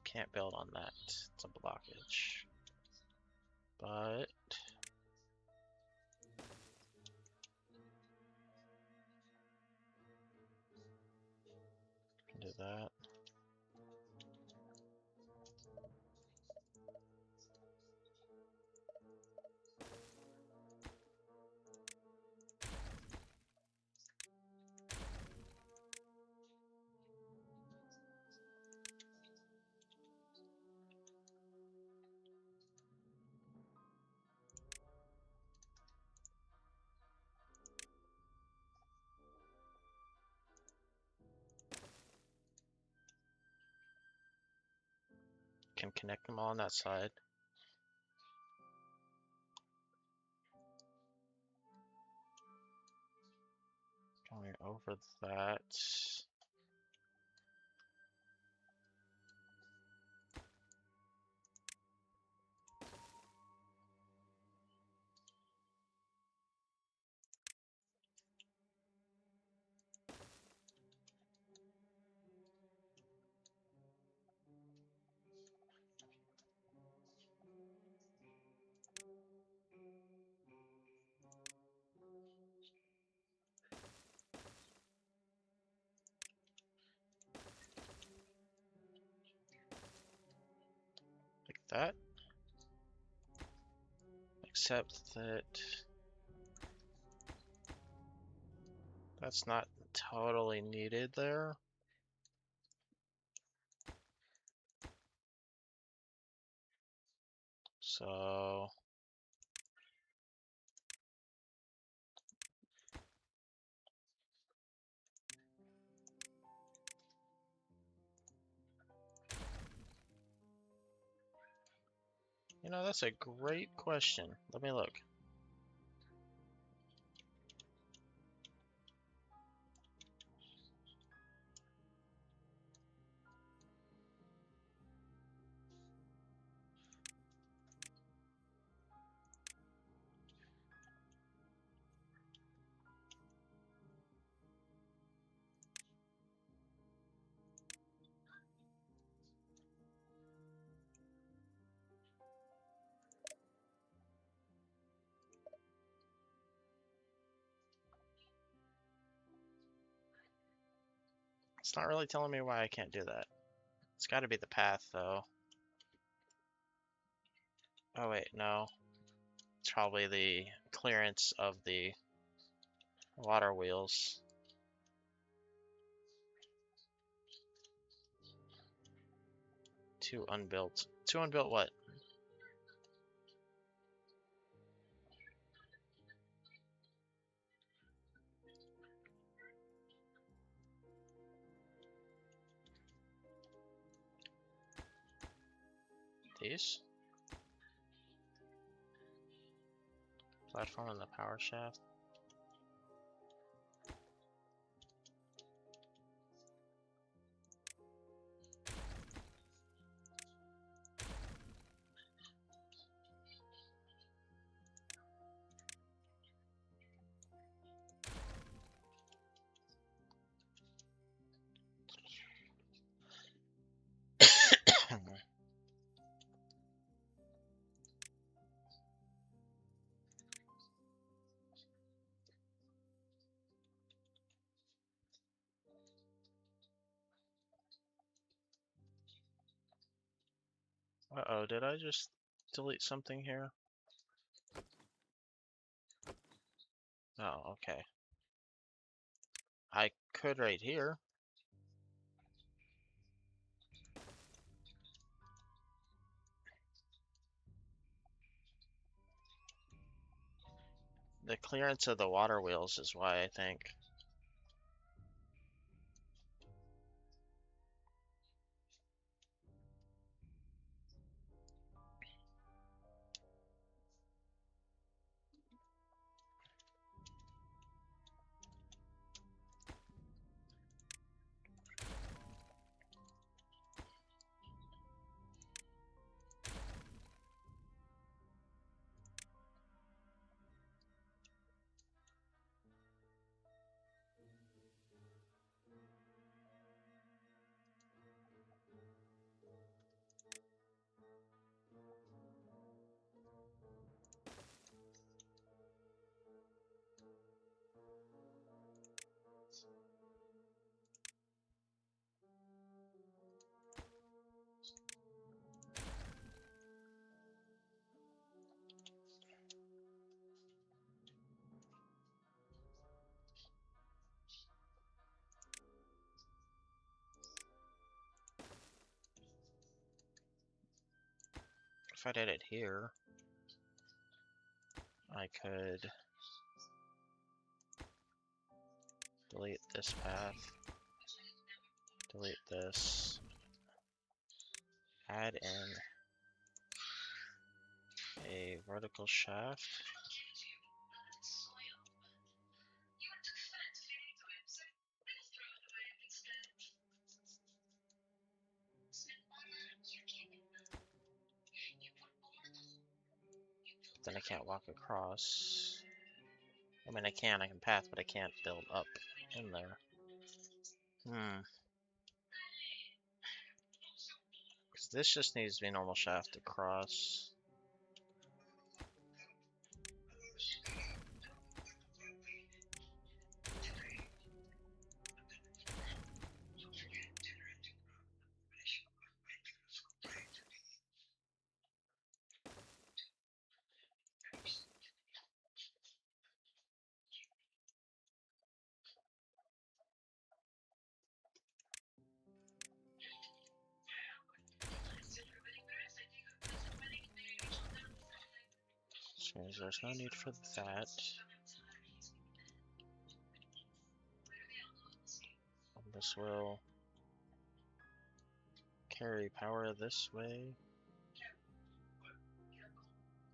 Can't build on that. It's a blockage. But can do that. Can connect them all on that side. Going over that. Like that. Except that that's not totally needed there. So you know, that's a great question. Let me look. It's not really telling me why I can't do that. It's got to be the path, though. Oh, wait, no. It's probably the clearance of the water wheels. Two unbuilt. Two unbuilt what? These? Platform and the power shaft. Uh-oh, did I just delete something here? Oh, okay. I could right here. The clearance of the water wheels is why I think. If I did it here, I could delete this path, delete this, add in a vertical shaft. Then I can't walk across. I mean, I can path, but I can't build up in there. Because this just needs to be a normal shaft across. Which means there's no need for that. And this will carry power this way.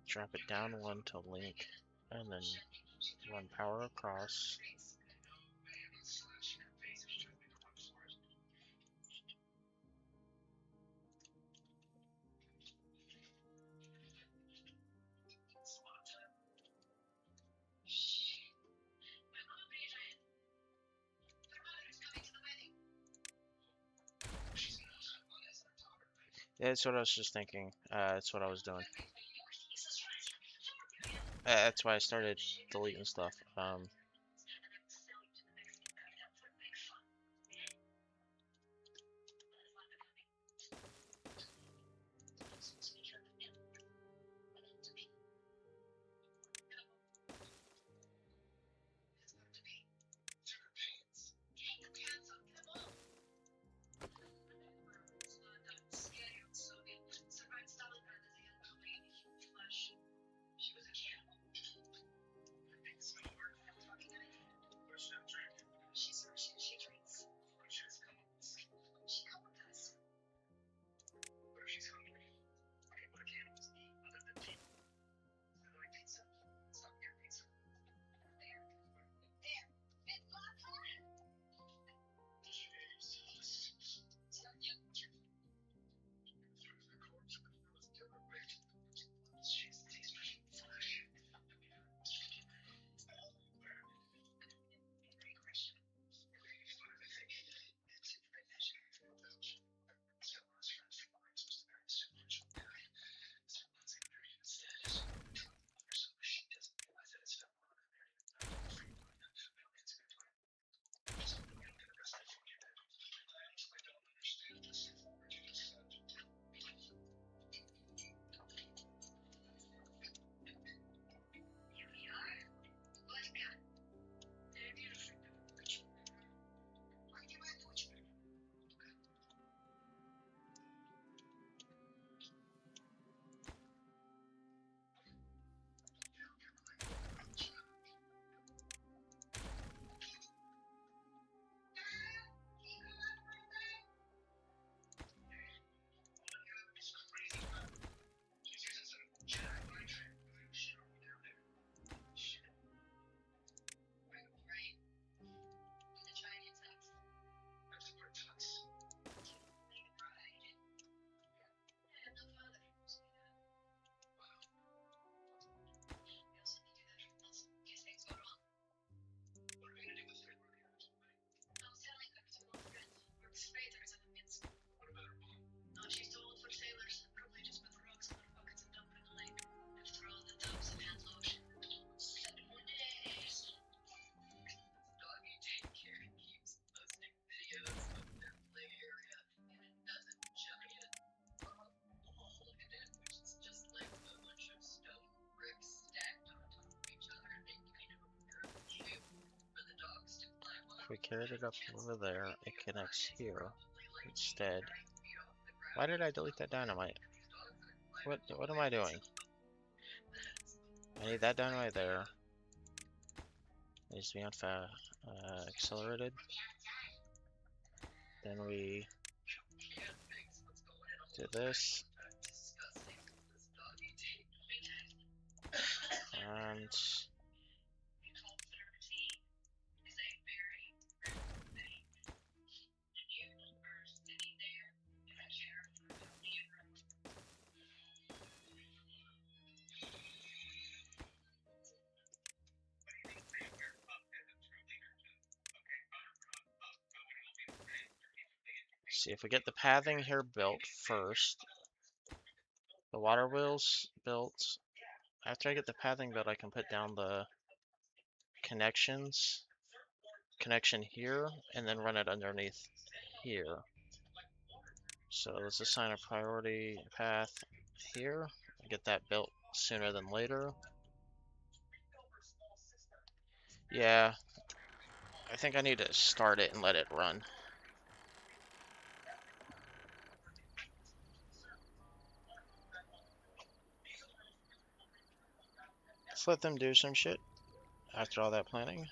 Drop it down one to link, and then run power across. Yeah, that's what I was just thinking. That's what I was doing. That's why I started deleting stuff. carried it up over there. It connects here instead. Why did I delete that dynamite? What am I doing? I need that dynamite there. It needs to be on accelerated. Then we do this. And see if we get the pathing here built first. The water wheels built. After I get the pathing built, I can put down the connections. Connection here, and then run it underneath here. So let's assign a priority path here. Get that built sooner than later. Yeah, I think I need to start it and let it run. Let's let them do some shit after all that planning.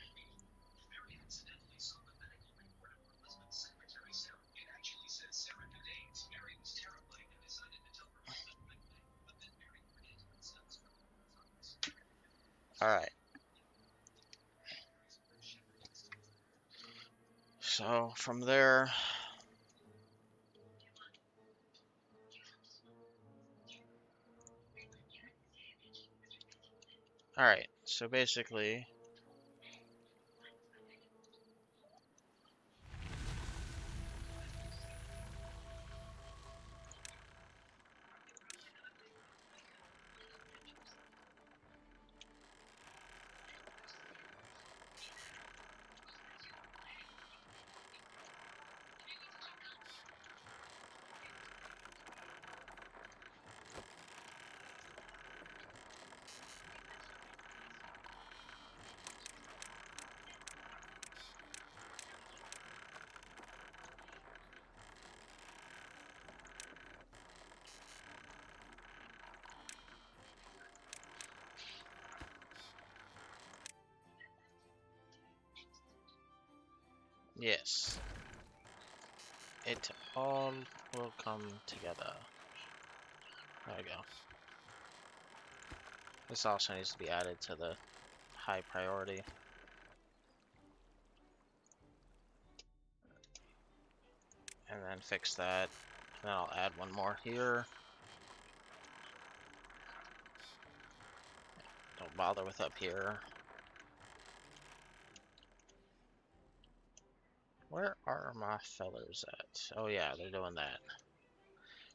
Alright. So from there, alright, so basically, yes, it all will come together. There we go. This also needs to be added to the high priority. And then fix that. And then I'll add one more here. Don't bother with up here. Where are my fellers at? Oh yeah, they're doing that.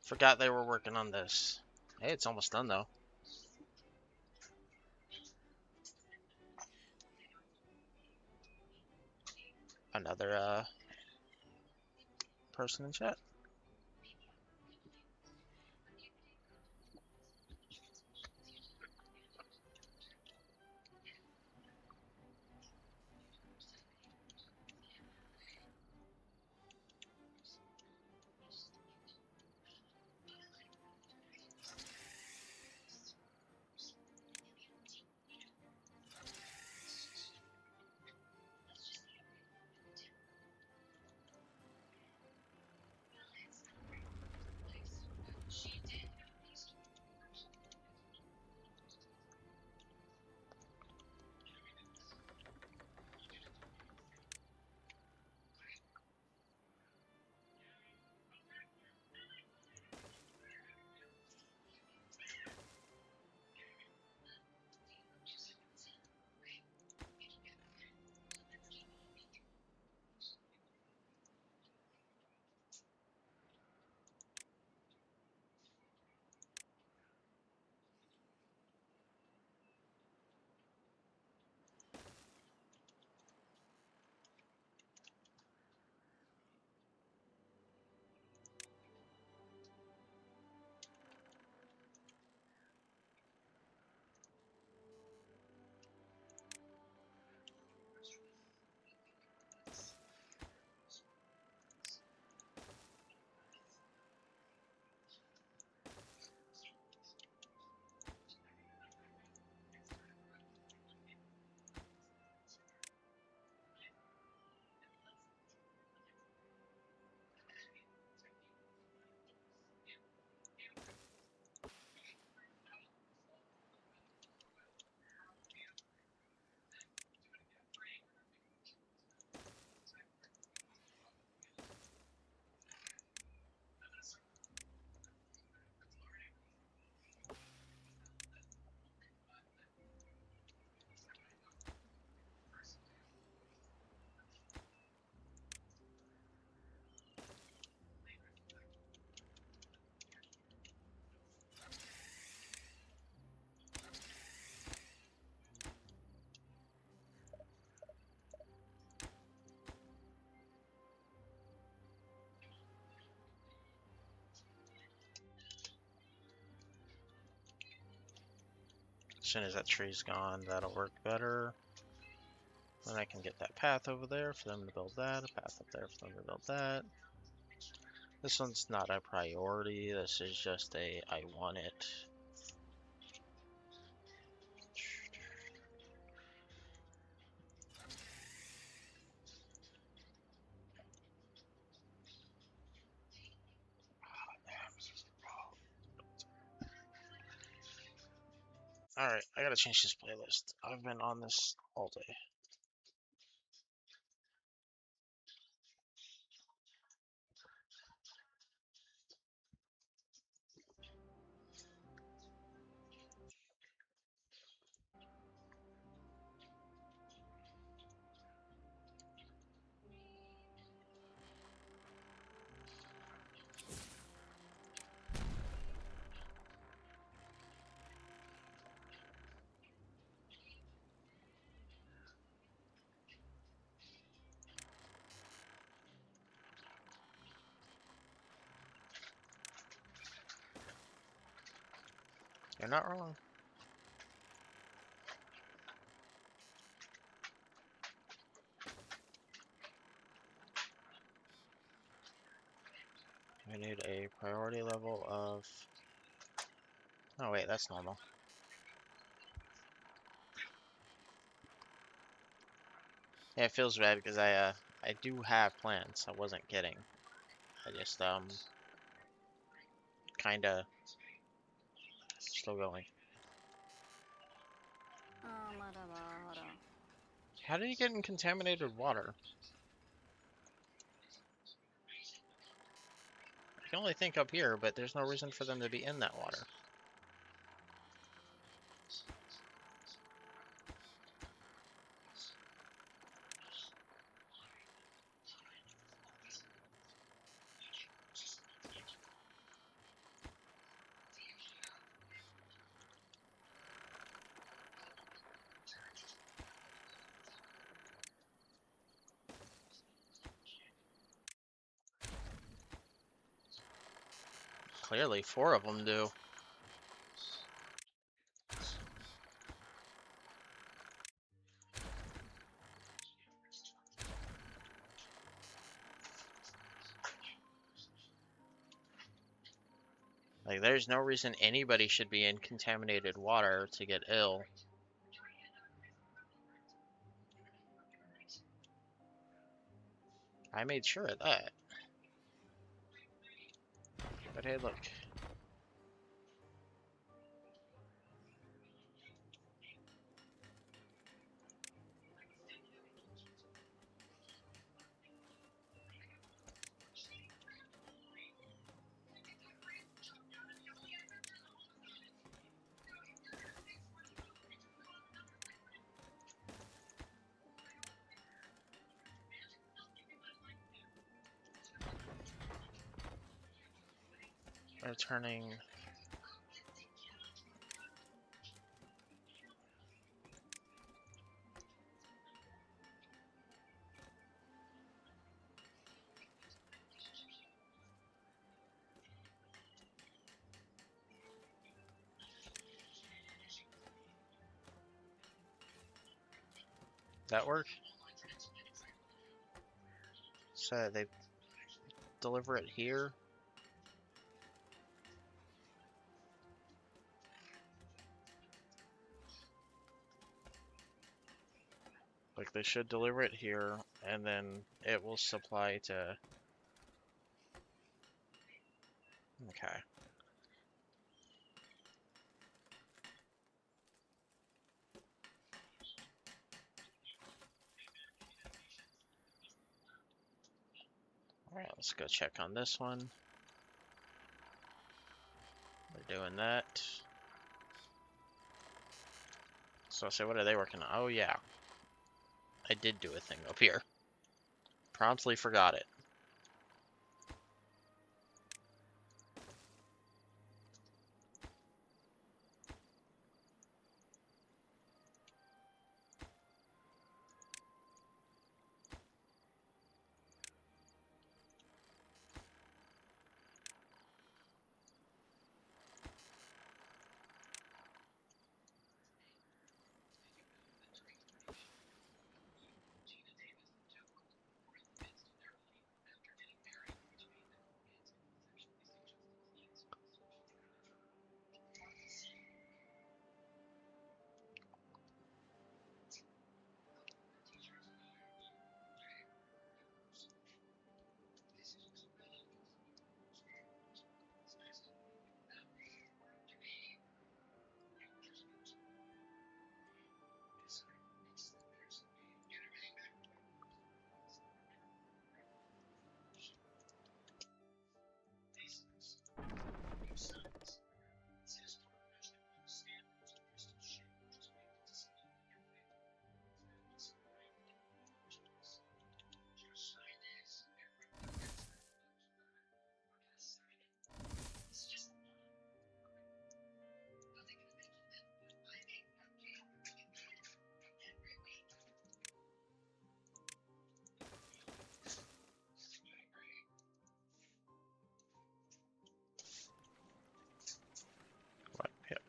Forgot they were working on this. Hey, it's almost done though. Another person in chat. soon as that tree's gone, that'll work better. Then I can get that path over there for them to build that, a path up there for them to build that. This one's not a priority, this is just a I want it. Alright, I gotta change this playlist. I've been on this all day. You're not wrong. I need a priority level of... Oh wait, that's normal. Yeah, it feels bad because I do have plans. I wasn't kidding. I just kinda still going. How did he get in contaminated water? I can only think up here, but there's no reason for them to be in that water. Clearly, 4 of them do. Like, there's no reason anybody should be in contaminated water to get ill. I made sure of that. But hey, look. They're turning... That work? So they deliver it here? Like, they should deliver it here, and then it will supply to... Okay. Alright, let's go check on this one. They're doing that. So I say, what are they working on? Oh yeah, I did do a thing up here. Promptly forgot it.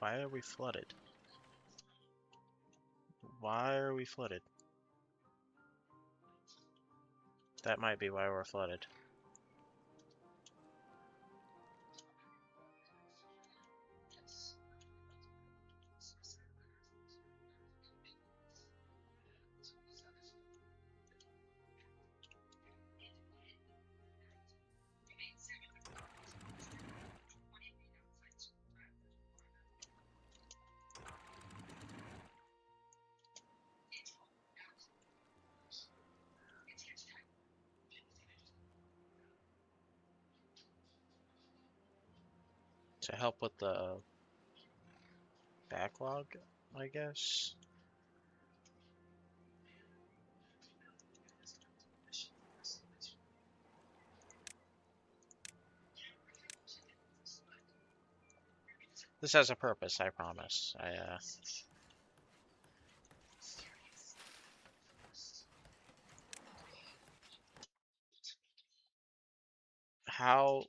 Why are we flooded? Why are we flooded? That might be why we're flooded. To help with the backlog, I guess. This has a purpose, I promise. How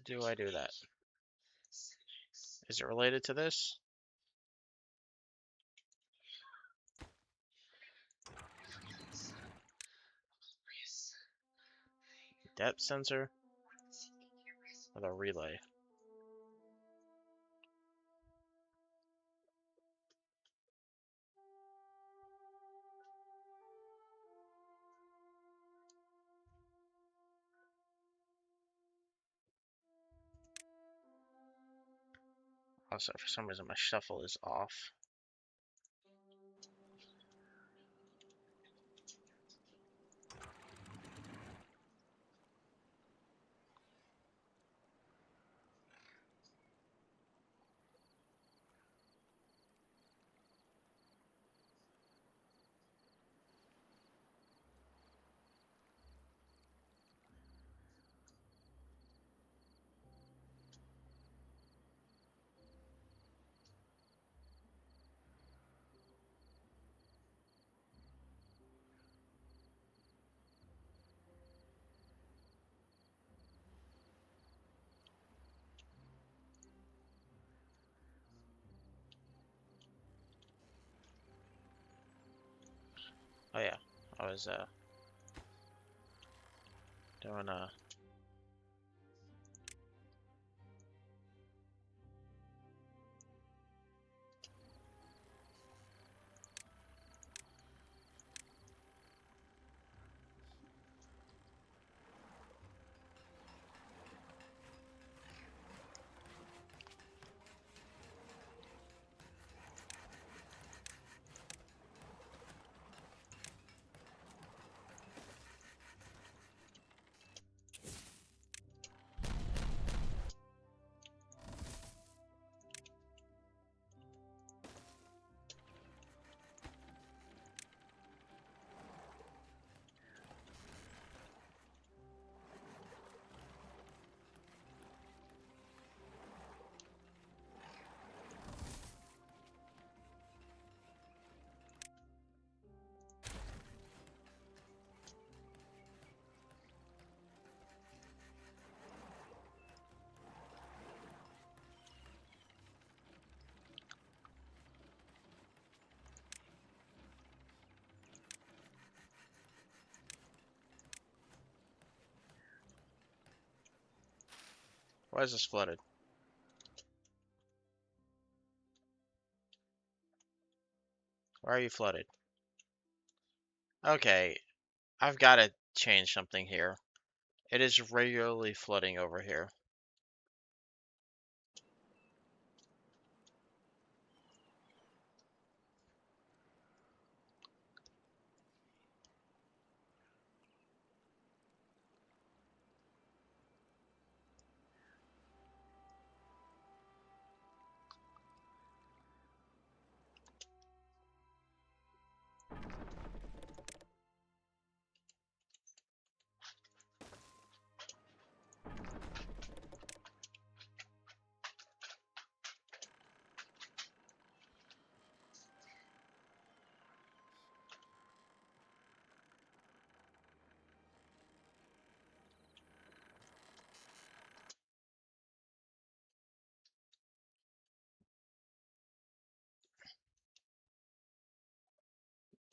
do I do that? Is it related to this? Depth sensor? Or the relay? Also, for some reason my shuffle is off. Oh yeah, I was doing why is this flooded? Why are you flooded? Okay, I've got to change something here. It is regularly flooding over here.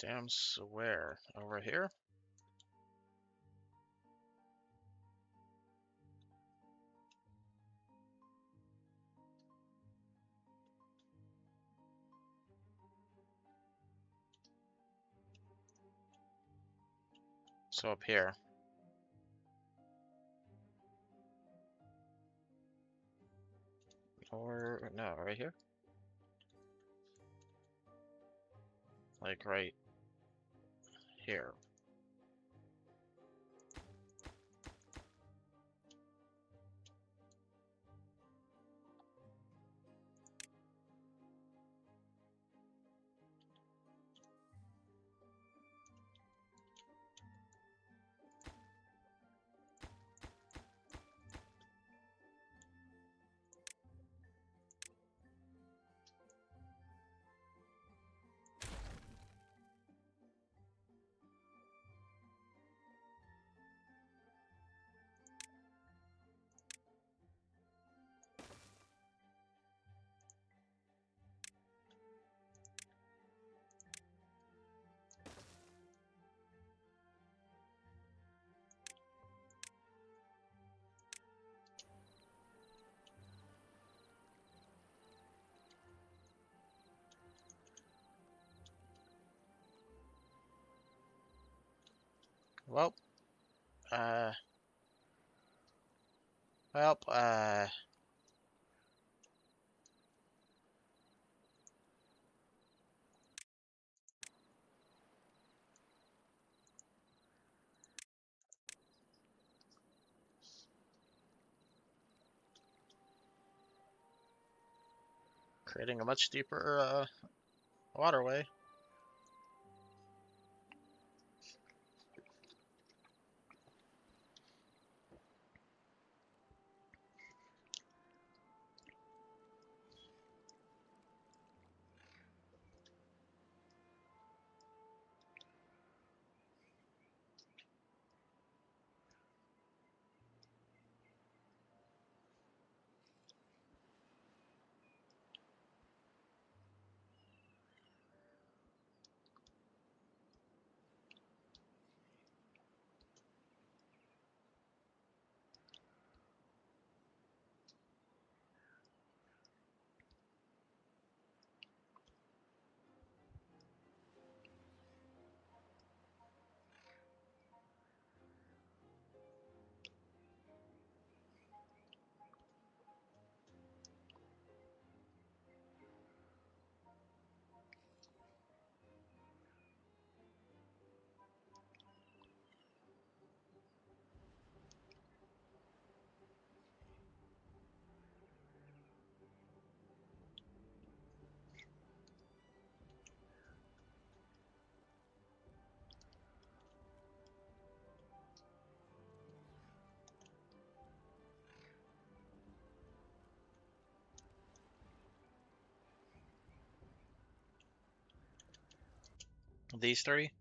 Dams where? Over here? So up here. Or no, right here? Like right here. Well, uh, well, creating a much deeper, waterway. These three?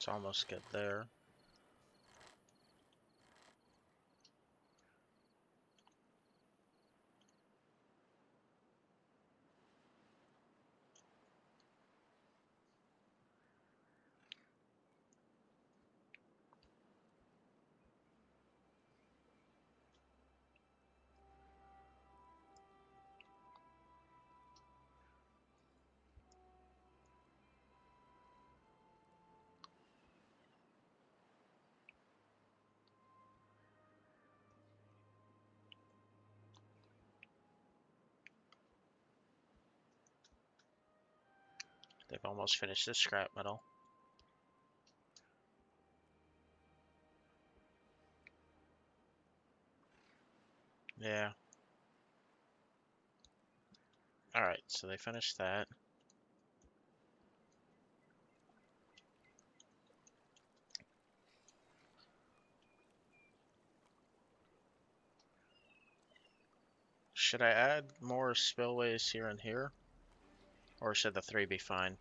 Let's almost get there. They've almost finished this scrap metal. Yeah. Alright, so they finished that. Should I add more spillways here and here? Or should the 3 be fine?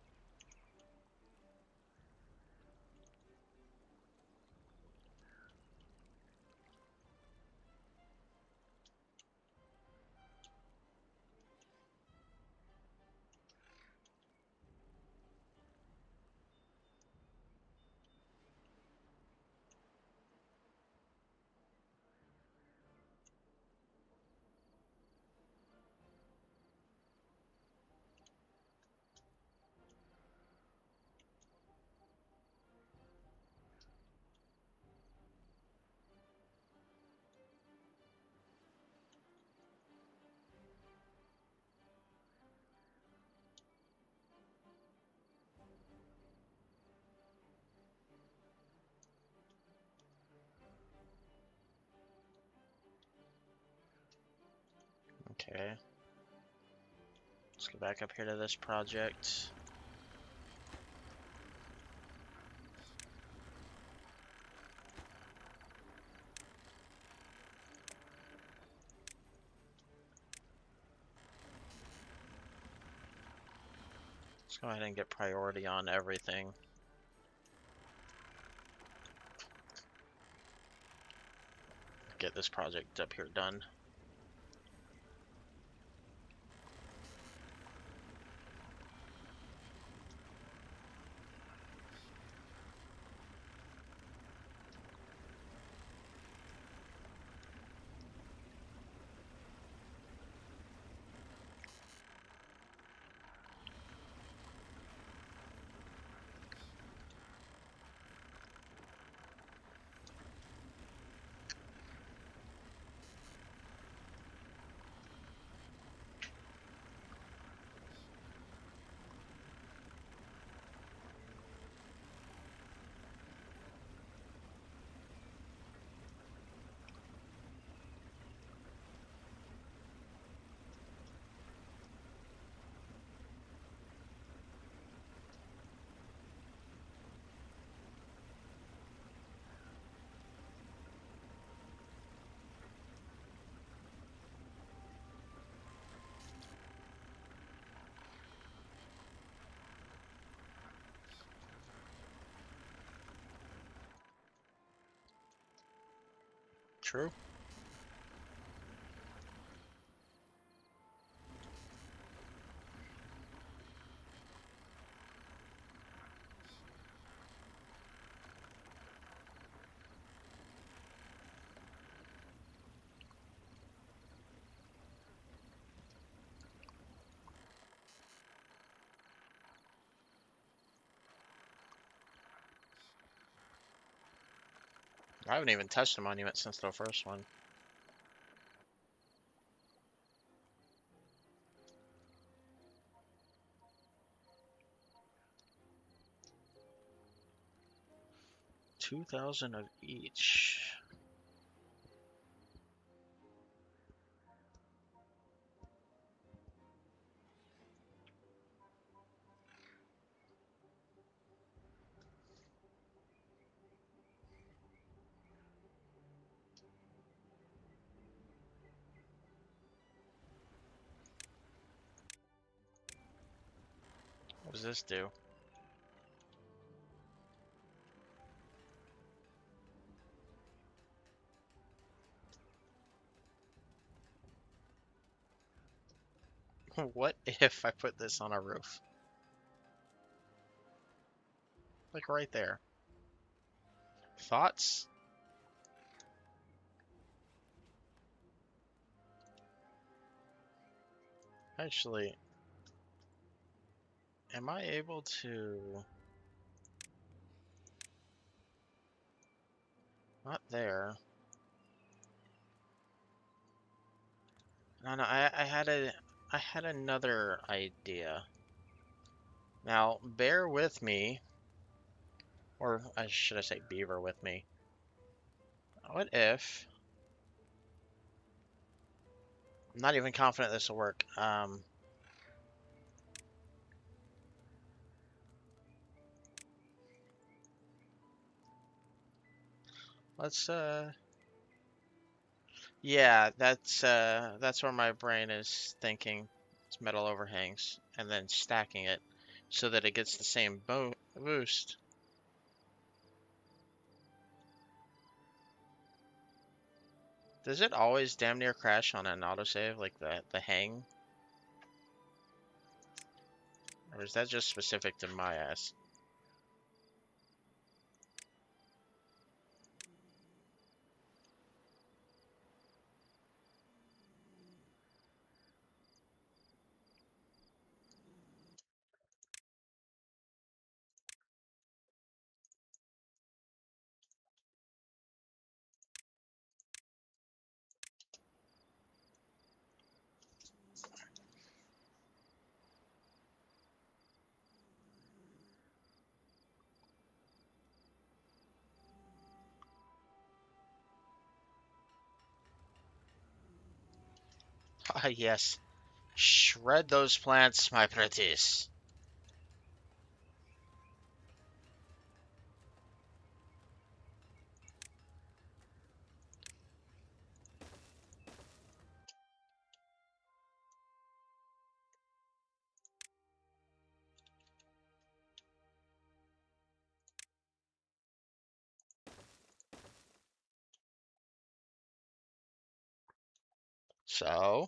Okay. Let's go back up here to this project. Let's go ahead and get priority on everything. Get this project up here done. True. I haven't even touched the monument since the first one. $2,000 of each. What does this do? What if I put this on a roof? Like right there. Thoughts? Actually, am I able to... Not there. No, I had another idea. Now, bear with me, or should I say beaver with me. What if... I'm not even confident this will work. Let's, yeah, that's where my brain is thinking. It's metal overhangs, and then stacking it so that it gets the same boost. Does it always damn near crash on an autosave, like the hang? Or is that just specific to my ass? Ah, yes. Shred those plants, my pretties. So,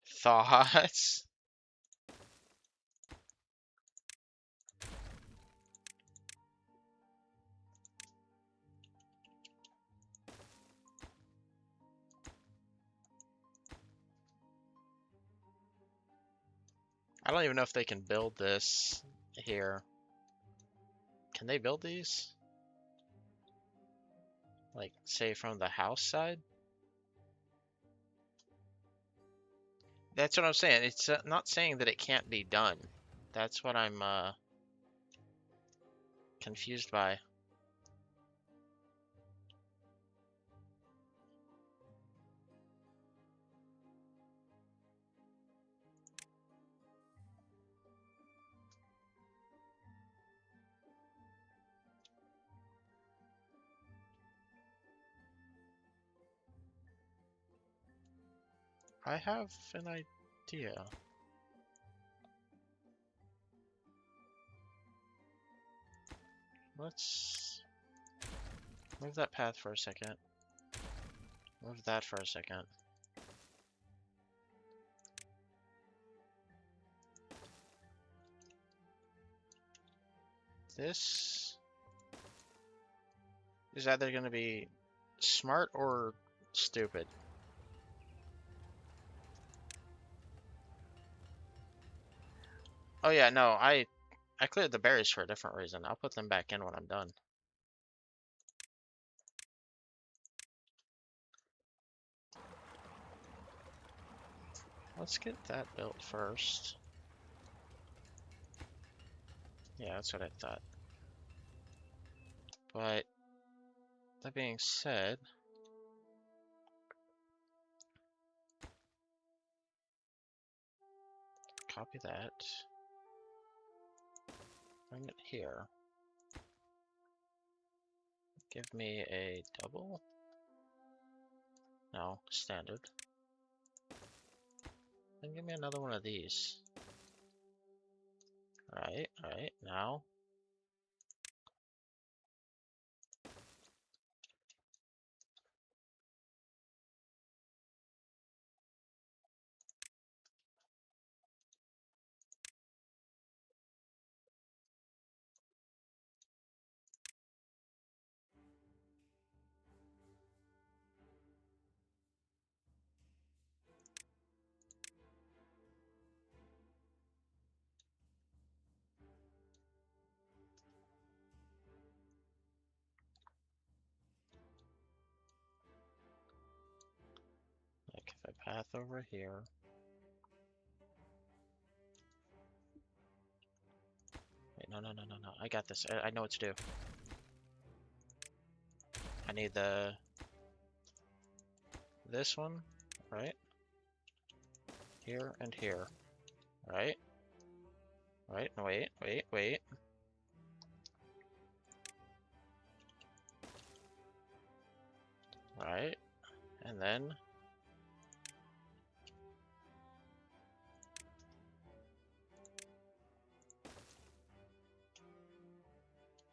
thoughts? I don't even know if they can build this here. Can they build these? Like, say from the house side? That's what I'm saying. It's not saying that it can't be done. That's what I'm confused by. I have an idea. Let's move that path for a second. Move that for a second. This is either going to be smart or stupid. Oh yeah, no, I cleared the berries for a different reason. I'll put them back in when I'm done. Let's get that built first. Yeah, that's what I thought. But that being said, copy that. Bring it here. Give me a double. No, standard. Then give me another one of these. Alright, now. Like if I path over here. no. I got this. I know what to do. I need this one, right? Here and here. Right? Right? No, wait. Right? And then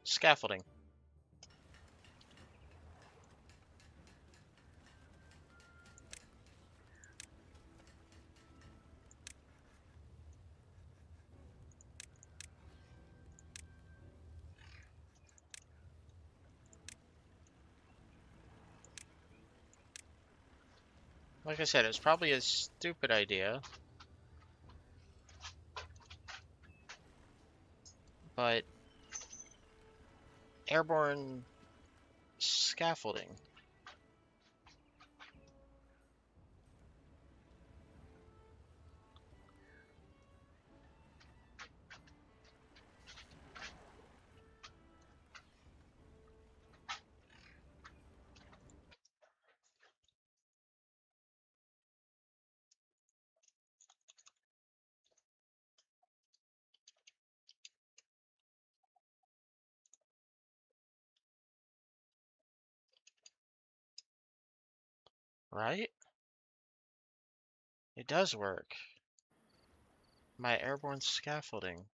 scaffolding. Like I said, it's probably a stupid idea, but airborne scaffolding. Right? It does work. My airborne scaffolding.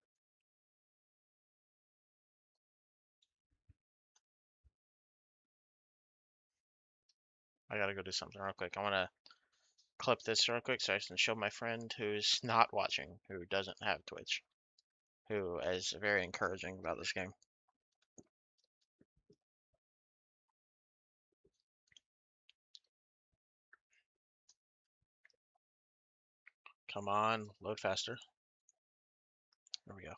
I gotta go do something real quick. I wanna clip this real quick so I can show my friend who's not watching, who doesn't have Twitch, who is very encouraging about this game. Come on, load faster. There we go.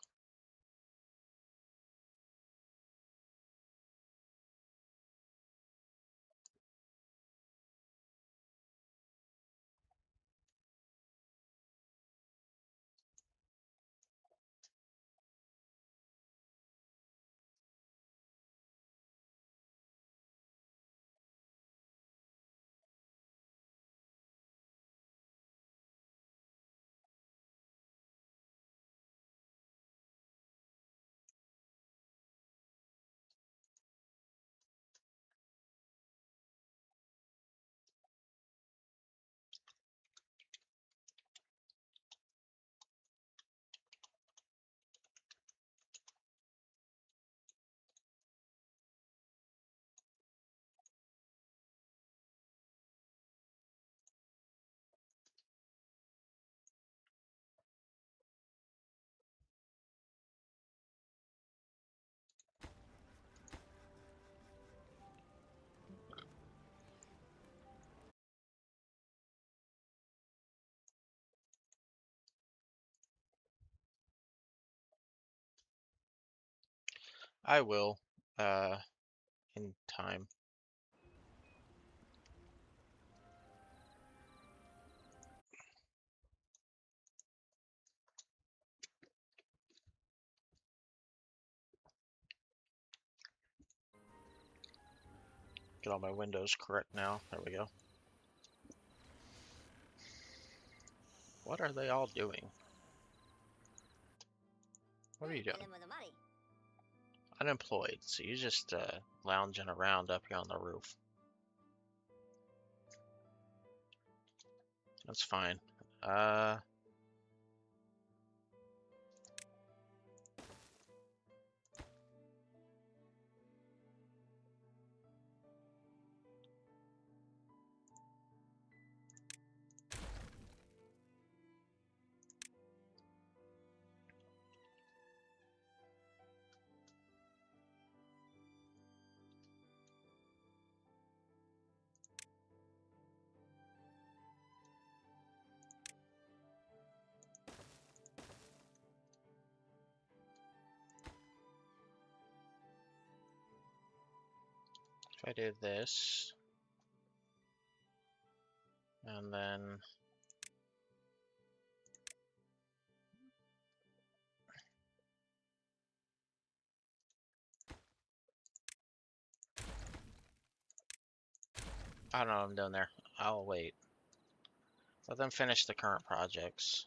I will, uh, in time. Get all my windows correct now. There we go. What are they all doing? What are you doing? Unemployed, so you just lounging around up here on the roof. That's fine. If I do this, and then I don't know what I'm doing there. I'll wait. Let them finish the current projects.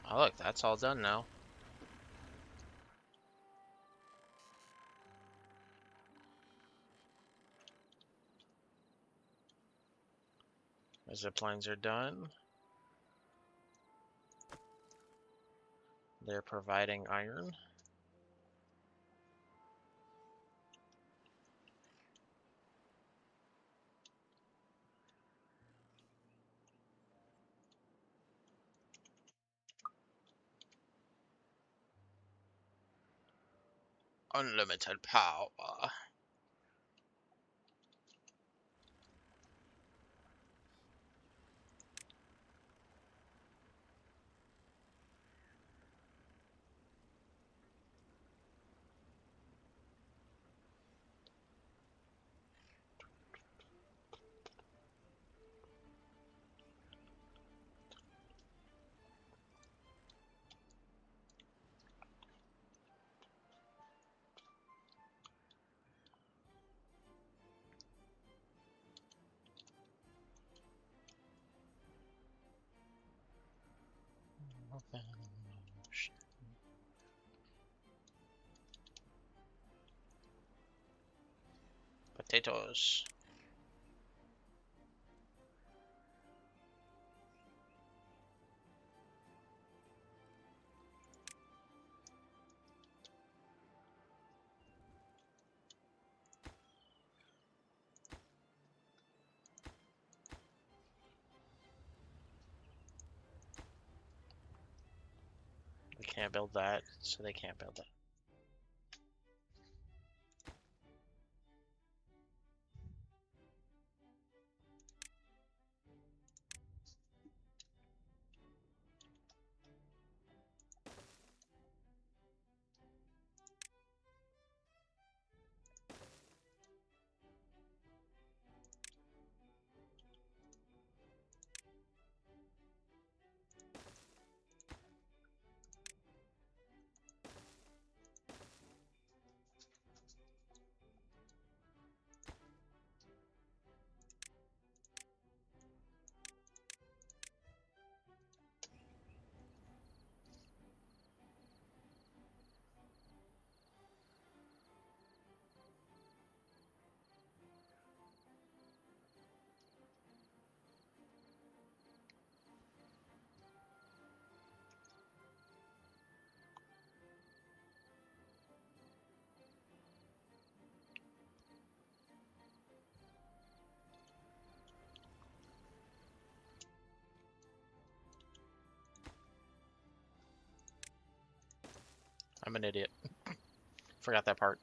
Oh, look, that's all done now. The zip lines are done. They're providing iron. Unlimited power. Potatoes. They can't build that, so they can't build that. I'm an idiot. Forgot that part.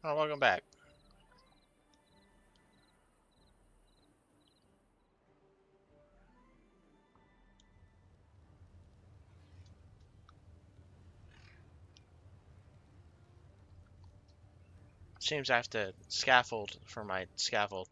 Oh, welcome back. Seems I have to scaffold for my scaffold.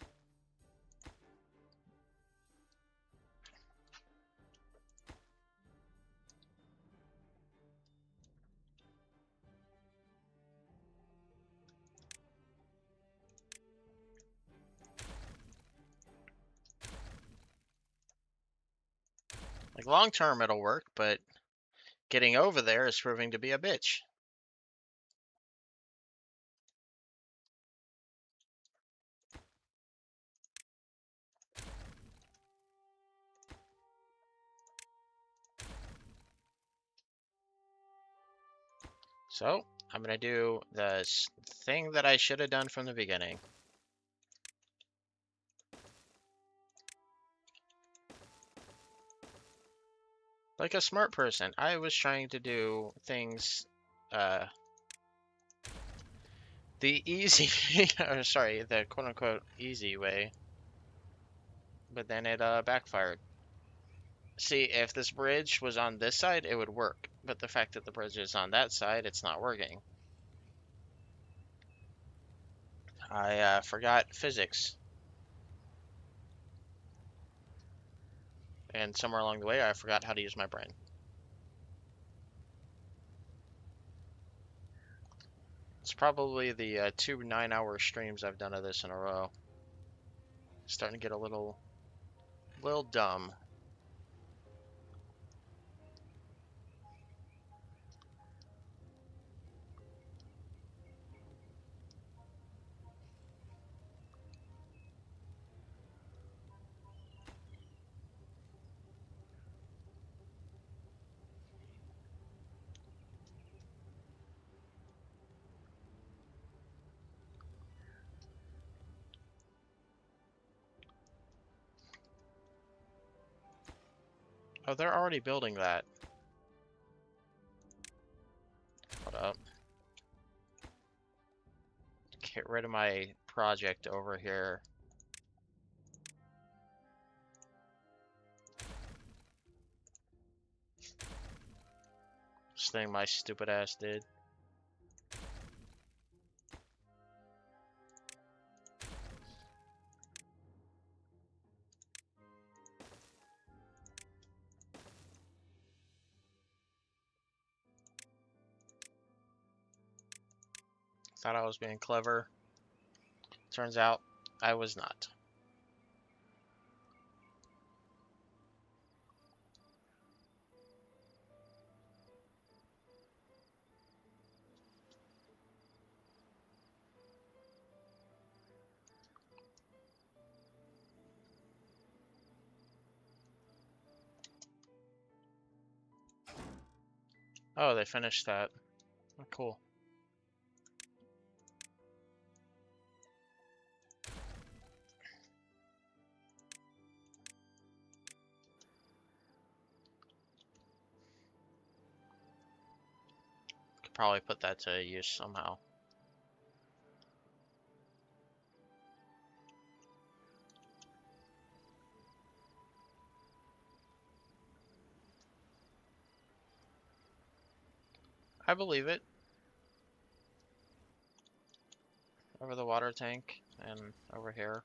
Like long term it'll work, but getting over there is proving to be a bitch. So, I'm gonna do the thing that I should have done from the beginning. Like a smart person, I was trying to do things uh, the easy, or sorry, the quote-unquote easy way, but then it backfired. See, if this bridge was on this side, it would work, but the fact that the bridge is on that side, it's not working. I forgot physics, and somewhere along the way, I forgot how to use my brain. It's probably the 2 9-hour streams I've done of this in a row. Starting to get a little dumb. Oh, they're already building that. Hold up. Get rid of my project over here. This thing my stupid ass did. Thought I was being clever. Turns out I was not. Oh, they finished that. Oh, cool. Could probably put that to use somehow. I believe it. Over the water tank and over here.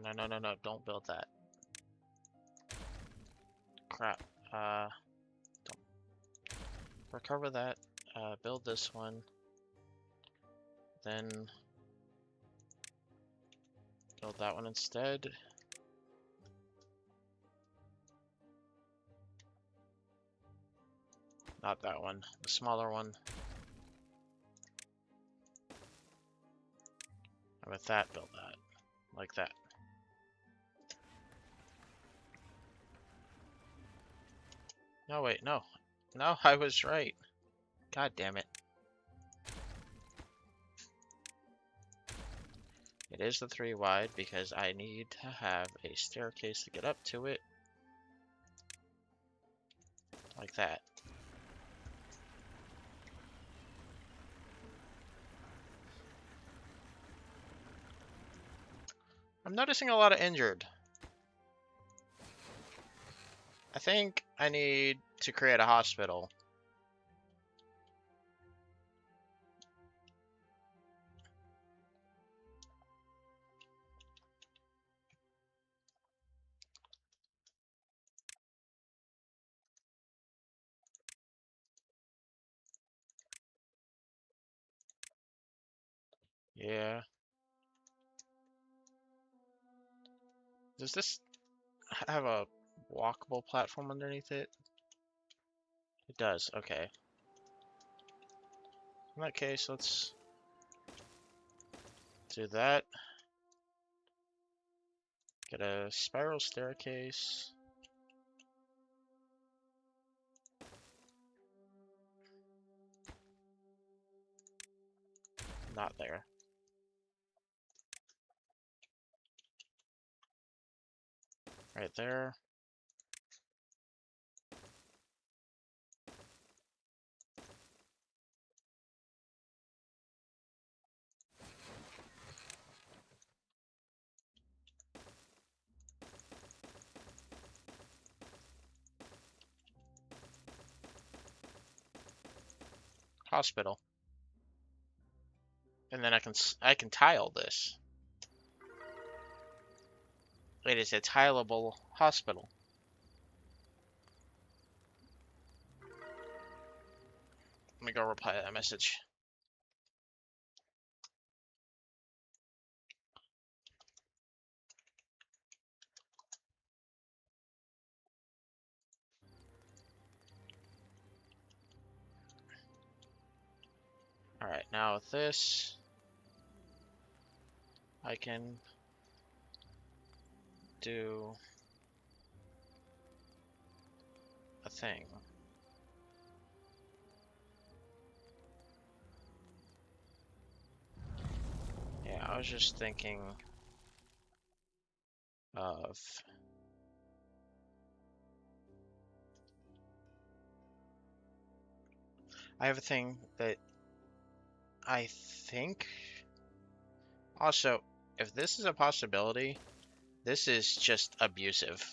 No, don't build that. Crap. Don't recover that. Build this one. Then build that one instead. Not that one, the smaller one. And with that, build that. Like that. No, wait, no. No, I was right. God damn it. It is the 3 wide because I need to have a staircase to get up to it. Like that. I'm noticing a lot of injured. I think I need to create a hospital. Yeah. Does this have a walkable platform underneath it? It does, okay. In that case, let's do that. Get a spiral staircase. Not there. Right there. Hospital. And then I can tile this. It is a tileable hospital. Let me go reply to that message. Alright, now with this, I can do a thing. Yeah, I was just thinking of I have a thing that I think also, if this is a possibility, this is just abusive.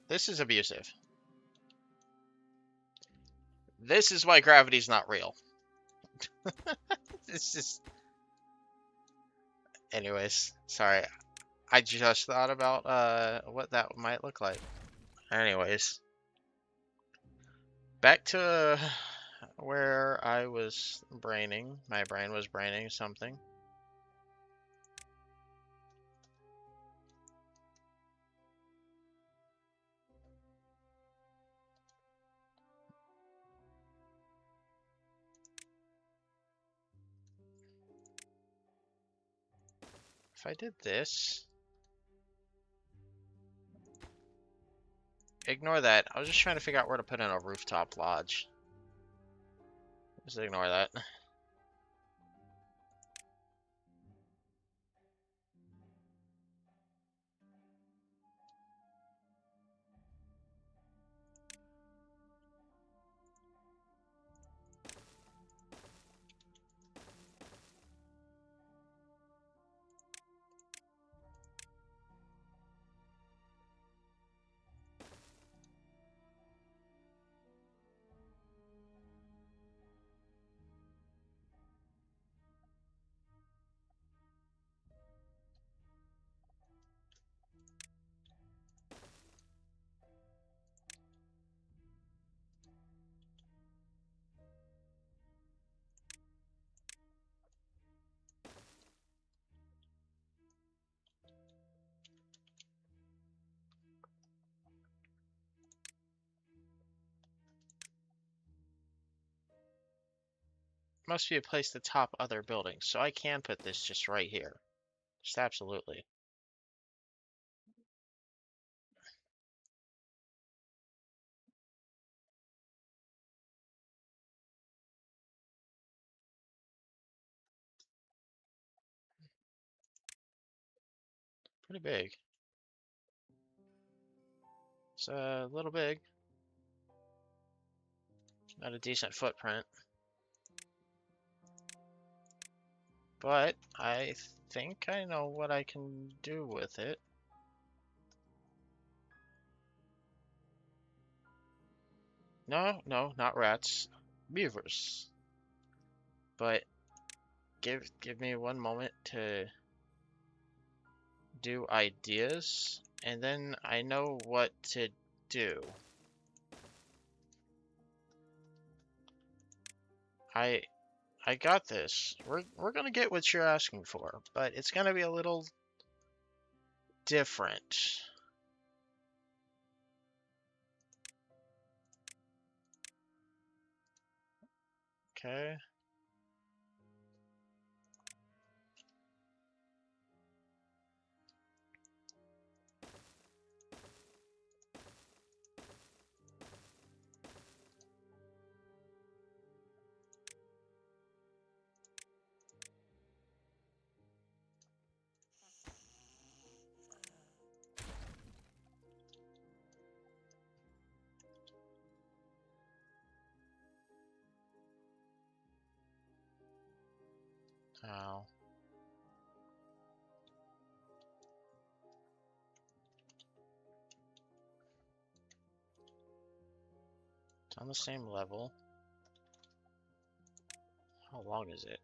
This is abusive. This is why gravity's not real. This is anyways, sorry. I just thought about what that might look like. Anyways, back to where I was braining. My brain was braining something. If I did this, ignore that. I was just trying to figure out where to put in a rooftop lodge. Just ignore that. must be a place to top other buildings. So I can put this just right here. Just absolutely. Pretty big. It's a little big. Not a decent footprint. But I think I know what I can do with it. No, no, not rats. Beavers. But give me one moment to do ideas, and then I know what to do. I I got this. We're gonna get what you're asking for, but it's gonna be a little different. Okay. Oh. It's on the same level. How long is it?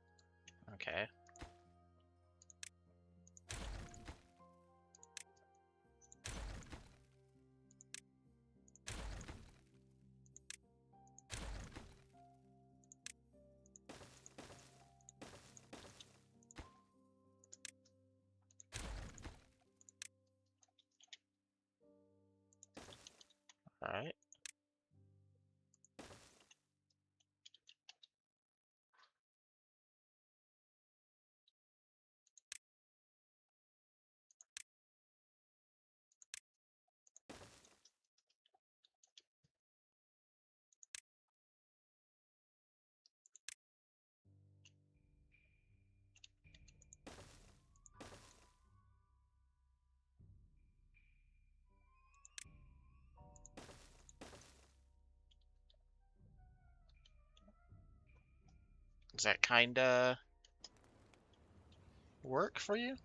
Okay. Alright. Does that kinda work for you?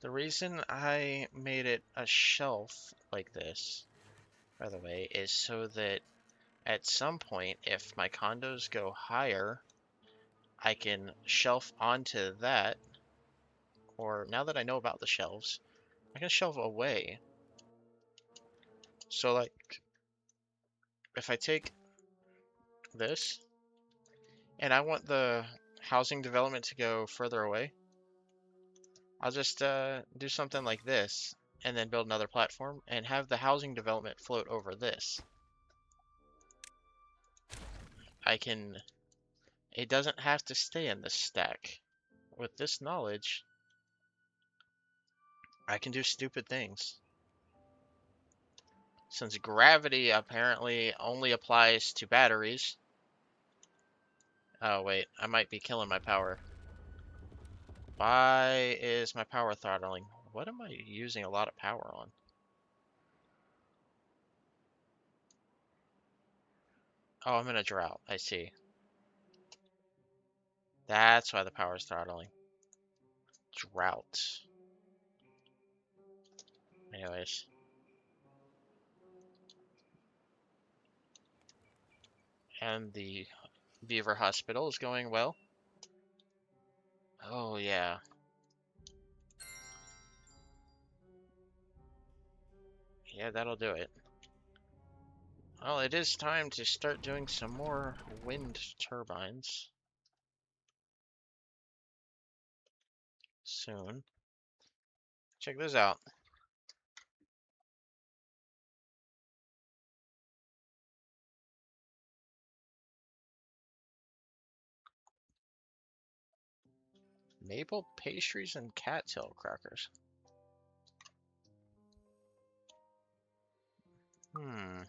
The reason I made it a shelf like this, by the way, is so that at some point, if my condos go higher, I can shelf onto that. Or now that I know about the shelves, I can shelve away. So like, if I take this and I want the housing development to go further away, I'll just do something like this and then build another platform and have the housing development float over this. I can, it doesn't have to stay in this stack. With this knowledge, I can do stupid things. Since gravity apparently only applies to batteries. Oh wait, I might be killing my power. Why is my power throttling? What am I using a lot of power on? Oh, I'm in a drought. I see. That's why the power is throttling. Drought. Anyways. And the Beaver Hospital is going well. Oh, yeah. Yeah, that'll do it. Well, it is time to start doing some more wind turbines soon. Check this out. Maple pastries and cattail crackers. Hmm.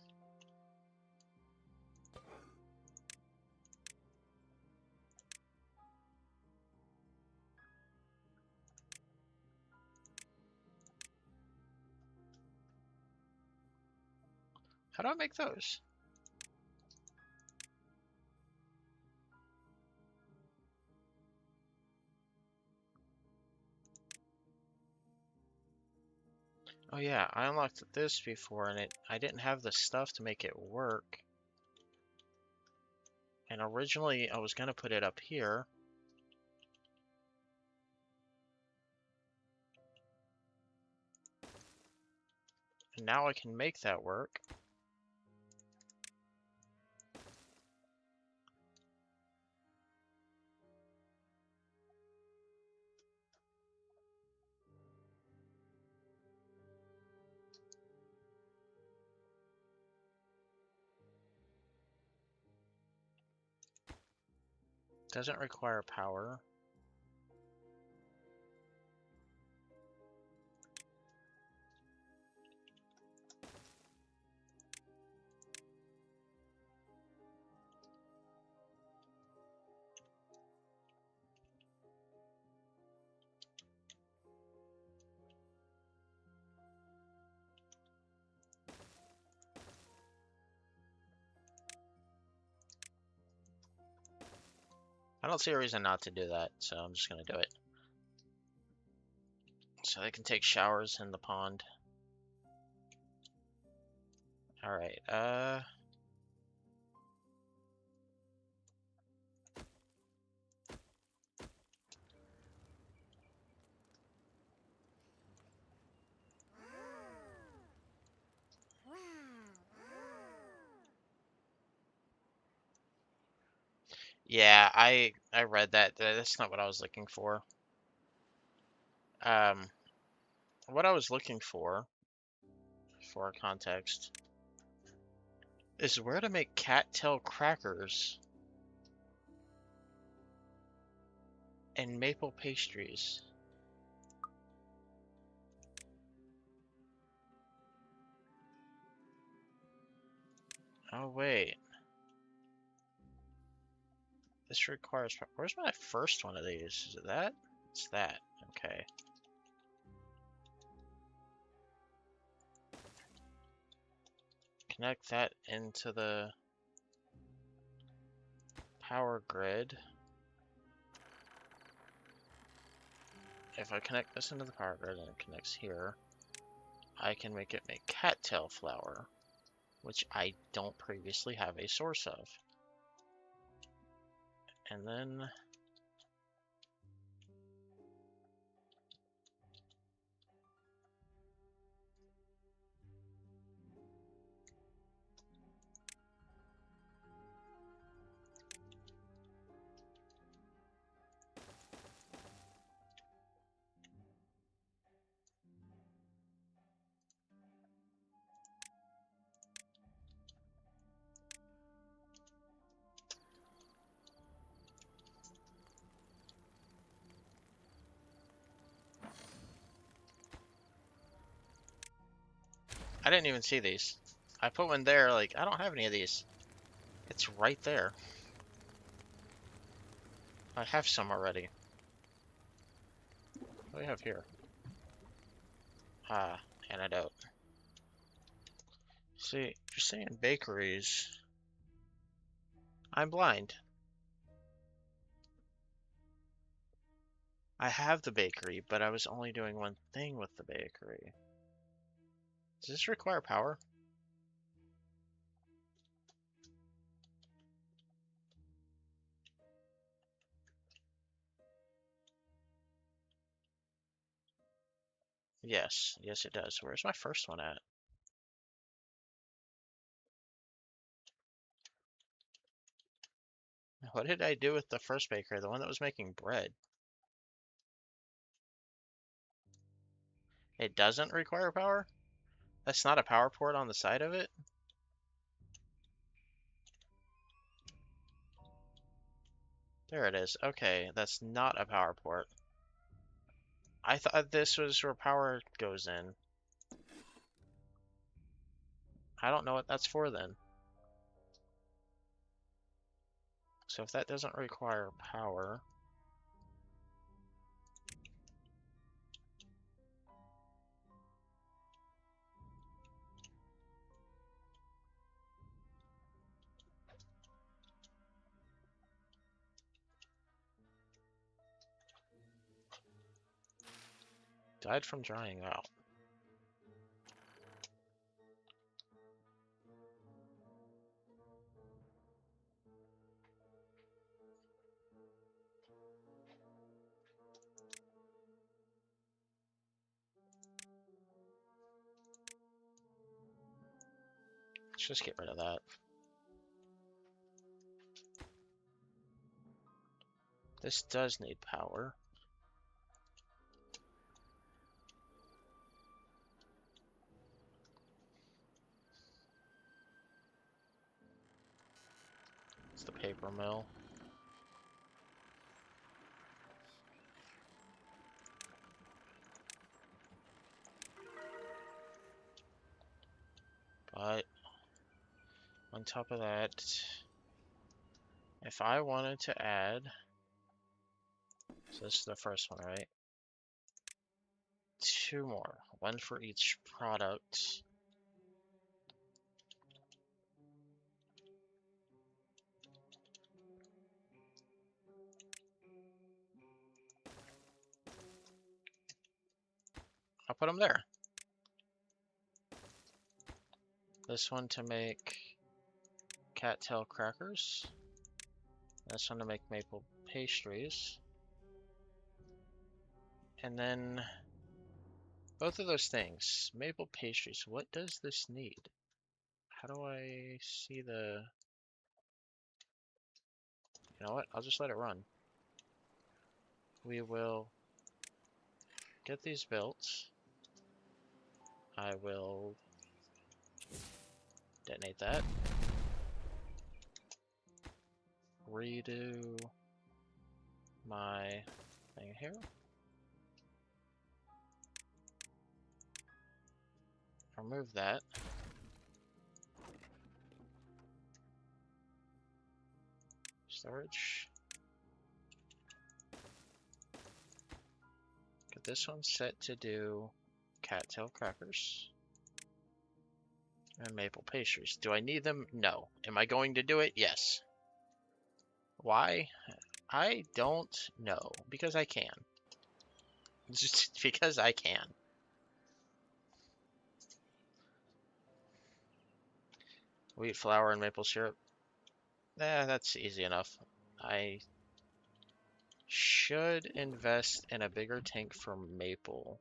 How do I make those? Oh yeah, I unlocked this before and I didn't have the stuff to make it work. And originally I was gonna put it up here. And now I can make that work. Doesn't require power. I don't see a reason not to do that, so I'm just gonna do it. So they can take showers in the pond. Alright, yeah, I read that. That's not what I was looking for. Um, what I was looking for context, is where to make cattail crackers and maple pastries. Oh wait, this requires. Where's my first one of these? Is it that? It's that. Okay. Connect that into the power grid. If I connect this into the power grid and it connects here, I can make it make cattail flour, which I don't previously have a source of. And then I didn't even see these. I put one there, like, I don't have any of these. It's right there. I have some already. What do we have here? Ah, antidote. See, you're saying bakeries. I'm blind. I have the bakery, but I was only doing one thing with the bakery. Does this require power? Yes, yes it does. Where's my first one at? What did I do with the first baker? The one that was making bread. It doesn't require power? That's not a power port on the side of it? There it is. Okay, that's not a power port. I thought this was where power goes in. I don't know what that's for then. So if that doesn't require power... Died from drying out. Let's just get rid of that. This does need power. It's the paper mill. But on top of that, if I wanted to add, so this is the first one, right? 2 more, one for each product. I'll put them there. This one to make cattail crackers. This one to make maple pastries. And then both of those things, maple pastries, what does this need? How do I see the... You know what? I'll just let it run. We will get these built. I will detonate that. Redo my thing here. Remove that. Storage. Get this one set to do cattail crackers and maple pastries. Do I need them? No. Am I going to do it? Yes. Why? I don't know. Because I can. Just because I can. Wheat flour and maple syrup. That's easy enough. I should invest in a bigger tank for maple.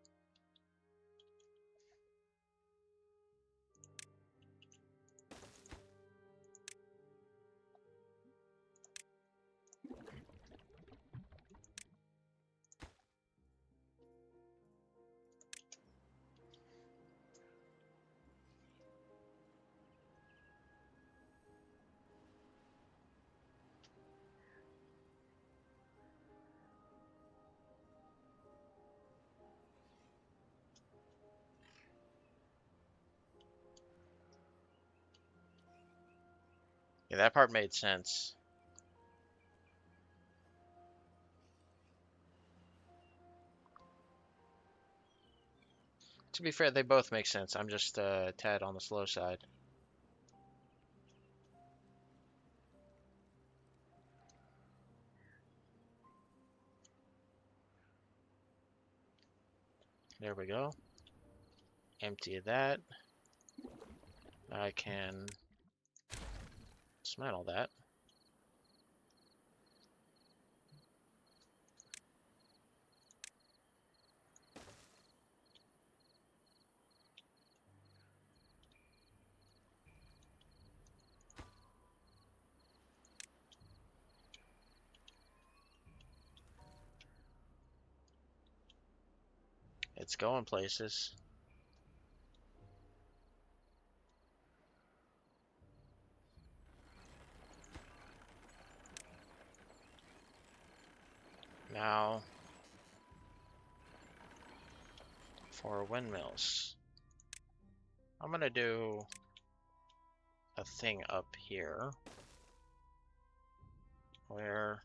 Yeah, that part made sense. To be fair, they both make sense. I'm just a tad on the slow side. There we go. Empty that. I can dismantle that. It's going places. Now, for windmills. I'm gonna do a thing up here where,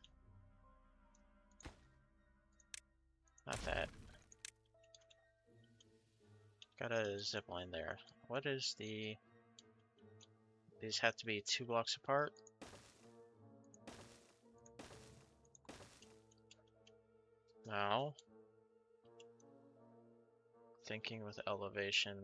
not that, got a zip line there. What is the, these have to be 2 blocks apart? Now, thinking with elevation.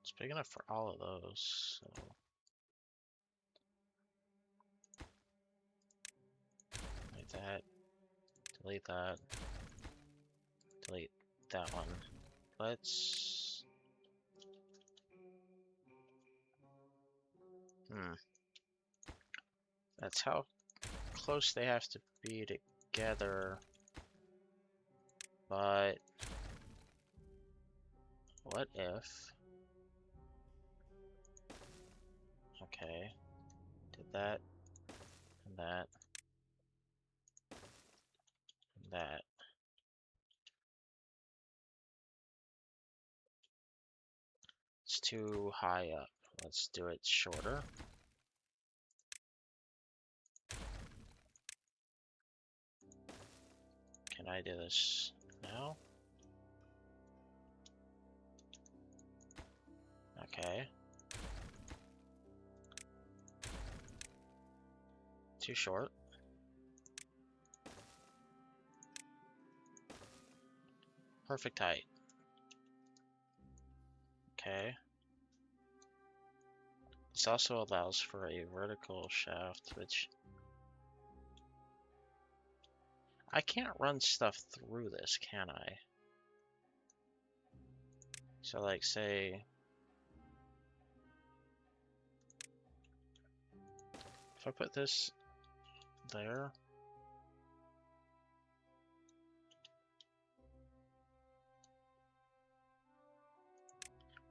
It's big enough for all of those, so delete that, delete that, delete that one. Let's, that's how close they have to be together, but what if, okay, did that, and that, and that. It's too high up. Let's do it shorter. Can I do this now? Okay. Too short. Perfect height. Okay. This also allows for a vertical shaft, which I can't run stuff through this, can I? So like say, if I put this there,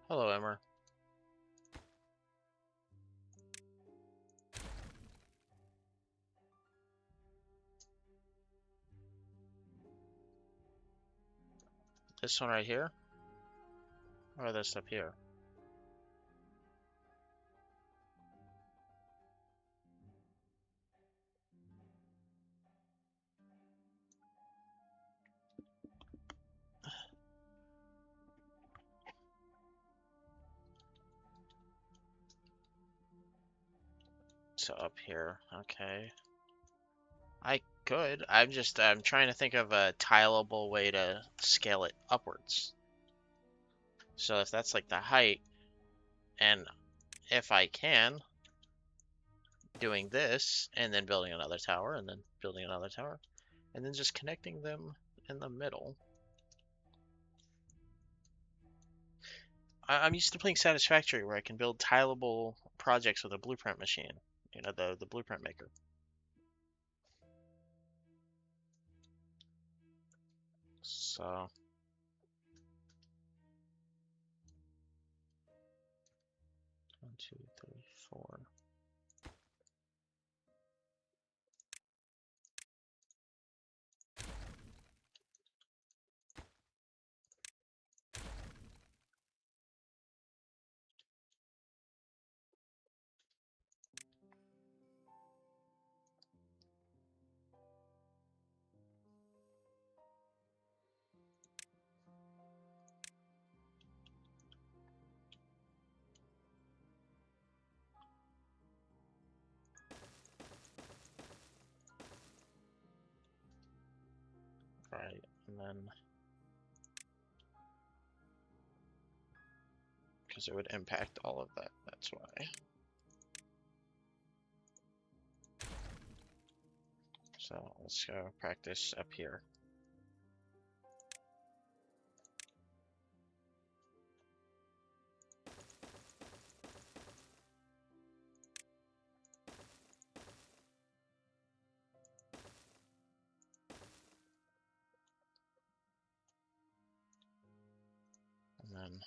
hello Emmer. This one right here, or this up here? So up here, okay. I could. I'm trying to think of a tileable way to scale it upwards. So if that's like the height, and if I can, doing this, and then building another tower, and then building another tower, and then just connecting them in the middle. I'm used to playing Satisfactory where I can build tileable projects with a blueprint machine. You know, the blueprint maker. So 1, 2, 3, 4. Right, and then because it would impact all of that, that's why. So let's go practice up here. And then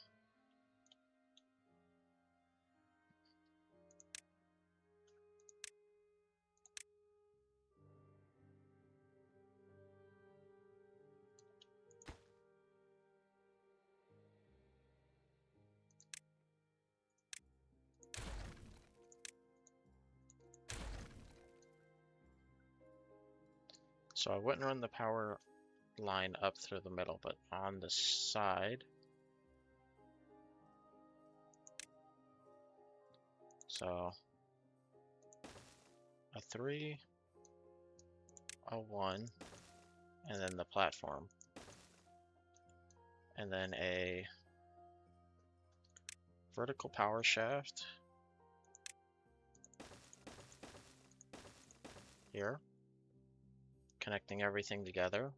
so I wouldn't run the power line up through the middle, but on the side. So a 3, a 1, and then the platform. And then a vertical power shaft here, connecting everything together,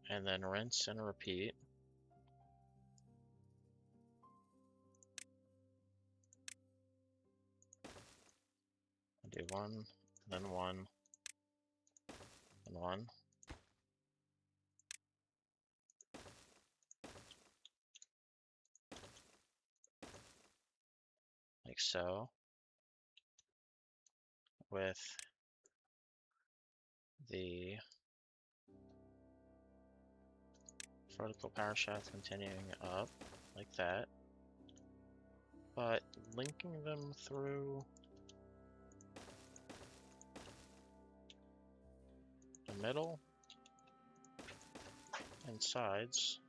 and then rinse and repeat. Do 1, then 1, and 1. Like so, with the vertical power shaft continuing up like that, but linking them through the middle and sides.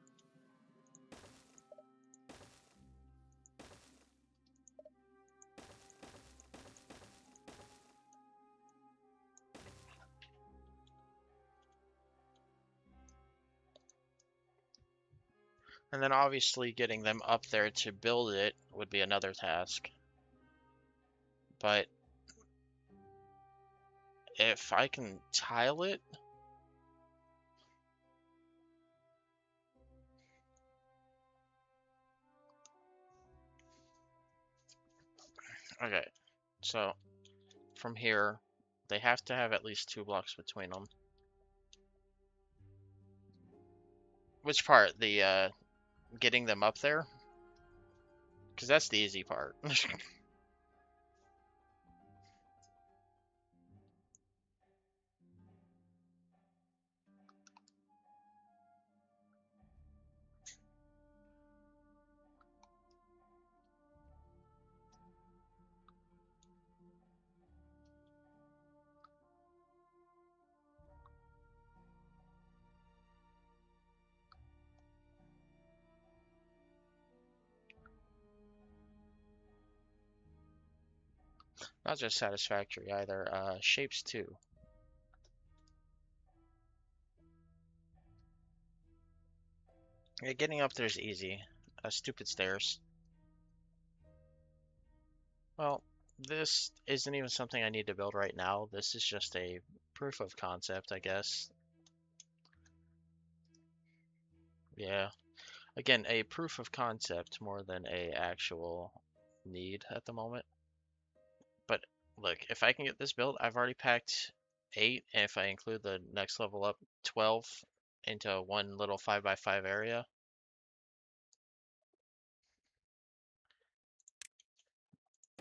And then obviously getting them up there to build it would be another task. But if I can tile it, okay, so from here, they have to have at least 2 blocks between them. Which part? The getting them up there? Because that's the easy part. Not just satisfactory either, shapes too. Yeah, getting up there is easy. Stupid stairs. Well, this isn't even something I need to build right now. This is just a proof of concept, I guess. Yeah. Again, a proof of concept more than a actual need at the moment. But look, if I can get this built, I've already packed 8, and if I include the next level up, 12 into one little 5x5 area.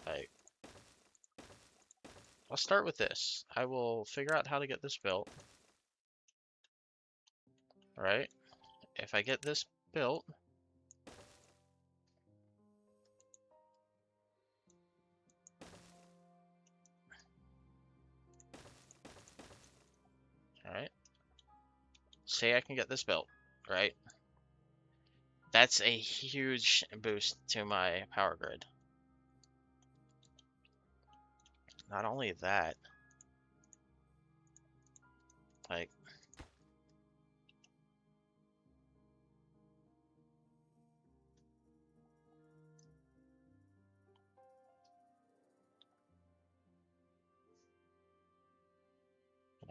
Like, I'll start with this. I will figure out how to get this built. Alright, if I get this built, alright, say I can get this built, right? That's a huge boost to my power grid. Not only that, like,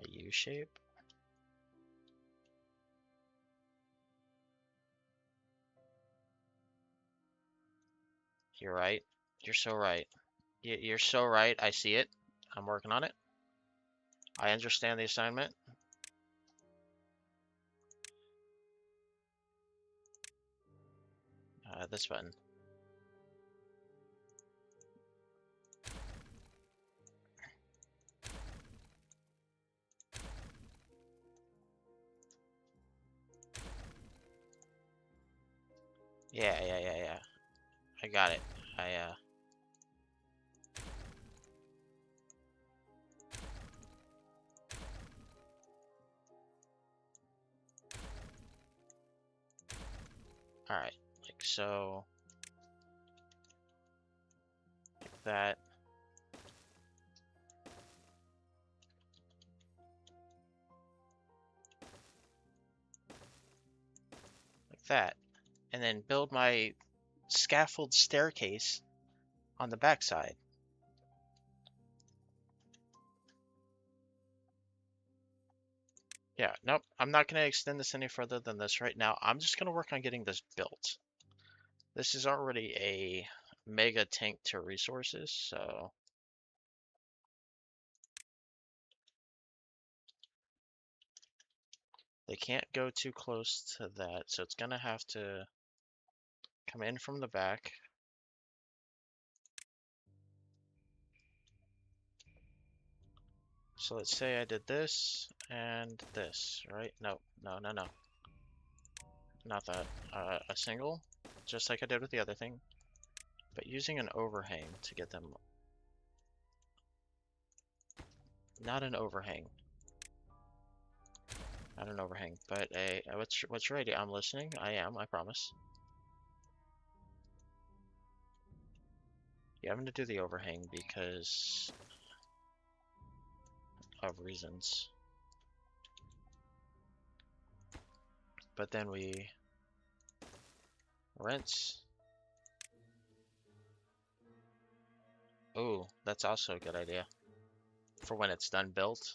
A U shape? You're right. You're so right. You're so right. I see it. I'm working on it. I understand the assignment. This button. Yeah. I got it. Alright. Like so. Like that. Like that. And then build my scaffold staircase on the backside. Yeah, nope. I'm not going to extend this any further than this right now. I'm just going to work on getting this built. This is already a mega tank to resources, so they can't go too close to that. So it's going to have to come in from the back. So let's say I did this and this, right? No. Not that. A single, just like I did with the other thing, but using an overhang to get them. Not an overhang. Not an overhang, but a. What's your idea? I'm listening. I am. I promise. Yeah, I'm gonna do the overhang because of reasons. But then we rinse. Oh, that's also a good idea for when it's done built.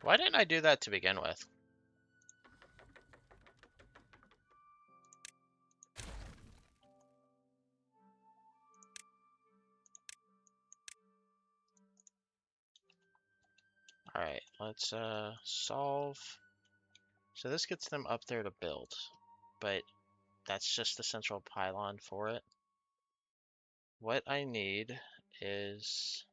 Why didn't I do that to begin with? Alright, let's solve. So this gets them up there to build, but that's just the central pylon for it. What I need is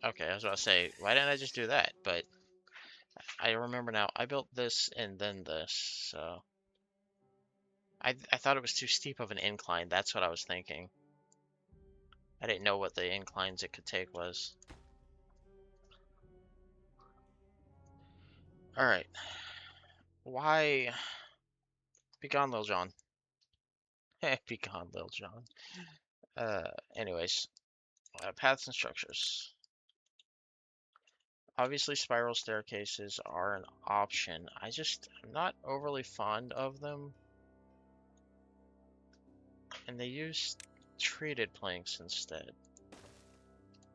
okay, I was about to say, why didn't I just do that? But I remember now, I built this and then this, so I thought it was too steep of an incline. That's what I was thinking. I didn't know what the inclines it could take was. Alright. Why? Be gone, Lil John. Be gone, Lil John. Anyways. Paths and structures. Obviously, spiral staircases are an option. I'm not overly fond of them. And they use treated planks instead.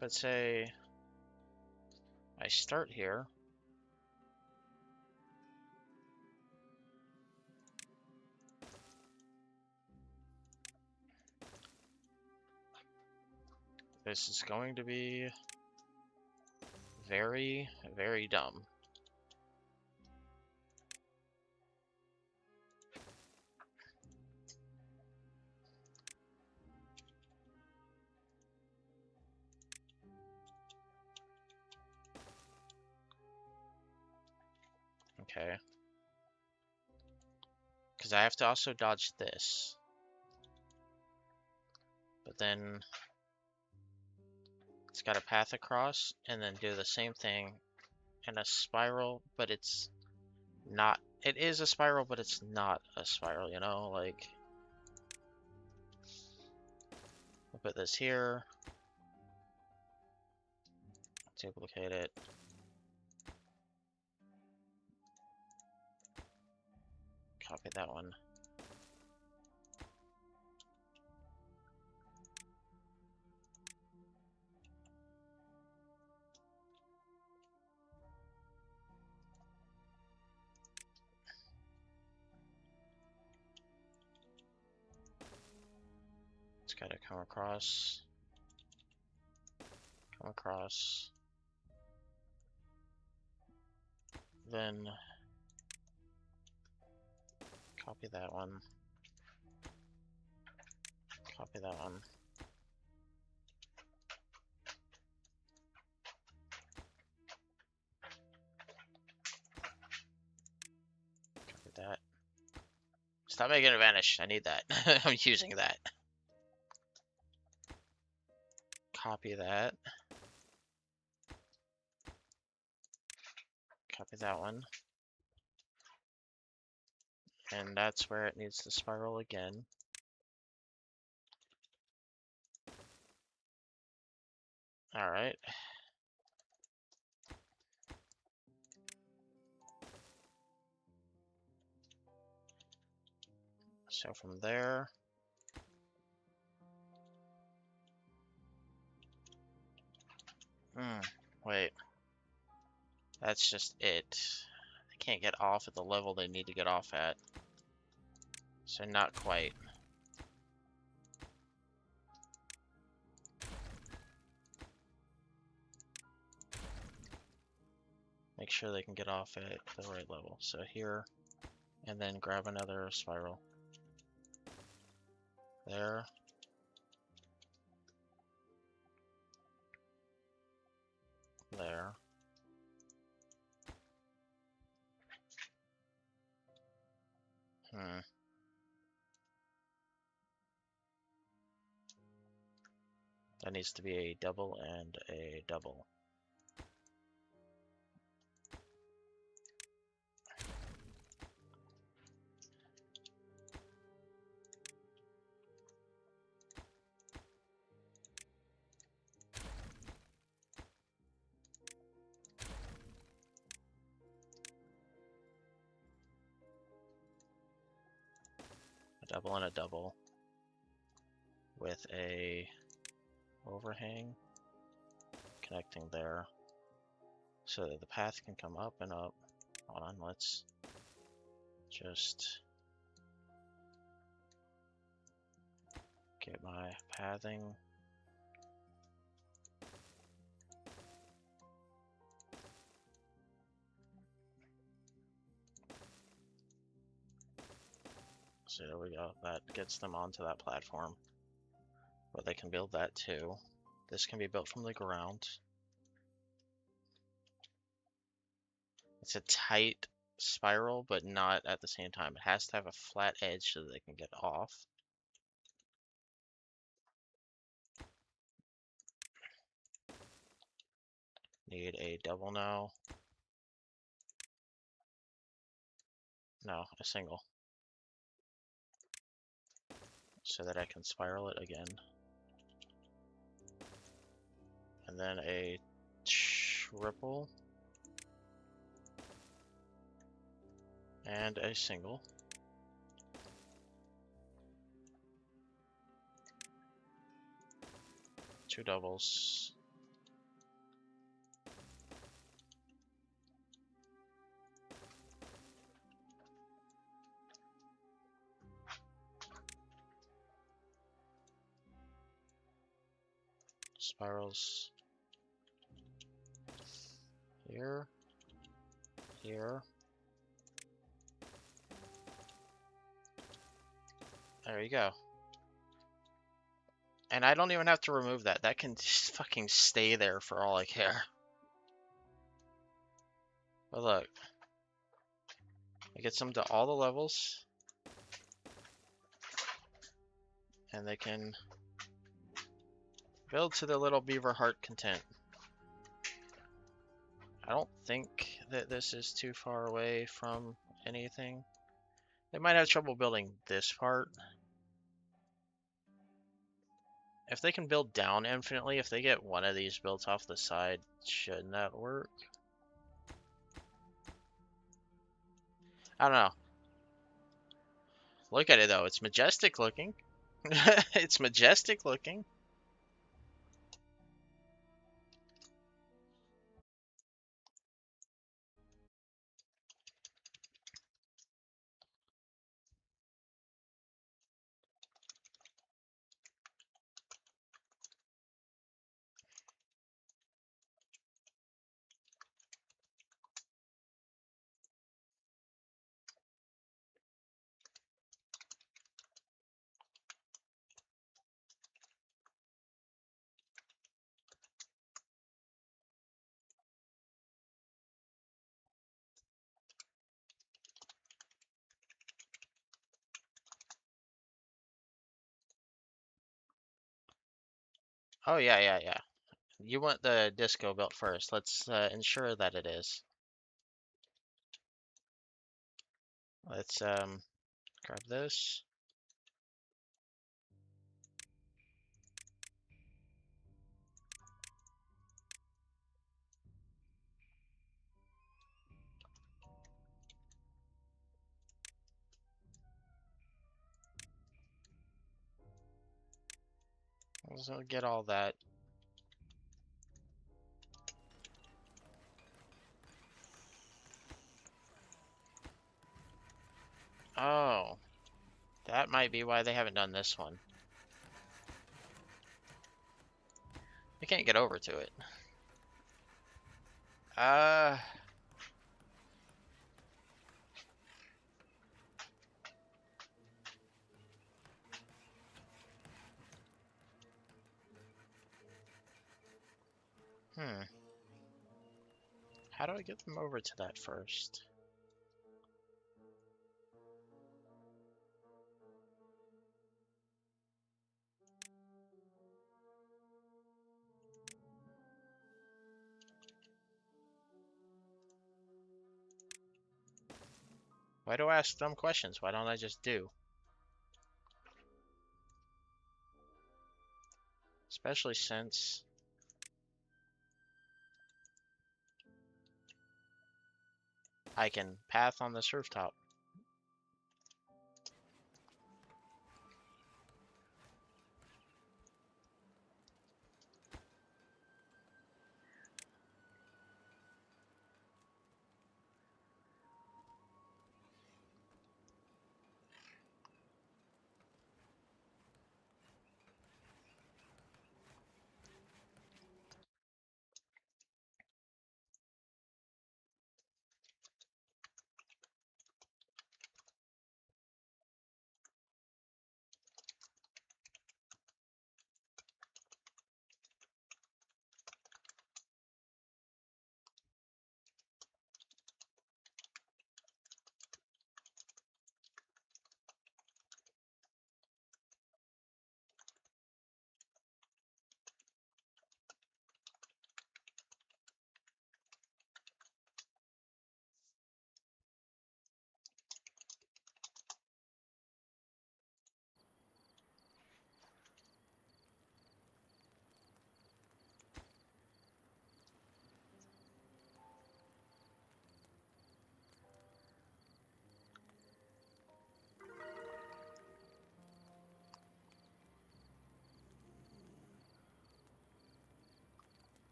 But say I start here. This is going to be very, very dumb. Okay. Because Because I have to also dodge this. But then it's got a path across, and then do the same thing in a spiral, but it's not. It is a spiral, but it's not a spiral, you know? Like, we'll put this here, duplicate it. Copy that one. It's gotta come across, then copy that one, copy that one. Copy that. Stop making it vanish. I need that. I'm using that. Copy that. Copy that one. And that's where it needs to spiral again. Alright. So from there, wait, that's just it. They can't get off at the level they need to get off at. So not quite. Make sure they can get off at the right level. So here, and then grab another spiral. There. There. That needs to be a double and a double. A double and a double with a overhang connecting there so that the path can come up and up. Hold on, let's just get my pathing. So there we go. That gets them onto that platform. But they can build that too. This can be built from the ground. It's a tight spiral, but not at the same time. It has to have a flat edge so that they can get off. Need a double now. No, a single. So that I can spiral it again. And then a triple. And a single. Two doubles. Spirals. Here. Here. There you go. And I don't even have to remove that. That can just fucking stay there for all I care. But look. It gets them to all the levels. and they can build to their little beaver heart content. I don't think that this is too far away from anything. They might have trouble building this part. If they can build down infinitely, if they get one of these built off the side, shouldn't that work? I don't know. Look at it though, it's majestic looking. It's majestic looking. Oh yeah. You want the disco built first. Let's ensure that it is. Let's grab this. Let's get all that. Oh, that might be why they haven't done this one. They can't get over to it. Uh, hmm. How do I get them over to that first? Why do I ask dumb questions? Why don't I just do? Especially since I can path on this rooftop.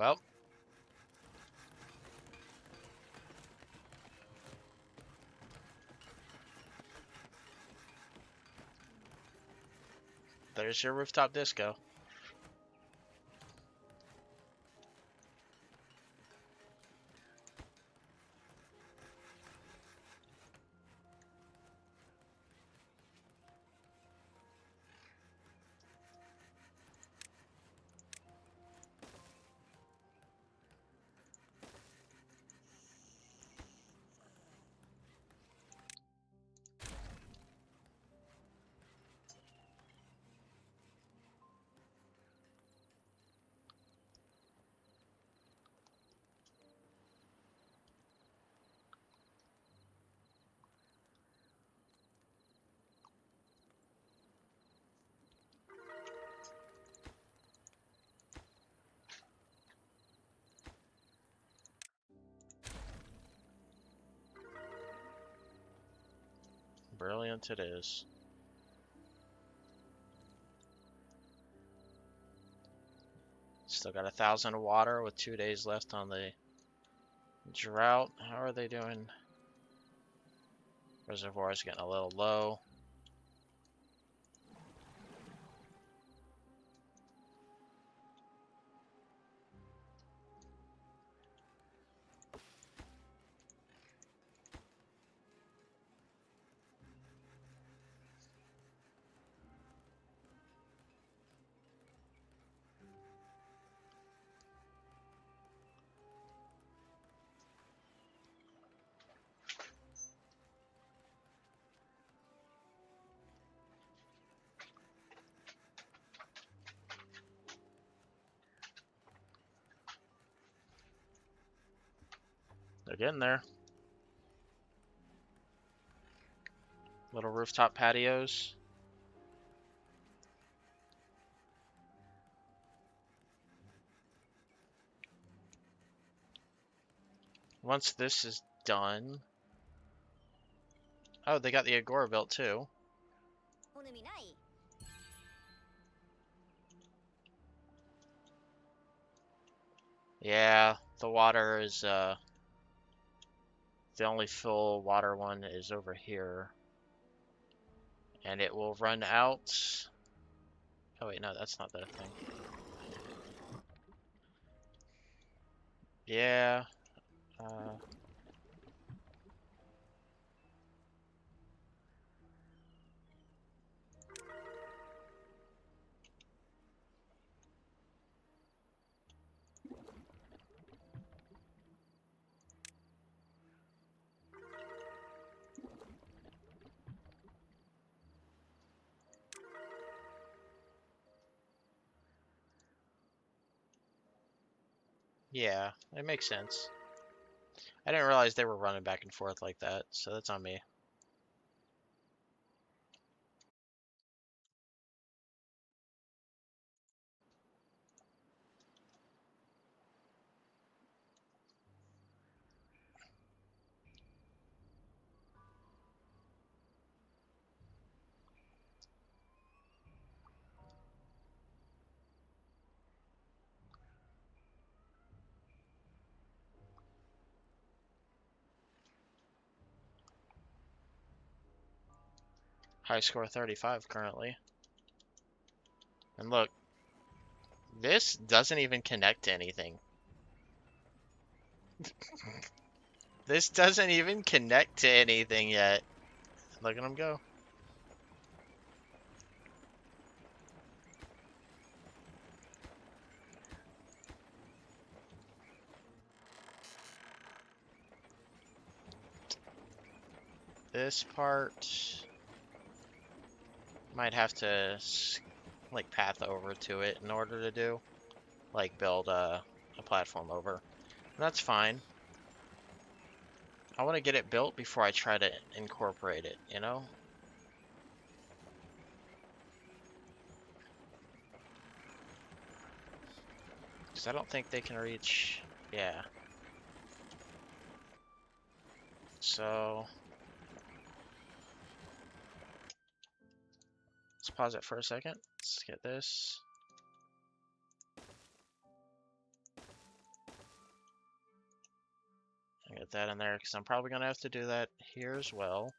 Well, there's your rooftop disco. Brilliant it is. Still got 1,000 of water with 2 days left on the drought. How are they doing? Reservoir's getting a little low. They're getting there. Little rooftop patios. Once this is done. Oh, they got the Agora built too.
おぬみない
Yeah, the water is the only full water one is over here. And it will run out. Oh wait, no, that's not the thing. Yeah. Yeah, it makes sense. I didn't realize they were running back and forth like that, so that's on me. High score 35 currently. And look, this doesn't even connect to anything. This doesn't even connect to anything yet. Look at them go. This part might have to like path over to it in order to do, like build a platform over. And that's fine. I want to get it built before I try to incorporate it, you know? Because I don't think they can reach, yeah. So, let's pause it for a second. Let's get this. put that in there because I'm probably going to have to do that here as well.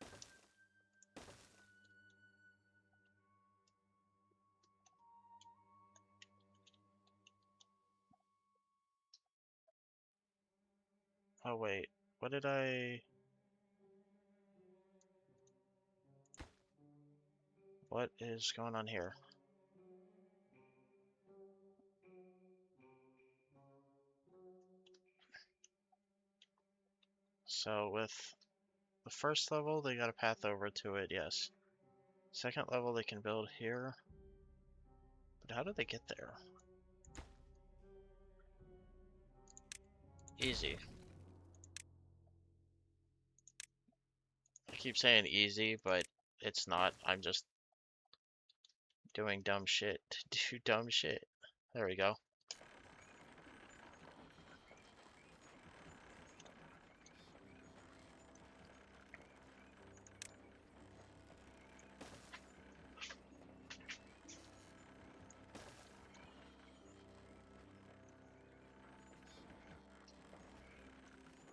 Oh, wait. What did I... What is going on here? So with the first level, they got a path over to it, yes. Second level, they can build here. But how do they get there? Easy. I keep saying easy, but it's not. I'm just doing dumb shit to do dumb shit. There we go.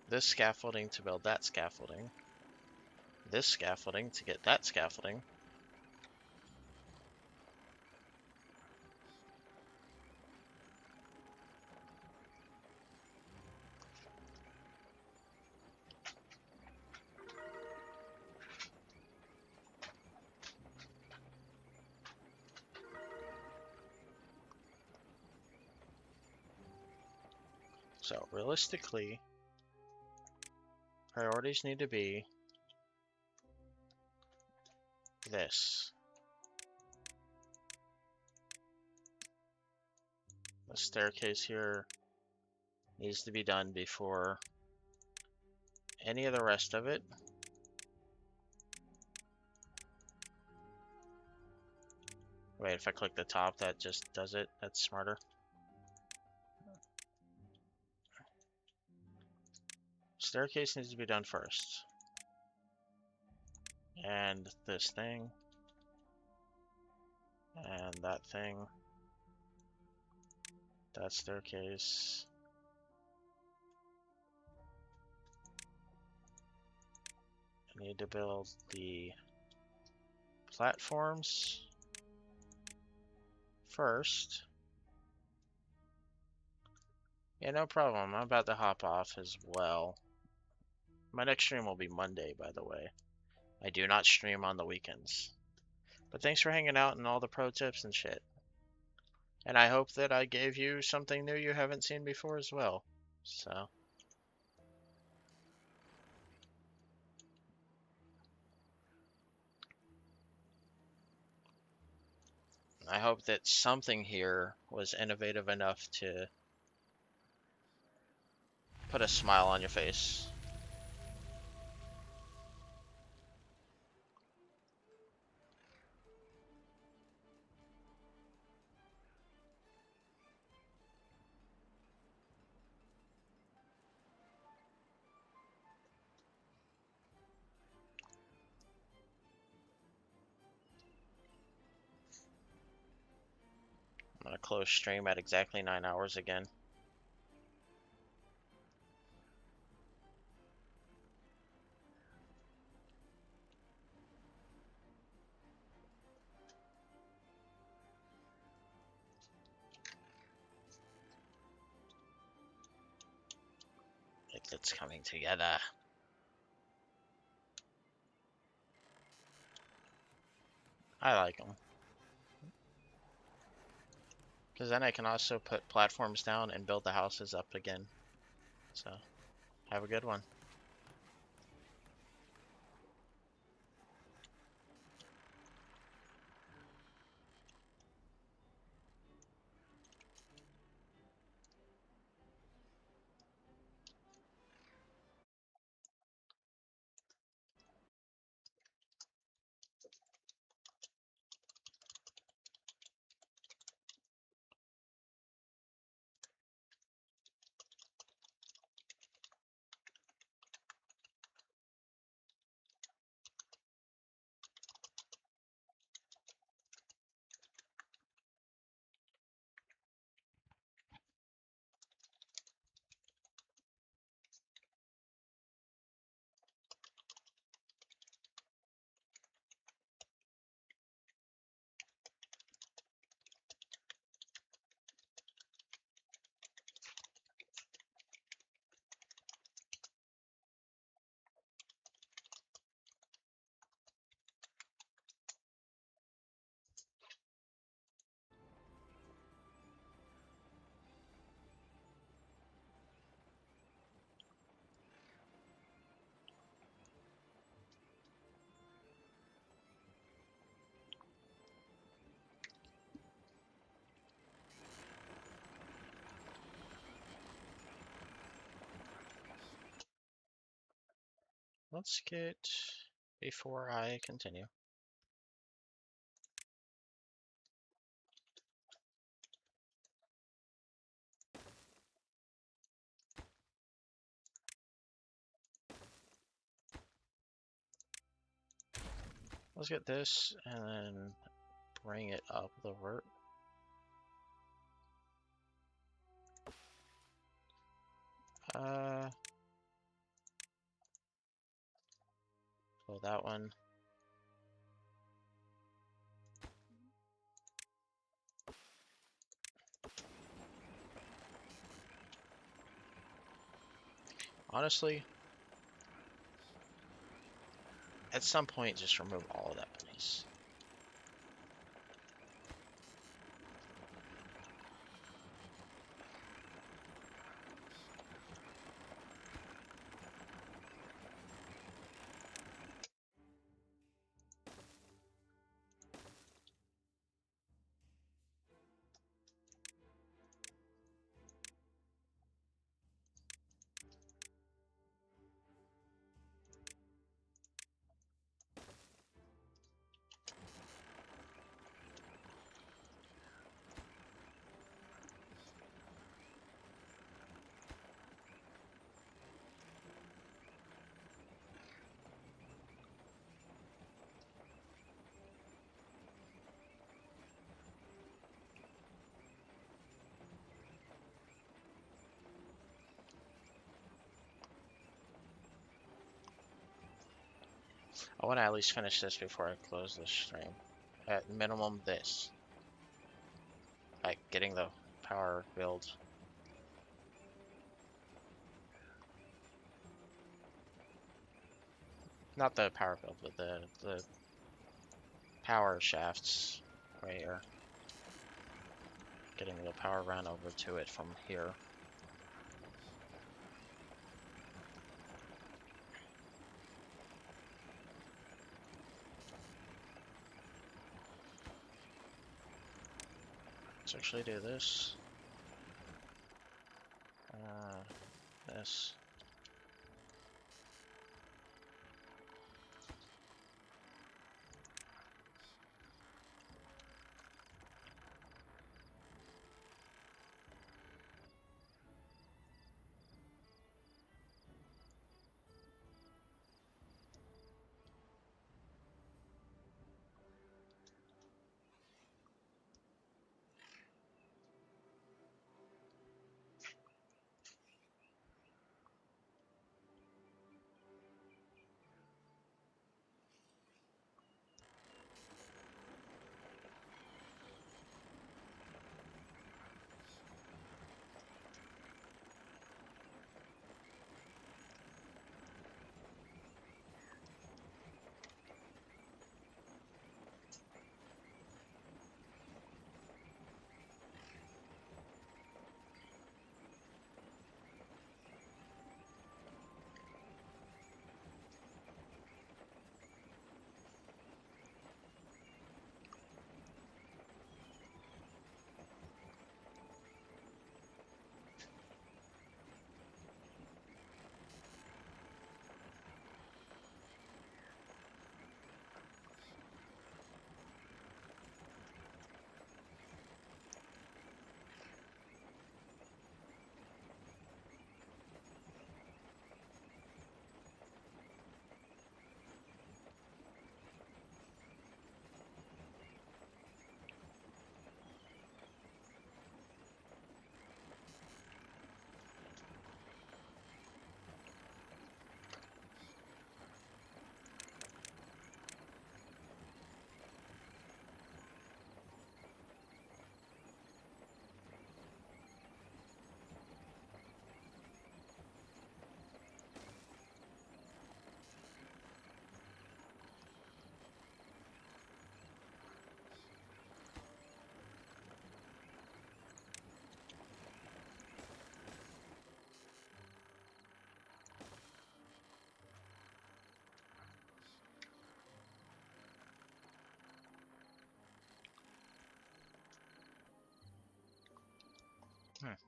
This scaffolding to build that scaffolding. This scaffolding to get that scaffolding. So realistically, priorities need to be this. The staircase here needs to be done before any of the rest of it. Wait, if I click the top, that just does it. That's smarter. Staircase needs to be done first. And this thing. And that thing. That staircase. I need to build the platforms first. Yeah, no problem. I'm about to hop off as well. My next stream will be Monday, by the way. I do not stream on the weekends. But thanks for hanging out and all the pro tips and shit. And I hope that I gave you something new you haven't seen before as well. So, I hope that something here was innovative enough to put a smile on your face. I'm gonna close stream at exactly 9 hours again. It's coming together. I like them. Because then I can also put platforms down and build the houses up again. So, have a good one. let's get, before I continue, let's get this and then bring it up the vert. So that one. Honestly, at some point, just remove all of that, please. I want to at least finish this before I close the stream. At minimum, this. Like, getting the power build. Not the power build, but the power shafts right here. Getting the power run over to it from here. Let's actually do this. This.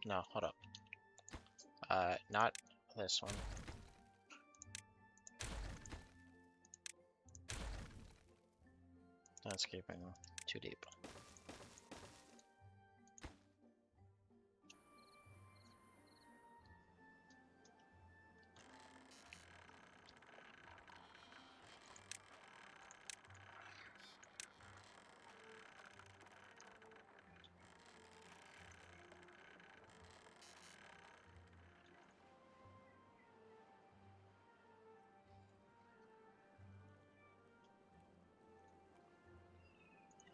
No, hold up. Not this one. Landscaping too deep.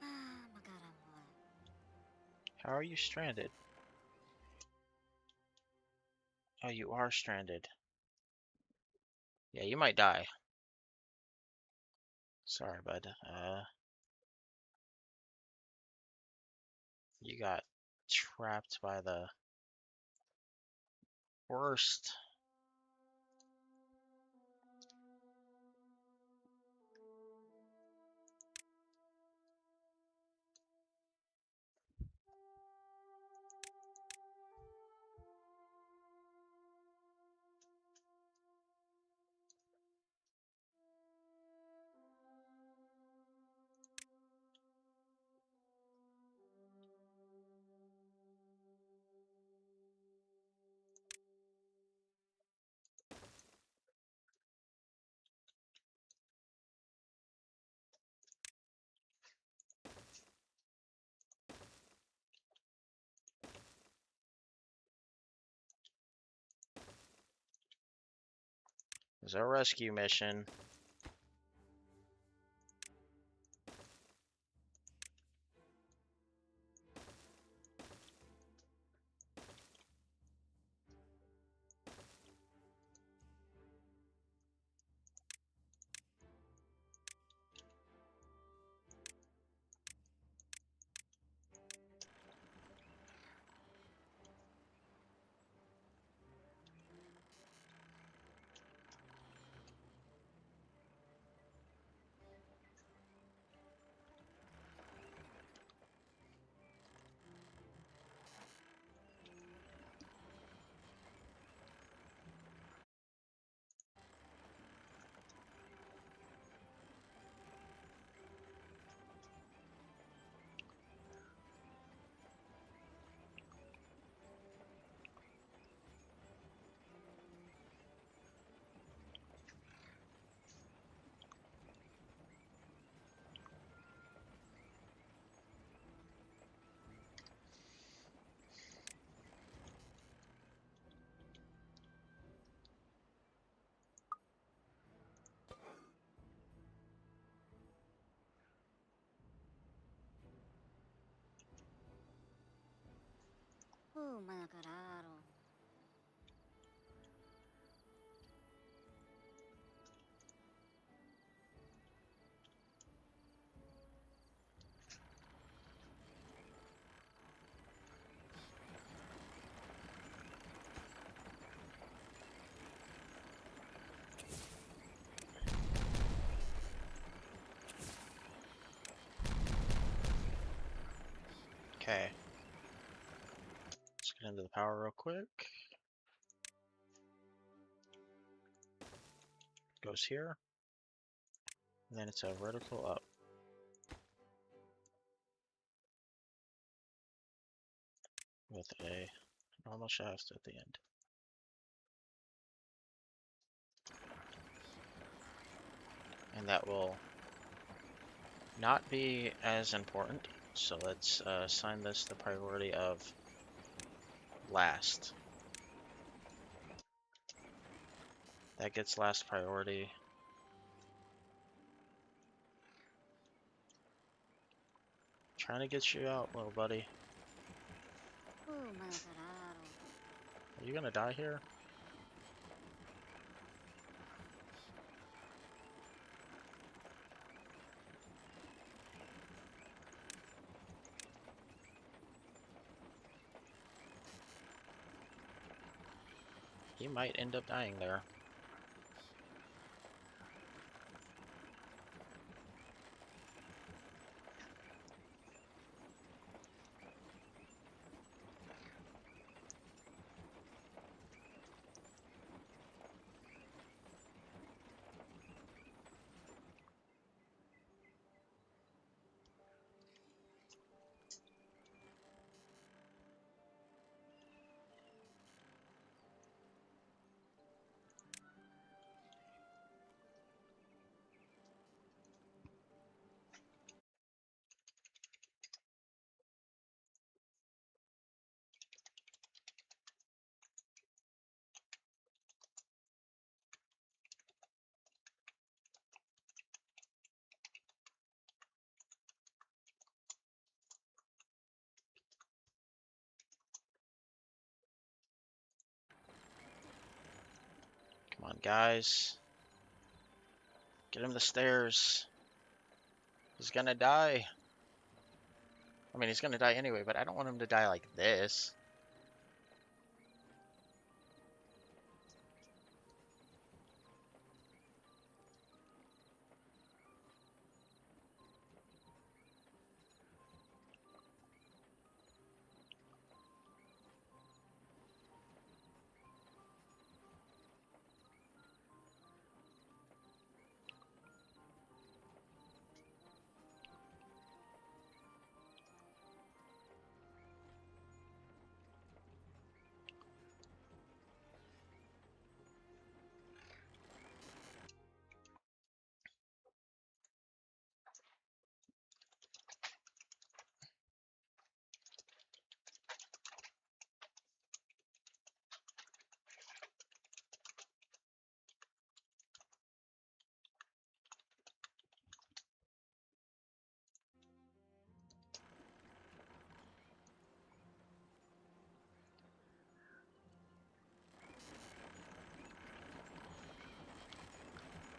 Ah, magkaramol.
How are you stranded? Oh, you are stranded. Yeah, you might die. Sorry, bud. You got trapped by the worst. There's a rescue mission.
Mga kararo.
Okay. Let's get into the power real quick. Goes here. And then it's a vertical up. With a normal shaft at the end. And that will not be as important. So let's assign this the priority of last. That gets last priority. Trying to get you out, little buddy.
Mga kararo.
Are you gonna die here? He might end up dying there. guys. Get him the stairs. He's gonna die. I mean, he's gonna die anyway, but I don't want him to die like this.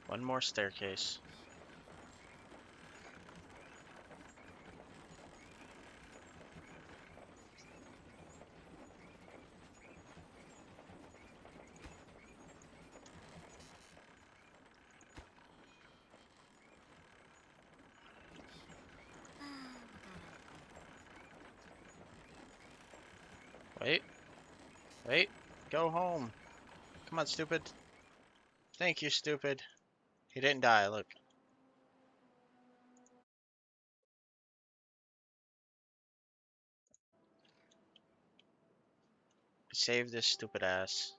One more staircase. Wait. Wait. Go home. Come on, stupid. Thank you, stupid. He didn't die, look. Save this stupid ass.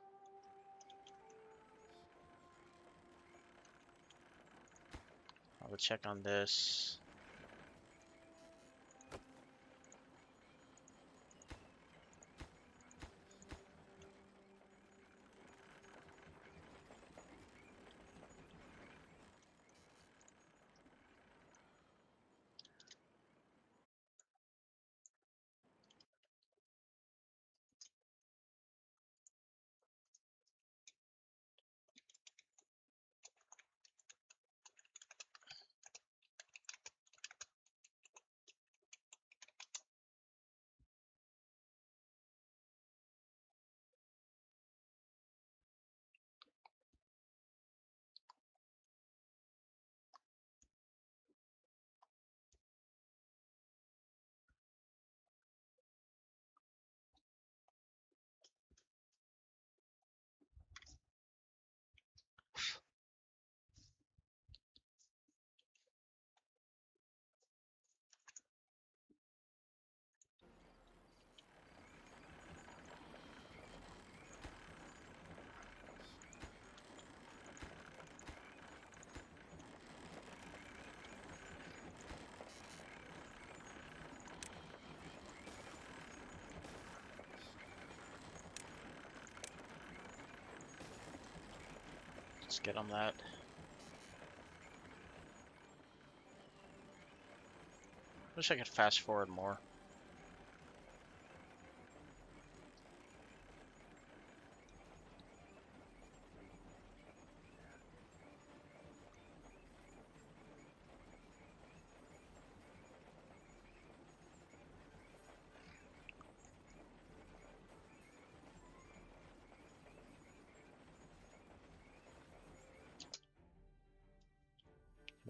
I will check on this. Let's get him that. Wish I could fast forward more.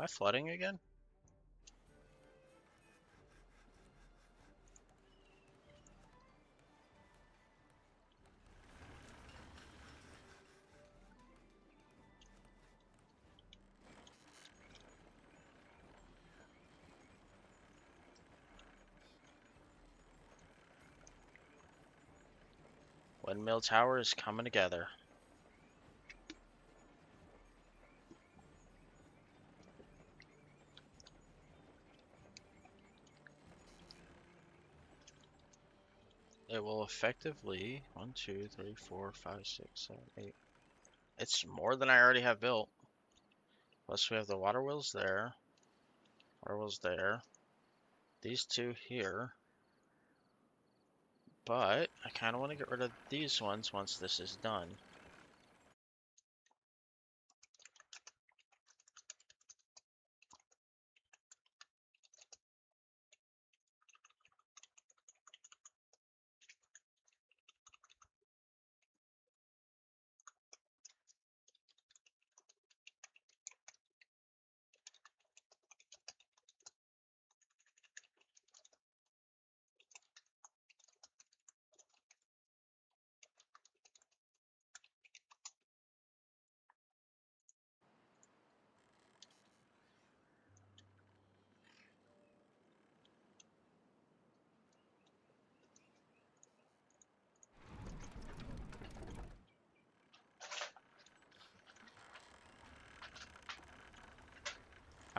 Am I flooding again? Windmill tower is coming together. It will effectively 1, 2, 3, 4, 5, 6, 7, 8. It's more than I already have built. Plus we have the water wheels there. Water wheels there. These two here. But I kind of want to get rid of these ones once this is done.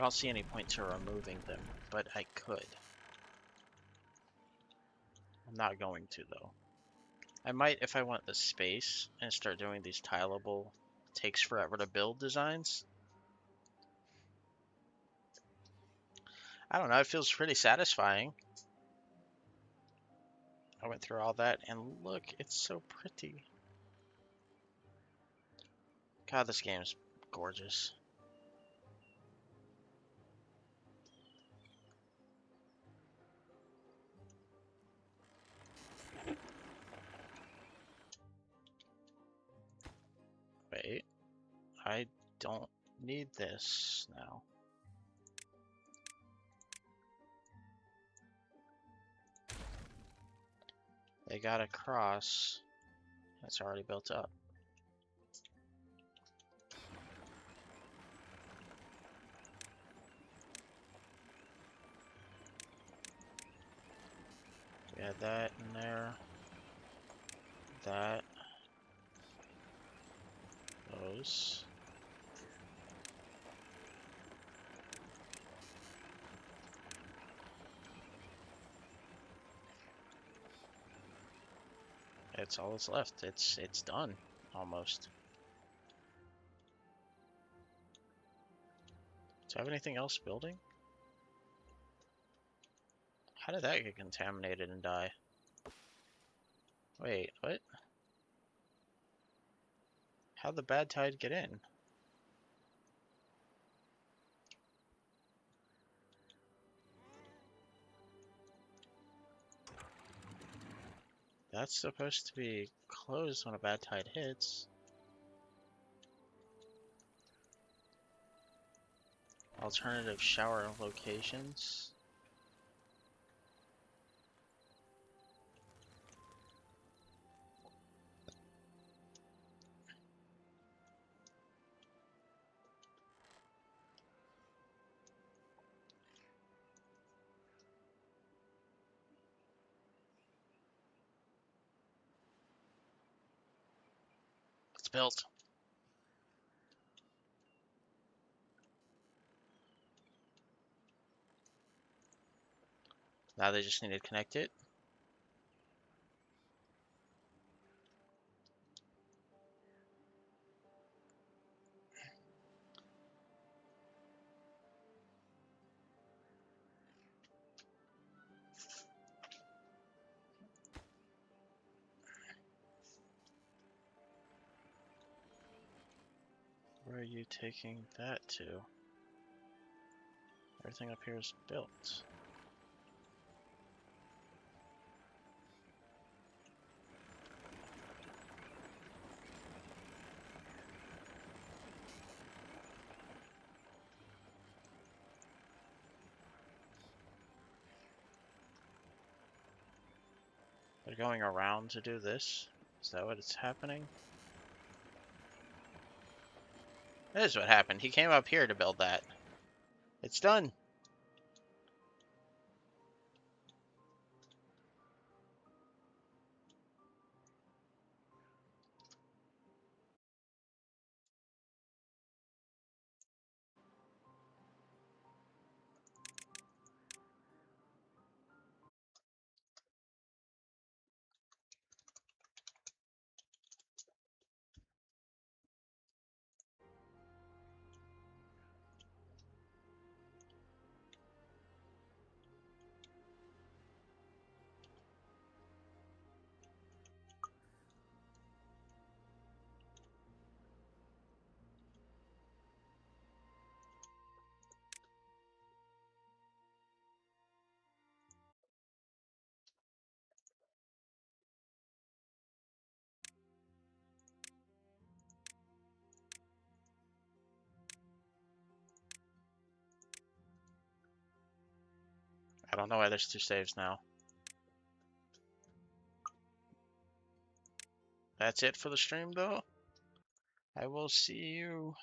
I don't see any point to removing them, but I could. I'm not going to, though. I might if I want the space and start doing these tileable, takes forever to build designs. I don't know, it feels pretty satisfying. I went through all that, and look, it's so pretty. God, this game's gorgeous. Wait, I don't need this now. They got a cross. It's already built up. We had that in there. That. Those. It's all that's left. It's done. Almost. Do I have anything else building? How did that get contaminated and die? Wait, what? How'd the bad tide get in? That's supposed to be closed when a bad tide hits. Alternative shower locations. It's built. Now they just need to connect it. Where are you taking that to? Everything up here is built. They're going around to do this? Is that what it's happening? That is what happened. He came up here to build that. It's done. I don't know why there's 2 saves now. That's it for the stream, though. I will see you